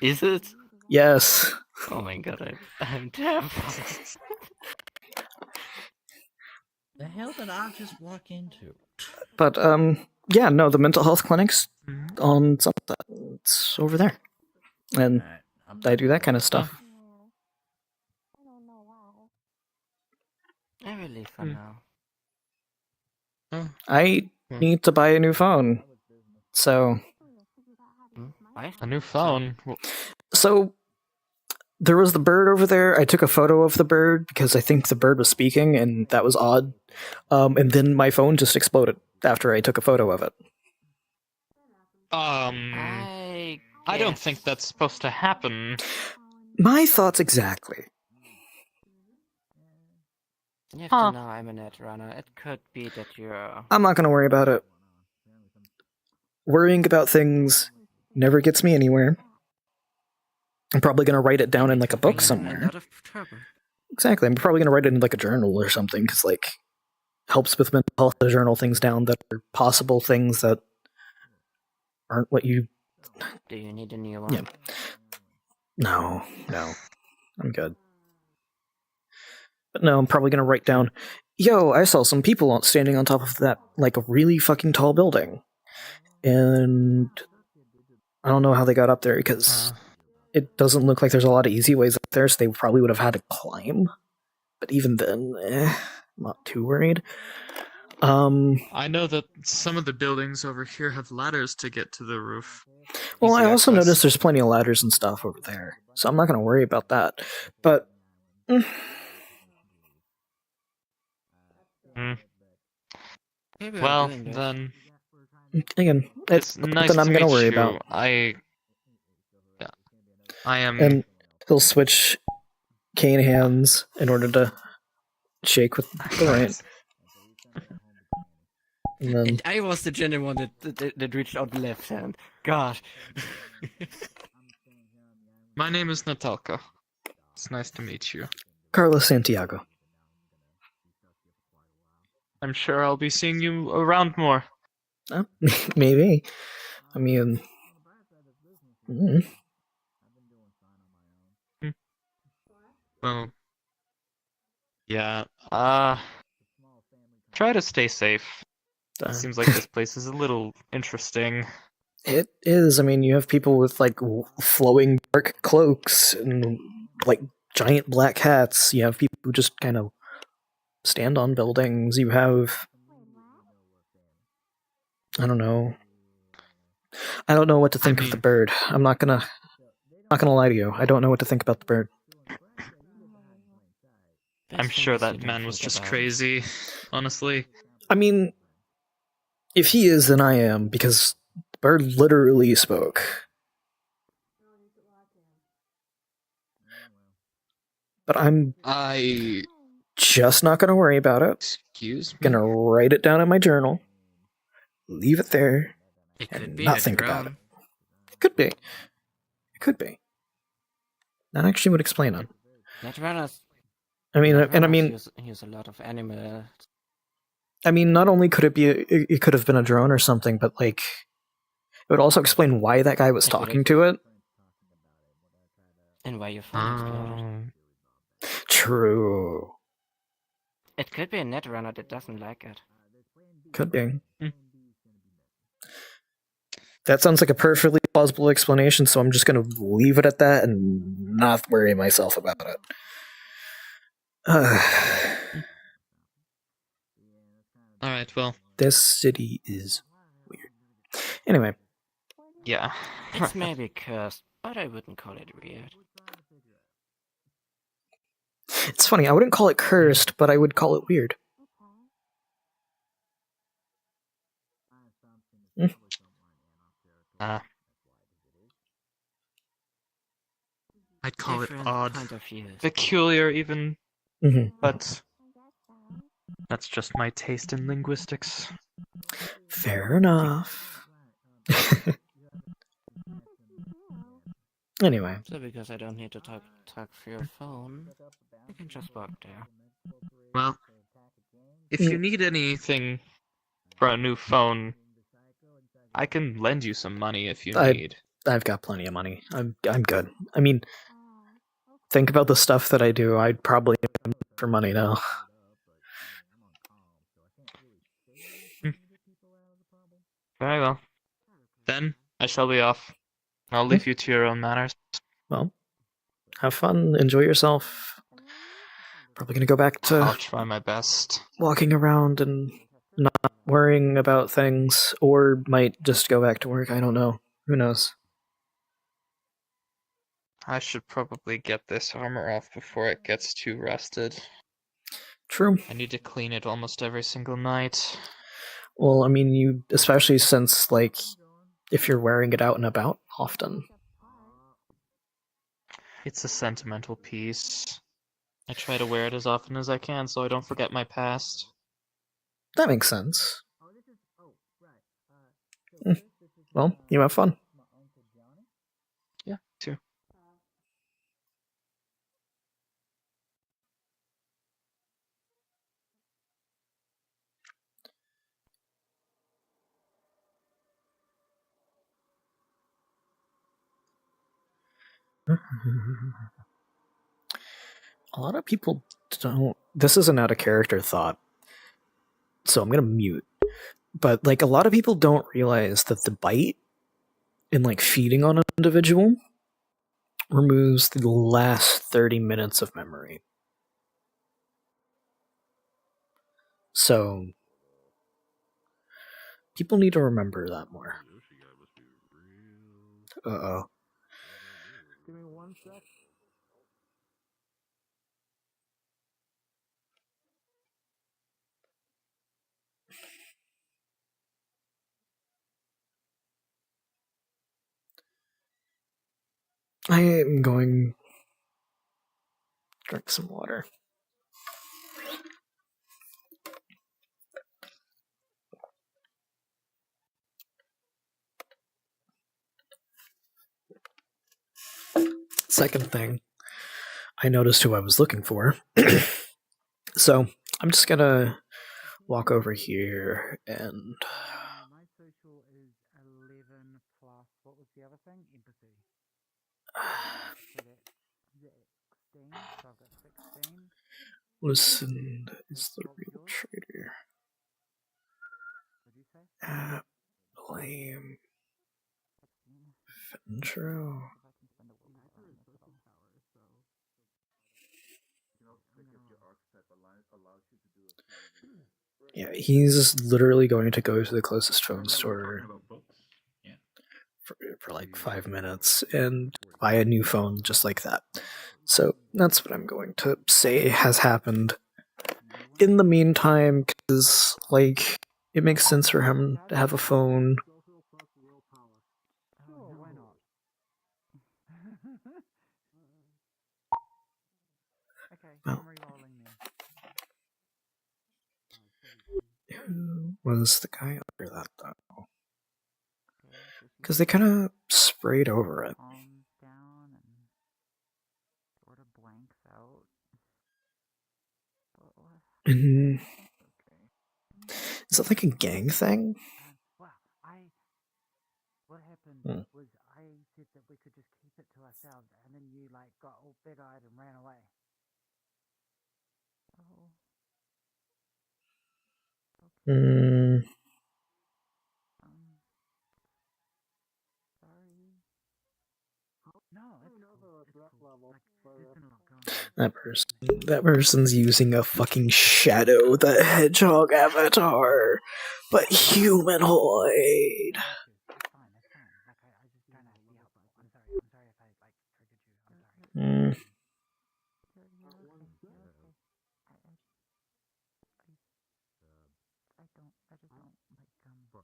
Speaker 8: Is it?
Speaker 1: Yes.
Speaker 8: Oh my god, I'm deaf.
Speaker 23: The hell did I just walk into?
Speaker 1: But, yeah, no, the mental health clinic's on Sunset. It's over there. And I do that kind of stuff.
Speaker 8: I relieve for now.
Speaker 1: I need to buy a new phone. So...
Speaker 2: A new phone?
Speaker 1: So, there was the bird over there. I took a photo of the bird because I think the bird was speaking, and that was odd. And then my phone just exploded after I took a photo of it.
Speaker 8: I
Speaker 2: I don't think that's supposed to happen.
Speaker 1: My thoughts exactly.
Speaker 8: You have to know I'm a netrunner. It could be that you're...
Speaker 1: I'm not gonna worry about it. Worrying about things never gets me anywhere. I'm probably gonna write it down in like a book somewhere.
Speaker 8: A lot of trouble.
Speaker 1: Exactly. I'm probably gonna write it in like a journal or something, because like helps with mental health to journal things down that are possible things that aren't what you.
Speaker 8: Do you need a new one?
Speaker 1: Yeah. No. I'm good. But no, I'm probably gonna write down, yo, I saw some people standing on top of that, like, a really fucking tall building. And I don't know how they got up there, because it doesn't look like there's a lot of easy ways up there, so they probably would have had to climb. But even then, I'm not too worried.
Speaker 2: I know that some of the buildings over here have ladders to get to the roof.
Speaker 1: Well, I also noticed there's plenty of ladders and stuff over there, so I'm not going to worry about that. But...
Speaker 2: Well, then...
Speaker 1: Again, it's
Speaker 2: nice
Speaker 1: nothing I'm
Speaker 2: to
Speaker 1: going to
Speaker 2: meet
Speaker 1: worry
Speaker 2: you.
Speaker 1: about.
Speaker 2: I am...
Speaker 1: And he'll switch cane hands in order to shake with the right.
Speaker 8: And I was the genuine one that reached out the left hand. God.
Speaker 2: My name is Natalka. It's nice to meet you.
Speaker 1: Carlos Santiago.
Speaker 2: I'm sure I'll be seeing you around more.
Speaker 1: Maybe. I mean...
Speaker 2: Well... Yeah, try to stay safe. It seems like this place is a little interesting.
Speaker 1: It is. I mean, you have people with, like, flowing dark cloaks and, like, giant black hats. You have people who just kind of stand on buildings. You have... I don't know. I don't know what to think of the bird. I'm not gonna lie to you. I don't know what to think about the bird.
Speaker 2: I'm sure that man was just crazy, honestly.
Speaker 1: I mean, if he is, then I am, because the bird literally spoke. But I'm just not going to worry about it.
Speaker 2: Excuse me?
Speaker 1: Going to write it down in my journal, leave it there,
Speaker 8: It could
Speaker 1: and
Speaker 8: be
Speaker 1: not
Speaker 8: a
Speaker 1: think about it.
Speaker 8: drone.
Speaker 1: It could be. It could be. That actually would explain it.
Speaker 8: Netrunners.
Speaker 1: I mean, and I mean,
Speaker 8: use a lot of animal.
Speaker 1: I mean, not only could it be, it could have been a drone or something, but like, it would also explain why that guy was talking to it.
Speaker 8: And why your phone exploded.
Speaker 1: True.
Speaker 8: It could be a netrunner that doesn't like it.
Speaker 1: Could be. That sounds like a perfectly plausible explanation, so I'm just going to leave it at that and not worry myself about it.
Speaker 2: Alright, well.
Speaker 1: This city is weird. Anyway.
Speaker 2: Yeah.
Speaker 8: It's maybe cursed, but I wouldn't call it weird.
Speaker 1: It's funny, I wouldn't call it cursed, but I would call it weird.
Speaker 2: I'd call it
Speaker 8: Different
Speaker 2: odd.
Speaker 8: point of views.
Speaker 2: Peculiar, even.
Speaker 1: Mm-hmm.
Speaker 2: But that's just my taste in linguistics.
Speaker 1: Fair enough. Anyway.
Speaker 8: So because I don't need to talk through your phone, I can just walk there.
Speaker 2: Well, if you need anything for a new phone, I can lend you some money if you need.
Speaker 1: I've got plenty of money. I'm good. I mean, think about the stuff that I do. I'd probably have for money now.
Speaker 2: Very well. Then I shall be off. I'll leave you to your own manners.
Speaker 1: Well, have fun. Enjoy yourself. Probably gonna go back to
Speaker 2: I'll try my best.
Speaker 1: Walking around and not worrying about things, or might just go back to work. I don't know. Who knows?
Speaker 2: I should probably get this armor off before it gets too rusted.
Speaker 1: True.
Speaker 2: I need to clean it almost every single night.
Speaker 1: Well, I mean, especially since, like, if you're wearing it out and about often,
Speaker 2: It's a sentimental piece. I try to wear it as often as I can so I don't forget my past.
Speaker 1: That makes sense. Well, you have fun.
Speaker 2: Yeah, too.
Speaker 1: A lot of people don't. This is an out of character thought, so I'm gonna mute. But like, a lot of people don't realize that the bite in like feeding on an individual removes the last 30 minutes of memory. So people need to remember that more. Uh-oh.
Speaker 21: Give me 1 sec.
Speaker 1: I am going to drink some water. Second thing, I noticed who I was looking for. So I'm just gonna walk over here and
Speaker 3: My social is 11 plus. What was the other thing? Empathy. Is it 16? So I've got 16.
Speaker 1: listen is the real traitor.
Speaker 3: What did you say?
Speaker 1: Blame. Intro. Yeah, he's literally going to go to the closest phone store for like 5 minutes and buy a new phone just like that. So that's what I'm going to say has happened. In the meantime, because like it makes sense for him to have a phone.
Speaker 3: Sure, why not? Okay, I'm re-rolling then.
Speaker 1: Who was the guy under that though? Because they kind of sprayed over it.
Speaker 3: Calms down and sort of blanks out.
Speaker 1: Mm. Is that like a gang thing?
Speaker 3: Well, what happened was I said that we could just keep it to ourselves, and then you like got all big-eyed and ran away. Oh.
Speaker 1: Mm.
Speaker 3: Sorry. No, it's cool. Like, there's been a lot going on.
Speaker 1: That person's using a fucking Shadow the Hedgehog avatar, but humanoid.
Speaker 3: That's fine. Like, I just trying to be helpful. I'm sorry if I like triggered you. I'm sorry.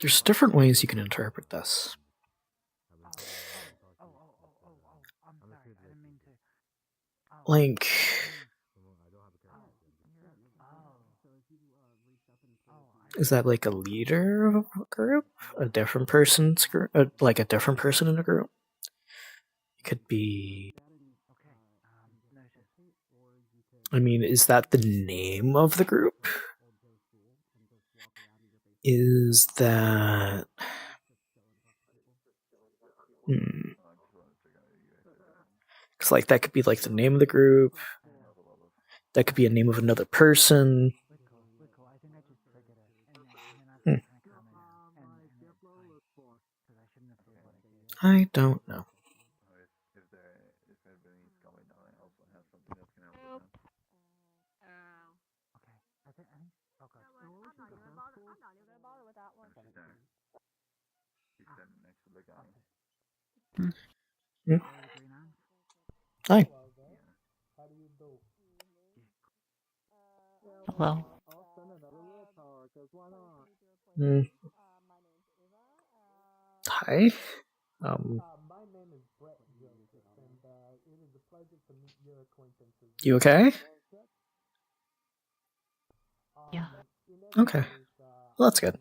Speaker 1: There's different ways you can interpret this.
Speaker 3: I'm sorry. I didn't mean to.
Speaker 1: Like, is that like a leader of a group? A different person's group? Like a different person in a group? It could be. I mean, is that the name of the group? Is that. Because, like, that could be like the name of the group. That could be a name of another person. I don't know. Hi.
Speaker 20: Hello.
Speaker 1: Hi.
Speaker 11: My name is Brett Joseph, and it is a pleasure
Speaker 1: You okay?
Speaker 20: Yeah.
Speaker 1: Okay. Well, that's good.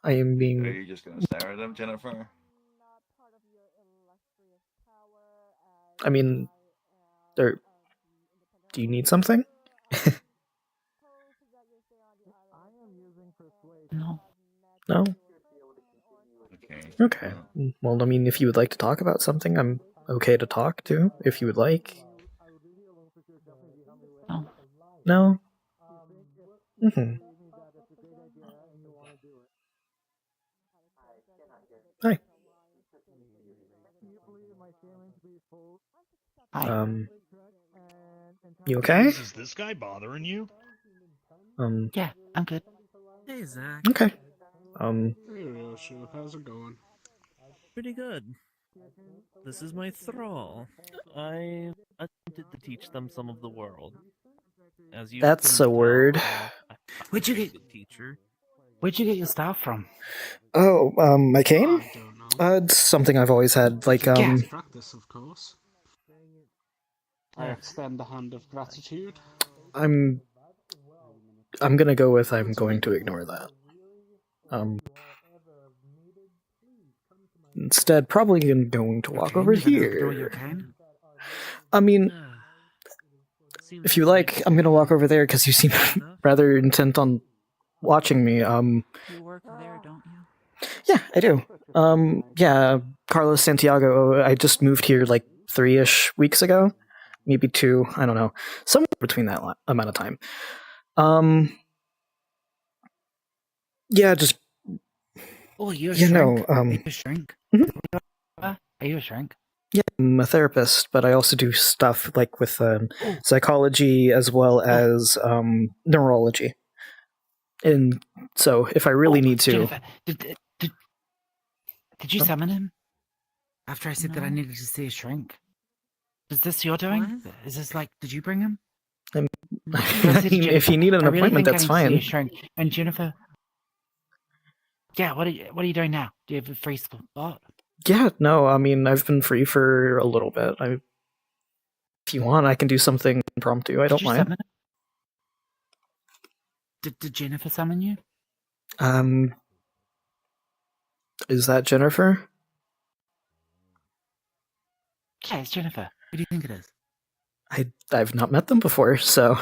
Speaker 1: I am
Speaker 12: Are
Speaker 1: being.
Speaker 12: you just gonna stare at him, Jennifer?
Speaker 1: I mean, there. Do you need something?
Speaker 20: No.
Speaker 1: No?
Speaker 12: Okay.
Speaker 1: Okay. Well, I mean, if you would like to talk about something, I'm okay to talk to, if you would like.
Speaker 20: No.
Speaker 1: No? Mm-hmm. Hi.
Speaker 20: Hi.
Speaker 1: You okay?
Speaker 16: Is this guy bothering you?
Speaker 20: Yeah, I'm good.
Speaker 9: Hey, Zach.
Speaker 1: Okay.
Speaker 17: Hey, Roshu, how's it going?
Speaker 9: Pretty good. This is my thrall. I attempted to teach them some of the world. As you
Speaker 1: That's
Speaker 9: can
Speaker 1: a word.
Speaker 5: Where'd you get
Speaker 9: teacher?
Speaker 5: Where'd you get your staff from?
Speaker 1: Oh, my cane? It's something I've always had, like,
Speaker 17: Practice, of course. I extend the hand of gratitude.
Speaker 1: I'm gonna go with I'm going to ignore that. Instead, probably going to walk over here. I mean, if you like, I'm gonna walk over there because you seem rather intent on watching me.
Speaker 20: You work there, don't you?
Speaker 1: Yeah, I do. Yeah, Carlos Santiago. I just moved here like 3-ish weeks ago, maybe 2. I don't know, somewhere between that amount of time. Yeah, just.
Speaker 5: Oh, you're a
Speaker 1: you
Speaker 5: shrink?
Speaker 1: know,
Speaker 5: Are you a shrink? Are you a shrink?
Speaker 1: Yeah, I'm a therapist, but I also do stuff like with psychology as well as neurology. And so, if I really need to,
Speaker 5: Jennifer, did you summon him? After I said that I needed to see a shrink. Is this your doing? Is this like, did you bring him?
Speaker 1: I
Speaker 5: I said to
Speaker 1: mean, if you need an
Speaker 5: I really
Speaker 1: appointment,
Speaker 5: think
Speaker 1: that's
Speaker 5: I need to see
Speaker 1: fine.
Speaker 5: a shrink. And Jennifer, yeah, what are you doing now? Do you have a free spot?
Speaker 1: Yeah, no, I mean, I've been free for a little bit. If you want, I can do something impromptu. I don't
Speaker 5: Did you
Speaker 1: mind.
Speaker 5: summon him? Did Jennifer summon you?
Speaker 1: Is that Jennifer?
Speaker 5: Yeah, it's Jennifer. Who do you think it is?
Speaker 1: I've not met them before, so.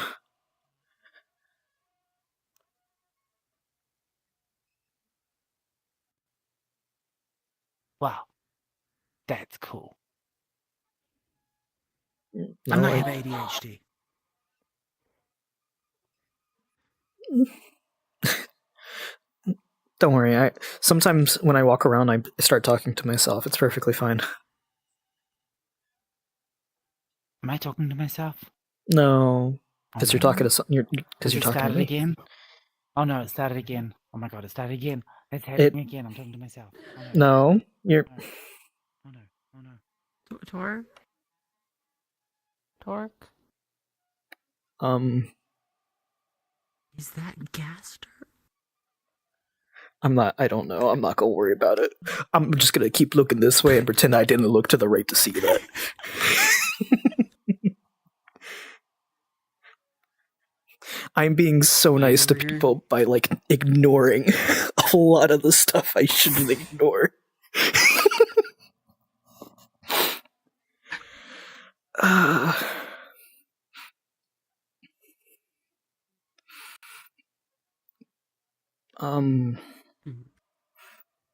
Speaker 5: Wow. That's cool.
Speaker 1: No,
Speaker 5: I might have ADHD.
Speaker 1: Don't worry. Sometimes when I walk around, I start talking to myself. It's perfectly fine.
Speaker 5: Am I talking to myself?
Speaker 1: No, because you're talking to you're
Speaker 5: Has it
Speaker 1: talking to
Speaker 5: started
Speaker 1: me.
Speaker 5: again? Oh no, it started again. Oh my god, it started again. It's happening again. I'm talking to myself. Oh,
Speaker 1: No, you're.
Speaker 5: Oh no. Oh no.
Speaker 20: Torque? Torque?
Speaker 5: Is that Gaster?
Speaker 1: I'm not. I don't know. I'm not gonna worry about it. I'm just gonna keep looking this way and pretend I didn't look to the right to see that. I'm being so nice to people by like ignoring a lot of the stuff I shouldn't ignore.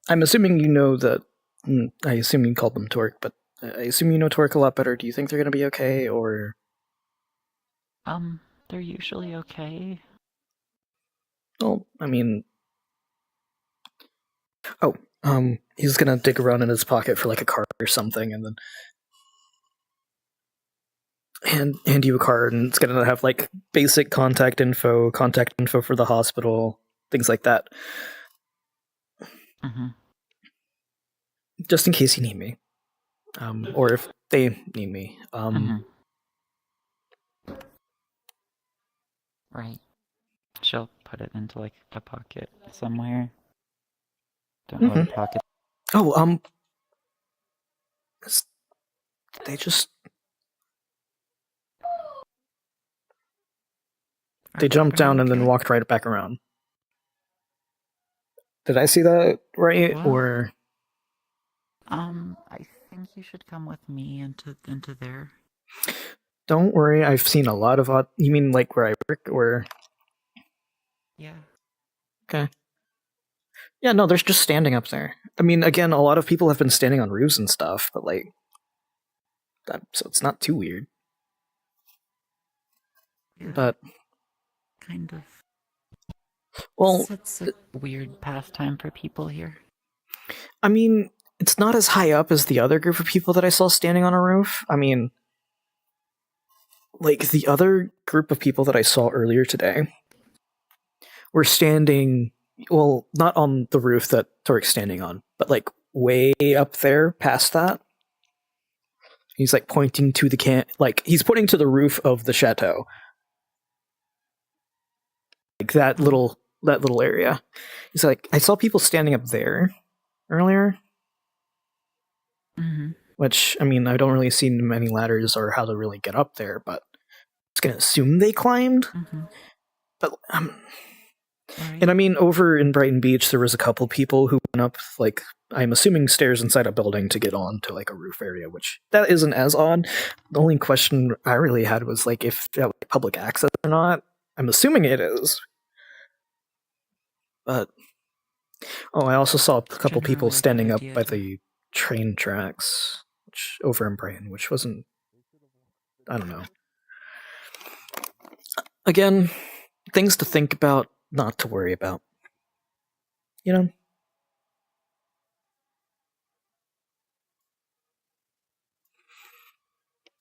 Speaker 1: I'm assuming you know that. I assume you called them Torque, but I assume you know Torque a lot better. Do you think they're gonna be okay, or?
Speaker 20: They're usually okay.
Speaker 1: Well, I mean. Oh, he's gonna dig around in his pocket for like a card or something, and then hand you a card, and it's gonna have like basic contact info for the hospital, things like that.
Speaker 20: Mm-hmm.
Speaker 1: Just in case you need me, or if they need me.
Speaker 20: Right. She'll put it into like a pocket somewhere. Don't know what talk it.
Speaker 1: Oh, they just... They jumped down and then walked right back around. Did I see that right,
Speaker 20: Well,
Speaker 1: or...
Speaker 20: I think you should come with me into there.
Speaker 1: Don't worry, I've seen a lot of odd... You mean like where I work, or...
Speaker 20: Yeah.
Speaker 1: Okay. Yeah, no, they're just standing up there. I mean, again, a lot of people have been standing on roofs and stuff, but like... so it's not too weird.
Speaker 20: Yeah.
Speaker 1: But...
Speaker 20: Kind of.
Speaker 1: Well...
Speaker 20: It's a weird pastime for people here.
Speaker 1: I mean, it's not as high up as the other group of people that I saw standing on a roof. I mean... Like, the other group of people that I saw earlier today were standing, well, not on the roof that Torik's standing on, but like way up there past that. He's like pointing to the he's pointing to the roof of the chateau. Like that little area. He's like, I saw people standing up there earlier.
Speaker 20: Mm-hmm.
Speaker 1: Which, I mean, I don't really see many ladders or how to really get up there, but I was gonna assume they climbed.
Speaker 20: Mm-hmm.
Speaker 1: But, and I mean, over in Brighton Beach, there was a couple people who went up, like, I'm assuming stairs inside a building to get on to, like, a roof area, which that isn't as odd. The only question I really had was, like, if that was public access or not. I'm assuming it is. But, oh, I also saw a couple people standing up by the train tracks, which over in Brighton, which wasn't, I don't know. Again, things to think about, not to worry about. You know?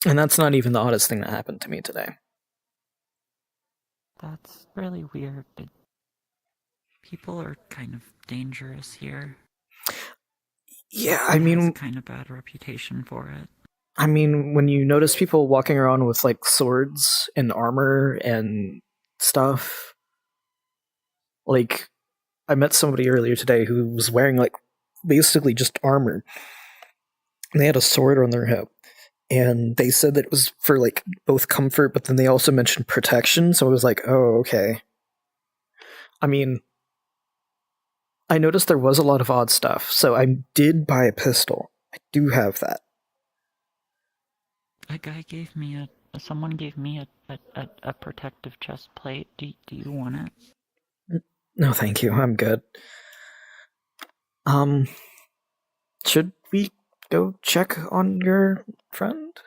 Speaker 1: And that's not even the oddest thing that happened to me today.
Speaker 20: That's really weird. People are kind of dangerous here.
Speaker 1: Yeah, I mean...
Speaker 20: It has kind of bad reputation for it.
Speaker 1: I mean, when you notice people walking around with, like, swords and armor and stuff... Like, I met somebody earlier today who was wearing, like, basically just armor. And they had a sword on their hip. And they said that it was for, like, both comfort, but then they also mentioned protection, so I was like, oh, okay. I mean, I noticed there was a lot of odd stuff, so I did buy a pistol. I do have that.
Speaker 20: A guy gave me someone gave me a protective chest plate. Do you want it?
Speaker 1: No, thank you. I'm good. Should we go check on your friend?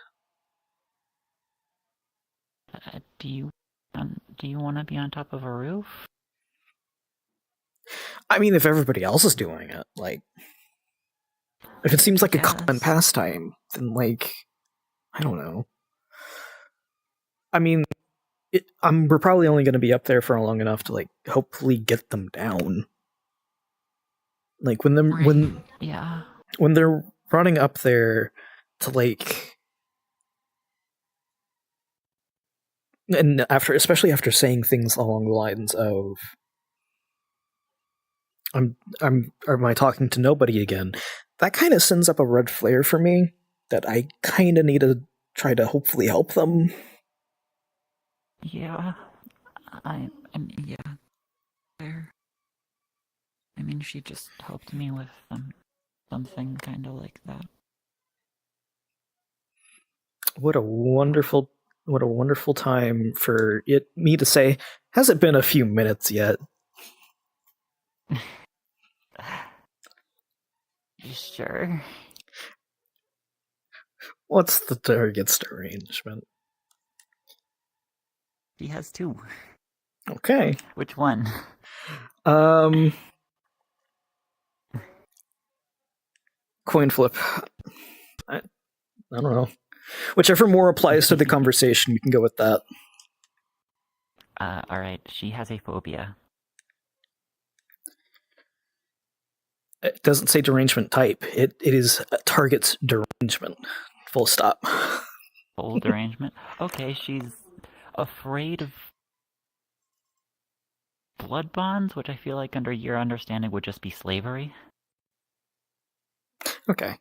Speaker 20: Do you want to be on top of a roof?
Speaker 1: I mean, if everybody else is doing it, like, if it seems like a common pastime, then, like, I don't know. I mean, we're probably only going to be up there for long enough to, like, hopefully get them down. Like, when they're running up there to, like, and especially after saying things along the lines of, am I talking to nobody again? That kind of sends up a red flare for me that I kind of need to try to hopefully help them.
Speaker 20: Yeah, I mean, yeah. Fair. I mean, she just helped me with something kind of like that.
Speaker 1: What a wonderful time for me to say, has it been a few minutes yet?
Speaker 20: You sure?
Speaker 1: What's the target's arrangement?
Speaker 20: He has two.
Speaker 1: Okay.
Speaker 20: Which one?
Speaker 1: Coin flip. I don't know. Whichever more applies to the conversation, you can go with that.
Speaker 20: Alright, she has a phobia.
Speaker 1: It doesn't say derangement type. It is a target's derangement. Full stop.
Speaker 20: Full derangement? Okay, she's afraid of blood bonds, which I feel like under your understanding would just be slavery.
Speaker 1: Okay.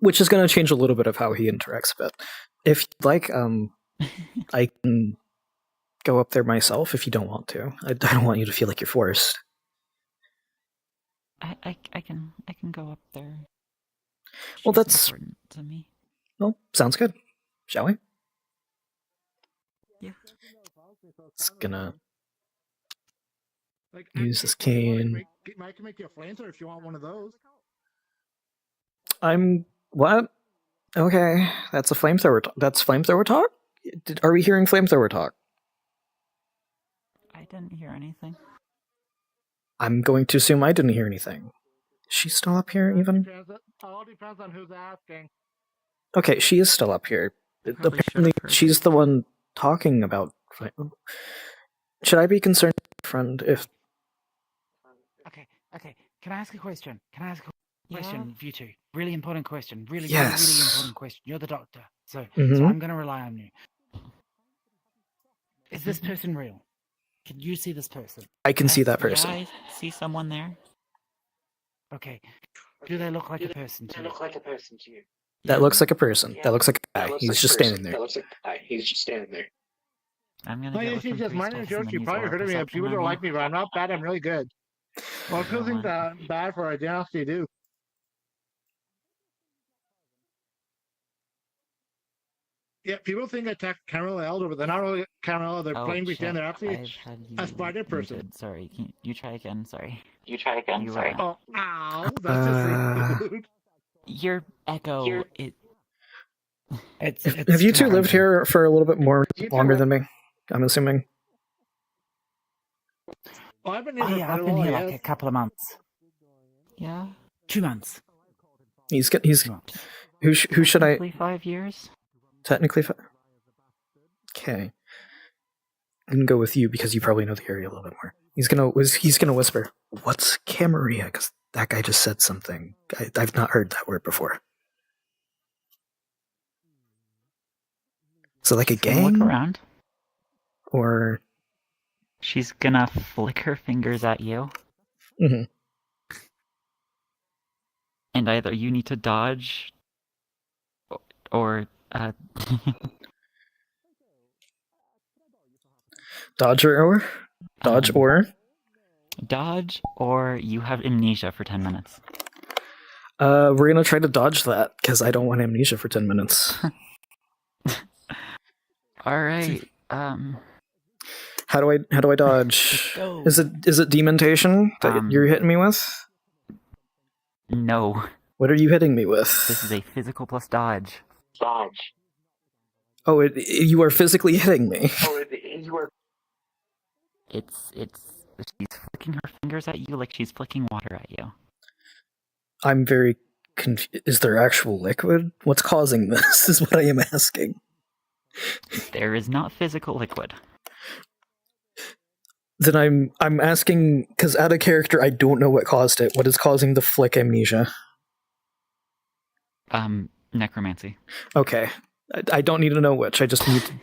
Speaker 1: Which is going to change a little bit of how he interacts, but if you'd like, I can go up there myself if you don't want to. I don't want you to feel like you're forced.
Speaker 20: I can go up there.
Speaker 1: Well,
Speaker 20: She's
Speaker 1: that's
Speaker 20: important to me.
Speaker 1: well, sounds good. Shall we?
Speaker 20: Yeah.
Speaker 1: It's gonna
Speaker 21: Like,
Speaker 1: use this
Speaker 21: I can
Speaker 1: cane.
Speaker 21: make you a flamethrower if you want one of those.
Speaker 1: I'm what? Okay, that's a flamethrower. That's flamethrower talk. Are we hearing flamethrower talk?
Speaker 20: I didn't hear anything.
Speaker 1: I'm going to assume I didn't hear anything. She's still up here, even?
Speaker 21: All depends on who's asking.
Speaker 1: Okay, she is still up here.
Speaker 20: Probably
Speaker 1: Apparently,
Speaker 20: should've heard
Speaker 1: she's the one talking about. Should I be concerned, friend, if
Speaker 3: Okay. Can I ask a question?
Speaker 20: Yeah.
Speaker 3: Question, you two. Really important question. Really
Speaker 1: Yes.
Speaker 3: important question. You're the doctor, so
Speaker 1: Mhm.
Speaker 3: I'm going to rely on you. Is this person real? Can you see this person?
Speaker 1: I can see that
Speaker 20: Yeah,
Speaker 1: person?
Speaker 20: I see someone there.
Speaker 3: Okay. Do they look like a person to you?
Speaker 1: That looks like a person. That looks like a guy. He's just standing there.
Speaker 20: I'm gonna
Speaker 21: My
Speaker 20: go
Speaker 21: name
Speaker 20: with
Speaker 21: is
Speaker 20: him
Speaker 21: just
Speaker 20: for
Speaker 21: my name is
Speaker 20: stealth
Speaker 21: George.
Speaker 20: and
Speaker 21: You
Speaker 20: then use
Speaker 21: probably
Speaker 20: aura
Speaker 21: heard of me.
Speaker 20: perception
Speaker 21: People
Speaker 20: on
Speaker 21: don't
Speaker 20: you.
Speaker 21: like me, but I'm not bad. I'm really good. Well,
Speaker 20: You know
Speaker 21: something
Speaker 20: what?
Speaker 21: bad for a dynasty do. Yeah, people think I attack Cameron Elder, but they're not really Cameron Elder. They're
Speaker 20: Oh
Speaker 21: playing
Speaker 20: shit!
Speaker 21: pretend. They're actually
Speaker 20: I've had you
Speaker 21: a spider person.
Speaker 20: muted. Sorry, can you try again? Sorry.
Speaker 21: You
Speaker 20: Oh,
Speaker 21: ow! That's just rude.
Speaker 20: your echo.
Speaker 1: Have you two lived here for a little bit longer than me? I'm assuming.
Speaker 21: Well, I've been
Speaker 3: Oh
Speaker 21: here for
Speaker 3: yeah,
Speaker 21: quite
Speaker 3: I've
Speaker 21: a
Speaker 3: been
Speaker 21: while.
Speaker 3: here
Speaker 21: Yes.
Speaker 3: like a couple of months.
Speaker 20: Yeah.
Speaker 3: 2 months.
Speaker 1: He's
Speaker 3: 2 months.
Speaker 1: who should I
Speaker 20: Technically 5 years.
Speaker 1: technically? Okay, I can go with you because you probably know the area a little bit more. He's gonna whisper, "What's Camarilla?" Because that guy just said something. I've not heard that word before. So like a
Speaker 20: She's gonna look
Speaker 1: gang,
Speaker 20: around.
Speaker 1: or
Speaker 20: She's gonna flick her fingers at you,
Speaker 1: Mhm.
Speaker 20: and either you need to dodge, or
Speaker 1: dodge or
Speaker 20: dodge, or you have amnesia for 10 minutes.
Speaker 1: We're gonna try to dodge that because I don't want amnesia for 10 minutes.
Speaker 20: All right.
Speaker 1: How do I dodge?
Speaker 20: go.
Speaker 1: Is it demontation that you're hitting me with?
Speaker 20: No.
Speaker 1: What are you hitting me with?
Speaker 20: This is a physical plus dodge.
Speaker 1: Oh, you are physically hitting me.
Speaker 20: It's she's flicking her fingers at you like she's flicking water at you.
Speaker 1: I'm very confused. Is there actual liquid? What's causing this is what I am asking.
Speaker 20: There is not physical liquid.
Speaker 1: Then I'm asking, because out of character, I don't know what caused it. What is causing the flick amnesia?
Speaker 20: Necromancy.
Speaker 1: Okay. I don't need to know which. I just need to...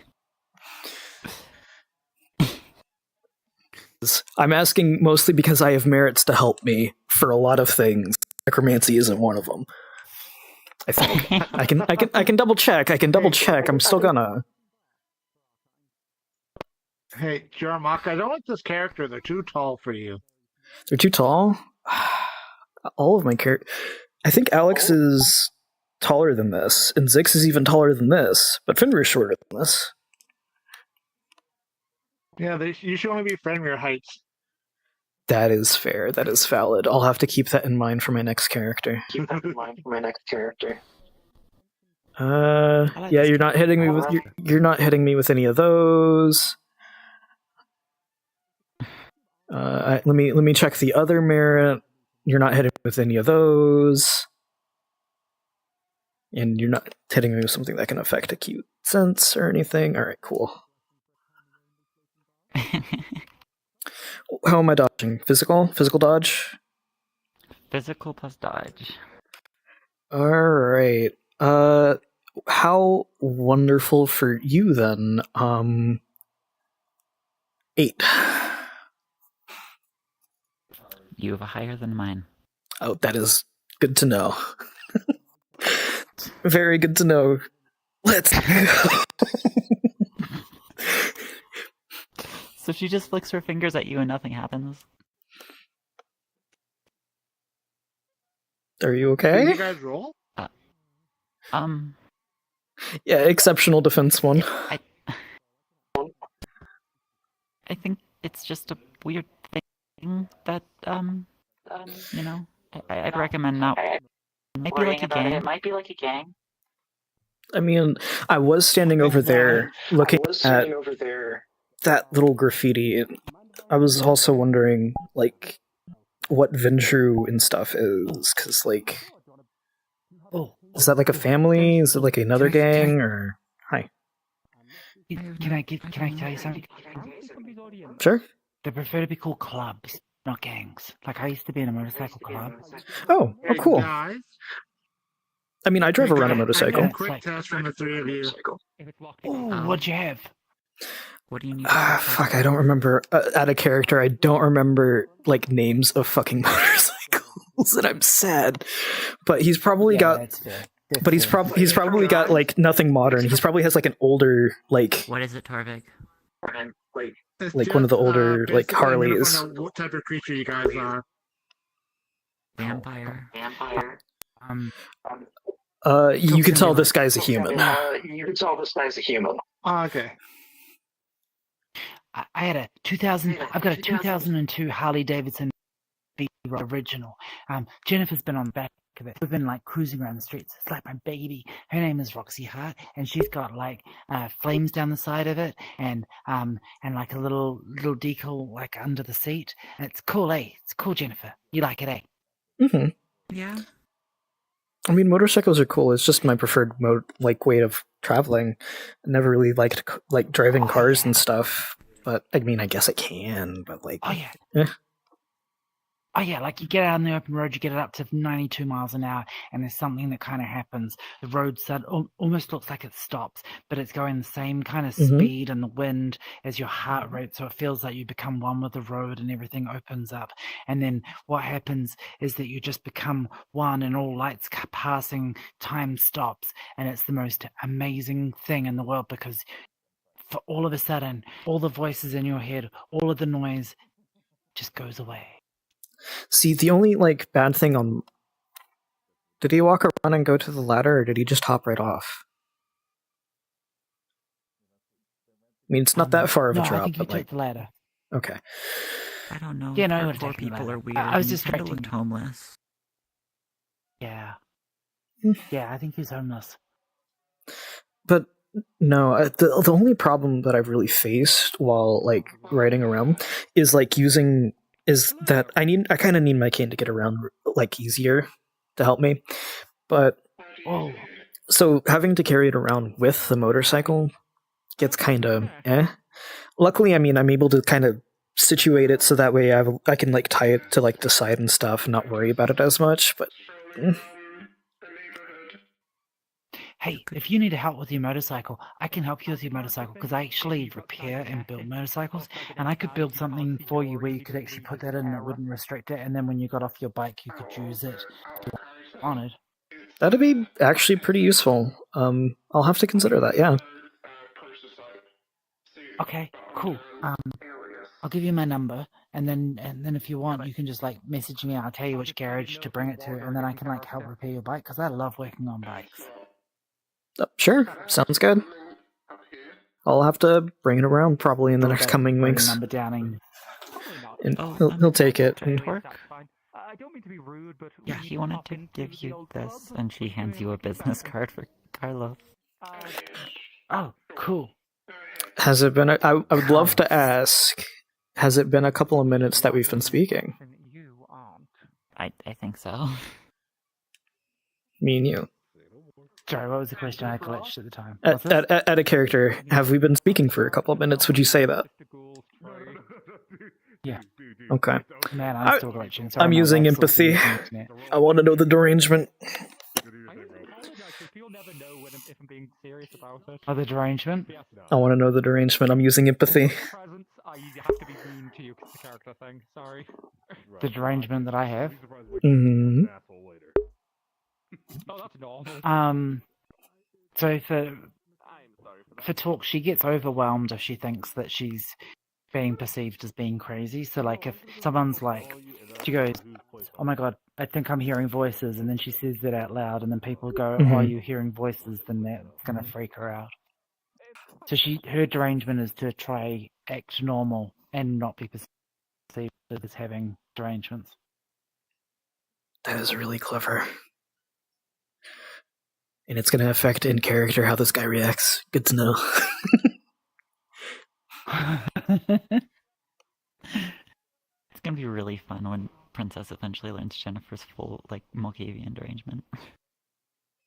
Speaker 1: I'm asking mostly because I have merits to help me for a lot of things. Necromancy isn't one of them. I think. I can double check. I'm still gonna...
Speaker 21: Hey, Jarmak, I don't like this character. They're too tall for you.
Speaker 1: They're too tall? All of my characters... I think Alex is taller than this, and Zix is even taller than this, but Fenrir is shorter than this.
Speaker 21: Yeah, you should only be Fenrir heights.
Speaker 1: That is fair. That is valid. I'll have to keep that in mind for my next character. Yeah, you're not hitting me with you're not hitting me with any of those. Let me check the other merit. You're not hitting me with any of those. And you're not hitting me with something that can affect acute sense or anything. Alright, cool. How am I dodging? Physical? Physical dodge?
Speaker 20: Physical plus dodge.
Speaker 1: Alright. How wonderful for you then. 8.
Speaker 20: you have a higher than mine.
Speaker 1: Oh, that is good to know. Very good to know. Let's go.
Speaker 20: So she just flicks her fingers at you and nothing happens?
Speaker 1: Are you okay?
Speaker 21: Did you guys roll?
Speaker 1: Yeah, exceptional defense one.
Speaker 20: I think it's just a weird thing that, you know, I'd recommend not. It might be like a gang. It might be like a gang.
Speaker 1: I mean, I was standing over there looking at that little graffiti. I was also wondering, like, what Ventru and stuff is, because, like, is that like a family? Is it like another gang? Or hi?
Speaker 3: Can I tell you something?
Speaker 1: Sure.
Speaker 3: They prefer to be called clubs, not gangs. Like I used to be in a motorcycle club.
Speaker 1: Oh, cool.
Speaker 21: Guys,
Speaker 1: I mean, I drive around a motorcycle.
Speaker 21: Quick test from the three of you.
Speaker 3: Ooh, what'd you have?
Speaker 20: What do you need?
Speaker 1: Fuck, I don't remember. Out of character, I don't remember, like, names of fucking motorcycles, and I'm sad. But he's probably got...
Speaker 3: That's fair.
Speaker 1: But he's probably got, like, nothing modern. He's probably has, like, an older, like...
Speaker 20: What is it, Torvik?
Speaker 1: Like, one of the older, like, Harleys.
Speaker 21: What type of creature you guys are?
Speaker 20: Vampire.
Speaker 1: You can tell this guy's a human.
Speaker 21: You can tell this guy's a human. Oh, okay.
Speaker 3: I had a 2000. I've got a 2002 Harley Davidson original. Jennifer's been on the back of it. We've been like cruising around the streets. It's like my baby. Her name is Roxy Hart, and she's got like flames down the side of it, and like a little decal like under the seat. And it's cool, eh? It's cool, Jennifer. You like it, eh?
Speaker 1: Mm-hmm.
Speaker 20: Yeah.
Speaker 1: I mean, motorcycles are cool. It's just my preferred way of traveling. I never really liked like driving cars and stuff. But I mean, I guess I can. But like,
Speaker 3: Oh yeah, like you get out on the open road, you get it up to 92 miles an hour, and there's something that kind of happens. The road almost looks like it stops, but it's going the same kind of speed and the wind as your heart rate, so it feels like you become one with the road and everything opens up. And then what happens is that you just become one, and all lights passing, time stops, and it's the most amazing thing in the world, because for all of a sudden, all the voices in your head, all of the noise just goes away.
Speaker 1: See, the only like bad thing on... Did he walk around and go to the ladder, or did he just hop right off? I mean, it's not that far of a drop,
Speaker 3: I think
Speaker 1: but
Speaker 3: you
Speaker 1: like...
Speaker 3: took the ladder.
Speaker 1: Okay.
Speaker 20: I don't know.
Speaker 3: Yeah, no, I would
Speaker 20: Poor
Speaker 3: take the
Speaker 20: people
Speaker 3: ladder.
Speaker 20: are weird.
Speaker 3: I was
Speaker 20: and
Speaker 3: just
Speaker 20: he kinda
Speaker 3: correcting
Speaker 20: looked
Speaker 3: you.
Speaker 20: homeless.
Speaker 3: Yeah. Yeah, I think he's homeless.
Speaker 1: But no, the only problem that I've really faced while like riding around is like is that I kind of need my cane to get around like easier to help me. But so having to carry it around with the motorcycle gets kind of Luckily, I mean, I'm able to kind of situate it so that way I can like tie it to like the side and stuff and not worry about it as much. But
Speaker 3: Hey, if you need help with your motorcycle, I can help you with your motorcycle, because I actually repair and build motorcycles, and I could build something for you where you could actually put that in and it wouldn't restrict it, and then when you got off your bike, you could use it if you wanted.
Speaker 1: that'd be actually pretty useful. I'll have to consider that. Yeah.
Speaker 3: Okay, cool. I'll give you my number, and then if you want, you can just like message me. I'll tell you which garage to bring it to, and then I can like help repair your bike, because I love working on bikes.
Speaker 1: Sure, sounds good. I'll have to bring it around probably in the next coming weeks.
Speaker 3: Number Downing.
Speaker 1: And he'll take it.
Speaker 20: I don't mean to be rude, but yeah, he wanted to give you this, and she hands you a business card for Carlos.
Speaker 3: Oh, cool.
Speaker 1: Has it been? I would love to ask. Has it been a couple of minutes that we've been speaking?
Speaker 20: I think so.
Speaker 1: Me and you.
Speaker 3: Sorry, what was the question? I glitched at the time.
Speaker 1: At a character, have we been speaking for a couple of minutes? Would you say that?
Speaker 3: Yeah.
Speaker 1: Okay.
Speaker 3: Man, I'm still glitching. Sorry,
Speaker 1: I'm
Speaker 3: my
Speaker 1: using
Speaker 3: wife's listening
Speaker 1: empathy.
Speaker 3: to the internet.
Speaker 1: I want to know the derangement.
Speaker 3: Oh, the derangement?
Speaker 1: I want to know the derangement. I'm using empathy.
Speaker 7: character thing. Sorry.
Speaker 3: The derangement that I have.
Speaker 1: Mhm.
Speaker 7: Oh, that's normal.
Speaker 3: So for talk, she gets overwhelmed if she thinks that she's being perceived as being crazy. So like if someone's like, she goes, "Oh my god, I think I'm hearing voices," and then she says that out loud, and then people go, "Oh, are you hearing voices?" Then that's gonna freak her out. So her derangement is to try act normal and not be perceived as having derangements.
Speaker 1: That is really clever. And it's going to affect in character how this guy reacts. Good to know.
Speaker 20: It's gonna be really fun when Princess eventually learns Jennifer's full, like, Malkavian derangement.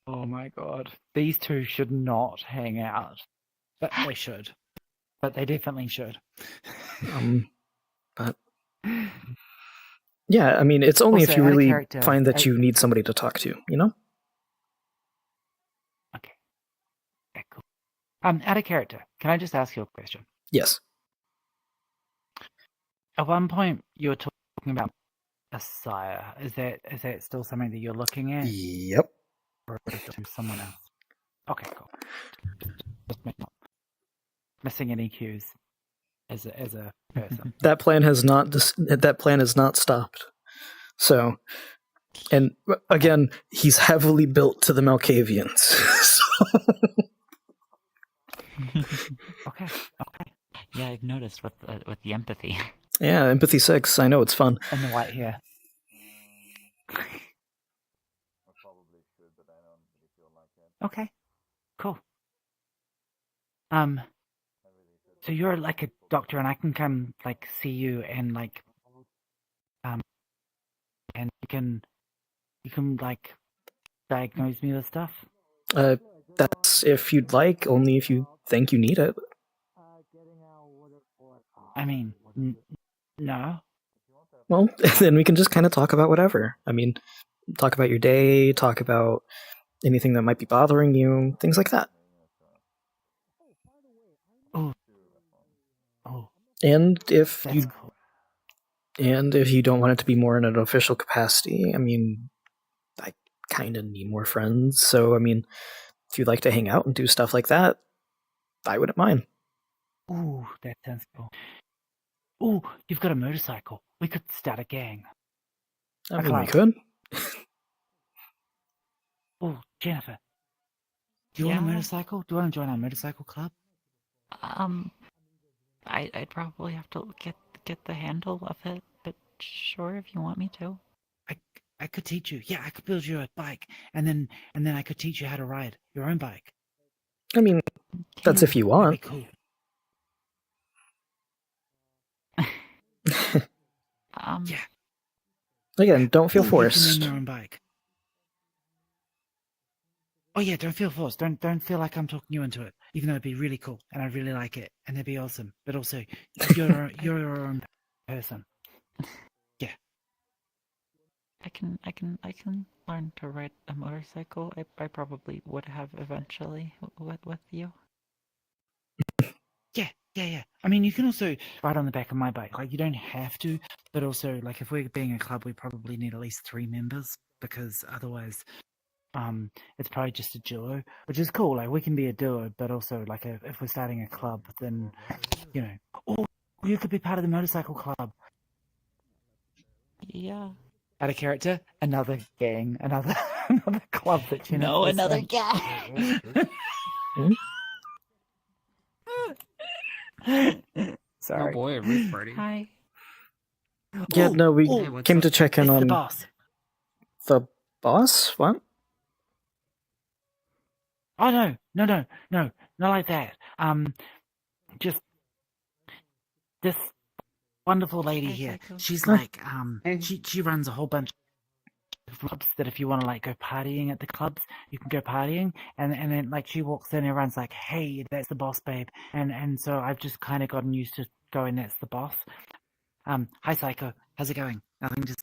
Speaker 3: Oh my god. These two should not hang out. But they should. But they definitely should.
Speaker 1: But yeah, I mean, it's only
Speaker 3: Also,
Speaker 1: if you
Speaker 3: out of
Speaker 1: really
Speaker 3: character,
Speaker 1: find that you need somebody to talk to, you know?
Speaker 3: Okay, cool. Out of character, can I just ask you a question?
Speaker 1: Yes.
Speaker 3: At one point, you were talking about a sire. Is that still something that you're looking at?
Speaker 1: Yep.
Speaker 3: Or is it someone else? Okay, cool. Just not missing any cues as a person.
Speaker 1: That plan has not stopped. So, and again, he's heavily built to the Malkavians.
Speaker 3: Okay.
Speaker 20: Yeah, I've noticed with the empathy.
Speaker 1: Yeah, empathy 6. I know it's fun.
Speaker 3: And the white hair. Okay, cool. So you're like a doctor, and I can come like see you, and like, and you can like diagnose me with stuff.
Speaker 1: That's if you'd like, only if you think you need it.
Speaker 3: I mean, no.
Speaker 1: Well, then we can just kind of talk about whatever. I mean, talk about your day, talk about anything that might be bothering you, things like that.
Speaker 3: Oh.
Speaker 1: And if you don't want it to be more in an official capacity, I mean, I kind of need more friends. So, I mean, if you'd like to hang out and do stuff like that, I wouldn't mind.
Speaker 3: Ooh, that sounds cool. Ooh, you've got a motorcycle. We could start a gang.
Speaker 1: I mean, we could.
Speaker 3: Oh, Jennifer. Do you want a motorcycle? Do you want to join our motorcycle club?
Speaker 20: I'd probably have to get the handle of it, but sure, if you want me to.
Speaker 3: I could teach you. Yeah, I could build you a bike, and then I could teach you how to ride your own bike.
Speaker 1: I mean, that's if you want.
Speaker 3: That'd be cool. Yeah.
Speaker 1: Again, don't feel
Speaker 3: You
Speaker 1: forced.
Speaker 3: can own your own bike. Oh yeah, don't feel forced. Don't feel like I'm talking you into it. Even though it'd be really cool, and I'd really like it, and it'd be awesome. But also, you're your own person. Yeah.
Speaker 20: I can learn to ride a motorcycle. I probably would have eventually with you.
Speaker 3: Yeah. I mean, you can also ride on the back of my bike. Like, you don't have to, but also, like, if we're being a club, we probably need at least 3 members, because otherwise, it's probably just a duo, which is cool. Like, we can be a duo, but also, like, if we're starting a club, then, you know, oh, you could be part of the motorcycle club.
Speaker 20: Yeah.
Speaker 3: Out of character, another gang, another club that you know.
Speaker 20: No, another gang.
Speaker 3: Sorry.
Speaker 5: Oh boy, a roof party.
Speaker 20: Hi.
Speaker 1: Yeah, no, we came to check in
Speaker 3: It's
Speaker 1: on
Speaker 3: the boss.
Speaker 1: The boss? What?
Speaker 3: Oh no, not like that. Just this wonderful lady here. She's like, she runs a whole bunch of clubs that if you want to like go partying at the clubs, you can go partying, and then like she walks in, everyone's like, hey, that's the boss, babe, and so I've just kind of gotten used to going, that's the boss. Hi Psycho, how's it going? Nothing to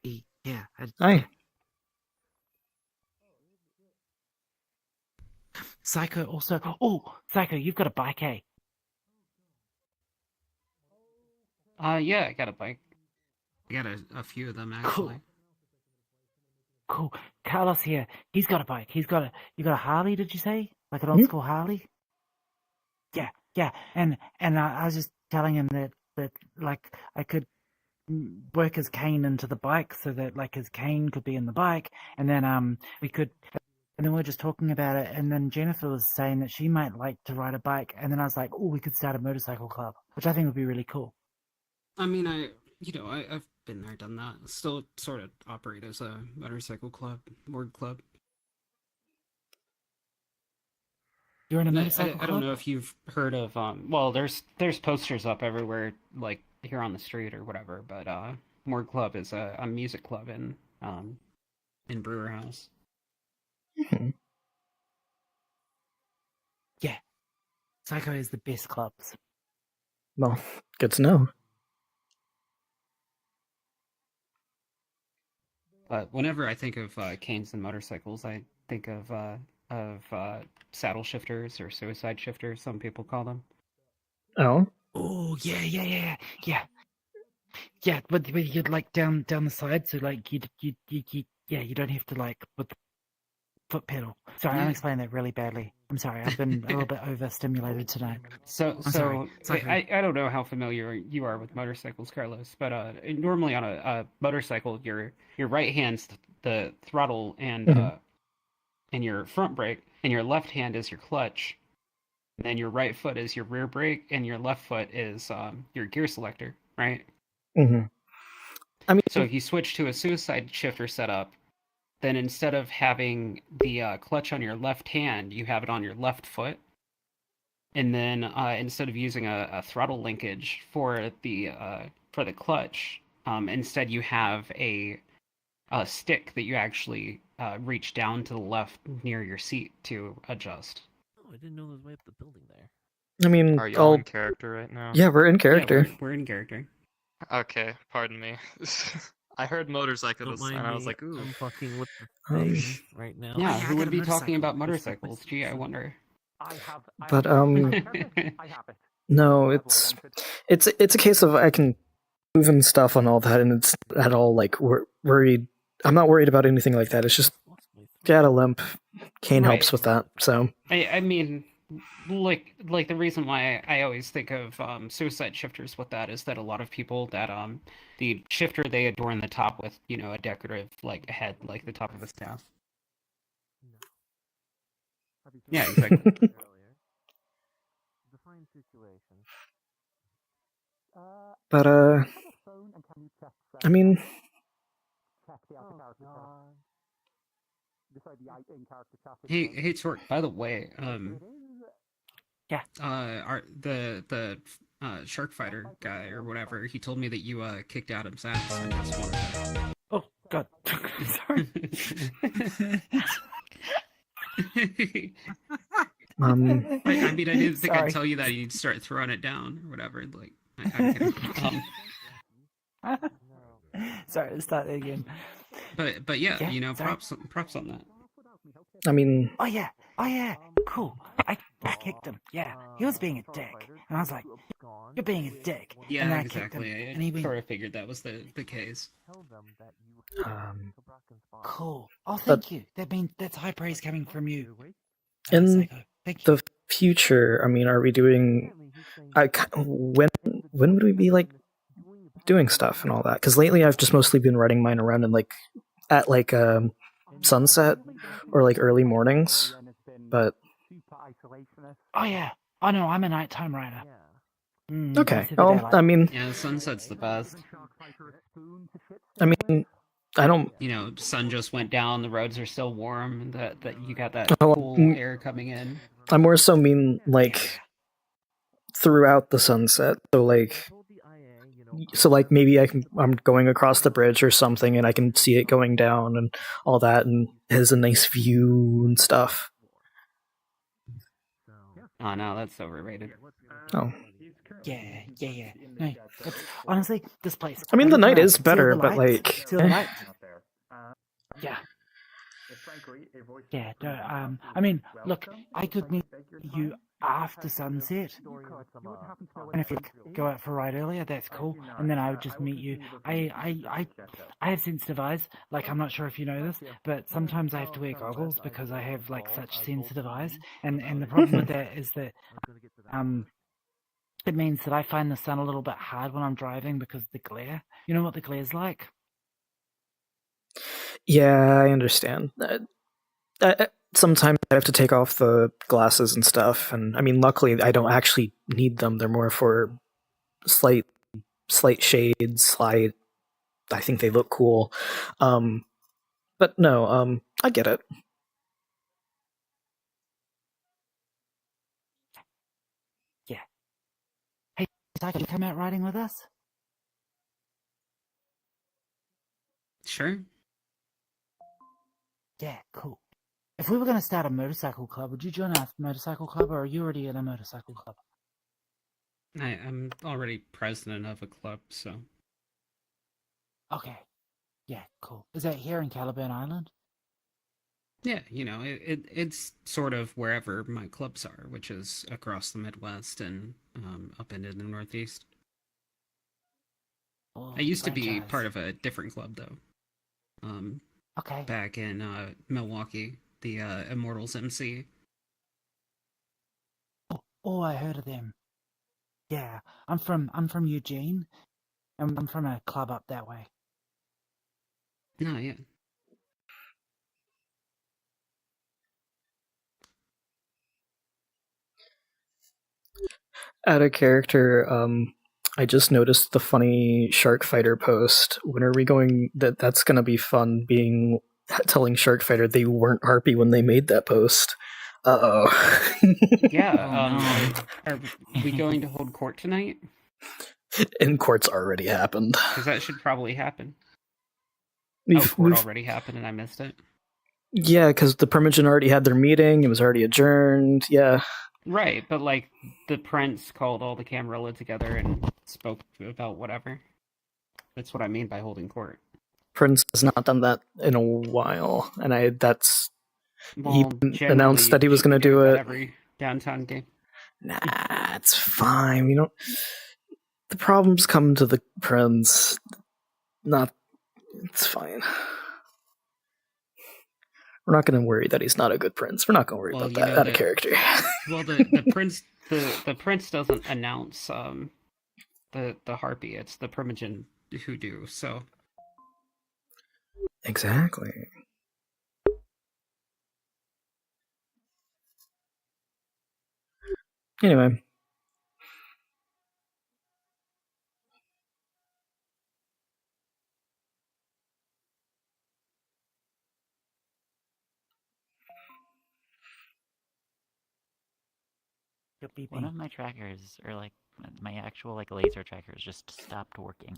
Speaker 3: see. Yeah.
Speaker 1: Hi.
Speaker 3: Psycho also. Oh, Psycho, you've got a bike, eh?
Speaker 5: Yeah, I got a bike. I got a few of them actually.
Speaker 3: Cool. Carlos here. He's got a bike. You got a Harley? Did you say like an old school Harley? Yeah. And I was just telling him that like I could work his cane into the bike so that like his cane could be in the bike, and then we could. And then we were just talking about it, and then Jennifer was saying that she might like to ride a bike, and then I was like, oh, we could start a motorcycle club, which I think would be really cool.
Speaker 5: I mean, I've been there, done that. Still sort of operate as a motorcycle club, morgue club.
Speaker 3: You're in a motorcycle
Speaker 5: club? I don't know if you've heard of, well, there's posters up everywhere, like here on the street or whatever, but morgue club is a music club in Brewer House.
Speaker 3: Yeah. Psycho is the best clubs.
Speaker 1: Well, good to know.
Speaker 5: But whenever I think of canes and motorcycles, I think of saddle shifters or suicide shifters, some people call them.
Speaker 1: Oh.
Speaker 3: Oh yeah. Yeah, but you'd like down the side, so like you don't have to like with the foot pedal. Sorry, I'm explaining that really badly. I'm sorry, I've been a little bit overstimulated tonight.
Speaker 5: So I don't know how familiar you are with motorcycles, Carlos, but normally on a motorcycle, your right hand's the throttle and your front brake, and your left hand is your clutch, and then your right foot is your rear brake, and your left foot is your gear selector, right?
Speaker 1: Mm-hmm. I mean,
Speaker 5: so if you switch to a suicide shifter setup, then instead of having the clutch on your left hand, you have it on your left foot. And then instead of using a throttle linkage for the clutch, instead you have a stick that you actually reach down to the left near your seat to adjust.
Speaker 9: Oh, I didn't know there was way up the building there.
Speaker 1: I mean,
Speaker 2: are y'all in character right now?
Speaker 1: Yeah, we're in character.
Speaker 5: Yeah, we're in character.
Speaker 2: Okay, pardon me. I heard motorcycles, and I was like, ooh.
Speaker 9: I'm fucking with the thing right now.
Speaker 5: Yeah, who would be talking about motorcycles? Gee, I wonder.
Speaker 1: But no, it's a case of I can move and stuff on all that, and it's at all like worried. I'm not worried about anything like that. It's just got a limp. Cane helps with that. So
Speaker 5: I mean, like the reason why I always think of suicide shifters with that is that a lot of people that the shifter they adorn the top with a decorative like a head like the top of a staff. Yeah, exactly.
Speaker 1: But I mean,
Speaker 5: hey, Torque. By the way,
Speaker 3: yeah,
Speaker 5: the shark fighter guy or whatever, he told me that you kicked Adam's ass. I just wanted to...
Speaker 3: Oh God, sorry.
Speaker 5: I mean, I didn't think I'd tell you that you'd start throwing it down or whatever. Like, I'm kidding.
Speaker 3: Sorry, let's start again.
Speaker 5: But yeah, props on that.
Speaker 1: I mean,
Speaker 3: oh yeah, cool. I kicked him. Yeah, he was being a dick, and I was like, "You're being a dick."
Speaker 5: Yeah,
Speaker 3: and
Speaker 5: exactly. I sort of figured that was the case.
Speaker 3: Cool. Oh, thank you. That's high praise coming from you.
Speaker 1: In the future, I mean, are we doing? When would we be like doing stuff and all that? Because lately, I've just mostly been riding mine around and like at like sunset or like early mornings. But
Speaker 3: oh yeah, oh no, I'm a nighttime rider.
Speaker 1: Okay. Oh, I mean,
Speaker 5: yeah, the sunset's the best.
Speaker 1: I mean, I don't.
Speaker 5: Sun just went down. The roads are still warm. That you got that cool air coming in.
Speaker 1: I more so mean like throughout the sunset. So like maybe I'm going across the bridge or something, and I can see it going down and all that, and it has a nice view and stuff.
Speaker 5: Oh no, that's overrated.
Speaker 1: Oh.
Speaker 3: Yeah. No, honestly, this place.
Speaker 1: I mean, the night is better, but like.
Speaker 3: Yeah. Yeah, no, I mean, look, I could meet you after sunset, and if you go out for a ride earlier, that's cool. And then I would just meet you. I have sensitive eyes. Like, I'm not sure if you know this, but sometimes I have to wear goggles because I have like such sensitive eyes. And the problem with that is that it means that I find the sun a little bit hard when I'm driving because of the glare. You know what the glare's like?
Speaker 1: Yeah, I understand. Sometimes I have to take off the glasses and stuff, and I mean, luckily I don't actually need them. They're more for slight shades. I think they look cool. But no, I get it.
Speaker 3: Yeah. Hey, Psycho, you come out riding with us?
Speaker 5: Sure.
Speaker 3: Yeah, cool. If we were going to start a motorcycle club, would you join our motorcycle club, or are you already in a motorcycle club?
Speaker 5: I'm already president of a club, so...
Speaker 3: Okay. Yeah, cool. Is that here in Caliban Island?
Speaker 5: Yeah, you know, it's sort of wherever my clubs are, which is across the Midwest and up into the Northeast.
Speaker 3: Oh,
Speaker 5: I used to be
Speaker 3: franchise.
Speaker 5: part of a different club, though.
Speaker 3: Okay.
Speaker 5: Back in Milwaukee, the Immortals MC.
Speaker 3: Oh, I heard of them. Yeah, I'm from Eugene. I'm from a club up that way.
Speaker 5: No, yeah.
Speaker 1: Out of character, I just noticed the funny Shark Fighter post. When are we going? That's gonna be fun. Telling Shark Fighter they weren't Harpy when they made that post. Uh-oh.
Speaker 5: Yeah. Are we going to hold court tonight?
Speaker 1: And court's already happened.
Speaker 5: Because that should probably happen. Court already happened and I missed it.
Speaker 1: Yeah, because the Primogen already had their meeting. It was already adjourned. Yeah.
Speaker 5: Right, but like the prince called all the Camarilla together and spoke about whatever. That's what I mean by holding court.
Speaker 1: Prince has not done that in a while, and he announced that he was going to do it.
Speaker 5: Every downtown game.
Speaker 1: Nah, it's fine. We don't. The problems come to the prince. It's fine. We're not going to worry that he's not a good prince. We're not going to worry about that out of character.
Speaker 5: Well, the prince doesn't announce the Harpy. It's the Primogen who do. So
Speaker 1: exactly. Anyway.
Speaker 20: One of my trackers, or like my actual like laser trackers, just stopped working.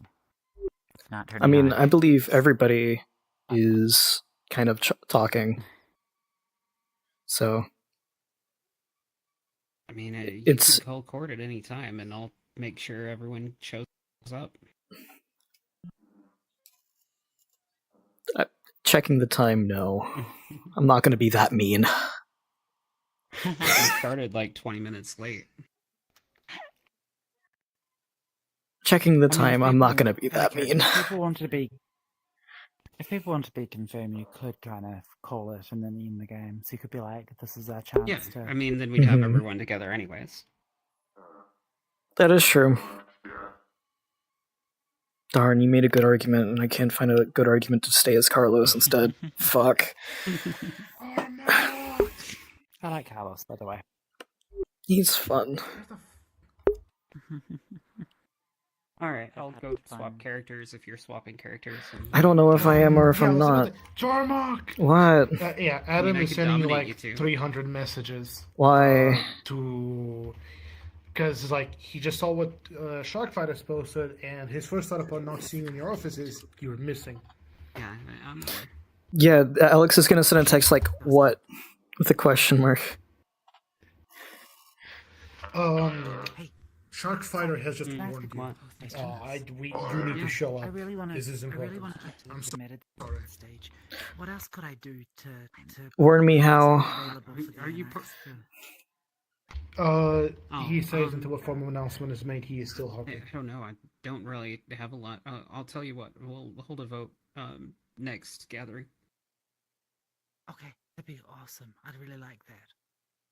Speaker 20: It's not turning
Speaker 1: I mean,
Speaker 20: on.
Speaker 1: I believe everybody is kind of talking. So.
Speaker 5: I mean, you can call court at any time, and I'll make sure everyone shows up.
Speaker 1: Checking the time, no. I'm not going to be that mean.
Speaker 5: We started like 20 minutes late.
Speaker 1: Checking the time, I'm not going to be that mean.
Speaker 3: If people want to be confirmed, you could kind of call it and then end the game. So you could be like, "This is our chance."
Speaker 5: Yeah,
Speaker 3: to...
Speaker 5: I mean, then we'd have everyone together anyways.
Speaker 1: That is true. Darn, you made a good argument, and I can't find a good argument to stay as Carlos instead. Fuck.
Speaker 3: I like Carlos, by the way.
Speaker 1: He's fun.
Speaker 5: Alright, I'll go swap characters if you're swapping characters. And...
Speaker 1: I don't know if I am or if I'm not.
Speaker 18: Jarmark!
Speaker 1: What?
Speaker 18: Yeah, Adam is sending you like 300 messages.
Speaker 1: Why?
Speaker 18: Because like he just saw what Sharkfighter's posted, and his first thought upon not seeing you in your office is you were missing.
Speaker 5: Yeah, I'm aware.
Speaker 1: Yeah, Alex is gonna send a text like, what? With a question mark.
Speaker 18: Hey, Shark Fighter has just
Speaker 3: Mm.
Speaker 18: warned you.
Speaker 3: What?
Speaker 18: You need to show up.
Speaker 3: I really want to.
Speaker 18: This is
Speaker 3: I really
Speaker 18: important.
Speaker 3: want to get to
Speaker 18: I'm
Speaker 3: the
Speaker 18: sorry.
Speaker 3: meditative stage. What else could I do to
Speaker 1: Warn me
Speaker 3: make
Speaker 1: how.
Speaker 3: myself available for the
Speaker 5: Are you
Speaker 3: NX
Speaker 18: He says until a formal announcement is made, he is still
Speaker 5: I
Speaker 18: hoping.
Speaker 5: don't know. I don't really have a lot. I'll tell you what. We'll hold a vote next gathering.
Speaker 3: Okay, that'd be awesome. I'd really like that.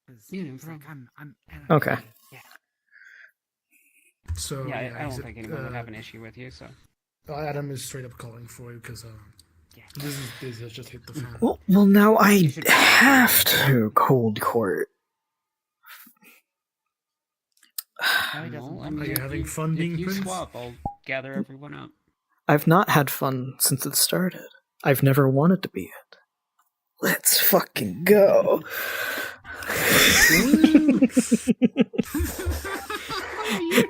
Speaker 3: 'Cause
Speaker 5: Yeah, no
Speaker 3: it's like
Speaker 5: problem.
Speaker 3: I'm
Speaker 1: Okay.
Speaker 3: Yeah.
Speaker 18: So
Speaker 5: Yeah, I don't
Speaker 18: is it,
Speaker 5: think anyone would have an issue with you. So.
Speaker 18: Adam is straight up calling for you because this has just hit the fan.
Speaker 1: Well, now I have to hold court.
Speaker 5: Well,
Speaker 18: Are you having fun being
Speaker 5: if you
Speaker 18: Prince?
Speaker 5: swap, I'll gather everyone up.
Speaker 1: I've not had fun since it started. I've never wanted to be it. Let's fucking go.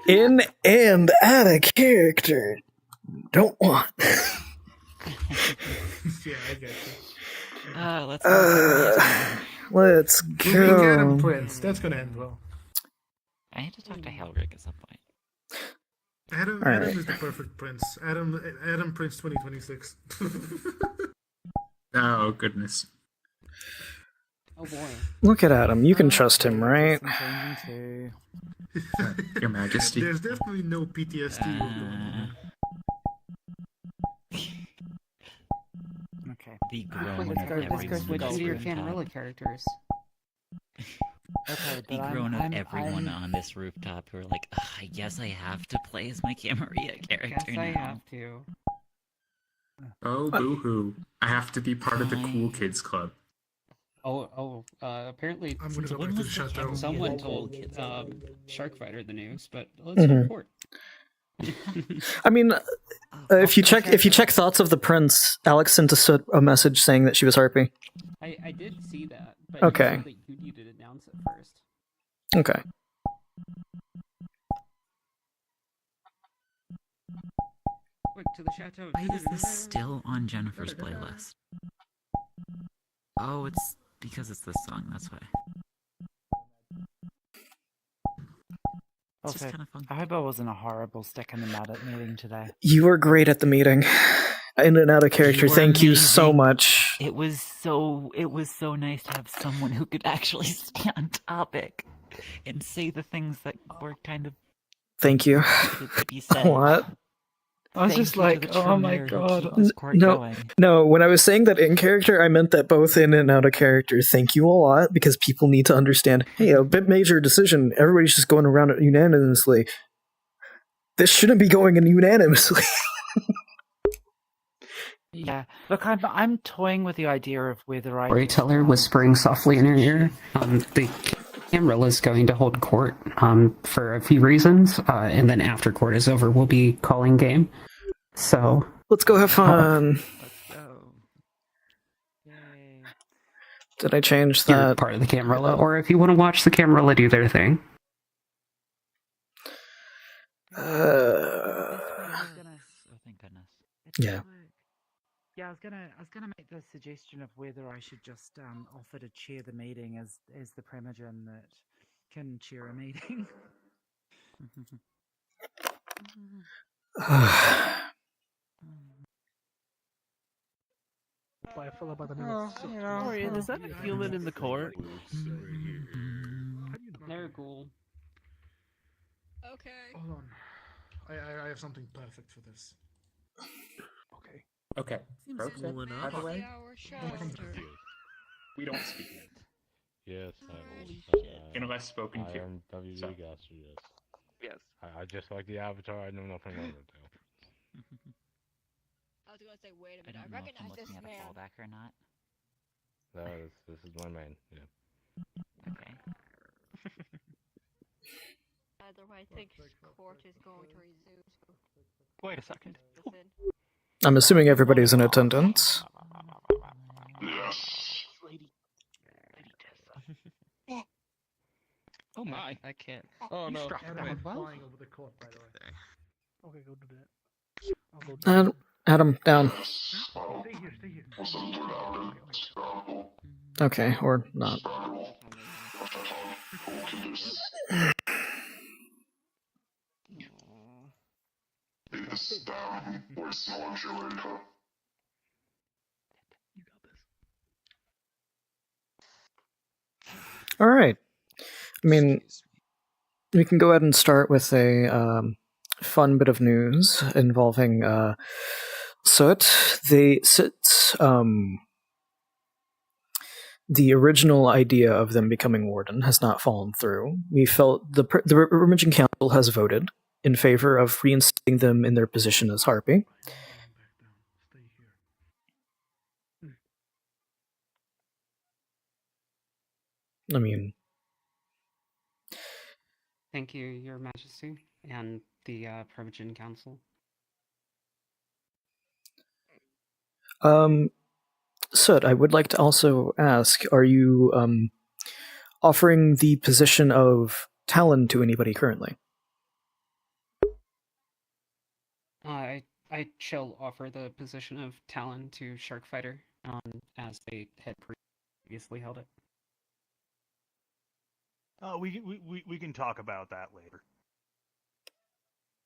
Speaker 1: In and out of character. Don't want.
Speaker 18: Yeah, I get you.
Speaker 1: Let's
Speaker 18: We'll make Adam
Speaker 1: go.
Speaker 18: Prince. That's gonna end well.
Speaker 20: I need to talk to Helric at some point.
Speaker 18: Adam
Speaker 1: Alright.
Speaker 18: is the perfect Prince. Adam Prince 2026.
Speaker 10: Oh, goodness.
Speaker 5: Oh boy.
Speaker 1: Look at Adam. You can trust him, right?
Speaker 10: Your Majesty.
Speaker 18: There's definitely no PTSD going on.
Speaker 3: Okay.
Speaker 20: The
Speaker 5: Wait,
Speaker 20: groan
Speaker 5: let's
Speaker 20: of
Speaker 5: go
Speaker 20: everyone
Speaker 5: switch
Speaker 20: on
Speaker 5: into
Speaker 20: this
Speaker 5: your
Speaker 20: rooftop.
Speaker 5: Camarilla characters.
Speaker 3: Okay,
Speaker 20: The
Speaker 3: but
Speaker 20: groan of
Speaker 3: I'm
Speaker 20: everyone on this rooftop who are like, "Ugh, I guess I have to play as my Camarilla character
Speaker 5: Guess
Speaker 20: now.
Speaker 5: I have to.
Speaker 10: Oh, boo-hoo. I have to be part of the cool kids club.
Speaker 5: Apparently
Speaker 18: I'm gonna go
Speaker 20: When
Speaker 18: back to
Speaker 20: was
Speaker 18: the
Speaker 20: the
Speaker 18: chateau.
Speaker 5: someone
Speaker 20: Camarilla
Speaker 5: told
Speaker 20: kids
Speaker 5: Shark Fighter the news, but let's
Speaker 1: Mhm.
Speaker 5: report.
Speaker 1: I mean, if you check thoughts of the prince, Alex sent us a message saying that she was harpy.
Speaker 5: I did see that, but
Speaker 1: Okay.
Speaker 5: you said that you needed to announce it first.
Speaker 1: Okay.
Speaker 5: Quick to the chateau.
Speaker 20: Why is this still on Jennifer's playlist? Oh, it's because it's this song, that's why. It's just
Speaker 3: Okay.
Speaker 20: kind of fun.
Speaker 3: I hope I wasn't a horrible stick in the mud at meeting today.
Speaker 1: You were great at the meeting. In and out of character.
Speaker 20: You were
Speaker 1: Thank you so
Speaker 20: amazing.
Speaker 1: much.
Speaker 20: It was so nice to have someone who could actually stay on topic and say the things that were kind of
Speaker 1: Thank you.
Speaker 20: needed to be said.
Speaker 1: What?
Speaker 3: I was
Speaker 20: Thank
Speaker 3: just
Speaker 20: you to
Speaker 3: like,
Speaker 20: the
Speaker 3: oh my
Speaker 20: Tremere who
Speaker 3: god.
Speaker 20: keep this court
Speaker 1: No,
Speaker 20: going.
Speaker 1: no. When I was saying that in character, I meant that both in and out of character. Thank you a lot, because people need to understand. Hey, a bit major decision. Everybody's just going around it unanimously. This shouldn't be going in unanimously.
Speaker 3: Yeah. Look, I'm toying with the idea of whether I
Speaker 5: Storyteller whispering softly in her ear. The Camarilla's going to hold court for a few reasons, and then after court is over, we'll be calling game. So
Speaker 1: Let's go have fun.
Speaker 3: Let's go. Yay.
Speaker 1: Did I change
Speaker 5: you're
Speaker 1: that?
Speaker 5: part of the Camarilla, or if you want to watch the Camarilla do their thing.
Speaker 20: Oh, thank goodness.
Speaker 1: Yeah.
Speaker 3: Yeah, I was gonna make the suggestion of whether I should just offer to chair the meeting as the Primogen that can chair a meeting.
Speaker 9: Sorry, is that a human in the court?
Speaker 5: They're cool.
Speaker 22: Okay.
Speaker 18: Hold on. I have something perfect for this. Okay.
Speaker 10: Okay.
Speaker 9: Seems
Speaker 10: Brooke,
Speaker 9: cool
Speaker 10: by
Speaker 9: enough.
Speaker 10: the way, we don't
Speaker 15: Yes.
Speaker 10: speak yet.
Speaker 15: Yes, I
Speaker 10: Unless spoken
Speaker 15: I
Speaker 10: to.
Speaker 15: am WD
Speaker 10: So.
Speaker 15: Gaster, yes.
Speaker 14: Yes.
Speaker 15: I just like the avatar, I know nothing of it.
Speaker 22: I was gonna say, wait a
Speaker 20: I
Speaker 22: minute, I
Speaker 20: don't know if I'm
Speaker 22: recognize this
Speaker 20: looking at a
Speaker 22: man.
Speaker 20: fallback or not.
Speaker 15: No, this is my main, yeah.
Speaker 20: Okay.
Speaker 22: Either way, I think court is going to resume. So
Speaker 7: Wait a second.
Speaker 1: I'm assuming everybody's in attendance.
Speaker 7: Yes. Lady Tessa. Oh my.
Speaker 2: I can't. Oh no.
Speaker 18: Adam
Speaker 2: Wait.
Speaker 18: is flying over the court, by the way.
Speaker 17: Okay, go do that. I'll go do
Speaker 1: Adam, down.
Speaker 18: Stay here, stay here.
Speaker 1: Okay, or not. All right. I mean, we can go ahead and start with a fun bit of news involving Soot. The original idea of them becoming warden has not fallen through. We felt the Rummaging Council has voted in favor of reinstating them in their position as Harpy. I mean,
Speaker 5: Thank you, Your Majesty, and the Primogen Council.
Speaker 1: Soot, I would like to also ask, are you offering the position of Talon to anybody currently?
Speaker 5: I shall offer the position of Talon to Sharkfighter, as they had previously held it.
Speaker 4: We can talk about that later.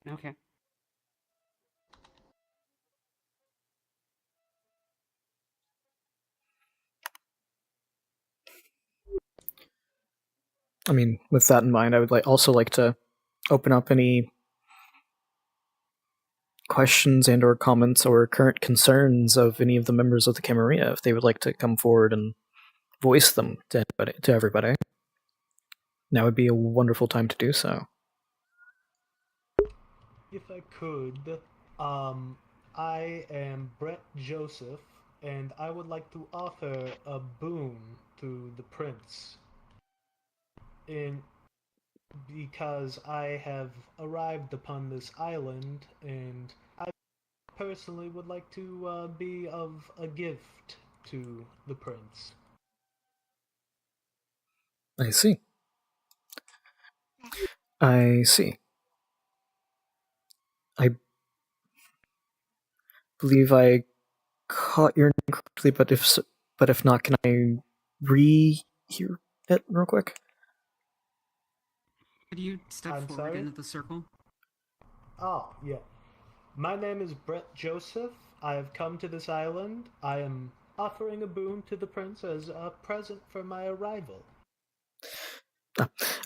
Speaker 5: Okay.
Speaker 1: I mean, with that in mind, I would also like to open up any questions and or comments or current concerns of any of the members of the Camarilla, if they would like to come forward and voice them to everybody. Now would be a wonderful time to do so.
Speaker 11: If I could, I am Brett Joseph, and I would like to offer a boon to the prince. Because I have arrived upon this island, and I personally would like to be of a gift to the prince.
Speaker 1: I see. I see. I believe I caught your name correctly, but if not, can I re-hear it real quick?
Speaker 5: Could you step forward into the circle?
Speaker 11: Oh, yeah. My name is Brett Joseph. I have come to this island. I am offering a boon to the prince as a present for my arrival.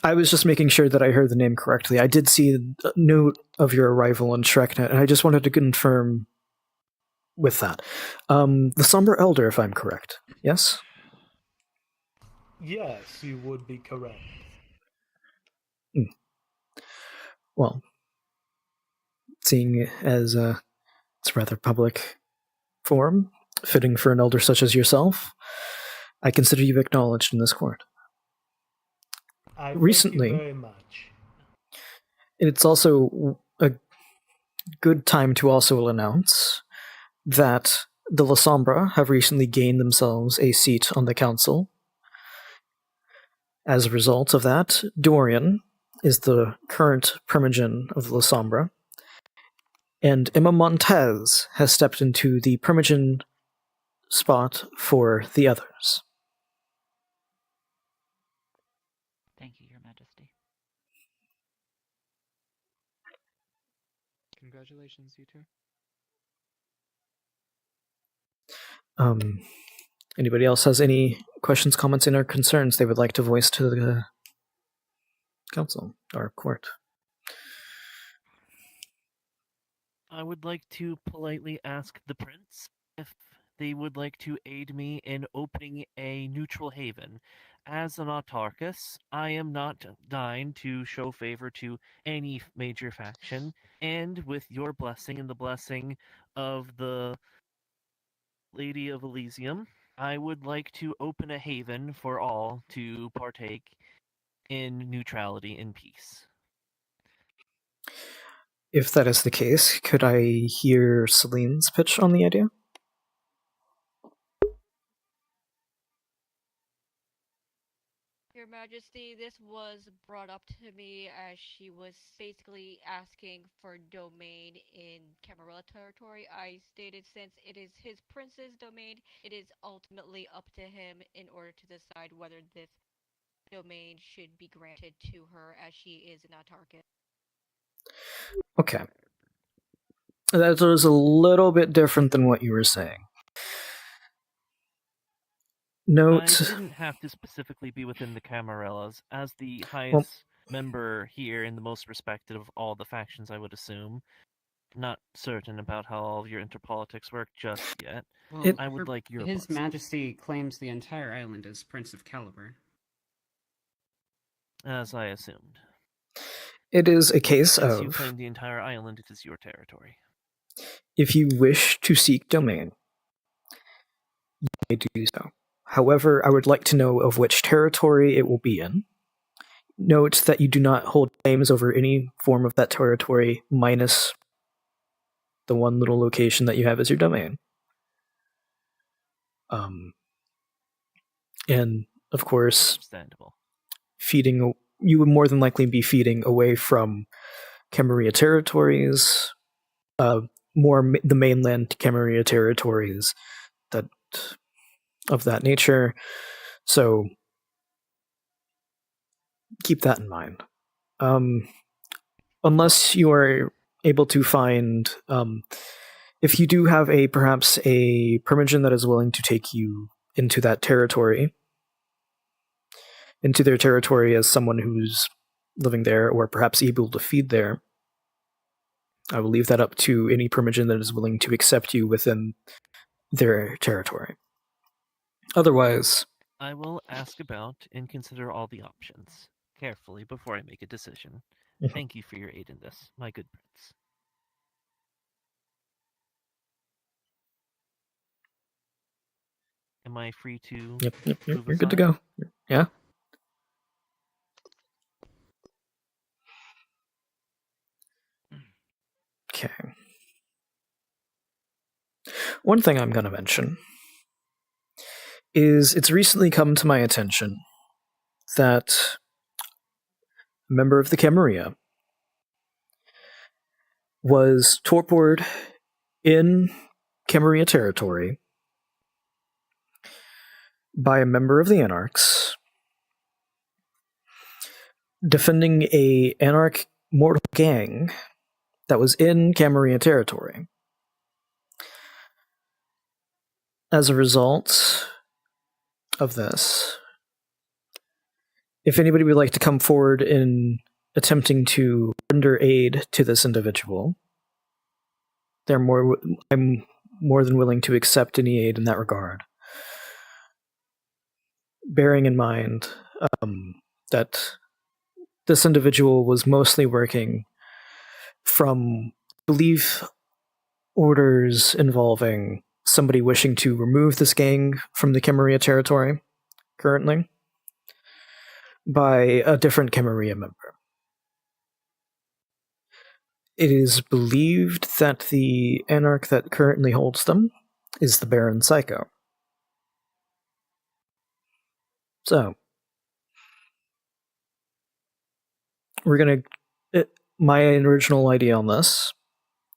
Speaker 1: I was just making sure that I heard the name correctly. I did see a note of your arrival on ShrekNet, and I just wanted to confirm with that. The Somber Elder, if I'm correct. Yes?
Speaker 11: Yes, you would be correct.
Speaker 1: Well, seeing as it's a rather public forum, fitting for an elder such as yourself, I consider you acknowledged in this court. Recently,
Speaker 11: thank you very much.
Speaker 1: It's also a good time to also announce that the La Sombra have recently gained themselves a seat on the council. As a result of that, Dorian is the current Primogen of La Sombra, and Emma Montez has stepped into the Primogen spot for the others.
Speaker 20: Thank you, Your Majesty.
Speaker 2: Congratulations, you two.
Speaker 1: Anybody else has any questions, comments, and or concerns they would like to voice to the council or court?
Speaker 9: I would like to politely ask the prince if they would like to aid me in opening a neutral haven. As an autarchus, I am not dying to show favor to any major faction, and with your blessing and the blessing of the Lady of Elysium, I would like to open a haven for all to partake in neutrality and peace.
Speaker 1: If that is the case, could I hear Celine's pitch on the idea?
Speaker 6: Your Majesty, this was brought up to me as she was basically asking for domain in Camarilla territory. I stated since it is his prince's domain, it is ultimately up to him in order to decide whether this domain should be granted to her as she is an autarchus.
Speaker 1: Okay. That was a little bit different than what you were saying. Note.
Speaker 9: I didn't have to specifically be within the Camarellas. As the highest member here and the most respected of all the factions, I would assume. Not certain about how all of your interpolitics work just yet.
Speaker 5: Well,
Speaker 9: I would like your
Speaker 5: His
Speaker 9: blessing.
Speaker 5: Majesty claims the entire island as Prince of Caliber.
Speaker 9: As I assumed.
Speaker 1: It is a case
Speaker 9: Since you
Speaker 1: of,
Speaker 9: claim the entire island, it is your territory.
Speaker 1: if you wish to seek domain, you may do so. However, I would like to know of which territory it will be in. Note that you do not hold claims over any form of that territory minus the one little location that you have as your domain. And, of course,
Speaker 9: Understandable.
Speaker 1: You would more than likely be feeding away from Camarilla territories, more the mainland Camarilla territories of that nature. So keep that in mind. Unless you are able to find, if you do have perhaps a Primogen that is willing to take you into that territory, into their territory as someone who's living there, or perhaps able to feed there, I will leave that up to any Primogen that is willing to accept you within their territory. Otherwise,
Speaker 9: I will ask about and consider all the options carefully before I make a decision. Thank you for your aid in this, my good prince. Am I free to?
Speaker 1: Yep,
Speaker 9: move
Speaker 1: you're good to
Speaker 9: aside?
Speaker 1: go. Yeah. Okay. One thing I'm going to mention is it's recently come to my attention that a member of the Camarilla was torpored in Camarilla territory by a member of the Anarchs defending a Anarch mortal gang that was in Camarilla territory. As a result of this, if anybody would like to come forward in attempting to render aid to this individual, I'm more than willing to accept any aid in that regard. Bearing in mind that this individual was mostly working from, I believe, orders involving somebody wishing to remove this gang from the Camarilla territory currently by a different Camarilla member. It is believed that the Anarch that currently holds them is the Baron Psycho. So, my original idea on this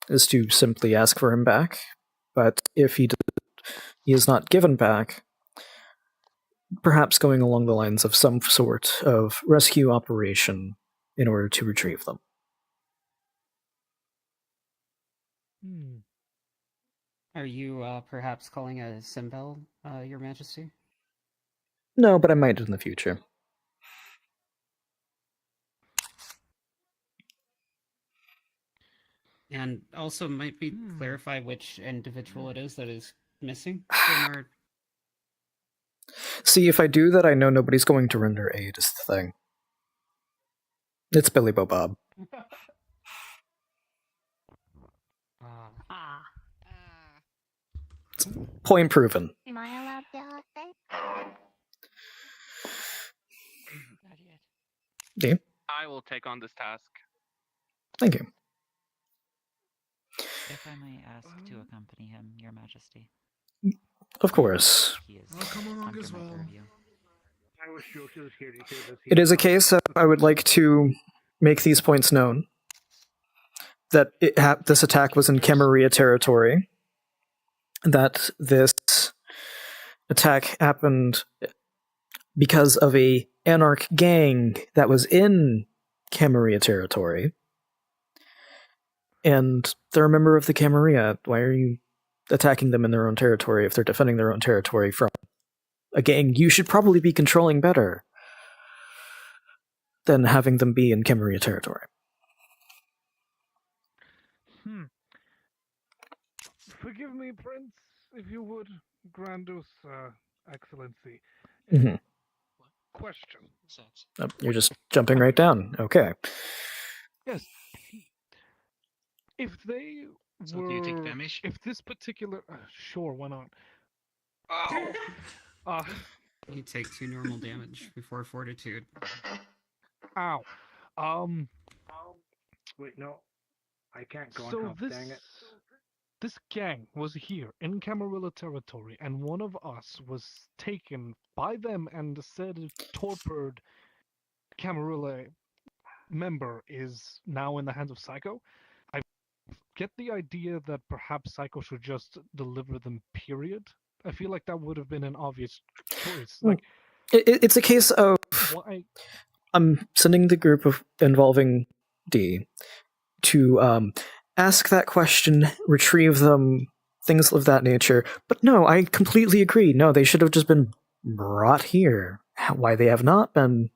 Speaker 1: is to simply ask for him back, but if he is not given back, perhaps going along the lines of some sort of rescue operation in order to retrieve them.
Speaker 5: Are you perhaps calling a Simbel, Your Majesty?
Speaker 1: No, but I might in the future.
Speaker 5: And also might we clarify which individual it is that is missing from our...
Speaker 1: See, if I do that, I know nobody's going to render aid, is the thing. It's Billy Bo Bob. It's point proven.
Speaker 22: Am I allowed to have that?
Speaker 1: Yeah.
Speaker 14: I will take on this task.
Speaker 1: Thank you.
Speaker 20: If I may ask to accompany him, Your Majesty.
Speaker 1: Of course.
Speaker 18: I'll come along as well.
Speaker 21: I wish Yoshi was here to say this.
Speaker 1: It is a case of I would like to make these points known. That this attack was in Camarilla territory. That this attack happened because of a Anarch gang that was in Camarilla territory. and they're a member of the Camarilla. Why are you attacking them in their own territory if they're defending their own territory from a gang you should probably be controlling better than having them be in Camarilla territory?
Speaker 13: Forgive me, Prince, if you would, Grandus, Excellency.
Speaker 1: Mm-hmm.
Speaker 13: Question.
Speaker 1: Oh, you're just jumping right down. Okay.
Speaker 13: Yes. If they
Speaker 7: So
Speaker 13: were...
Speaker 7: do you take damage?
Speaker 13: If this particular... sure, why not?
Speaker 5: You take 2 normal damage before fortitude.
Speaker 13: Ow.
Speaker 18: Wait, no. I can't go on
Speaker 13: So
Speaker 18: top, dang it.
Speaker 13: this gang was here in Camarilla territory, and one of us was taken by them, and said torpid Camarilla member is now in the hands of Psycho. I get the idea that perhaps Psycho should just deliver them, period. I feel like that would have been an obvious choice. Like,
Speaker 1: it's a case of
Speaker 13: why?
Speaker 1: I'm sending the group of involving D to ask that question, retrieve them, things of that nature. But no, I completely agree. No, they should have just been brought here. Why they have not been?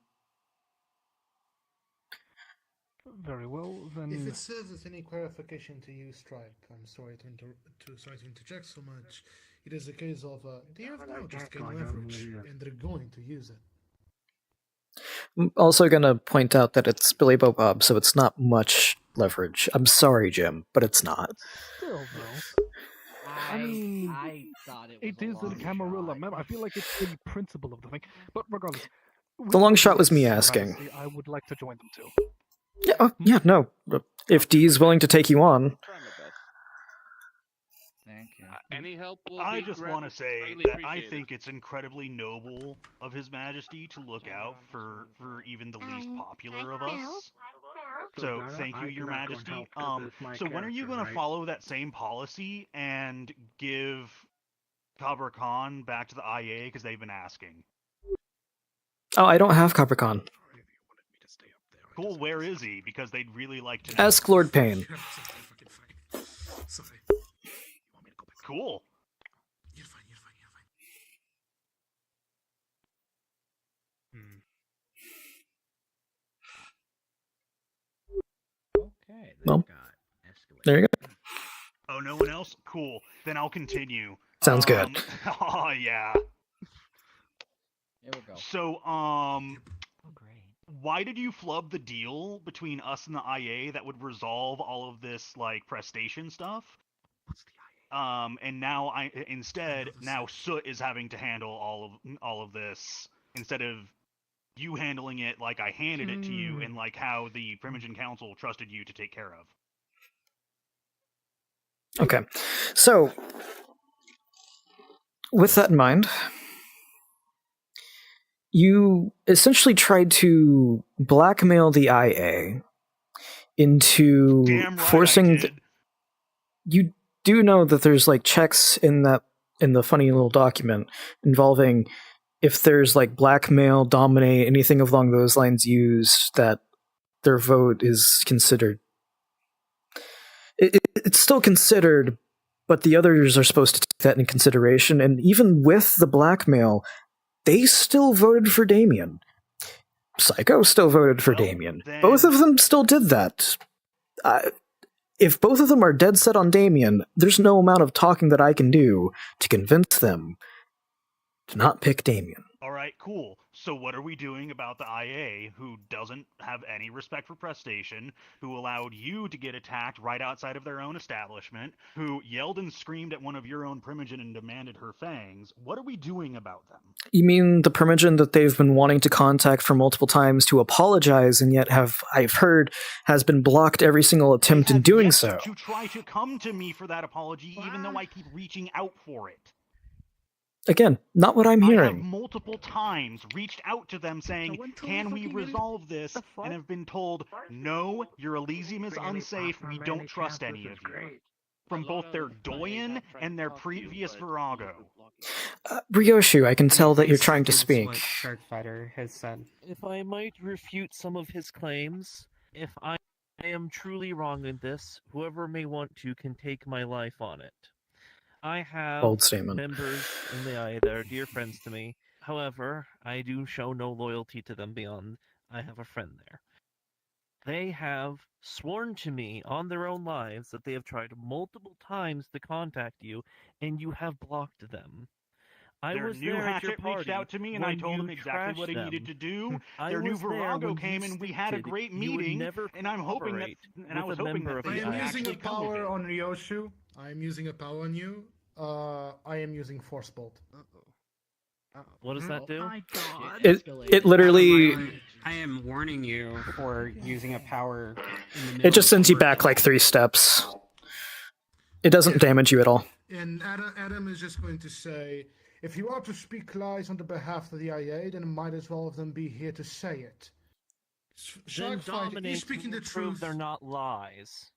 Speaker 13: Very well, then.
Speaker 18: If it serves as any clarification to you, Strike, I'm sorry to interject so much. It is a case of they have now just gained leverage, and they're going to use it.
Speaker 1: I'm also going to point out that it's Billy Bo Bob, so it's not much leverage. I'm sorry, Jim, but it's not.
Speaker 13: Still, though. I mean,
Speaker 23: I thought
Speaker 13: it is a Camarilla member. I feel like it's the principle of the thing. But regardless,
Speaker 1: The long shot was me asking.
Speaker 13: I would like to join them too.
Speaker 1: Yeah, yeah, no. If D's willing to take you on.
Speaker 23: Thank you.
Speaker 14: Any help will
Speaker 4: I
Speaker 14: be
Speaker 4: just
Speaker 14: great-
Speaker 4: want to say
Speaker 14: greatly
Speaker 4: that I
Speaker 14: appreciated.
Speaker 4: think it's incredibly noble of His Majesty to look out for even the least popular of us. So thank you, Your Majesty. So when are you going to follow that same policy and give Kabra Khan back to the IA because they've been asking?
Speaker 1: Oh, I don't have Capricorn.
Speaker 4: Cool, where is he? Because they'd really like to.
Speaker 1: Ask Lord Payne.
Speaker 18: Sorry.
Speaker 4: Cool.
Speaker 23: Okay.
Speaker 1: Well, there you go.
Speaker 4: Oh, no one else? Cool. Then I'll continue.
Speaker 1: Sounds good.
Speaker 4: Oh, yeah.
Speaker 23: Here we go.
Speaker 4: So, why did you flub the deal between us and the IA that would resolve all of this, like, prestation stuff? What's the IA? And now now Soot is having to handle all of this instead of you handling it like I handed it to you and like how the Primogen Council trusted you to take care of.
Speaker 1: Okay. So, with that in mind, you essentially tried to blackmail the IA into
Speaker 4: Damn right
Speaker 1: forcing.
Speaker 4: I did.
Speaker 1: You do know that there's like checks in the funny little document involving if there's like blackmail, dominate, anything along those lines used, that their vote is considered. It's still considered, but the others are supposed to take that in consideration. And even with the blackmail, they still voted for Damien. Psycho still voted for Damien. Both of them still did that. If both of them are dead set on Damien, there's no amount of talking that I can do to convince them to not pick Damien.
Speaker 4: Alright, cool. So what are we doing about the IA, who doesn't have any respect for prestation, who allowed you to get attacked right outside of their own establishment, who yelled and screamed at one of your own Primogen and demanded her fangs? What are we doing about them?
Speaker 1: You mean the Primogen that they've been wanting to contact for multiple times to apologize, and yet I've heard has been blocked every single attempt in doing so?
Speaker 4: To try to come to me for that apology, even though I keep reaching out for it.
Speaker 1: Again, not what I'm
Speaker 4: I have
Speaker 1: hearing.
Speaker 4: multiple times reached out to them saying, can we resolve this? And have been told, no, your Elysium is unsafe, we don't trust any of you. From both their Doyen and their previous Virago.
Speaker 1: Ryoshu, I can tell that you're trying to speak.
Speaker 5: What Sharkfighter has said.
Speaker 9: If I might refute some of his claims, if I I am truly wrong in this. Whoever may want to can take my life on it. I have
Speaker 1: Bold statement.
Speaker 9: members in the IA that are dear friends to me. However, I do show no loyalty to them beyond I have a friend there. They have sworn to me on their own lives that they have tried multiple times to contact you, and you have blocked them.
Speaker 4: Their new hatchet reached out to me, and I told him exactly what he needed to do. Their new Virago came, and we had a great meeting. And I'm hoping that, and I was hoping that
Speaker 18: I
Speaker 4: they
Speaker 18: am using a
Speaker 4: actually come with
Speaker 18: power
Speaker 4: it.
Speaker 18: on Ryoshu. I am using a power on you. I am using Force Bolt.
Speaker 9: What does that do?
Speaker 1: It literally
Speaker 5: I am warning you for using a power.
Speaker 1: it just sends you back like 3 steps. It doesn't damage you at all.
Speaker 18: And Adam is just going to say, if you are to speak lies on the behalf of the IA, then it might as well of them be here to say it.
Speaker 9: Then
Speaker 18: Sharkfighter,
Speaker 9: Dominate
Speaker 18: you're speaking the
Speaker 9: will prove
Speaker 18: truth.
Speaker 9: they're not lies.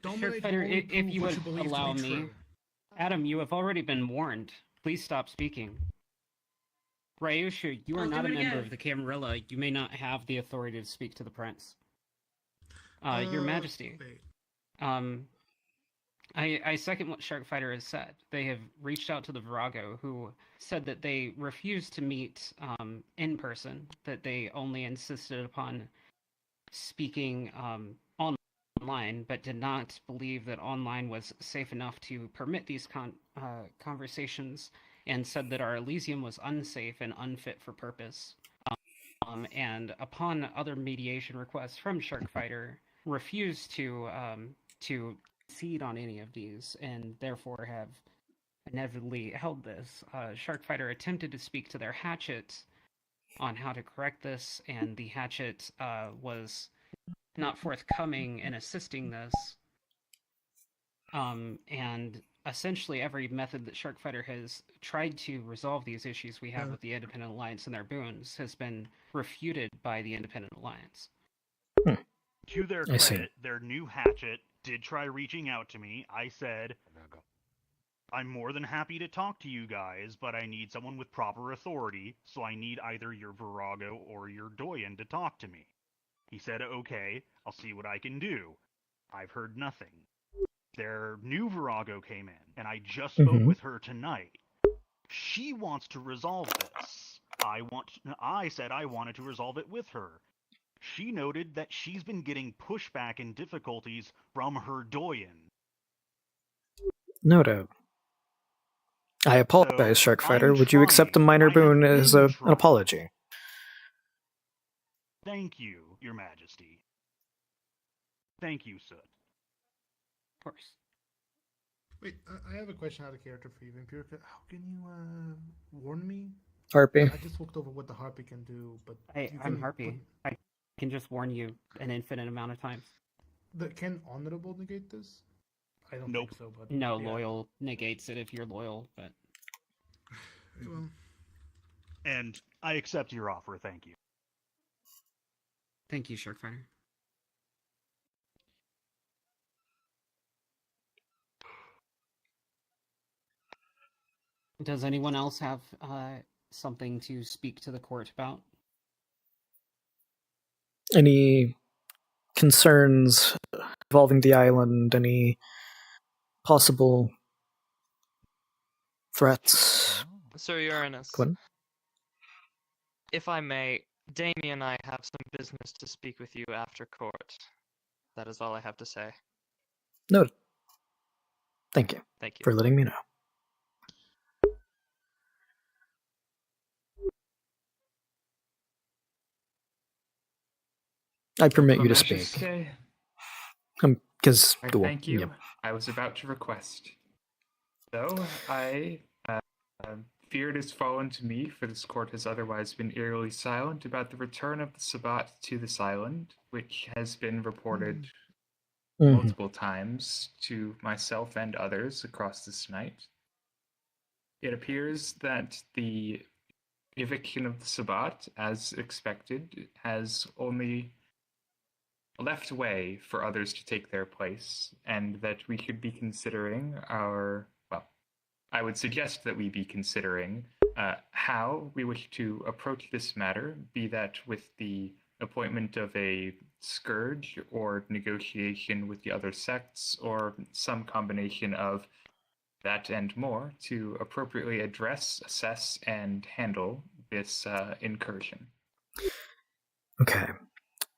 Speaker 5: Sharkfighter, if you would allow me, Adam, you have already been warned. Please stop speaking. Ryushu, you are
Speaker 21: I'll
Speaker 5: not
Speaker 21: do
Speaker 5: a
Speaker 21: it
Speaker 5: member
Speaker 21: again.
Speaker 5: of the Camarilla. You may not have the authority to speak to the prince. Your Majesty. I second what Sharkfighter has said. They have reached out to the Virago, who said that they refused to meet in person, that they only insisted upon speaking online, but did not believe that online was safe enough to permit these conversations, and said that our Elysium was unsafe and unfit for purpose. And upon other mediation requests from Sharkfighter, refused to concede on any of these, and therefore have inevitably held this. Sharkfighter attempted to speak to their hatchet on how to correct this, and the hatchet was not forthcoming in assisting this. And essentially every method that Sharkfighter has tried to resolve these issues we have with the Independent Alliance and their boons has been refuted by the Independent Alliance.
Speaker 4: To their
Speaker 1: I see.
Speaker 4: credit, their new hatchet did try reaching out to me. I said, I'm more than happy to talk to you guys, but I need someone with proper authority, so I need either your Virago or your Doyen to talk to me. He said, okay, I'll see what I can do. I've heard nothing. Their new Virago came in, and I just spoke with her tonight. She wants to resolve this. I said I wanted to resolve it with her. She noted that she's been getting pushback and difficulties from her Doyen.
Speaker 1: No doubt. I apologize, Sharkfighter. Would you accept a minor boon as an apology?
Speaker 4: Thank you, Your Majesty. Thank you, Soot.
Speaker 5: Of course.
Speaker 18: Wait, I have a question out of character for you, Vampirica. How can you warn me?
Speaker 1: Harpy.
Speaker 18: I just looked over what the Harpy can do, but
Speaker 5: I'm Harpy. I can just warn you an infinite amount of times.
Speaker 18: Can Honorable negate this? I don't
Speaker 4: Nope.
Speaker 18: think so, but
Speaker 5: No,
Speaker 18: yeah.
Speaker 5: loyal negates it if you're loyal, but
Speaker 18: Well,
Speaker 4: And I accept your offer, thank you.
Speaker 5: thank you, Sharkfighter. Does anyone else have something to speak to the court about?
Speaker 1: Any concerns involving the island? Any possible threats?
Speaker 2: Sir Uranus,
Speaker 1: Go on.
Speaker 2: if I may, Damien and I have some business to speak with you after court. That is all I have to say.
Speaker 1: No. Thank you.
Speaker 2: Thank you.
Speaker 1: For letting me know. I permit you to speak. Because
Speaker 10: Thank you. I was about to request. Though I fear it has fallen to me, for this court has otherwise been eerily silent about the return of the Sabbat to this island, which has been reported multiple times to myself and others across this night. It appears that the eviction of the Sabbat, as expected, has only left way for others to take their place, and that we should be considering I would suggest that we be considering how we wish to approach this matter, be that with the appointment of a scourge or negotiation with the other sects or some combination of that and more to appropriately address, assess, and handle this incursion.
Speaker 1: Okay.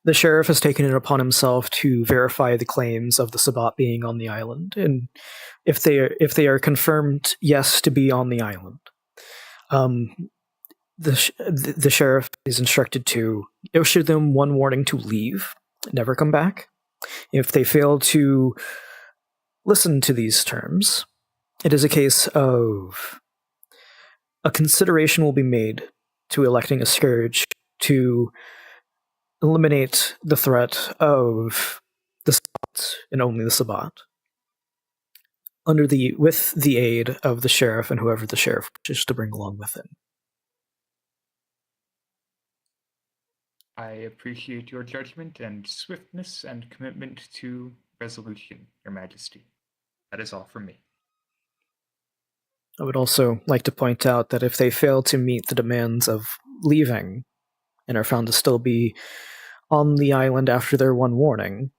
Speaker 1: The sheriff has taken it upon himself to verify the claims of the Sabbat being on the island, and if they are confirmed yes to be on the island, the sheriff is instructed to issue them one warning to leave, never come back. If they fail to listen to these terms, it is a case of a consideration will be made to electing a scourge to eliminate the threat of the Sabbat and only the Sabbat, with the aid of the sheriff and whoever the sheriff wishes to bring along with him.
Speaker 10: I appreciate your judgment and swiftness and commitment to resolution, Your Majesty. That is all from me.
Speaker 1: I would also like to point out that if they fail to meet the demands of leaving and are found to still be on the island after their one warning,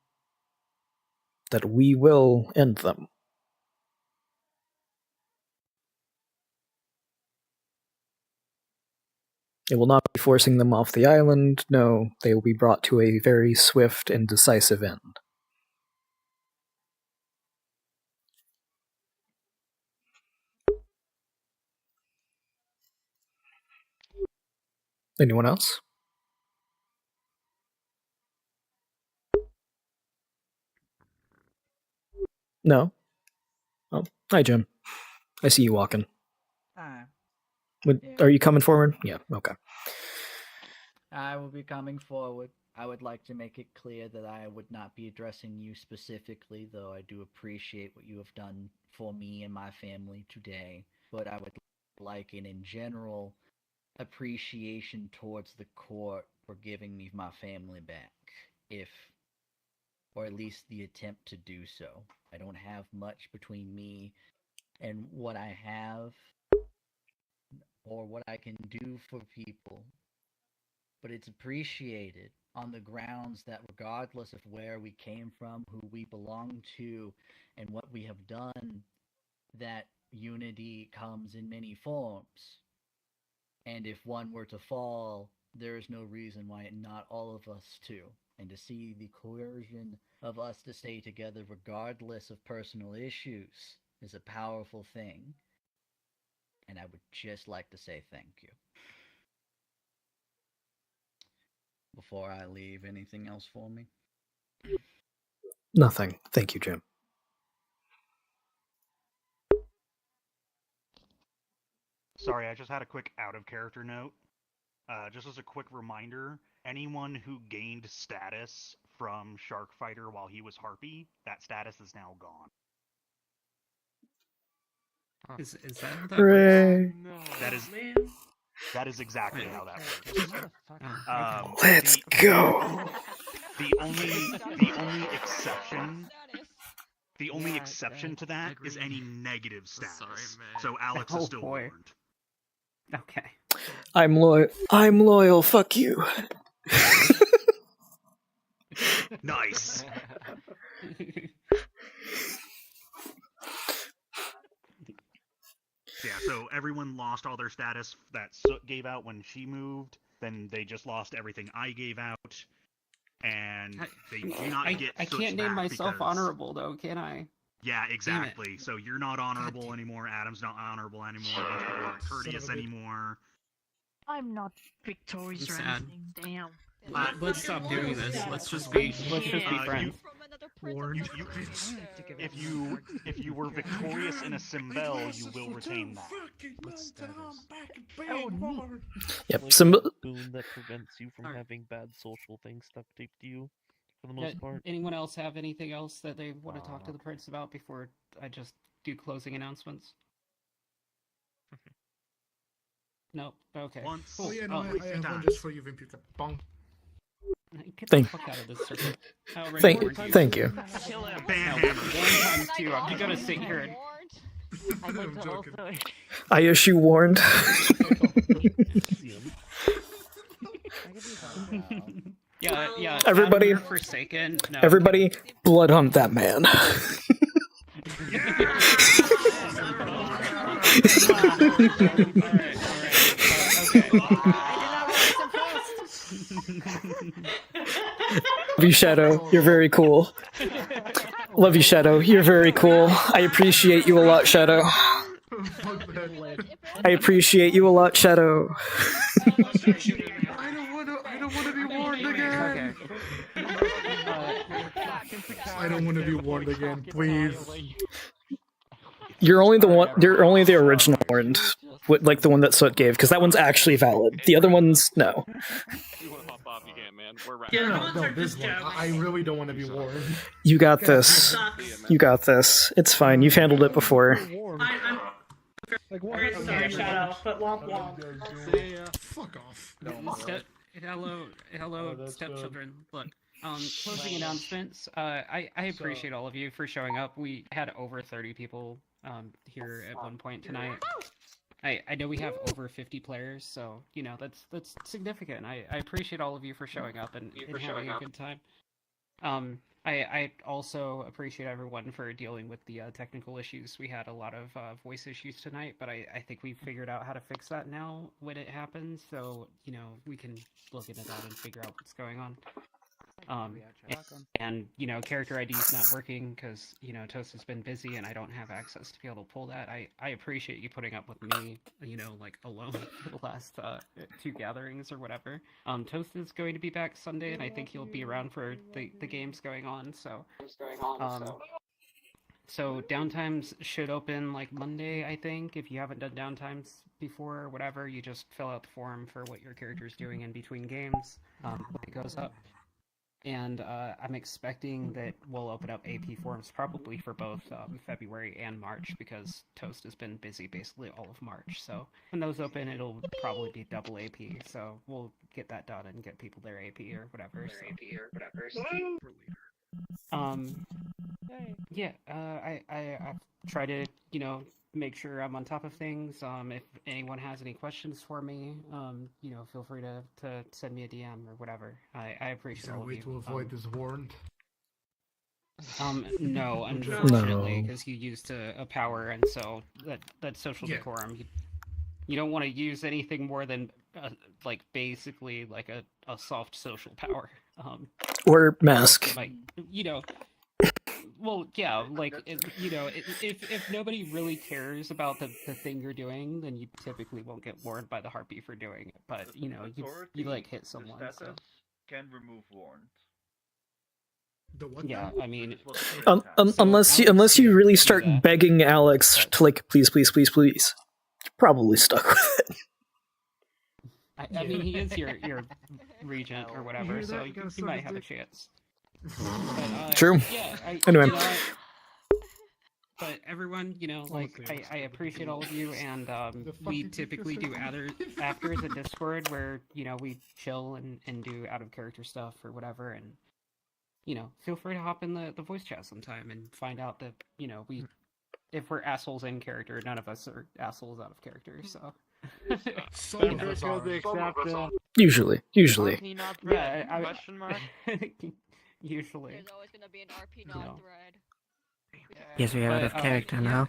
Speaker 1: that we will end them. It will not be forcing them off the island. No, they will be brought to a very swift and decisive end. Anyone else? No? Oh, hi, Jim. I see you walking.
Speaker 23: Hi.
Speaker 1: Are you coming forward? Yeah, okay.
Speaker 23: I will be coming forward. I would like to make it clear that I would not be addressing you specifically, though I do appreciate what you have done for me and my family today. But I would like an in general appreciation towards the court for giving me my family back, or at least the attempt to do so. I don't have much between me and what I have or what I can do for people, but it's appreciated on the grounds that regardless of where we came from, who we belong to, and what we have done, that unity comes in many forms. And if one were to fall, there is no reason why not all of us too. And to see the coercion of us to stay together regardless of personal issues is a powerful thing. And I would just like to say thank you. Before I leave, anything else for me?
Speaker 1: Nothing. Thank you, Jim.
Speaker 4: Sorry, I just had a quick out-of-character note. Just as a quick reminder, anyone who gained status from Shark Fighter while he was Harpy, that status is now gone.
Speaker 5: Is that how that
Speaker 1: Hooray.
Speaker 5: works?
Speaker 4: That is exactly how that works.
Speaker 1: Let's go.
Speaker 4: The only exception to that is any negative status.
Speaker 5: Sorry, man.
Speaker 4: So Alex is still warned.
Speaker 5: Okay.
Speaker 1: I'm loyal. Fuck you.
Speaker 4: Nice. Yeah, so everyone lost all their status that Soot gave out when she moved. Then they just lost everything I gave out, and they do not get.
Speaker 5: I
Speaker 4: Soot's
Speaker 5: can't name
Speaker 4: back
Speaker 5: myself
Speaker 4: because...
Speaker 5: honorable though, can I?
Speaker 4: Yeah, exactly. So you're not honorable anymore. Adam's not honorable anymore. A bunch of people aren't courteous anymore.
Speaker 22: I'm not victorious or
Speaker 5: sad.
Speaker 22: anything. Damn.
Speaker 5: Let's stop doing this. Let's just be friends.
Speaker 4: If you were victorious in a Symbol, you will retain that.
Speaker 1: Yep.
Speaker 9: Boon that prevents you from having bad social things stuck taped to you, for the most part.
Speaker 5: Anyone else have anything else that they want to talk to the prince about before I just do closing announcements? No. Okay.
Speaker 18: Oh yeah, no, I have one just for you, Vampire. Bong.
Speaker 5: Get
Speaker 1: Thank-
Speaker 5: the fuck out of this circle.
Speaker 1: Thank you.
Speaker 5: Kill him. One times two. You gotta sit here and...
Speaker 18: I'm joking.
Speaker 1: I issue warned.
Speaker 5: Yeah, Yeah.
Speaker 1: Everybody,
Speaker 5: Adam, you're Forsaken. No,
Speaker 1: everybody, blood hunt that man. Love you, Shadow. You're very cool. Love you, Shadow. You're very cool. I appreciate you a lot, Shadow. I appreciate you a lot, Shadow.
Speaker 18: I don't want to be warned again. I don't want to be warned again, please.
Speaker 1: You're only the one. You're only the original warned, like the one that Soot gave, because that one's actually valid. The other ones, no.
Speaker 18: Yeah, no, this one. I really don't want to be warned.
Speaker 1: You got this. You got this. It's fine. You've handled it before.
Speaker 8: Very sorry, Shadow, but womp womp.
Speaker 18: Fuck off.
Speaker 5: Hello, stepchildren. Look, closing announcements. I appreciate all of you for showing up. We had over 30 people here at one point tonight. I know we have over 50 players, so you know that's significant. I appreciate all of you for showing up and having a good time. I also appreciate everyone for dealing with the technical issues. We had a lot of voice issues tonight, but I think we figured out how to fix that now when it happens, so you know we can look into that and figure out what's going on. And you know, character ID is not working because you know Toast has been busy and I don't have access to be able to pull that. I appreciate you putting up with me, you know, like alone for the last 2 gatherings or whatever. Toast is going to be back Sunday, and I think he'll be around for the games going on. So downtimes should open like Monday, I think. If you haven't done downtimes before or whatever, you just fill out the form for what your character's doing in between games when it goes up. And I'm expecting that we'll open up AP forms probably for both February and March because Toast has been busy basically all of March. So when those open, it'll probably be double AP. So we'll get that done and get people their AP or whatever. Yeah, I try to, you know, make sure I'm on top of things. If anyone has any questions for me, you know, feel free to send me a DM or whatever. I appreciate all of you.
Speaker 18: Is there a way to avoid this warrant?
Speaker 5: No, unfortunately, because you used a power, and so that's social decorum. You don't want to use anything more than like basically like a soft social power.
Speaker 1: Or mask.
Speaker 5: Like, you know. Well, yeah, like, you know, if nobody really cares about the thing you're doing, then you typically won't get warned by the Harpy for doing it. But, you know, you like, hit someone, so...
Speaker 12: Can remove warrant.
Speaker 5: Yeah, I mean...
Speaker 1: Unless you really start begging Alex to, like, please, please, please, please. You're probably stuck with it.
Speaker 5: I mean, he is your regent or whatever, so you might have a chance. But,
Speaker 1: True.
Speaker 5: Yeah,
Speaker 1: Anyway.
Speaker 5: You know, but everyone, you know, like, I appreciate all of you, and we typically do afters in Discord where, you know, we chill and do out-of-character stuff or whatever, and, you know, feel free to hop in the voice chat sometime and find out that, you know, if we're assholes in character, none of us are assholes out of character, so...
Speaker 1: Usually.
Speaker 5: Yeah,
Speaker 6: Question mark?
Speaker 5: Usually.
Speaker 6: There's always gonna be an RP non-thread.
Speaker 16: Yes, we are out of character now.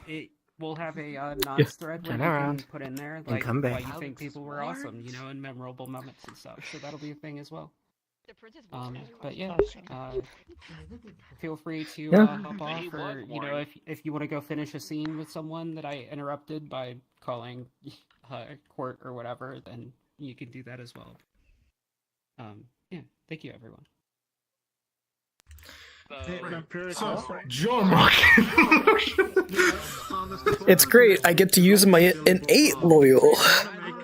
Speaker 5: We'll have a non-thread
Speaker 16: Turn
Speaker 5: where you
Speaker 16: around
Speaker 5: can put in there,
Speaker 16: and
Speaker 5: like,
Speaker 16: come back.
Speaker 5: why you think people were awesome, you know, and memorable moments and stuff. So that'll be a thing as well. But yeah, feel free to hop off, or you know, if you want to go finish a scene with someone that I interrupted by calling court or whatever, then you can do that as well. Yeah, thank you, everyone.
Speaker 18: John
Speaker 1: It's great. I get to use my innate loyal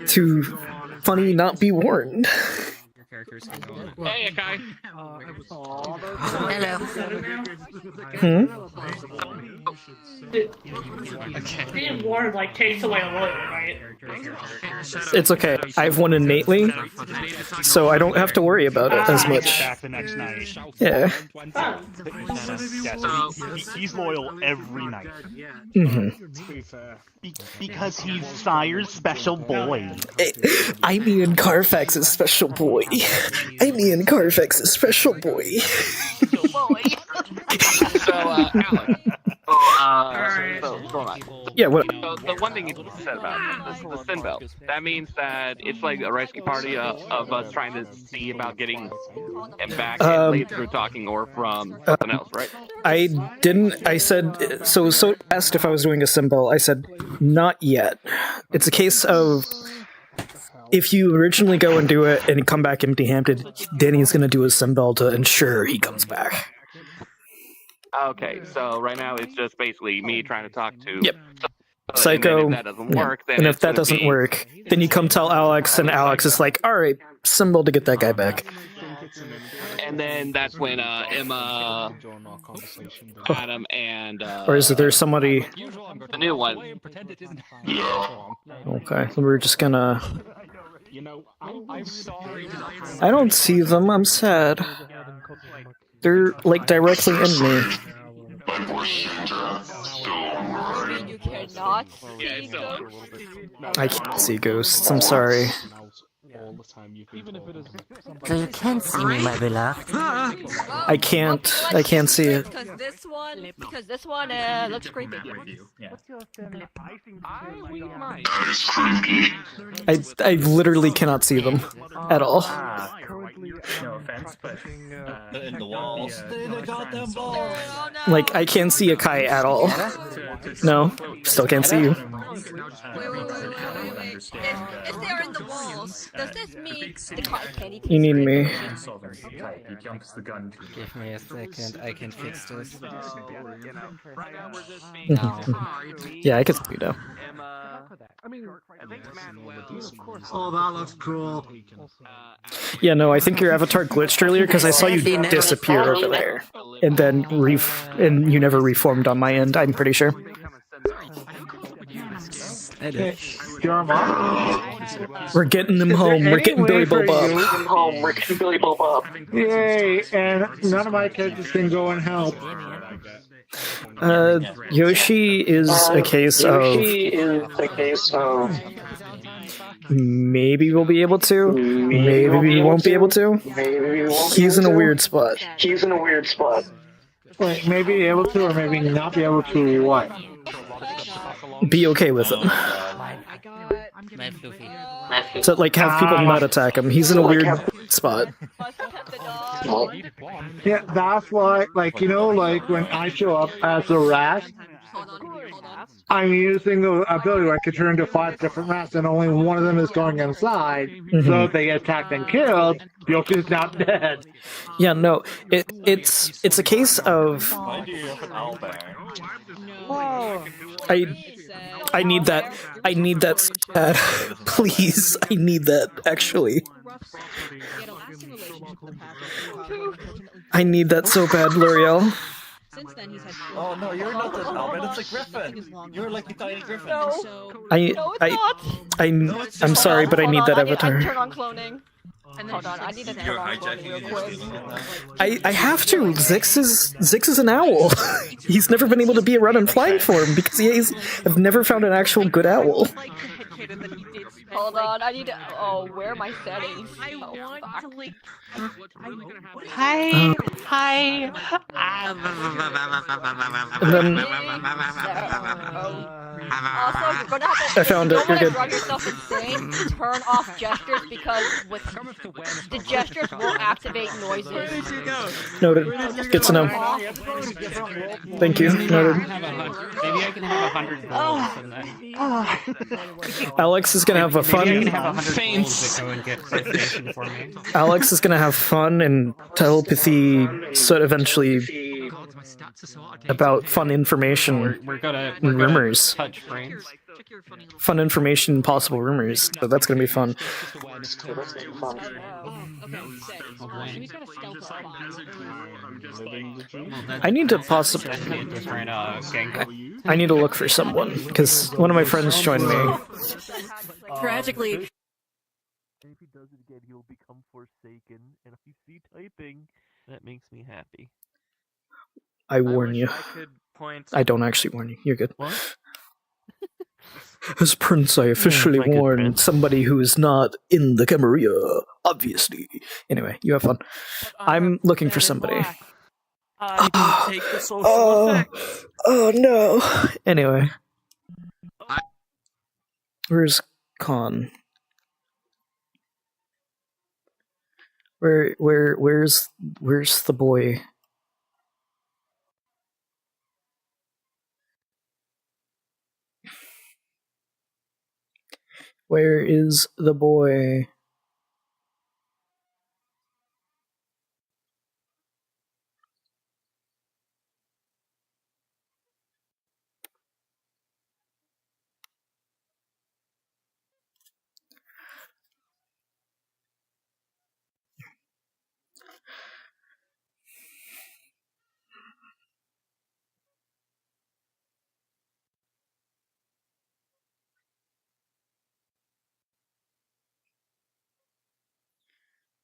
Speaker 1: to funny not be warned.
Speaker 14: Hey, guy.
Speaker 8: Being warned like takes away a loyal, right?
Speaker 1: It's okay. I have one innately, so I don't have to worry about it as much.
Speaker 4: Back the next night.
Speaker 1: Yeah.
Speaker 4: He's loyal every night. Because he's Sire's special boy.
Speaker 1: I'm Ian Carfax's special boy. I'm Ian Carfax's special boy. Yeah, what?
Speaker 14: So the one thing you said about this is the sin belt. That means that it's like a rescue party of us trying to see about getting him back and through talking or from something else, right?
Speaker 1: I said, so asked if I was doing a symbol. I said, not yet. It's a case of, if you originally go and do it and come back empty-handed, Danny's going to do a symbol to ensure he comes back.
Speaker 14: Okay, so right now it's just basically me trying to talk to
Speaker 1: Psycho.
Speaker 14: And if that doesn't work, then
Speaker 1: and if
Speaker 14: it's
Speaker 1: that
Speaker 14: gonna
Speaker 1: doesn't
Speaker 14: be-
Speaker 1: work, then you come tell Alex, and Alex is like, alright, symbol to get that guy back.
Speaker 14: And then that's when Emma, Adam, and
Speaker 1: Or is there somebody...
Speaker 14: the new one.
Speaker 1: Okay, we're just gonna... I don't see them, I'm sad. They're, like, directly in me.
Speaker 6: You cannot see ghosts?
Speaker 1: I can't see ghosts, I'm sorry.
Speaker 16: So you can see me, my beloved.
Speaker 1: I can't see it.
Speaker 6: Because this one looks creepy.
Speaker 1: I literally cannot see them at all.
Speaker 10: No offense, but
Speaker 12: in the walls.
Speaker 1: Like, I can't see Akai at all. No, still can't see you.
Speaker 6: If they're in the walls, does this mean the cotton candy?
Speaker 1: You need me.
Speaker 10: He jumps the gun.
Speaker 16: Give me a second, I can fix this.
Speaker 1: Yeah, I can see you now.
Speaker 21: Oh, that looks cool.
Speaker 1: Yeah, no, I think your avatar glitched earlier because I saw you disappear over there, and then and you never reformed on my end. I'm pretty sure.
Speaker 21: I did.
Speaker 1: We're getting him home. We're getting Billy Bob up.
Speaker 21: Yay! And none of my characters can go and help.
Speaker 1: Yoshi is a case of. Maybe we'll be able to. Maybe we won't be able to. He's in a weird spot.
Speaker 21: Wait, maybe be able to, or maybe not be able to. What?
Speaker 1: Be okay with him. So, like, have people not attack him. He's in a weird spot.
Speaker 21: Yeah, that's why, like, you know, like when I show up as a rat, I'm using the ability where I can turn into 5 different rats, and only one of them is going inside. So if they get attacked and killed, Yoshi's not dead.
Speaker 1: Yeah, no, it's a case of. I need that. I need that so bad. Please, I need that, actually. I need that so bad, L'Oreal.
Speaker 12: Oh no, you're not an Albert, it's a griffin. You're like a tiny griffin.
Speaker 1: I'm sorry, but I need that avatar.
Speaker 6: Turn on cloning. Hold on, I need to turn on cloning real quick.
Speaker 1: I have to. Zix is an owl. He's never been able to be a run and flying form because I've never found an actual good owl.
Speaker 6: Hold on, I need to. Oh, where are my settings?
Speaker 3: Hi.
Speaker 1: And then
Speaker 6: Also, you're gonna have to.
Speaker 1: I found it. You're good.
Speaker 6: Drive yourself insane. Turn off gestures because the gestures will activate noises.
Speaker 1: Noted. Good to know. Thank you. Noted.
Speaker 5: Maybe I can have 100 rolls and then.
Speaker 1: Alex is gonna have a fun.
Speaker 5: Maybe I can have 100 rolls that go and get PlayStation for me.
Speaker 1: Alex is gonna have fun and telepathy, so eventually about fun information
Speaker 5: We're gonna
Speaker 1: and rumors.
Speaker 5: touch brains.
Speaker 1: Fun information, possible rumors. So that's gonna be fun. I need to possibly. I need to look for someone because one of my friends joined me.
Speaker 16: Tragically.
Speaker 9: If he does it again, he'll become forsaken, and if you see typing, that makes me happy.
Speaker 1: I warn you. I don't actually warn you. You're good.
Speaker 9: What?
Speaker 1: As Prince, I officially
Speaker 9: my good
Speaker 1: warn
Speaker 9: friend.
Speaker 1: somebody who is not in the Camarilla obviously. Anyway, you have fun. I'm looking for somebody.
Speaker 9: I can take the social effects.
Speaker 1: Oh no. Anyway. Where's Con? Where's the boy? Where is the boy?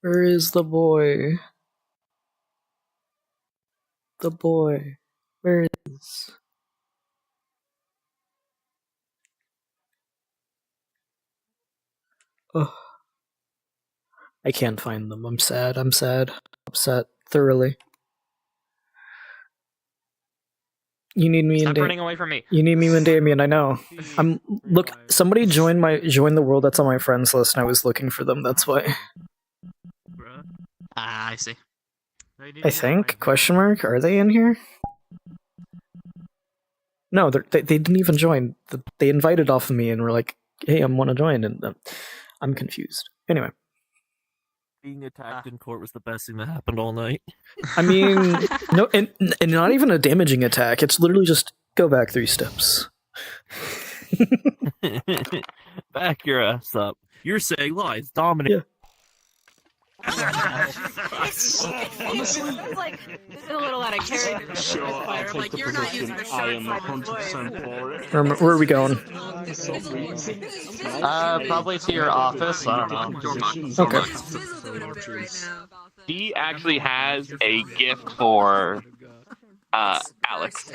Speaker 1: Where is the boy? The boy. Where is? Oh. I can't find them. I'm sad. I'm sad. Upset thoroughly. You need me
Speaker 2: Stop running away from me.
Speaker 1: You need me and Damien, I know. Look, somebody joined the world that's on my friends list and I was looking for them, that's why.
Speaker 2: I see.
Speaker 1: I think? Question mark? Are they in here? No, they didn't even join. They invited off of me and were like, hey, I want to join, and I'm confused. Anyway.
Speaker 9: Being attacked in court was the best thing that happened all night.
Speaker 1: I mean, no, and not even a damaging attack. It's literally just go back 3 steps.
Speaker 9: Back your ass up. You're saying lies. Dominate.
Speaker 1: Yeah.
Speaker 6: It's like a little out of character.
Speaker 15: Sure, I'll take the position. I am 100% for it.
Speaker 1: Where are we going?
Speaker 2: Probably to your office. I don't know.
Speaker 1: Okay.
Speaker 14: He actually has a gift for Alex.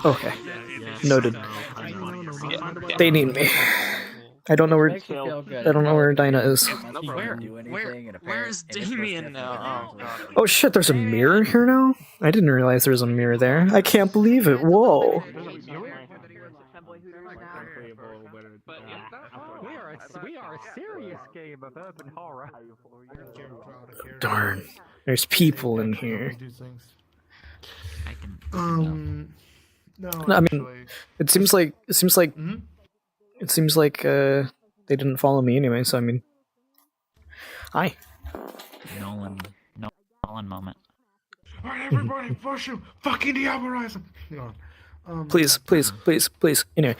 Speaker 1: Okay. Noted. They need me. I don't know where Dinah is.
Speaker 2: Where's Damien now? Oh, God.
Speaker 1: Oh shit, there's a mirror here now? I didn't realize there was a mirror there. I can't believe it. Whoa.
Speaker 7: We are a serious game of urban horror.
Speaker 1: Darn. There's people in here.
Speaker 18: No,
Speaker 1: I mean, it seems like they didn't follow me anyway, so I mean, hi.
Speaker 20: Nolan moment.
Speaker 18: Alright, everybody, push him! Fucking diabolize him!
Speaker 1: Please. Anyway.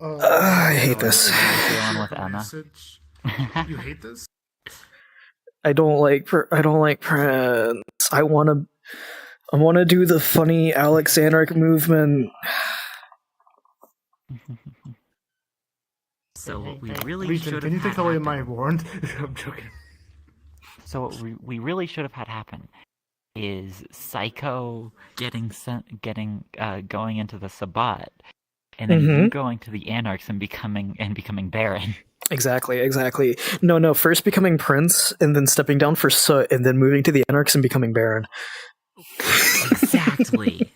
Speaker 1: I hate this.
Speaker 18: You hate this?
Speaker 1: I don't like Prince. I wanna do the funny Alex Anarch movement.
Speaker 20: So what we really
Speaker 18: Legion,
Speaker 20: should
Speaker 18: can you
Speaker 20: have
Speaker 18: take away my warrant? I'm joking.
Speaker 20: So what we really should have had happen is Psycho going into the Sabbat, and then you going to the Anarchs and becoming Baron.
Speaker 1: Exactly. No, first becoming Prince, and then stepping down for Soot, and then moving to the Anarchs and becoming Baron.
Speaker 20: Exactly.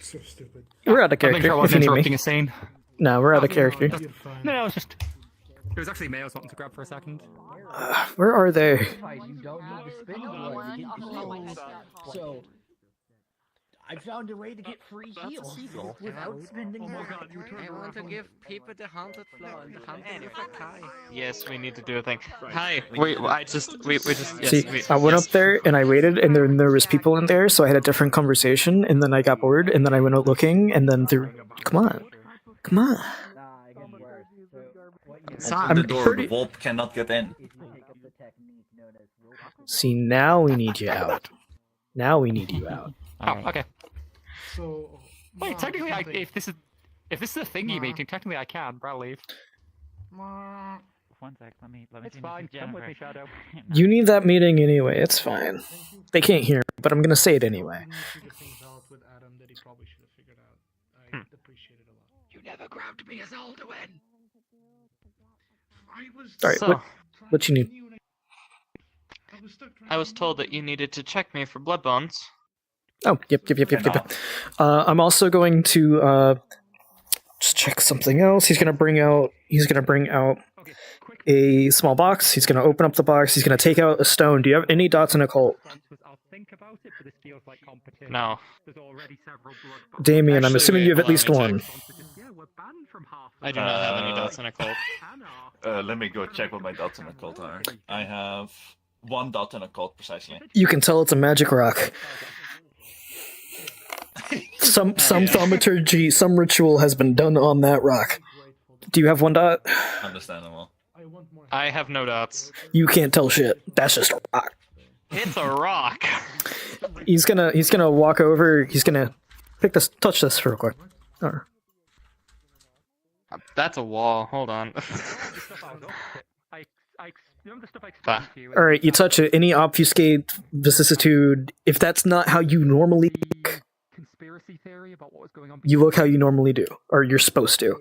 Speaker 18: So stupid.
Speaker 1: We're out of character.
Speaker 7: I
Speaker 1: If you need
Speaker 7: interrupting
Speaker 1: me.
Speaker 7: a scene.
Speaker 1: No, we're out of character.
Speaker 7: No, it's just. It was actually me I was wanting to grab for a second.
Speaker 1: Where are they?
Speaker 23: You don't need to spend blood to get heals. So, I found a way to get free heals without spending blood.
Speaker 16: I want to give people the haunted floor and the haunted Kai.
Speaker 2: Yes, we need to do a thing. Hi. We just. Yes,
Speaker 1: See, I went up there and I waited, and then there was people in there, so I had a different conversation, and then I got bored, and then I went out looking, and then come on.
Speaker 12: Open the door, the Volp cannot get in.
Speaker 1: See, now we need you out.
Speaker 7: Oh, okay.
Speaker 18: So,
Speaker 7: wait, technically, if this is a thingy meeting, technically I can, but I'll leave.
Speaker 20: One sec, let me
Speaker 7: It's
Speaker 20: see
Speaker 7: fine.
Speaker 20: Mrs.
Speaker 7: Come with me,
Speaker 20: Jennifer.
Speaker 7: Shadow.
Speaker 1: You need that meeting anyway, it's fine. They can't hear me, but I'm gonna say it anyway.
Speaker 18: with Adam that he probably should have figured out. I appreciate it a lot.
Speaker 14: You never grabbed me as Alduin.
Speaker 1: Alright,
Speaker 2: So-
Speaker 1: what you need?
Speaker 2: I was told that you needed to check me for blood bones.
Speaker 1: Oh, yep. I'm also going to just check something else. He's gonna bring out a small box. He's gonna open up the box. He's gonna take out a stone. Do you have any dots in occult?
Speaker 2: No.
Speaker 1: Damien, I'm
Speaker 2: Actually,
Speaker 1: assuming you have at
Speaker 2: allow
Speaker 1: least
Speaker 2: me to
Speaker 1: one.
Speaker 2: I do not have any dots in occult.
Speaker 12: Let me go check what my dots in occult are. I have 1 dot in occult precisely.
Speaker 1: You can tell it's a magic rock. Some thaumaturgy, some ritual has been done on that rock. Do you have 1 dot?
Speaker 12: Understandable.
Speaker 2: I have no dots.
Speaker 1: You can't tell shit. That's just a rock.
Speaker 2: It's a rock.
Speaker 1: He's gonna walk over. He's gonna touch this real quick. Oh.
Speaker 2: That's a wall. Hold on.
Speaker 1: All right, you touch it. Any obfuscate, vicissitude. If that's not how you normally look, you look how you normally do, or you're supposed to.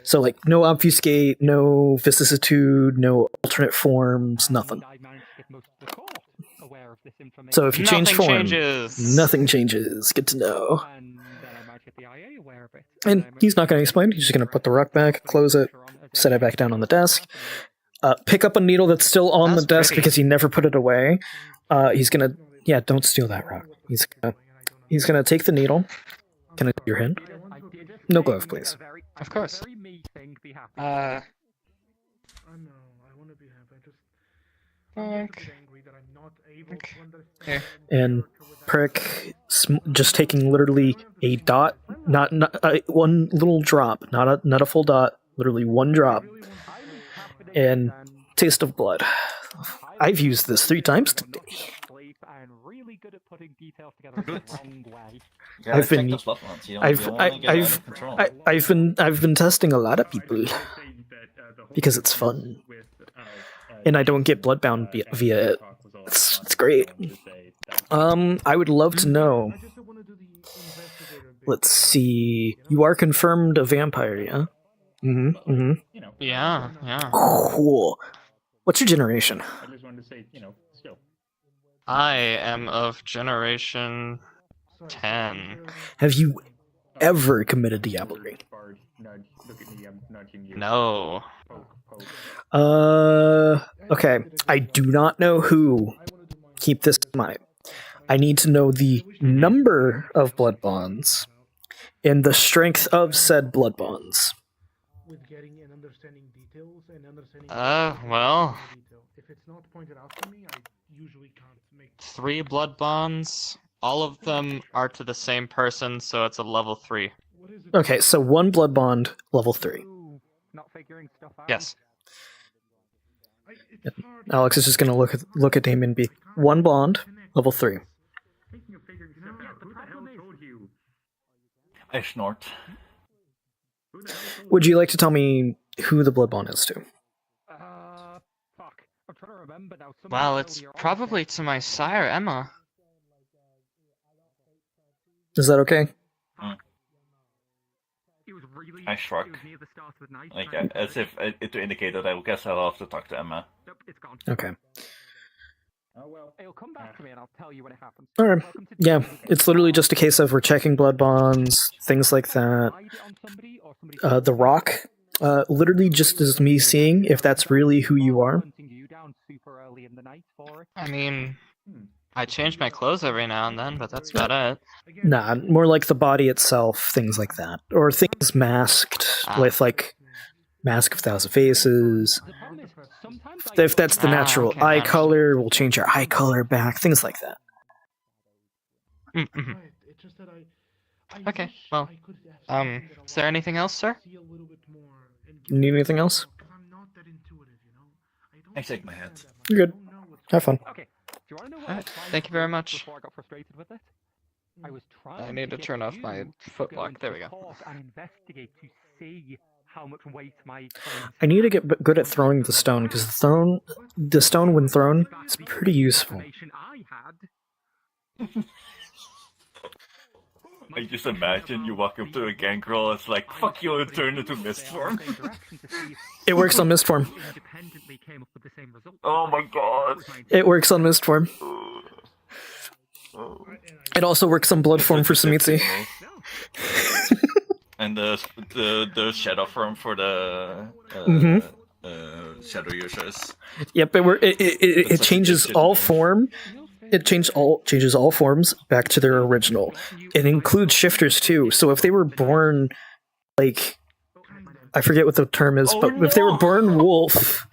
Speaker 1: So, like, no obfuscate, no vicissitude, no alternate forms, nothing. So if you change
Speaker 2: Nothing
Speaker 1: form,
Speaker 2: changes.
Speaker 1: nothing changes. Good to know. And he's not going to explain. He's just going to put the rock back, close it, set it back down on the desk. Pick up a needle that's still on the desk
Speaker 2: pretty.
Speaker 1: because he never put it away. He's going to... Yeah, don't steal that rock. He's gonna take the needle. Can I do your hand? No glove, please.
Speaker 2: Of course. Here.
Speaker 1: And prick, just taking literally a dot, not one little drop, not a full dot, literally 1 drop, and taste of blood. I've used this 3 times today. I've been testing a lot of people because it's fun, and I don't get bloodbound via it. It's great. I would love to know. Let's see. You are confirmed a vampire, yeah?
Speaker 2: Yeah.
Speaker 1: Cool. What's your generation?
Speaker 2: I am of generation 10.
Speaker 1: Have you ever committed diablerie?
Speaker 2: No.
Speaker 1: Okay. I do not know who. Keep this in mind. I need to know the number of blood bonds and the strength of said blood bonds.
Speaker 2: Well. 3 blood bonds. All of them are to the same person, so it's a level 3.
Speaker 1: Okay, so 1 blood bond, level 3.
Speaker 2: Yes.
Speaker 1: Alex is just gonna look at Damien B. 1 bond, level 3.
Speaker 12: I snort.
Speaker 1: Would you like to tell me who the blood bond is to?
Speaker 2: Well, it's probably to my sire, Emma.
Speaker 1: Is that okay?
Speaker 12: I shrug. Like, as if to indicate that I guess I'll have to talk to Emma.
Speaker 1: Okay.
Speaker 7: It'll come back to me and I'll tell you when it happens.
Speaker 1: Alright. Yeah, it's literally just a case of we're checking blood bonds, things like that. The rock, literally just as me seeing if that's really who you are.
Speaker 2: I mean, I change my clothes every now and then, but that's about it.
Speaker 1: Nah, more like the body itself, things like that. Or things masked with, like, Mask of 1,000 Faces. If that's the natural eye color, we'll change your eye color back, things like that.
Speaker 2: Okay, well, is there anything else, sir?
Speaker 1: Need anything else?
Speaker 12: I shake my head.
Speaker 1: You're good. Have fun.
Speaker 2: Alright, thank you very much. I need to turn off my footlock. There we go.
Speaker 1: I need to get good at throwing the stone, because the stone when thrown is pretty useful.
Speaker 12: I just imagine you walk up to a gangrel, it's like, fuck you, and turn into mist form.
Speaker 1: It works on mist form.
Speaker 12: Oh my god.
Speaker 1: It works on mist form. It also works on blood form for Samitsi.
Speaker 12: And the shadow form for the shadow users.
Speaker 1: Yep, it changes all form. It changes all forms back to their original. It includes shifters too. So if they were born like, I forget what the term is, but if they were born wolf,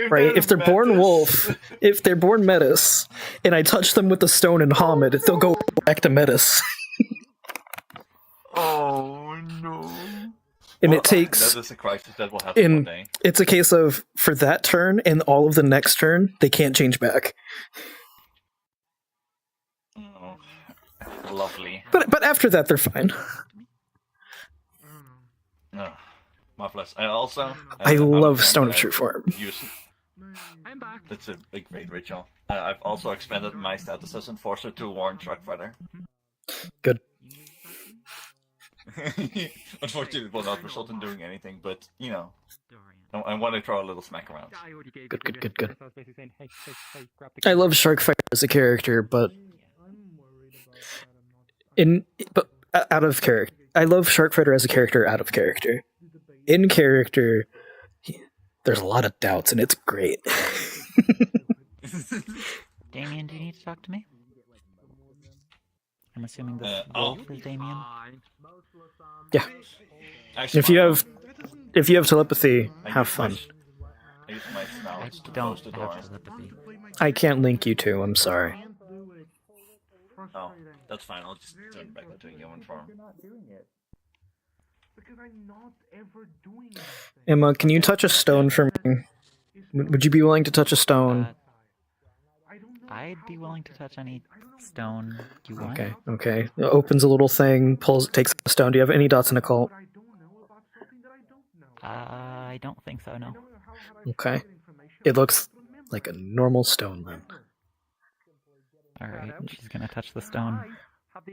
Speaker 1: right? If they're born wolf, if they're born metis, and I touch them with the stone and Hamid, they'll go back to metis.
Speaker 12: Oh no.
Speaker 1: And it takes.
Speaker 12: That is a crisis that will happen one day.
Speaker 1: It's a case of, for that turn and all of the next turn, they can't change back.
Speaker 12: Oh, lovely.
Speaker 1: But after that, they're fine.
Speaker 12: Oh, marvelous. I also.
Speaker 1: I love Stone of True Form.
Speaker 12: That's a great ritual. I've also expanded my status as Enforcer to Warren Truckfighter.
Speaker 1: Good.
Speaker 12: Unfortunately, it will not result in doing anything, but, you know, I want to throw a little smack around.
Speaker 1: Good. I love Sharkfighter as a character, but out of character. I love Sharkfighter as a character out of character. In character, there's a lot of doubts, and it's great.
Speaker 20: Damien, do you need to talk to me? I'm assuming this wolf is Damien.
Speaker 1: Yeah. If you have telepathy, have fun.
Speaker 12: I use my snout to
Speaker 20: don't
Speaker 12: close the door.
Speaker 20: have telepathy.
Speaker 1: I can't link you two, I'm sorry.
Speaker 12: Oh, that's fine. I'll just turn back into a human form.
Speaker 1: Emma, can you touch a stone for me? Would you be willing to touch a stone?
Speaker 20: I'd be willing to touch any stone you want.
Speaker 1: Okay. It opens a little thing, takes a stone. Do you have any dots in occult?
Speaker 20: I don't think so, no.
Speaker 1: Okay. It looks like a normal stone then.
Speaker 20: Alright, she's gonna touch the stone.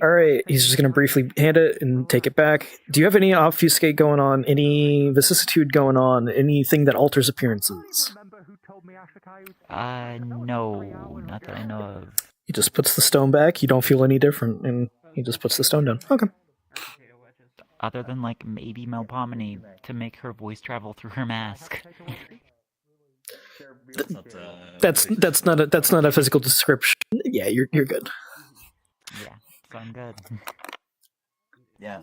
Speaker 1: Alright, he's just gonna briefly hand it and take it back. Do you have any obfuscate going on? Any vicissitude going on? Anything that alters appearances?
Speaker 20: No, not that I know of.
Speaker 1: He just puts the stone back, you don't feel any different, and he just puts the stone down. Okay.
Speaker 20: Other than, like, maybe Melpomene to make her voice travel through her mask.
Speaker 1: That's not a physical description. Yeah, you're good.
Speaker 20: Yeah, so I'm good.
Speaker 12: Yeah,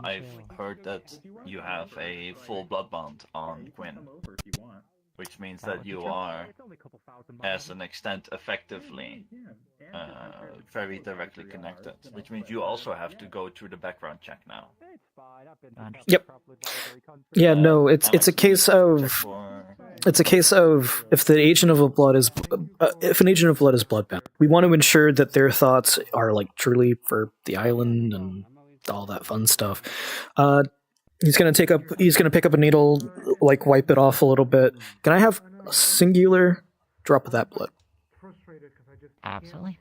Speaker 12: I've heard that you have a full blood bond on Gwyn, which means that you are, as an extent, effectively very directly connected, which means you also have to go through the background check now.
Speaker 1: Yep. Yeah, no, it's a case of if the agent of a blood is if an agent of blood is bloodbound, we want to ensure that their thoughts are like truly for the island and all that fun stuff. He's gonna pick up a needle, like wipe it off a little bit. Can I have a singular drop of that blood?
Speaker 20: Absolutely.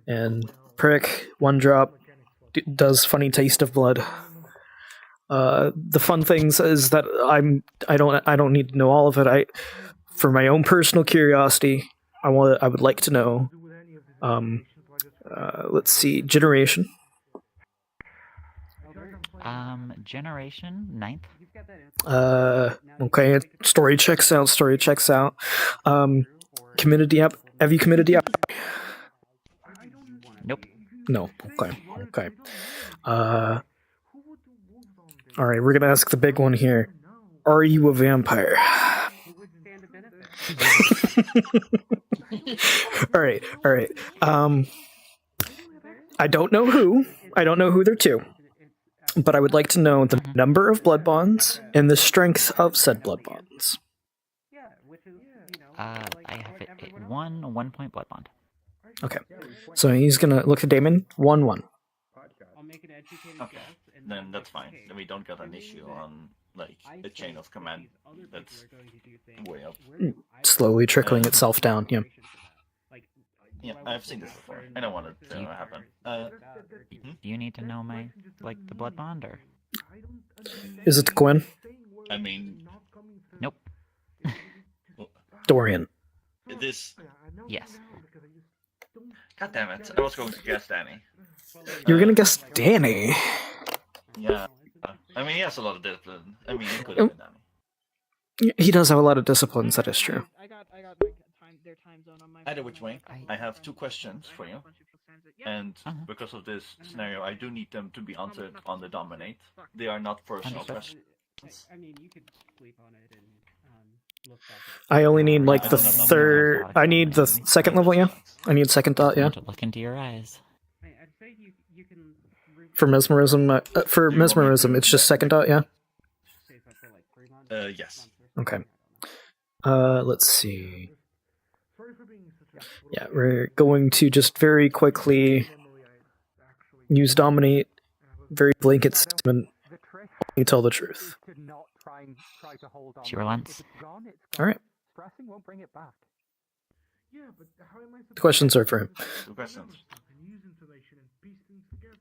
Speaker 1: And prick, one drop does funny taste of blood. The fun things is that I don't need to know all of it. For my own personal curiosity, I would like to know. Let's see, generation.
Speaker 20: Generation 9th.
Speaker 1: Okay, story checks out. Committed app. Have you committed the app?
Speaker 20: Nope.
Speaker 1: No. Okay. Alright, we're gonna ask the big one here. Are you a vampire? Alright. I don't know who they're to. But I would like to know the number of blood bonds and the strength of said blood bonds.
Speaker 20: I have it 1 point blood bond.
Speaker 1: Okay. So he's gonna look at Damon. 1-1.
Speaker 12: Okay. Then that's fine. Then we don't got an issue on like a chain of command that's way up.
Speaker 1: Slowly trickling itself down, yeah.
Speaker 12: Yeah, I've seen this before. I don't want it to happen.
Speaker 20: Do you need to know my the blood bond or?
Speaker 1: Is it Gwen?
Speaker 12: I mean,
Speaker 20: Nope.
Speaker 1: Dorian.
Speaker 12: This.
Speaker 20: Yes.
Speaker 12: God damn it! I was going to guess Danny.
Speaker 1: You were gonna guess Danny.
Speaker 12: Yeah. I mean, he has a lot of discipline. I mean, it could have been Danny.
Speaker 1: He does have a lot of disciplines. That is true.
Speaker 12: Either which way, I have 2 questions for you. And because of this scenario, I do need them to be answered on the dominate. They are not personal questions.
Speaker 5: I mean, you could sleep on it and look back
Speaker 1: I only need like the third. I need the second level. Yeah, I need second dot. Yeah.
Speaker 20: To look into your eyes.
Speaker 5: I'd say you can.
Speaker 1: For mesmerism, it's just second dot. Yeah.
Speaker 12: Yes.
Speaker 1: Okay. Let's see. Yeah, we're going to just very quickly use dominate, very blanket statement. You tell the truth.
Speaker 20: Sure, Lance.
Speaker 1: All right. The questions are for him.
Speaker 12: 2 questions.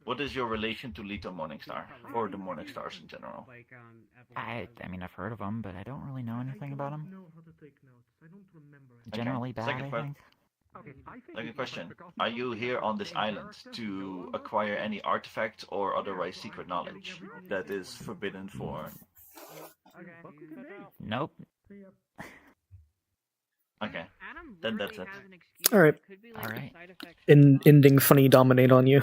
Speaker 12: What is your relation to Lito Morningstar, or the Morningstars in general?
Speaker 20: I mean, I've heard of them, but I don't really know anything about them. Generally bad, I think.
Speaker 12: Second question. Are you here on this island to acquire any artifact or otherwise secret knowledge that is forbidden for...
Speaker 20: Nope.
Speaker 12: Okay. Then that's it.
Speaker 1: Alright.
Speaker 20: Alright.
Speaker 1: Ending funny dominate on you.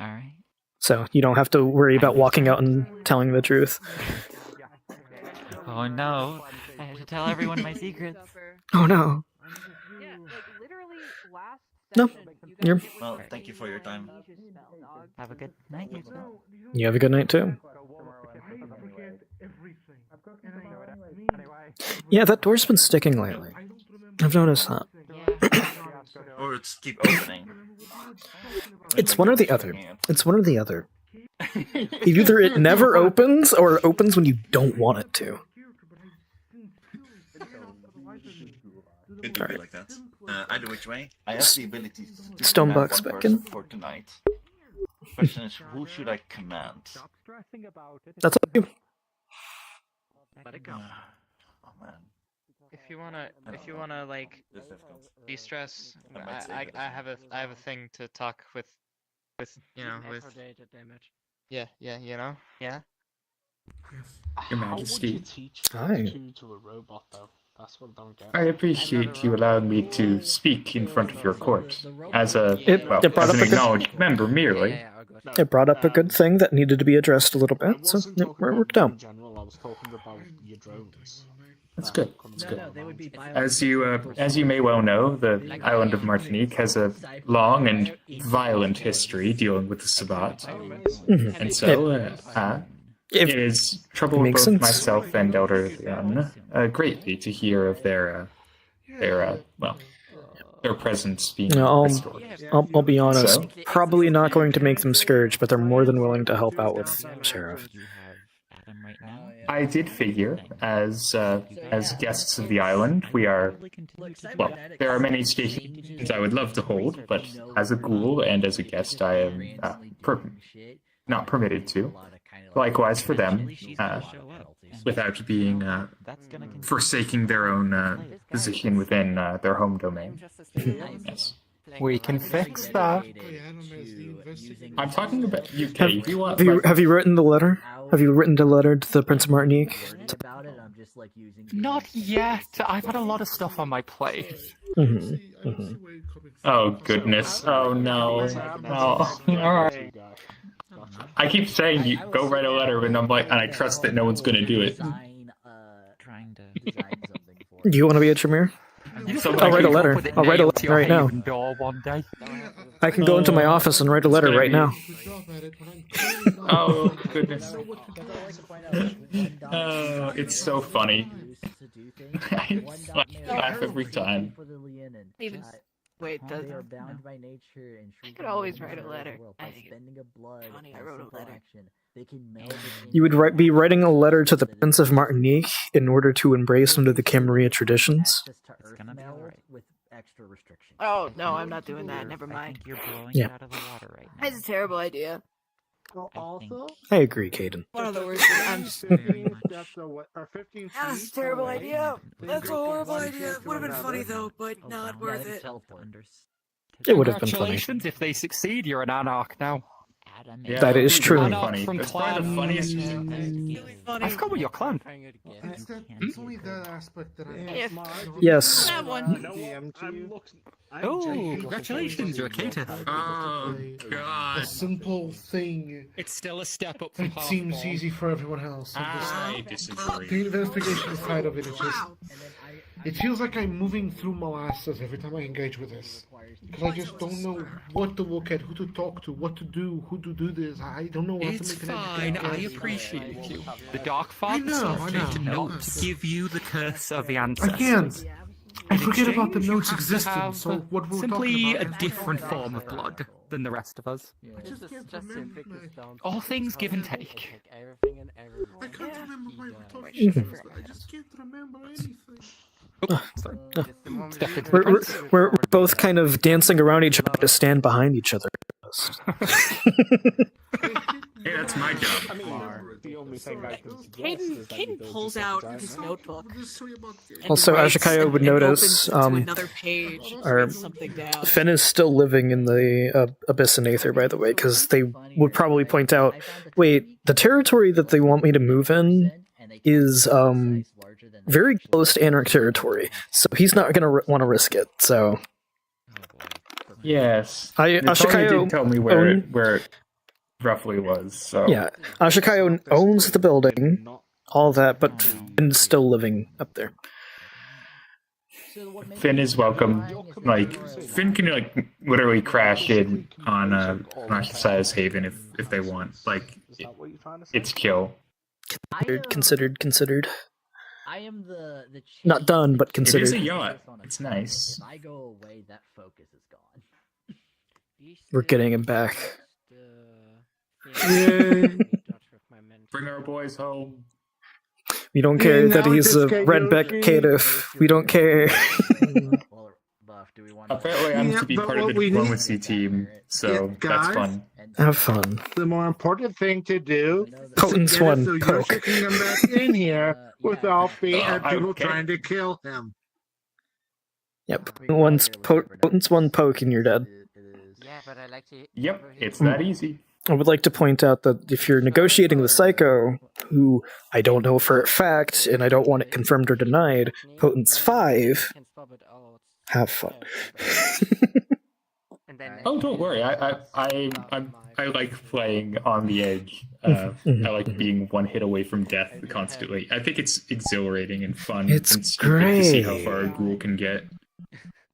Speaker 20: Alright.
Speaker 1: So you don't have to worry about walking out and telling the truth.
Speaker 20: Oh no. I have to tell everyone my secrets.
Speaker 1: Oh no. No. You're...
Speaker 12: Well, thank you for your time.
Speaker 20: Have a good night, you too.
Speaker 1: You have a good night too. Yeah, that door's been sticking lately. I've noticed that.
Speaker 12: Or it's keep opening.
Speaker 1: It's one or the other. It's one or the other. Either it never opens, or it opens when you don't want it to.
Speaker 12: It could be like that. Either which way, I have the ability to
Speaker 1: Stonebox
Speaker 12: command one
Speaker 1: back in.
Speaker 12: person for tonight. Question is, who should I command?
Speaker 1: That's up to you.
Speaker 2: Let it go.
Speaker 12: Oh man.
Speaker 2: If you wanna like de-stress, I have a thing to talk with you know with. Yeah, you know, yeah.
Speaker 10: Your Majesty.
Speaker 1: Hi.
Speaker 13: To a robot though. That's what I don't get.
Speaker 10: I appreciate you allowing me to speak in front of your court as an acknowledged member merely.
Speaker 1: It brought up a good thing that needed to be addressed a little bit, so it worked out.
Speaker 13: In general, I was talking about your drones.
Speaker 10: That's good. That's good. As you may well know, the island of Martinique has a long and violent history dealing with the Sabbat, and so it is troubled both
Speaker 1: sense.
Speaker 10: myself and Elder Leon greatly to hear of their presence being restored.
Speaker 1: I'll be honest.
Speaker 10: So?
Speaker 1: Probably not going to make them scourge, but they're more than willing to help out with Sheriff.
Speaker 10: I did figure, as guests of the island, we are, well, there are many stations I would love to hold, but as a ghoul and as a guest, I am not permitted to. Likewise for them, without being forsaking their own position within their home domain. Yes.
Speaker 7: We can fix that.
Speaker 10: I'm talking about UK. If you want,
Speaker 1: have you written the letter? Have you written the letter to the Prince of Martinique?
Speaker 7: Not yet. I've had a lot of stuff on my plate.
Speaker 10: Oh goodness! Oh no! Oh. Alright. I keep saying you go write a letter, and I'm like, and I trust that no one's going to do it.
Speaker 1: Do you want to be a Tremere? I'll write a letter. I'll write a letter right now. I can go into my office and write a letter right now.
Speaker 10: Oh goodness! Oh, it's so funny. I laugh every time.
Speaker 22: Wait, does I could always write a letter. I think it's funny. I wrote a letter.
Speaker 1: You would be writing a letter to the Prince of Martinique in order to embrace under the Camarilla traditions?
Speaker 22: Oh no, I'm not doing that. Never mind.
Speaker 20: You're blowing
Speaker 1: Yeah.
Speaker 20: it out of the water right now.
Speaker 22: That's a terrible idea.
Speaker 21: Well, also,
Speaker 1: I agree, Caden.
Speaker 22: One of the worst. I'm just.
Speaker 21: 15 steps away, or 15 feet.
Speaker 22: That's a terrible
Speaker 21: away.
Speaker 22: idea. That's a horrible idea. Would have been funny though, but not worth it.
Speaker 1: It would have been funny.
Speaker 7: Congratulations, if they succeed, you're an anarch now.
Speaker 10: Yeah,
Speaker 1: That is true.
Speaker 7: Anarch from
Speaker 10: That's probably the funniest.
Speaker 7: I forgot what your clan.
Speaker 18: It's only that aspect that I.
Speaker 1: Yes.
Speaker 22: Have one.
Speaker 7: Oh, congratulations, you're a cater.
Speaker 18: Oh
Speaker 7: God.
Speaker 18: A simple thing.
Speaker 7: It's still a step up from
Speaker 18: It
Speaker 7: half
Speaker 18: seems
Speaker 7: form.
Speaker 18: easy for everyone else.
Speaker 7: I disagree.
Speaker 18: The investigation side of it is just. It feels like I'm moving through molasses every time I engage with this. Because I just don't know what to look at, who to talk to, what to do, who to do this. I don't know what
Speaker 7: It's
Speaker 18: to make an
Speaker 7: fine,
Speaker 18: educated
Speaker 7: I
Speaker 18: guess.
Speaker 7: appreciate you. The Dark Father
Speaker 18: I know, I know.
Speaker 7: to note to give you the curse of the ancestors.
Speaker 18: Again, I
Speaker 7: In
Speaker 18: forget about the
Speaker 7: exchange, you
Speaker 18: note's
Speaker 7: have to
Speaker 18: existence,
Speaker 7: have
Speaker 18: so what we're
Speaker 7: simply
Speaker 18: talking
Speaker 7: a
Speaker 18: about is-
Speaker 7: different form of blood than the rest of us. All things give and take.
Speaker 18: I can't remember why we're talking about this. I just can't remember anything.
Speaker 7: Step into the
Speaker 1: We're
Speaker 7: prince.
Speaker 1: both kind of dancing around each other to stand behind each other.
Speaker 10: Hey, that's my job.
Speaker 11: I mean, the only thing I can
Speaker 22: Caden pulls out his notebook.
Speaker 1: Also, Ashikayo would notice
Speaker 22: another page.
Speaker 1: our
Speaker 22: Something down.
Speaker 1: Finn is still living in the Abyss and Aether, by the way, because they would probably point out, wait, the territory that they want me to move in is very close to Anarch territory, so he's not going to want to risk it. So
Speaker 10: Yes.
Speaker 1: Natoya
Speaker 10: Ashikayo did tell me where
Speaker 1: own-
Speaker 10: it roughly was. So
Speaker 1: yeah, Ashikayo owns the building, all that, but Finn's still living up there.
Speaker 10: Finn is welcome. Like Finn can like literally crash in on Ashikayo's Haven if they want. Like it's chill.
Speaker 1: Considered.
Speaker 23: I am the
Speaker 1: Not done, but
Speaker 10: It
Speaker 1: considered.
Speaker 10: is a yacht. It's nice.
Speaker 23: If I go away, that focus is gone.
Speaker 1: We're getting him back.
Speaker 10: Bring our boys home.
Speaker 1: We don't care
Speaker 21: Yeah,
Speaker 1: that
Speaker 21: now
Speaker 1: he's
Speaker 21: it's
Speaker 1: a
Speaker 21: just
Speaker 1: redback
Speaker 21: Yoshi.
Speaker 1: caitiff. We don't care.
Speaker 10: Apparently, I'm
Speaker 21: Yeah,
Speaker 10: to be
Speaker 21: but
Speaker 10: part of
Speaker 21: what
Speaker 10: the
Speaker 21: we need-
Speaker 10: diplomacy team, so
Speaker 21: Yeah,
Speaker 10: that's
Speaker 21: guys.
Speaker 10: fun.
Speaker 1: Have fun.
Speaker 21: The more important thing to do
Speaker 1: Potence
Speaker 21: is to get
Speaker 1: one,
Speaker 21: it so
Speaker 1: poke.
Speaker 21: Yoshi can come back in here without being people
Speaker 10: okay.
Speaker 21: trying to kill him.
Speaker 1: Yep. Potence one poke and you're dead.
Speaker 16: Yeah, but I like to.
Speaker 10: Yep, it's that easy.
Speaker 1: I would like to point out that if you're negotiating with Psycho, who I don't know for a fact, and I don't want it confirmed or denied, Potence 5, have fun.
Speaker 10: Oh, don't worry. I like playing on the edge. I like being one hit away from death constantly. I think it's exhilarating and fun.
Speaker 1: It's
Speaker 10: and stupid to see how
Speaker 1: great.
Speaker 10: far a ghoul can get.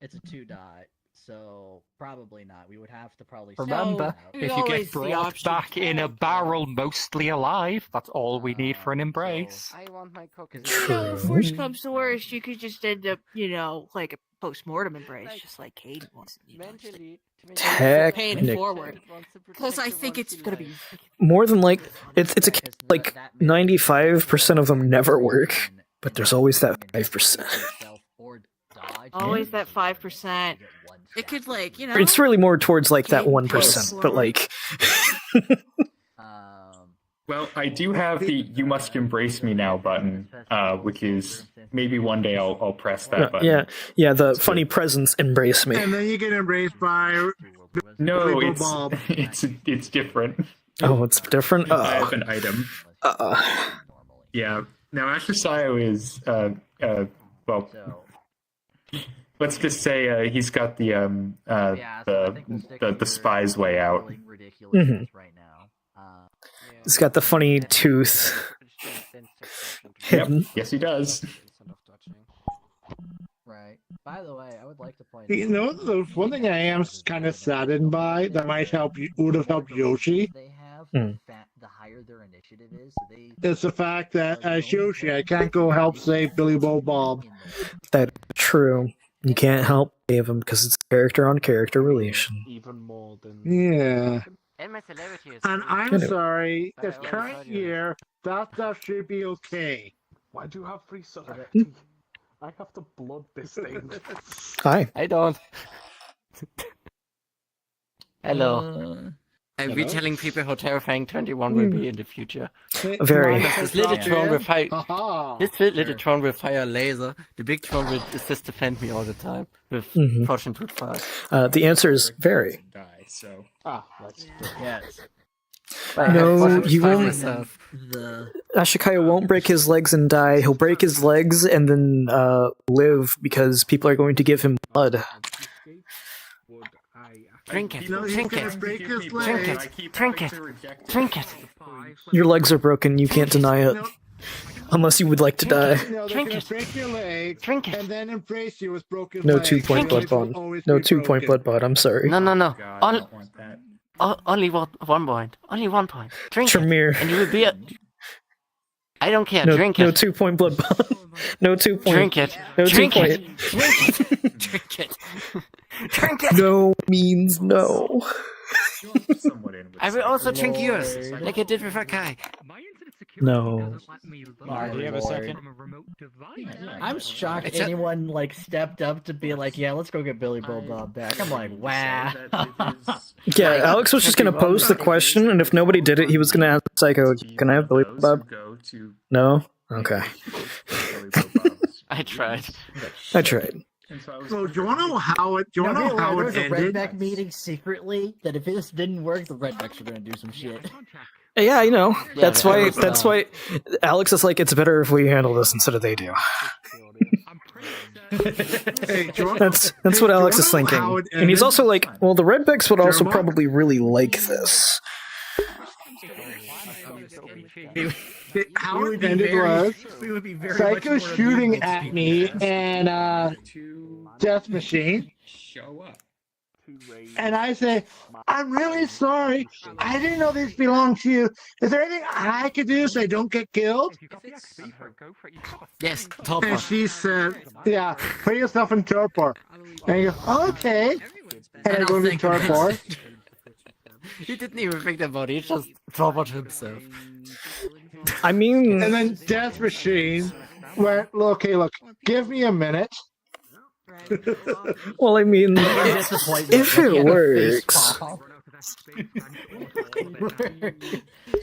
Speaker 23: It's a 2 dot, so probably not. We would have to probably.
Speaker 7: Remember, if you get brought back in a barrel, mostly alive, that's all we need for an embrace.
Speaker 16: I want my cookies.
Speaker 22: No, if worst comes to worst, you could just end up, like a post-mortem embrace, just like Caden wants.
Speaker 16: Mentally,
Speaker 22: Paying it
Speaker 1: Technic-
Speaker 22: forward. Because I think it's gonna be.
Speaker 1: More than like, it's a like 95% of them never work, but there's always that 5%.
Speaker 22: Always that 5%. It could,
Speaker 1: It's really more towards like that 1%, but like.
Speaker 10: Well, I do have the "You must embrace me now" button, which is maybe one day I'll press that button.
Speaker 1: Yeah, the funny presence embrace me.
Speaker 21: And then you get embraced by
Speaker 10: No,
Speaker 21: Billy
Speaker 10: it's
Speaker 21: Bob.
Speaker 10: it's different.
Speaker 1: Oh, it's different?
Speaker 10: I have an item. Yeah. Now, Ashikayo is well. Let's just say he's got the spy's way out.
Speaker 1: Mhm. He's got the funny tooth.
Speaker 10: Yep. Yes, he does.
Speaker 23: Right. By the way, I would like to point
Speaker 21: You know, the one thing I am kind of saddened by that would have helped Yoshi
Speaker 23: the higher their initiative is, so they
Speaker 21: is the fact that as Yoshi, I can't go help save Billy Bob.
Speaker 1: That's true. You can't help save him because it's character on character relation.
Speaker 11: Even more than.
Speaker 21: Yeah.
Speaker 16: And my celebrity is.
Speaker 21: And I'm
Speaker 1: Anyway.
Speaker 21: sorry, this current year, that stuff should be okay.
Speaker 11: Why do you have free select? I have to blood this thing.
Speaker 1: Hi.
Speaker 16: I don't. Hello. I'm
Speaker 11: Hello?
Speaker 16: retelling people how terrifying 21 will be in the future.
Speaker 1: Very.
Speaker 16: This little drone will fire. This little drone will fire a laser. The big drone will just defend me all the time with
Speaker 1: Mhm.
Speaker 16: Fortune Tooth 5.
Speaker 1: The answer is very.
Speaker 10: Die, so.
Speaker 11: Let's
Speaker 16: Yes.
Speaker 1: No, he won't.
Speaker 23: The
Speaker 1: Ashikayo won't break his legs and die. He'll break his legs and then live because people are going to give him blood.
Speaker 16: Drink it.
Speaker 21: No, he's
Speaker 16: Drink
Speaker 21: gonna
Speaker 16: it.
Speaker 21: break his
Speaker 16: Drink
Speaker 21: legs.
Speaker 16: it. Drink it. Drink it.
Speaker 1: Your legs are broken. You can't deny it. Unless you would like to die.
Speaker 21: No, they're
Speaker 16: Drink
Speaker 21: gonna
Speaker 16: it.
Speaker 21: break your legs
Speaker 16: Drink it.
Speaker 21: and then embrace you with broken
Speaker 1: No
Speaker 21: legs.
Speaker 1: 2-point blood
Speaker 21: Legs will
Speaker 1: bond.
Speaker 21: always
Speaker 1: No
Speaker 21: be
Speaker 1: 2-point blood
Speaker 21: broken.
Speaker 1: bond. I'm sorry.
Speaker 16: No.
Speaker 10: God, I don't want that.
Speaker 16: Only 1 point. Only 1 point. Drink
Speaker 1: Tremere.
Speaker 16: it. And you will be a... I don't care.
Speaker 1: No,
Speaker 16: Drink
Speaker 1: no
Speaker 16: it.
Speaker 1: 2-point blood bond. No 2-point.
Speaker 16: Drink it.
Speaker 1: No
Speaker 16: Drink
Speaker 1: 2-point.
Speaker 16: it. Drink it. Drink it. Drink it.
Speaker 1: No means no.
Speaker 16: I will also drink yours, like I did with Akai.
Speaker 1: No.
Speaker 11: Mar, do you have a second?
Speaker 23: I'm shocked
Speaker 16: It's a-
Speaker 23: anyone like stepped up to be like, yeah, let's go get Billy Bob back. I'm like, wow.
Speaker 1: Yeah, Alex was just gonna pose the question, and if nobody did it, he was gonna ask Psycho, "Can I have Billy Bob?" No. Okay.
Speaker 16: I tried.
Speaker 1: I tried.
Speaker 21: So do you want to know how it? Do you want to know how
Speaker 23: there
Speaker 21: it
Speaker 23: was a
Speaker 21: ended?
Speaker 23: redneck meeting secretly that if this didn't work, the rednecks were gonna do some shit.
Speaker 1: Yeah, you know.
Speaker 23: Yeah,
Speaker 1: That's
Speaker 23: that
Speaker 1: why.
Speaker 23: was
Speaker 1: That's
Speaker 23: dumb.
Speaker 1: why. Alex is like, it's better if we handle this instead of they do.
Speaker 21: Hey, do you want-
Speaker 1: That's
Speaker 21: hey,
Speaker 1: what
Speaker 21: do you
Speaker 1: Alex
Speaker 21: wanna
Speaker 1: is
Speaker 21: know
Speaker 1: thinking,
Speaker 21: how it
Speaker 1: and he's
Speaker 21: ended?
Speaker 1: also like, well, the Redbacks would also
Speaker 21: Jeremiah?
Speaker 1: probably really like this.
Speaker 21: How
Speaker 23: We
Speaker 21: it
Speaker 23: would be
Speaker 21: ended
Speaker 23: very-
Speaker 21: was
Speaker 23: we would be very
Speaker 21: Psycho
Speaker 23: much more
Speaker 21: shooting
Speaker 23: amenable to
Speaker 21: at
Speaker 23: speak
Speaker 21: me
Speaker 23: with this.
Speaker 21: and Death Machine,
Speaker 10: Show up.
Speaker 21: and I say, "I'm really sorry. I didn't know these belonged to you. Is there anything I could do so I don't get killed?"
Speaker 16: Yes,
Speaker 21: And
Speaker 16: Topper.
Speaker 21: she said, "Yeah, put yourself in torpor." And I go, "Okay." And I go into torpor.
Speaker 16: He didn't even think about it, he just Toppered himself.
Speaker 1: I mean,
Speaker 21: And then Death Machine went, "Okay, look, give me a minute."
Speaker 1: well, I mean,
Speaker 23: Disappointment,
Speaker 1: if
Speaker 23: like, he
Speaker 1: it
Speaker 23: had a face
Speaker 1: works.
Speaker 23: palm.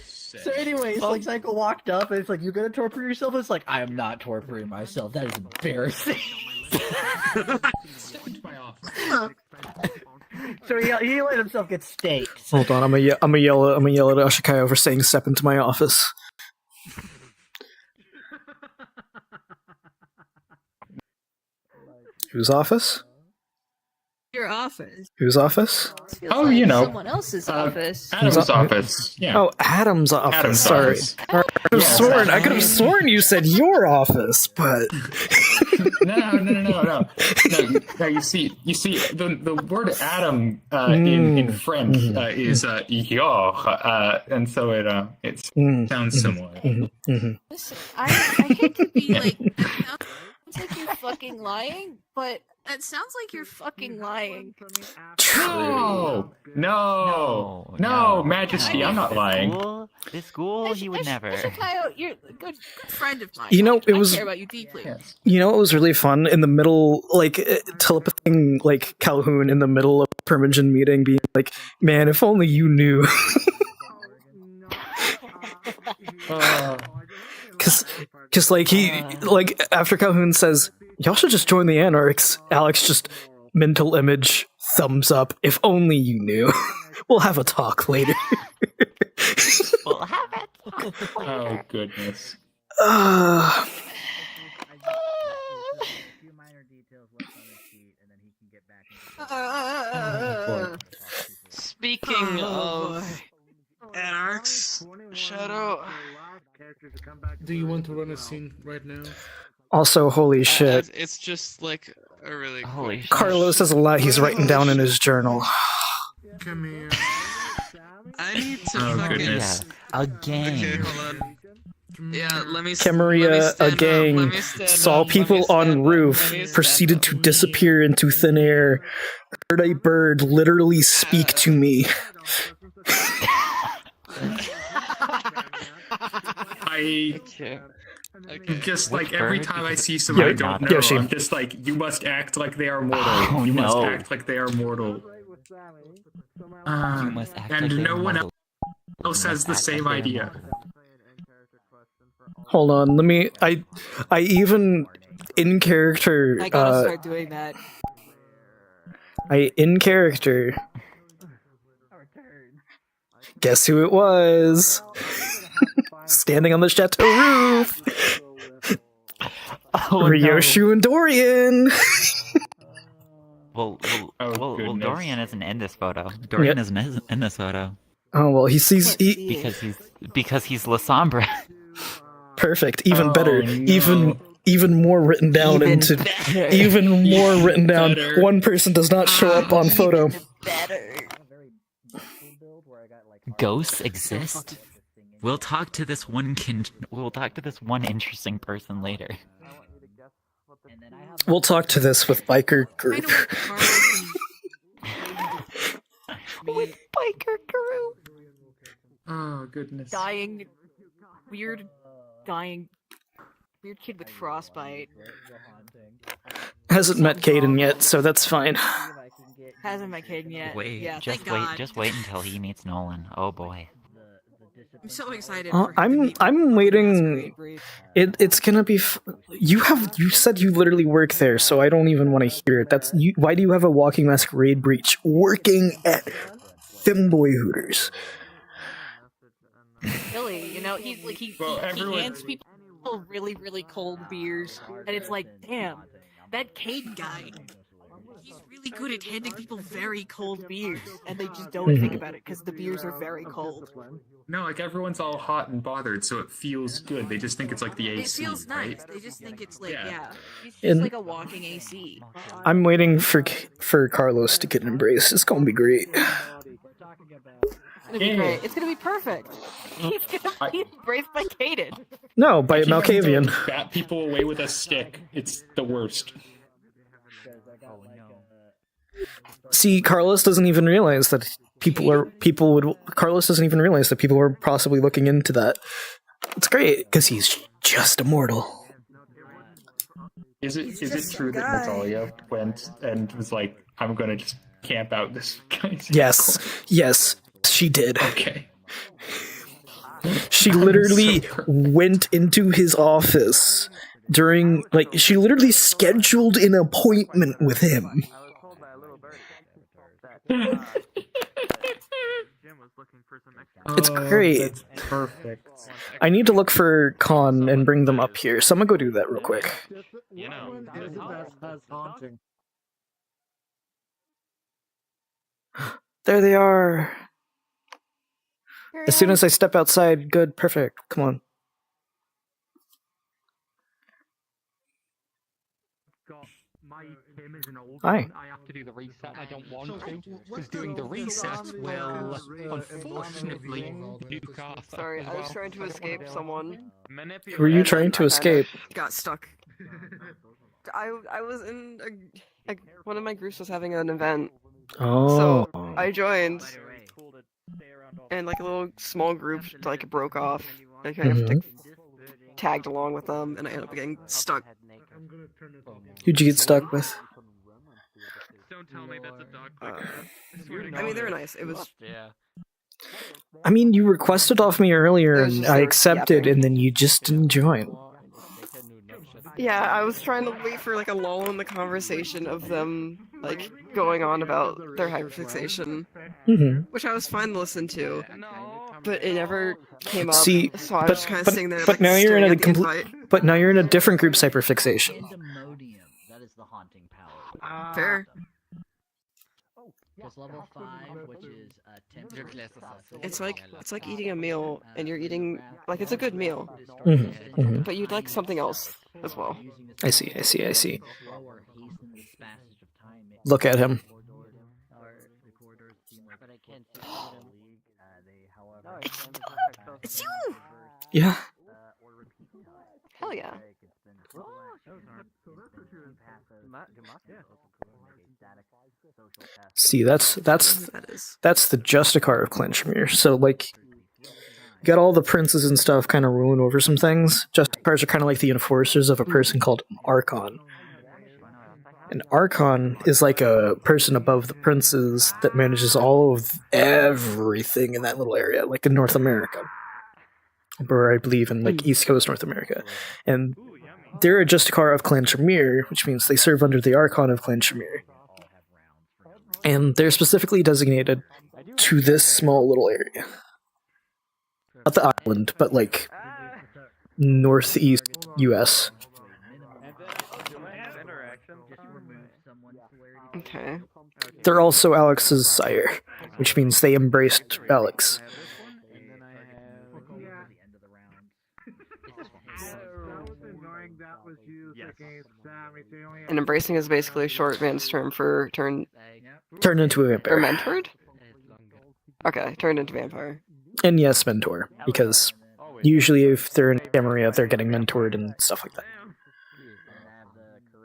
Speaker 23: So anyways, like Psycho walked up and it's like, "You gonna torpor yourself?" It's like, "I am not torturing myself. That is embarrassing." So he let himself get staked.
Speaker 1: Hold on, I'm gonna yell at Ashikayo for saying "step into my office." Whose office?
Speaker 8: Your office.
Speaker 1: Whose office?
Speaker 8: Feels
Speaker 10: Oh,
Speaker 8: like
Speaker 10: you know,
Speaker 8: someone else's office.
Speaker 10: Adam's office. Yeah.
Speaker 1: Oh, Adam's office.
Speaker 10: Adam's
Speaker 1: Sorry.
Speaker 10: office.
Speaker 1: I could have sworn you said your office, but
Speaker 10: No. You see, the word Adam in French is "your," and so it sounds similar.
Speaker 8: Listen, I hate to be like, that sounds like you're fucking lying, but that sounds like you're fucking lying.
Speaker 10: No, Majesty, I'm not lying.
Speaker 20: This ghoul, he would never.
Speaker 8: Ashikayo, you're a good friend of mine.
Speaker 1: You know, it
Speaker 8: I
Speaker 1: was-
Speaker 8: care about you deeply.
Speaker 1: you know what was really fun in the middle, like telepathing like Calhoun in the middle of a Permigen meeting, being like, "Man, if only you knew." Because like after Calhoun says, "Y'all should just join the Anarchs," Alex just mental image thumbs up. If only you knew. We'll have a talk later.
Speaker 20: We'll have it.
Speaker 10: Oh goodness.
Speaker 2: Speaking of Anarchs, Shadow.
Speaker 18: Do you want to run a scene right now?
Speaker 1: Also, holy shit.
Speaker 2: It's just like a really
Speaker 16: Holy
Speaker 2: quick.
Speaker 1: Carlos has a lot he's writing down in his journal.
Speaker 18: Come here.
Speaker 2: I need to
Speaker 10: Oh,
Speaker 2: fucking.
Speaker 10: goodness.
Speaker 20: A gang.
Speaker 2: Okay, hold on. Yeah, let me.
Speaker 1: Camarilla, a gang, saw people on roof, proceeded to disappear into thin air, heard a bird literally speak to me.
Speaker 10: Just like every time I see someone I don't know, I'm just like, you must act like they are mortal. You must act like they are mortal.
Speaker 20: You must act
Speaker 10: and
Speaker 20: like they
Speaker 10: no
Speaker 20: are
Speaker 10: one
Speaker 20: mortal.
Speaker 10: else has the same idea.
Speaker 1: Hold on, let me. I even in character.
Speaker 8: I gotta start doing that.
Speaker 1: In character. Guess who it was? Standing on the chateau roof. Ryoshu and Dorian.
Speaker 20: Well, Dorian isn't in this photo. Dorian isn't in this photo.
Speaker 1: Oh well, because
Speaker 20: he's La Sombra.
Speaker 1: Perfect. Even better. No. Even more written down even more written down. Better. One person does not show up on photo.
Speaker 20: Ghosts exist. We'll talk to this one interesting person later.
Speaker 1: We'll talk to this with biker group.
Speaker 8: With biker group.
Speaker 10: Oh goodness.
Speaker 8: Weird kid with frostbite.
Speaker 1: Hasn't met Caden yet, so that's fine.
Speaker 8: Hasn't met Caden yet.
Speaker 20: Just wait until he meets Nolan. Oh boy.
Speaker 8: I'm so excited.
Speaker 1: I'm waiting. It's gonna be. You said you literally work there, so I don't even want to hear it. Why do you have a walking masquerade breach working at Femboy Hooters?
Speaker 8: Billy, he hands people really, really cold beers, and it's like, damn, that Caden guy, he's really good at handing people very cold beers, and they just don't think about it because the beers are very cold.
Speaker 10: No, like everyone's all hot and bothered, so it feels good. They just think it's like the AC.
Speaker 8: It feels nice.
Speaker 10: Right?
Speaker 8: They just think it's like, it's just like a walking AC.
Speaker 1: I'm waiting for Carlos to get embraced. It's gonna be great.
Speaker 8: It's gonna be great. It's gonna be perfect. He's gonna be embraced by Caden.
Speaker 1: No, by Malkavian.
Speaker 10: Bat people away with a stick. It's the worst.
Speaker 1: See, Carlos doesn't even realize that Carlos doesn't even realize that people were possibly looking into that. It's great, because he's just immortal.
Speaker 10: Is it true that Natalia went and was like, I'm gonna just camp out this guy's
Speaker 1: Yes, she did.
Speaker 10: Okay.
Speaker 1: She literally went into his office she literally scheduled an appointment with him. It's great.
Speaker 10: That's perfect.
Speaker 1: I need to look for Khan and bring them up here, so I'm gonna go do that real quick. There they are. As soon as I step outside, good, perfect. Come on. Hi.
Speaker 7: I have to do the reset. I don't want to, because doing the reset will unfortunately do cost.
Speaker 4: Sorry, I was trying to escape someone.
Speaker 1: Who were you trying to escape?
Speaker 4: Got stuck. I was in one of my groups was having an event.
Speaker 1: Oh.
Speaker 4: So I joined, and like a little small group like broke off. I kind of tagged along with them, and I ended up getting stuck.
Speaker 1: Who'd you get stuck with?
Speaker 14: Don't tell me that's a dog.
Speaker 4: I mean, they were nice. It was.
Speaker 1: I mean, you requested off me earlier, and I accepted, and then you just didn't join.
Speaker 4: Yeah, I was trying to wait for like a lull in the conversation of them like going on about their hyperfixation, which I was fine to listen to, but it never came up.
Speaker 1: See,
Speaker 4: so I was just kind of sitting there.
Speaker 1: But now you're in a But now you're in a different group's hyperfixation.
Speaker 23: That is the haunting power.
Speaker 4: Fair.
Speaker 23: Just level 5, which is 10.
Speaker 4: It's like eating a meal, and you're eating like it's a good meal, but you'd like something else as well.
Speaker 1: I see. Look at him.
Speaker 4: It's you!
Speaker 1: Yeah.
Speaker 4: Hell yeah.
Speaker 1: See, that's the Justicar of Clenchmere. So like, got all the princes and stuff kind of ruling over some things. Justicars are kind of like the enforcers of a person called an Archon. An Archon is like a person above the princes that manages all of everything in that little area, like in North America. Or I believe in like East Coast North America. And they're a Justicar of Clan Shamir, which means they serve under the Archon of Clan Shamir. And they're specifically designated to this small little area. Not the island, but like northeast US.
Speaker 4: Okay.
Speaker 1: They're also Alex's sire, which means they embraced Alex.
Speaker 4: And embracing is basically a short man's term for turned
Speaker 1: into a vampire.
Speaker 4: Or mentored? Okay, turned into vampire.
Speaker 1: And yes, mentor, because usually if they're in Camarilla, they're getting mentored and stuff like that.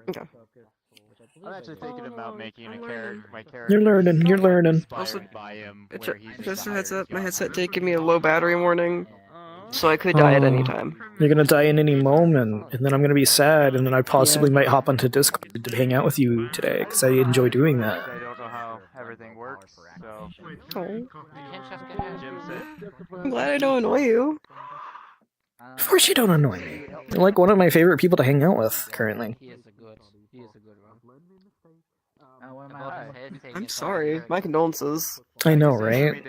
Speaker 4: Okay.
Speaker 2: I'm actually thinking about making my character.
Speaker 1: You're learning.
Speaker 4: Also, just a heads up, my headset did give me a low battery warning, so I could die at any time.
Speaker 1: You're gonna die in any moment, and then I'm gonna be sad, and then I possibly might hop onto Discord to hang out with you today, because I enjoy doing that.
Speaker 2: I don't know how everything works, so...
Speaker 4: Oh. I'm glad I don't annoy you.
Speaker 1: Of course you don't annoy me. You're like one of my favorite people to hang out with, currently.
Speaker 4: I'm sorry. My condolences.
Speaker 1: I know, right?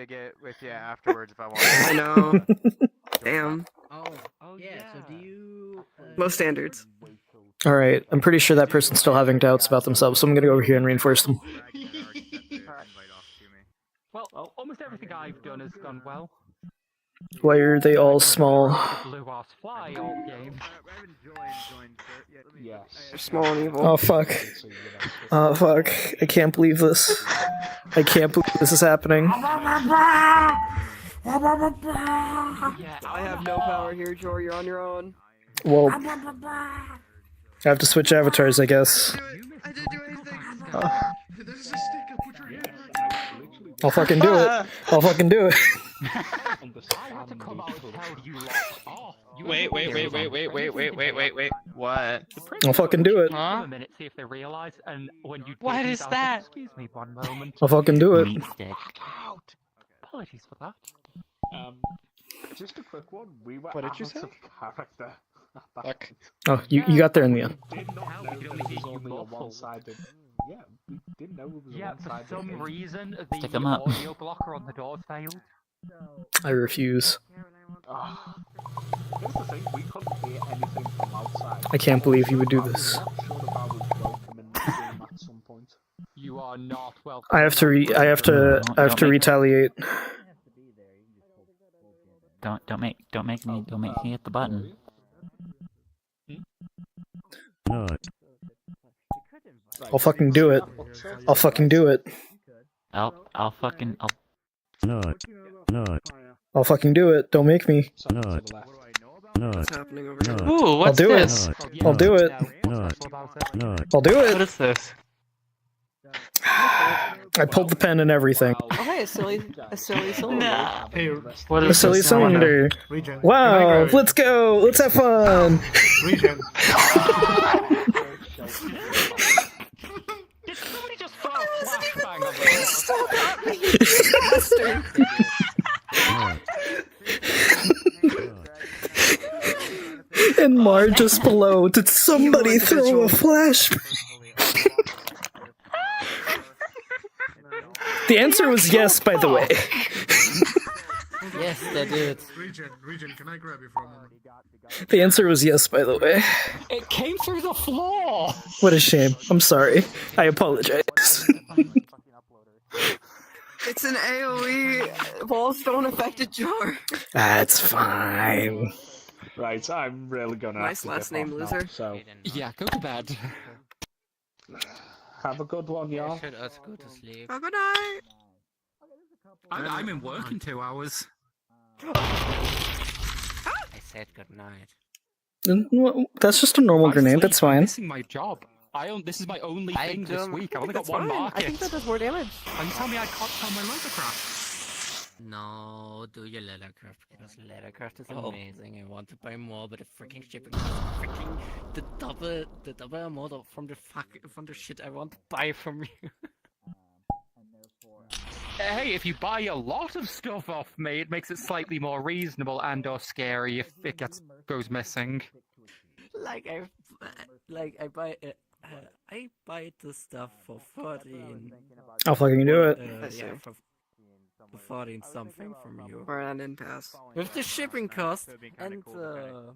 Speaker 4: I know. Damn. Low standards.
Speaker 1: Alright, I'm pretty sure that person's still having doubts about themselves, so I'm gonna go over here and reinforce them.
Speaker 7: Well, almost everything I've done has gone well.
Speaker 1: Why are they all small?
Speaker 7: Blue ass fly all game.
Speaker 4: They're small and evil.
Speaker 1: Oh fuck. Oh fuck. I can't believe this. I can't believe this is happening.
Speaker 4: I have no power here, Jor. You're on your own.
Speaker 1: Well, I have to switch avatars, I guess. I'll fucking do it. I'll fucking do it.
Speaker 2: Wait. What?
Speaker 1: I'll fucking do it.
Speaker 2: Huh?
Speaker 7: A minute, see if they realize, and when you
Speaker 2: What is that?
Speaker 7: Excuse me one moment.
Speaker 1: I'll fucking do it.
Speaker 7: Apologies for that.
Speaker 11: Just a quick one. We were
Speaker 2: What did you
Speaker 11: out
Speaker 2: say?
Speaker 11: of character.
Speaker 2: Fuck.
Speaker 1: Oh, you got there in the end.
Speaker 11: Did not know it was only a one-sided. Yeah, we didn't know it was a
Speaker 7: Yeah, for
Speaker 11: one-sided.
Speaker 7: some reason,
Speaker 20: Stick
Speaker 7: the
Speaker 20: 'em up.
Speaker 7: audio blocker on the door failed.
Speaker 1: I refuse.
Speaker 11: Oh. Here's the thing, we couldn't hear anything from outside.
Speaker 1: I can't believe you would do this.
Speaker 11: I'm not sure if I was welcome in the game at some point.
Speaker 7: You are not welcome.
Speaker 1: I have to retaliate.
Speaker 20: Don't make me hit the button.
Speaker 1: I'll fucking do it. I'll fucking do it.
Speaker 20: I'll fucking
Speaker 1: fucking do it. Don't make me.
Speaker 4: What's happening over here?
Speaker 2: Ooh, what's
Speaker 1: I'll do
Speaker 2: this?
Speaker 1: it. I'll do it. I'll do
Speaker 2: What
Speaker 1: it.
Speaker 2: is this?
Speaker 1: I pulled the pen and everything.
Speaker 4: Oh, hey, a silly cylinder.
Speaker 18: Hey,
Speaker 2: What
Speaker 1: A
Speaker 2: is
Speaker 1: silly
Speaker 2: this?
Speaker 1: cylinder.
Speaker 18: Regen.
Speaker 1: Wow, let's go. Let's have fun.
Speaker 18: Regen.
Speaker 7: Did somebody just throw a flashbang on the
Speaker 4: Stop at me, you bastard!
Speaker 1: And Mar just below. Did somebody throw a flashbang? The answer was yes, by the way.
Speaker 16: Yes, they did.
Speaker 18: Regen, can I grab you for a moment?
Speaker 1: The answer was yes, by the way.
Speaker 7: It came through the floor!
Speaker 1: What a shame. I'm sorry. I apologize.
Speaker 4: It's an AoE. Walls don't affect a jar.
Speaker 1: That's fine.
Speaker 11: Right, I'm really gonna have
Speaker 4: Nice
Speaker 11: to
Speaker 4: last
Speaker 11: dip
Speaker 4: name,
Speaker 11: off
Speaker 4: loser.
Speaker 11: now, so
Speaker 7: Yeah, go to bed.
Speaker 11: have a good one, y'all.
Speaker 22: Should us go to sleep.
Speaker 4: Have a good night.
Speaker 7: I'm in work in 2 hours.
Speaker 22: I said good night.
Speaker 1: That's just a normal grenade, that's
Speaker 7: I'm
Speaker 1: fine.
Speaker 7: missing my job. This is my only thing this week. I've only got one market.
Speaker 4: I think that does more damage.
Speaker 7: And you tell me I can't turn my laser craft.
Speaker 16: No, do your lettercraft because lettercraft is amazing. I want to buy more, but the freaking shipping is freaking the double amount from the shit I want to buy from you.
Speaker 7: Hey, if you buy a lot of stuff off me, it makes it slightly more reasonable and/or scary if it goes missing.
Speaker 16: I buy the stuff for 14.
Speaker 1: I'll fucking do it.
Speaker 16: Yeah, for 14 something from you.
Speaker 4: Or an impasse.
Speaker 16: With the shipping cost and border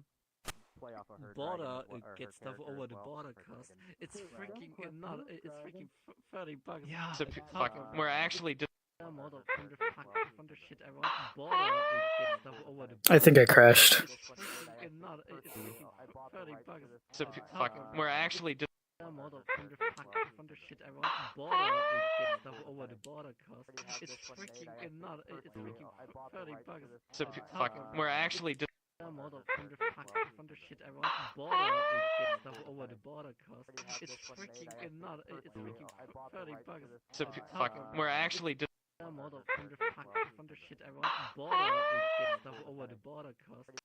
Speaker 16: get stuff over the border cost. It's freaking not. It's freaking $30.
Speaker 2: Yeah. So we're actually just.
Speaker 16: From the shit I want border get stuff over the.
Speaker 1: I think I crashed.
Speaker 2: So we're actually just.
Speaker 16: From the shit I want border get stuff over the border cost. It's freaking not. It's freaking $30.
Speaker 2: So we're actually just.
Speaker 16: From the shit I want border get stuff over the border cost. It's freaking not. It's freaking $30.
Speaker 2: So we're actually just.
Speaker 16: From the shit I want border get stuff over the border cost.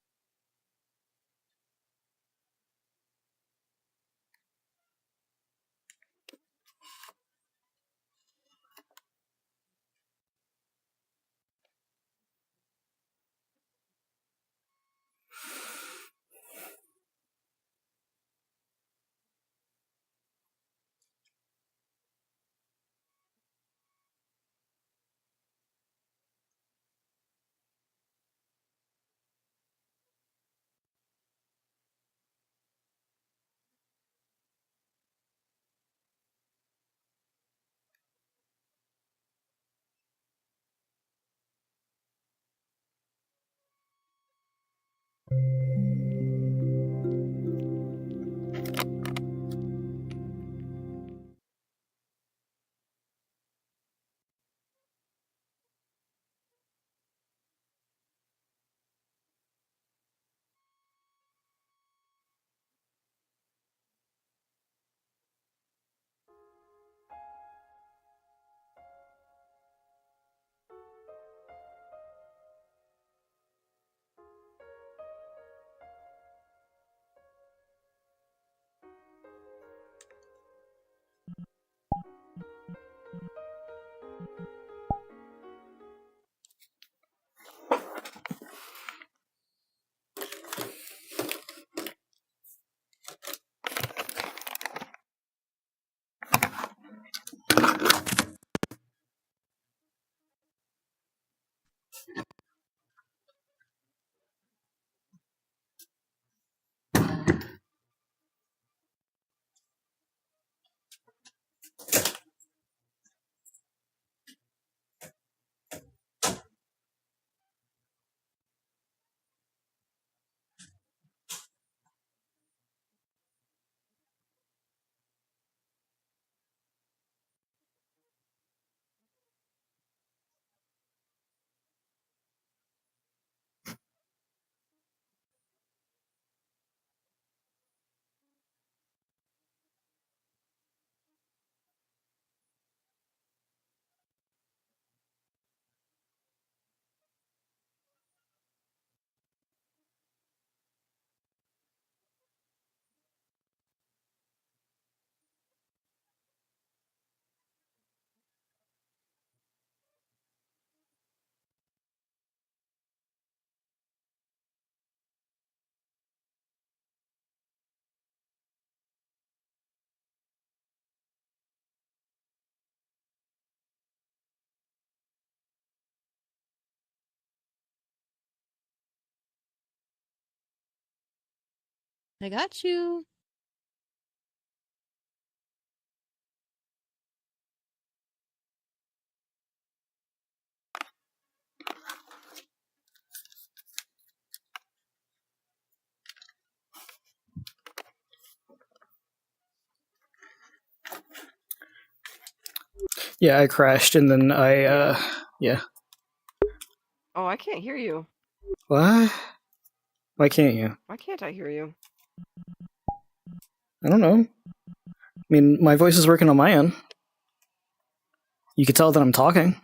Speaker 3: I got you.
Speaker 1: Yeah, I crashed and then yeah.
Speaker 4: Oh, I can't hear you.
Speaker 1: What? Why can't you?
Speaker 4: Why can't I hear you?
Speaker 1: I don't know. I mean, my voice is working on my end. You can tell that I'm talking.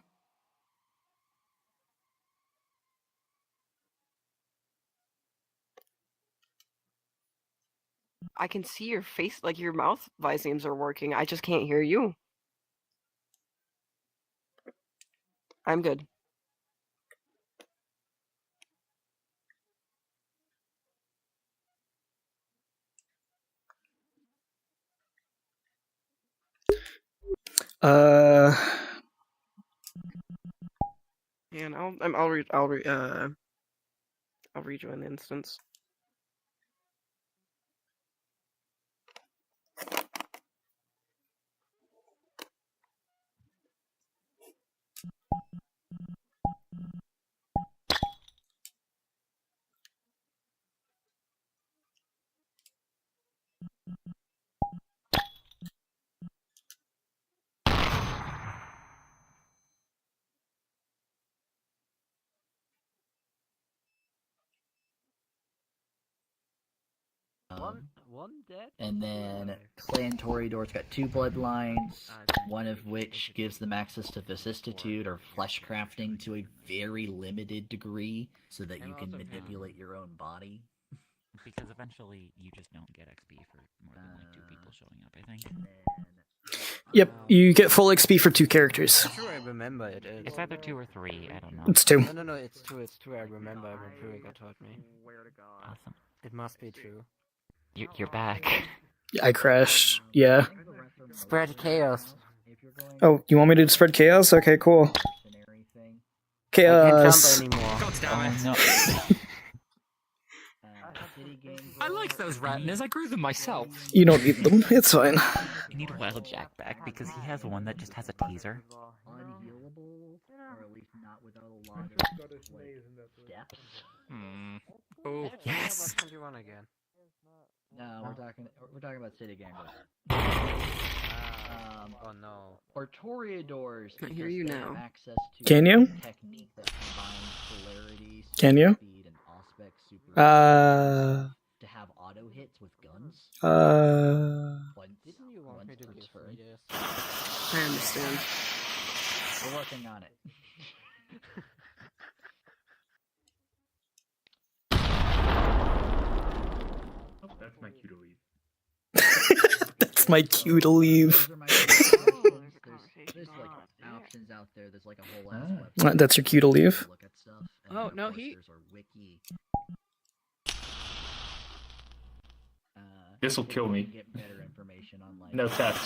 Speaker 4: I can see your face, like your mouth visemes are working. I just can't hear you. I'm good. And I'll rejoin the instance.
Speaker 23: One dead. And then Clan Toreador's got 2 bloodlines, one of which gives them access to vicissitude or flesh crafting to a very limited degree, so that you can manipulate your own body.
Speaker 20: Because eventually you just don't get XP for more than like 2 people showing up, I think.
Speaker 1: Yep, you get full XP for 2 characters.
Speaker 16: I'm sure I remember it is.
Speaker 20: It's either 2 or 3, I don't know.
Speaker 1: It's 2.
Speaker 16: No, it's 2, it's 2, I remember, Vampirica taught me.
Speaker 20: Awesome.
Speaker 16: It must be true.
Speaker 20: You're back.
Speaker 1: I crashed. Yeah.
Speaker 16: Spread chaos.
Speaker 1: Oh, you want me to spread chaos? Okay, cool. Chaos.
Speaker 16: I can't jump anymore.
Speaker 20: Oh, no.
Speaker 7: I like those retinas. I grew them myself.
Speaker 1: You don't need them. It's fine.
Speaker 20: You need Wild Jack back because he has one that just has a teaser.
Speaker 23: Unhealable, or at least not without a lot of depth.
Speaker 7: Oh,
Speaker 20: yes.
Speaker 16: What you want again?
Speaker 23: No, we're talking about City Gamers.
Speaker 16: Oh no.
Speaker 23: Or Toreadors.
Speaker 4: I hear you now.
Speaker 23: Access to
Speaker 1: Can you?
Speaker 23: a technique that combines polarity,
Speaker 1: Can you?
Speaker 23: speed, and aspect super to have auto hits with guns.
Speaker 16: Didn't you want me to give me this?
Speaker 4: I understand.
Speaker 23: We're working on it.
Speaker 10: That's my cue to leave.
Speaker 1: That's my cue to leave.
Speaker 23: There's like options out there. There's like a whole ass website.
Speaker 1: That's your cue to leave?
Speaker 23: Look at stuff.
Speaker 8: Oh, no, he...
Speaker 23: There's our wiki.
Speaker 10: This'll kill me.
Speaker 23: Get better information on like
Speaker 10: No test.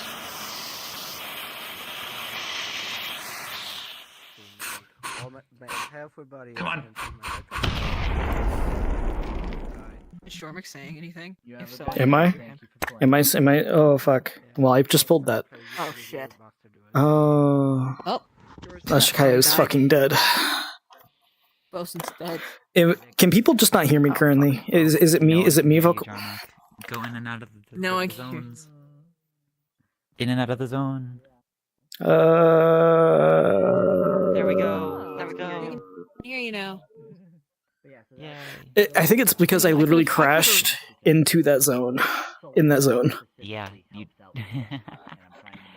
Speaker 16: Come
Speaker 10: on.
Speaker 8: Is Shormick saying anything? If so,
Speaker 1: Am I? Am I? Oh, fuck. Well, I just pulled that.
Speaker 8: Oh, shit.
Speaker 1: Oh.
Speaker 8: Oh.
Speaker 1: Ashikaya's fucking dead.
Speaker 8: Bosun's dead.
Speaker 1: Can people just not hear me currently? Is it me? Is it me, vocal?
Speaker 20: Go in and out of the
Speaker 8: No, I
Speaker 20: the
Speaker 8: can't.
Speaker 20: zones. In and out of the zone.
Speaker 1: There
Speaker 20: we go. There we go.
Speaker 8: Hear you now.
Speaker 20: Yay.
Speaker 1: I think it's because I literally crashed into that zone. In that zone.
Speaker 20: Yeah. You...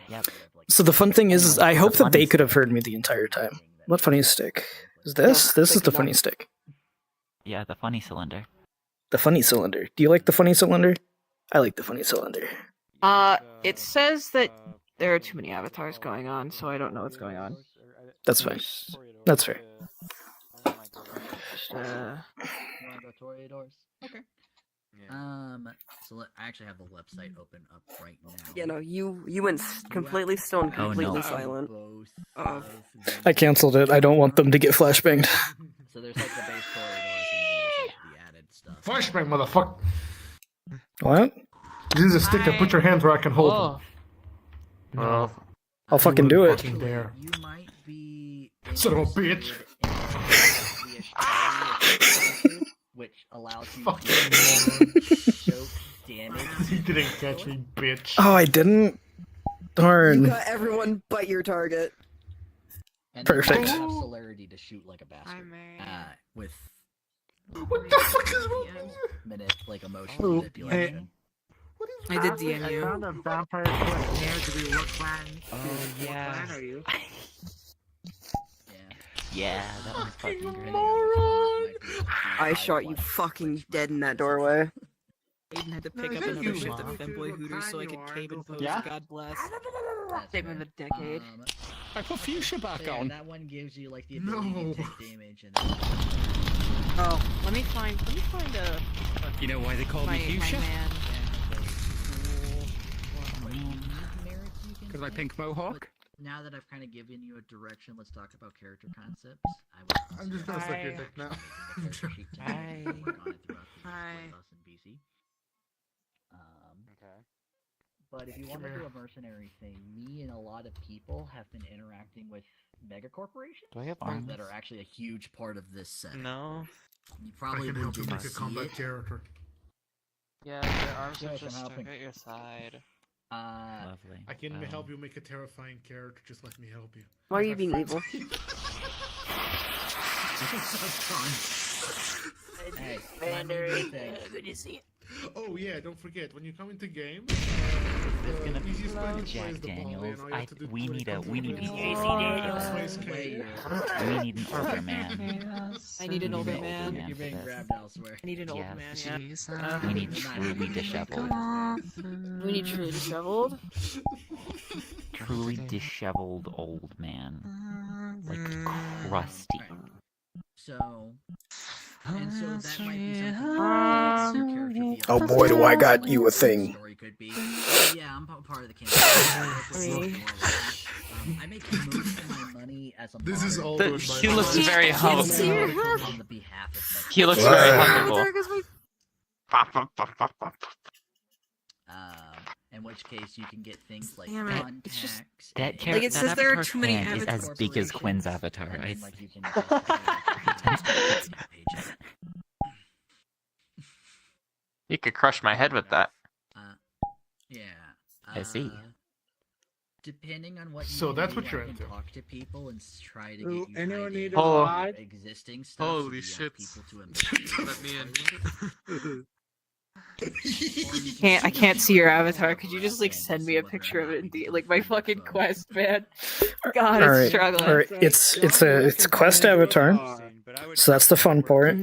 Speaker 20: Yep.
Speaker 1: So the fun thing is I hope that they could have heard me the entire time. What funny stick? Is this? This is the funny stick.
Speaker 20: Yeah, the funny cylinder.
Speaker 1: The funny cylinder. Do you like the funny cylinder? I like the funny cylinder.
Speaker 8: It says that there are too many avatars going on, so I don't know what's going on.
Speaker 1: That's fine. That's fair.
Speaker 23: You wanna go Toreadors? Okay. So I actually have the website open up right now.
Speaker 4: Yeah, no, you went completely still and completely
Speaker 1: no.
Speaker 4: silent.
Speaker 1: I canceled it. I don't want them to get flashbanged.
Speaker 23: So there's like the base Toreadors and the added stuff.
Speaker 18: Flashbang, motherfucker.
Speaker 1: What?
Speaker 18: This is a stick. I put your hands where I can hold them.
Speaker 1: No. I'll fucking do it.
Speaker 18: Fucking dare.
Speaker 23: You might be
Speaker 18: Son of a bitch.
Speaker 23: which allows you
Speaker 18: Fuck
Speaker 23: to choke damage.
Speaker 18: You didn't catch me, bitch.
Speaker 1: Oh, I didn't? Darn.
Speaker 4: You got everyone but your target.
Speaker 23: And
Speaker 1: Perfect.
Speaker 23: Then you have celerity to shoot like a bastard. With
Speaker 18: what the fuck is wrong with you?
Speaker 23: like emotional manipulation.
Speaker 8: I did DM you.
Speaker 11: I found a vampire questionnaire. Do we look plan?
Speaker 20: Oh, yeah.
Speaker 11: What clan are you?
Speaker 20: Yeah, that one's fucking great.
Speaker 4: I shot you fucking dead in that doorway.
Speaker 8: Aiden had to pick up another shift at Femboy Hooters so I could cave and pose.
Speaker 7: Yeah?
Speaker 8: God bless. Statement of the decade.
Speaker 7: I put fuchsia back on.
Speaker 23: That one gives you like the ability to take damage and
Speaker 8: Oh, let me find a.
Speaker 7: You know why they call
Speaker 8: my,
Speaker 7: me fuchsia?
Speaker 8: My man.
Speaker 7: Because my pink mohawk?
Speaker 23: Now that I've kind of given you a direction, let's talk about character concepts.
Speaker 18: I'm just gonna suck your dick now.
Speaker 23: Hi.
Speaker 2: Okay.
Speaker 23: But if you want to do a mercenary thing, me and a lot of people have been interacting with mega corporations
Speaker 2: Do I have arms?
Speaker 23: that are actually a huge part of this set.
Speaker 2: No.
Speaker 23: You probably
Speaker 18: I can help you
Speaker 23: didn't
Speaker 18: make a
Speaker 23: see
Speaker 18: combat
Speaker 23: it.
Speaker 18: character.
Speaker 2: Yeah, your arms
Speaker 23: Yes,
Speaker 2: are
Speaker 23: I'm
Speaker 2: just stuck
Speaker 23: helping.
Speaker 2: at your side.
Speaker 20: Lovely.
Speaker 18: I can help you make a terrifying character. Just let me help you.
Speaker 4: Why are you being evil?
Speaker 23: Hey,
Speaker 8: Good to see you.
Speaker 18: Oh yeah, don't forget when you come into game.
Speaker 20: There's gonna be
Speaker 18: easiest way to play
Speaker 20: Jack
Speaker 18: is the ball,
Speaker 20: Daniels.
Speaker 18: and all you have to do
Speaker 20: We
Speaker 18: when
Speaker 20: need
Speaker 18: it
Speaker 20: a
Speaker 18: comes
Speaker 20: we
Speaker 18: to
Speaker 20: need
Speaker 18: the
Speaker 20: a
Speaker 18: ball,
Speaker 20: we need an older man.
Speaker 8: I need an older
Speaker 20: an
Speaker 8: man.
Speaker 23: You're being
Speaker 20: for this.
Speaker 23: grabbed elsewhere.
Speaker 8: I need an old
Speaker 20: Yes.
Speaker 8: man. Yeah.
Speaker 20: We need truly disheveled.
Speaker 8: We need truly disheveled.
Speaker 20: Truly disheveled old man. Like crusty.
Speaker 23: So, and so that might be something your character feels.
Speaker 1: Oh boy, do I got you a thing.
Speaker 23: Story could be. Yeah, I'm part of the campaign. I make most of my money as a
Speaker 18: This is all
Speaker 2: The-
Speaker 18: good,
Speaker 2: he
Speaker 18: by the
Speaker 2: looks
Speaker 18: way.
Speaker 2: very humble.
Speaker 23: on the behalf of
Speaker 2: He looks very huggable.
Speaker 23: in which case you can get things like
Speaker 8: Damn it.
Speaker 23: contacts.
Speaker 8: It's just-
Speaker 20: That
Speaker 23: and-
Speaker 20: character,
Speaker 8: it
Speaker 20: that
Speaker 8: says there are
Speaker 20: avatar
Speaker 8: too many
Speaker 20: fan is as big as Quinn's avatar.
Speaker 23: and
Speaker 20: I
Speaker 23: then, like, you can just paycheck.
Speaker 2: You could crush my head with that.
Speaker 23: Yeah.
Speaker 20: I see.
Speaker 23: Depending on what you
Speaker 18: So that's
Speaker 23: do,
Speaker 18: what you're
Speaker 23: I can
Speaker 18: into.
Speaker 23: talk to people and try to get
Speaker 21: Ooh,
Speaker 23: you
Speaker 21: anyone
Speaker 23: tied
Speaker 21: need
Speaker 23: in
Speaker 21: a
Speaker 2: Oh.
Speaker 21: ride?
Speaker 23: existing stuff.
Speaker 2: Holy
Speaker 23: so you have
Speaker 2: shit.
Speaker 23: people to investigate.
Speaker 2: Let me in.
Speaker 8: I can't see your avatar. Could you just like send me a picture of it? Indeed, like my fucking quest, man. God,
Speaker 1: All
Speaker 8: it's
Speaker 1: right,
Speaker 8: struggling.
Speaker 1: all right. It's a quest avatar, so that's the fun part.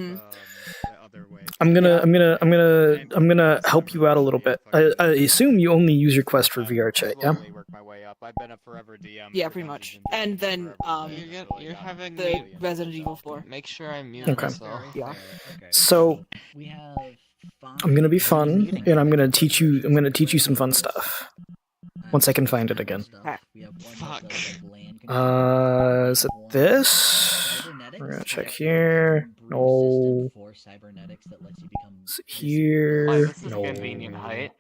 Speaker 1: I'm gonna help you out a little bit. I assume you only use your quest for Vrchat, yeah?
Speaker 2: I've been a forever DM.
Speaker 8: Yeah, pretty much. And then
Speaker 2: You're having
Speaker 8: the
Speaker 2: me
Speaker 8: Resident Evil 4.
Speaker 2: make sure I mute
Speaker 1: Okay.
Speaker 2: myself.
Speaker 8: Yeah.
Speaker 1: So
Speaker 23: We have
Speaker 1: I'm gonna be fun, and I'm gonna teach you some fun stuff. Once I can find it again.
Speaker 2: Fuck.
Speaker 1: Is it this? We're gonna check here. No.
Speaker 23: cybernetics that lets you become
Speaker 1: Is it here?
Speaker 2: This is
Speaker 1: No.
Speaker 2: convenient height.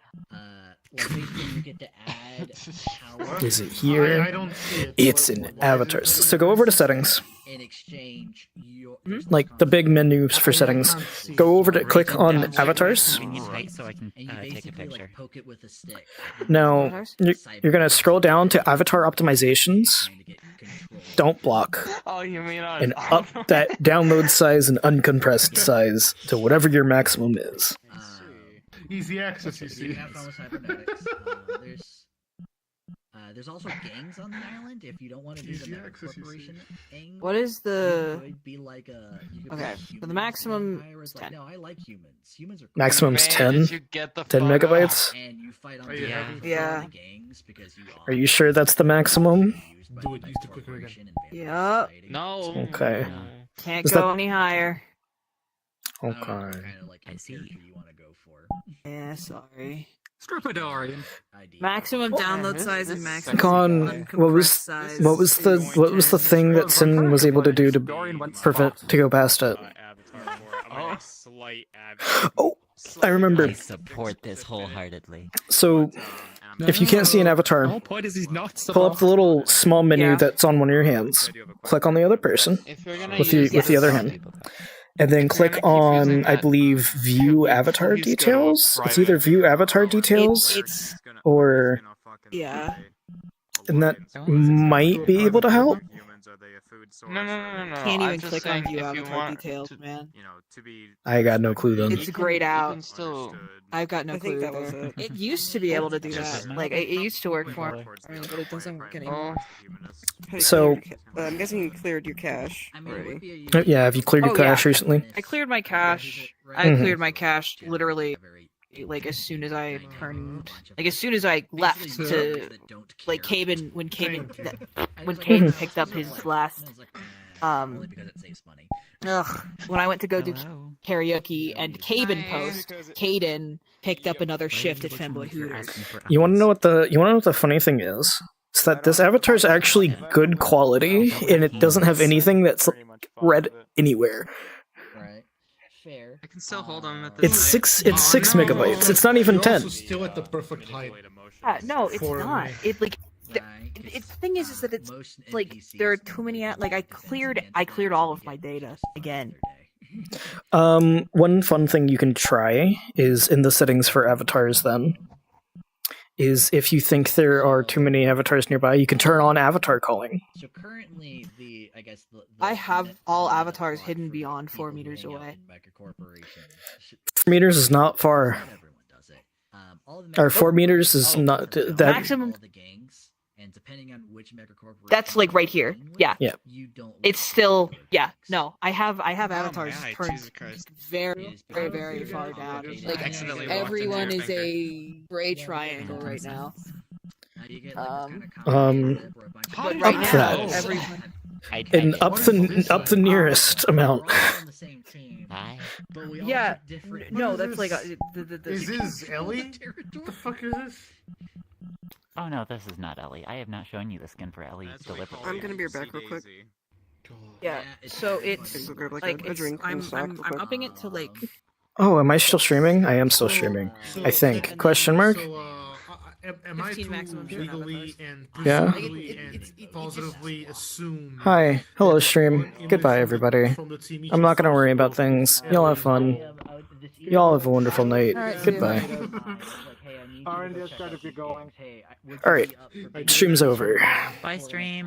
Speaker 23: basically you get to add power.
Speaker 1: Is it here?
Speaker 18: I don't see it.
Speaker 1: It's in avatars. So go over to settings.
Speaker 23: In exchange, your
Speaker 1: Like the big menu for settings. Go over to click on avatars.
Speaker 20: We need height so I can
Speaker 23: and you
Speaker 20: take a
Speaker 23: basically
Speaker 20: picture.
Speaker 23: like poke it with a stick.
Speaker 1: Now, you're going to scroll down to avatar optimizations. Don't block.
Speaker 2: Oh, you mean on
Speaker 1: And up that download size and uncompressed size to whatever your maximum is.
Speaker 18: Easy access, you
Speaker 23: You
Speaker 18: see.
Speaker 23: have fun with cybernetics. There's also gangs on the island. If you don't want to do the
Speaker 18: Easy
Speaker 23: mega
Speaker 18: access, you
Speaker 23: corporation thing,
Speaker 8: What is the...
Speaker 23: you could be like a. You could
Speaker 8: Okay,
Speaker 23: be
Speaker 8: so the
Speaker 23: humans
Speaker 8: maximum
Speaker 23: vampires,
Speaker 8: is
Speaker 23: like,
Speaker 8: 10.
Speaker 23: no, I like humans. Humans are cool.
Speaker 1: Maximum's
Speaker 2: Man,
Speaker 1: 10?
Speaker 2: did you get the
Speaker 1: 10
Speaker 2: fuck
Speaker 1: megabytes?
Speaker 23: And you fight on
Speaker 18: Yeah.
Speaker 23: behalf of
Speaker 8: Yeah.
Speaker 23: the gangs because you
Speaker 1: Are you sure that's the maximum?
Speaker 18: Do it, use the clicker again.
Speaker 8: Yep.
Speaker 2: No.
Speaker 1: Okay.
Speaker 8: Can't
Speaker 1: Is
Speaker 8: go
Speaker 1: that-
Speaker 8: any higher.
Speaker 1: Okay.
Speaker 23: I see. You want to go for.
Speaker 8: Yeah, sorry.
Speaker 7: Stripadorian.
Speaker 8: Maximum download size and maximum
Speaker 1: Con,
Speaker 8: uncompressed size.
Speaker 1: what was the thing that Sin was able to do to prevent to go past it? Oh, I remember.
Speaker 20: I support this wholeheartedly.
Speaker 1: So, if you can't see an avatar,
Speaker 7: The whole point is he's not
Speaker 1: pull up the little small menu
Speaker 8: Yeah.
Speaker 1: that's on one of your hands. Click on the other person
Speaker 2: If you're gonna
Speaker 1: with the
Speaker 2: use
Speaker 1: other hand, and then click on, I believe, View Avatar Details. It's either View Avatar Details
Speaker 8: It's
Speaker 1: or,
Speaker 8: yeah.
Speaker 1: and that might be able to help.
Speaker 2: No.
Speaker 8: Can't
Speaker 2: I'm
Speaker 8: even
Speaker 2: just
Speaker 8: click
Speaker 2: saying,
Speaker 8: on View
Speaker 2: if you
Speaker 8: Avatar
Speaker 2: want
Speaker 8: Details,
Speaker 2: to-
Speaker 8: man.
Speaker 1: I got no clue then.
Speaker 8: It's grayed out.
Speaker 2: You can still.
Speaker 8: I've got no
Speaker 4: I
Speaker 8: clue.
Speaker 4: think that was
Speaker 8: there.
Speaker 4: it.
Speaker 8: It used to be able to do that. Like it used to work for me, but it doesn't work
Speaker 2: Oh,
Speaker 8: anymore.
Speaker 4: How do you
Speaker 1: So-
Speaker 4: clear your I'm guessing you cleared your cache already.
Speaker 1: Yeah, have you cleared your
Speaker 8: Oh, yeah.
Speaker 1: cache recently?
Speaker 8: I cleared my cache. I
Speaker 1: Mhm.
Speaker 8: cleared my cache literally like as soon as I turned, like as soon as I left to, like Caben when Caben picked up his last, when I went to go do karaoke and Caben post, Caden picked up another shift at Femboy Hooters.
Speaker 1: You want to know what the funny thing is? It's that this avatar is actually good quality, and it doesn't have anything that's read anywhere.
Speaker 23: Right. Fair.
Speaker 2: I can still hold on at this.
Speaker 1: It's 6 megabytes. It's not even 10.
Speaker 18: Still at the perfect height.
Speaker 8: No, it's not. It like. The thing is that it's like there are too many. Like I cleared all of my data again.
Speaker 1: One fun thing you can try is in the settings for avatars. Then is if you think there are too many avatars nearby, you can turn on avatar calling.
Speaker 23: So currently,
Speaker 8: I have all avatars hidden beyond 4 meters away.
Speaker 1: 4 meters is not far. Or 4 meters is not that.
Speaker 8: Maximum.
Speaker 23: And depending on which mega corporation,
Speaker 8: that's like right here. Yeah.
Speaker 1: Yeah.
Speaker 8: It's still no. I have avatars turned very far down. Like everyone is a gray triangle right now. But right now, everyone.
Speaker 1: And up the nearest amount.
Speaker 8: Yeah. No, that's like
Speaker 18: Is this Ellie? What the fuck is this?
Speaker 20: Oh no, this is not Ellie. I have not shown you the skin for Ellie deliberately.
Speaker 4: I'm gonna be back real quick.
Speaker 8: Yeah, so it's like
Speaker 4: a drink
Speaker 8: I'm upping it to like.
Speaker 1: Oh, am I still streaming? I am still streaming. I think. Question mark?
Speaker 18: Am I to legally and
Speaker 1: Yeah.
Speaker 18: presumably and positively assume?
Speaker 1: Hi. Hello, stream. Goodbye, everybody. I'm not gonna worry about things. Y'all have fun. Y'all have a wonderful night. Goodbye.
Speaker 11: Alright, just gotta be going.
Speaker 1: Alright. Stream's over.
Speaker 20: Bye, stream.